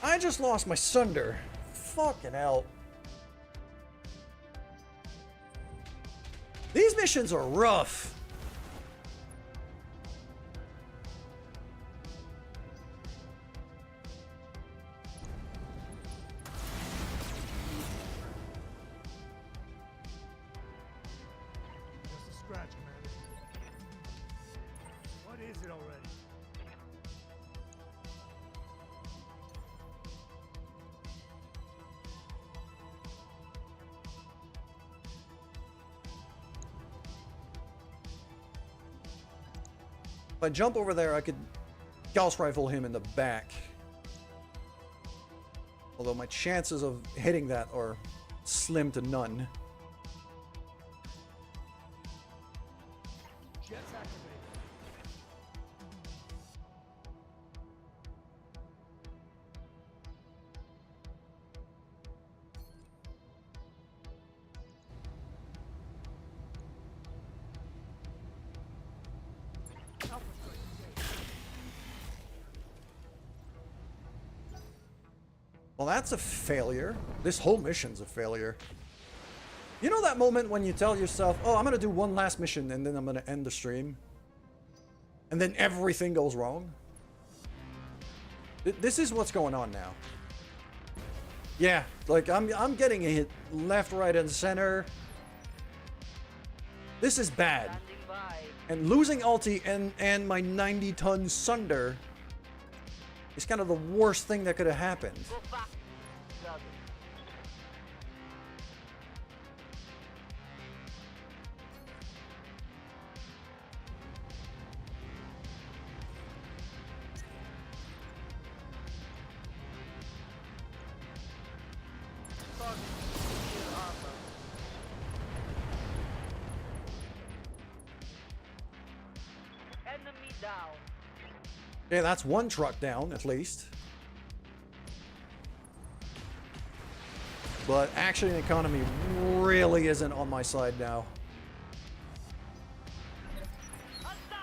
Speaker 1: I just lost my Sunder. Fucking hell. These missions are rough.
Speaker 9: Just a scratch, Commander. What is it already?
Speaker 1: If I jump over there, I could Gauss rifle him in the back. Although my chances of hitting that are slim to none.
Speaker 9: Jets activated. Alpha strike engaged.
Speaker 1: Well, that's a failure. This whole mission's a failure. You know that moment when you tell yourself, oh, I'm gonna do one last mission and then I'm gonna end the stream? And then everything goes wrong? This is what's going on now. Yeah, like I'm getting hit left, right, and center. This is bad.
Speaker 2: Standing by.
Speaker 1: And losing ulti and my 90-ton Sunder is kind of the worst thing that could have happened.
Speaker 2: Well, fuck. Does it? Fuck. Shield armor. Enemy down.
Speaker 1: Okay, that's one truck down, at least. But action and economy really isn't on my side now.
Speaker 2: Huzzah!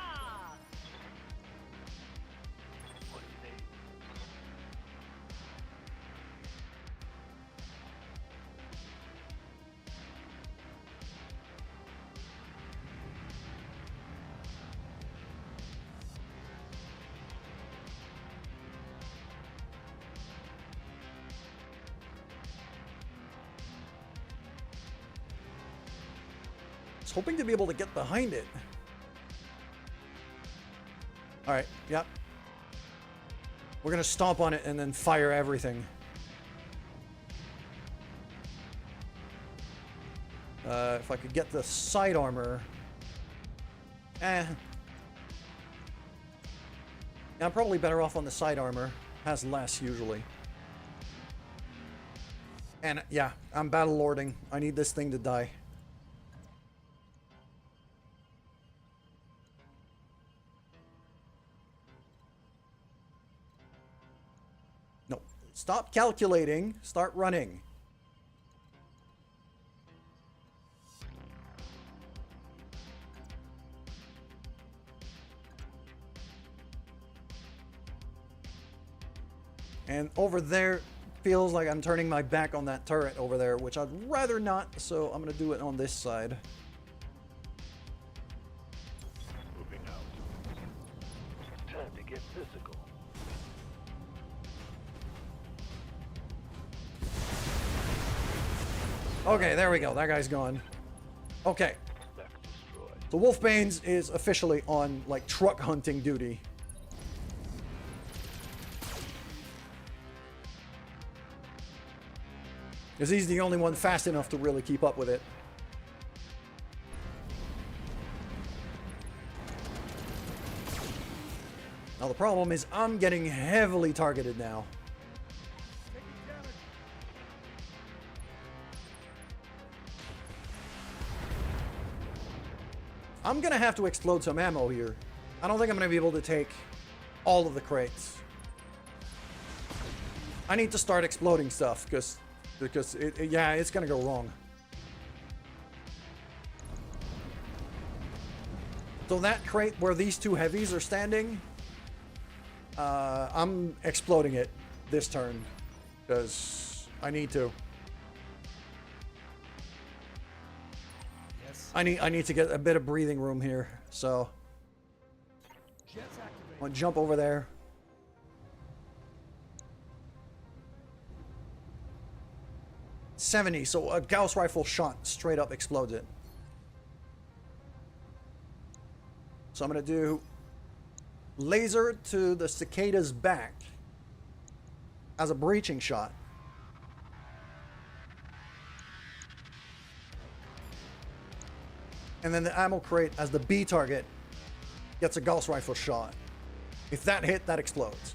Speaker 1: I was hoping to be able to get behind it. Alright, yep. We're gonna stomp on it and then fire everything. If I could get the side armor. Yeah, I'm probably better off on the side armor. Has less usually. And yeah, I'm battle lording. I need this thing to die. No, stop calculating. Start running. And over there, feels like I'm turning my back on that turret over there, which I'd rather not, so I'm going to do it on this side.
Speaker 3: Moving out. Time to get physical.
Speaker 1: Okay, there we go. That guy's gone. Okay.
Speaker 3: Back destroyed.
Speaker 1: The Wolfbanes is officially on, like, truck hunting duty. Because he's the only one fast enough to really keep up with it. Now the problem is I'm getting heavily targeted now. I'm gonna have to explode some ammo here. I don't think I'm gonna be able to take all of the crates. I need to start exploding stuff because yeah, it's gonna go wrong. So that crate where these two heavies are standing, I'm exploding it this turn because I need to.
Speaker 9: Yes.
Speaker 1: I need to get a bit of breathing room here, so
Speaker 9: Jets activated.
Speaker 1: I'm gonna jump over there. 70, so a Gauss rifle shot straight up explodes it. So I'm gonna do laser to the cicada's back as a breaching shot. And then the ammo crate as the B target gets a Gauss rifle shot. If that hit, that explodes.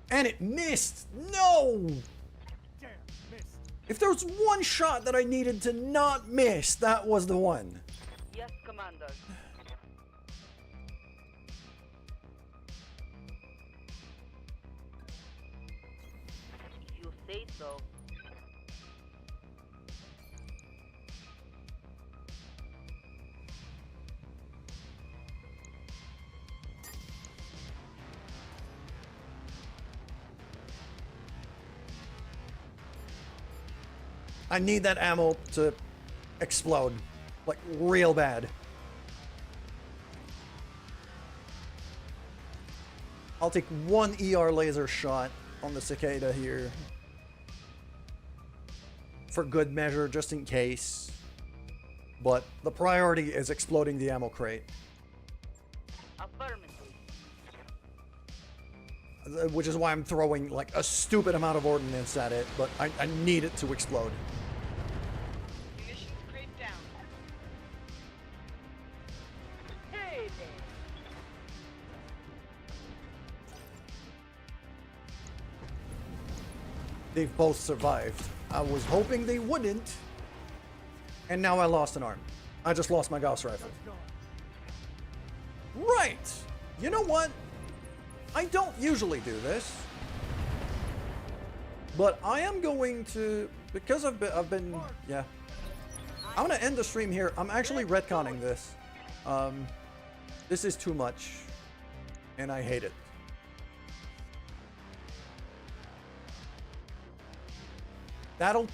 Speaker 1: And it missed! No!
Speaker 9: Damn, missed.
Speaker 1: If there was one shot that I needed to not miss, that was the one.
Speaker 2: Yes, Commander. You say so.
Speaker 1: I need that ammo to explode. Like, real bad. I'll take one ER laser shot on the cicada here. For good measure, just in case. But the priority is exploding the ammo crate.
Speaker 2: Affirmative.
Speaker 1: Which is why I'm throwing, like, a stupid amount of ordnance at it. But I need it to explode.
Speaker 4: Munitions crate down.
Speaker 2: Hey there.
Speaker 1: They've both survived. I was hoping they wouldn't. And now I lost an arm. I just lost my Gauss rifle. Right! You know what? I don't usually do this. But I am going to... Because I've been... Yeah. I'm going to end the stream here. I'm actually retconning this. This is too much. And I hate it. That'll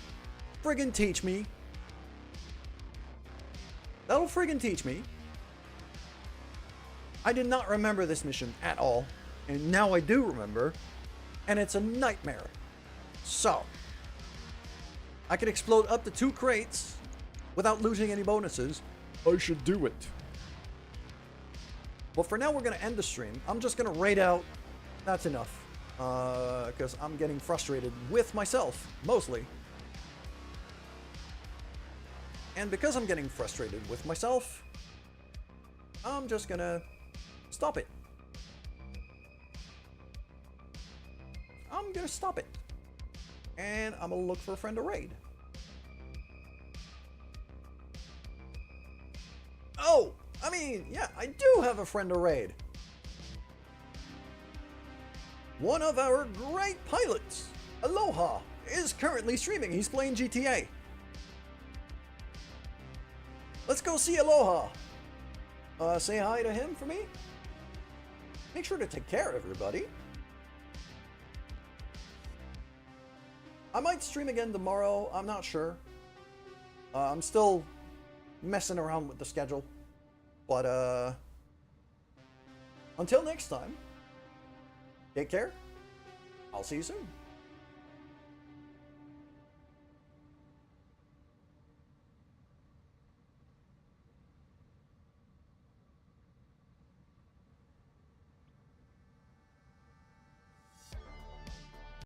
Speaker 1: friggin' teach me. That'll friggin' teach me. I did not remember this mission at all. And now I do remember. And it's a nightmare. So. I could explode up to 2 crates without losing any bonuses. I should do it. Well, for now we're going to end the stream. I'm just going to raid out. That's enough. Because I'm getting frustrated with myself, mostly. And because I'm getting frustrated with myself, I'm just gonna stop it. I'm gonna stop it. And I'm gonna look for a friend to raid. Oh! I mean, yeah, I do have a friend to raid. One of our great pilots, Aloha, is currently streaming. He's playing GTA. Let's go see Aloha. Say hi to him for me. Make sure to take care, everybody. I might stream again tomorrow. I'm not sure. I'm still messing around with the schedule. But, until next time, take care. I'll see you soon.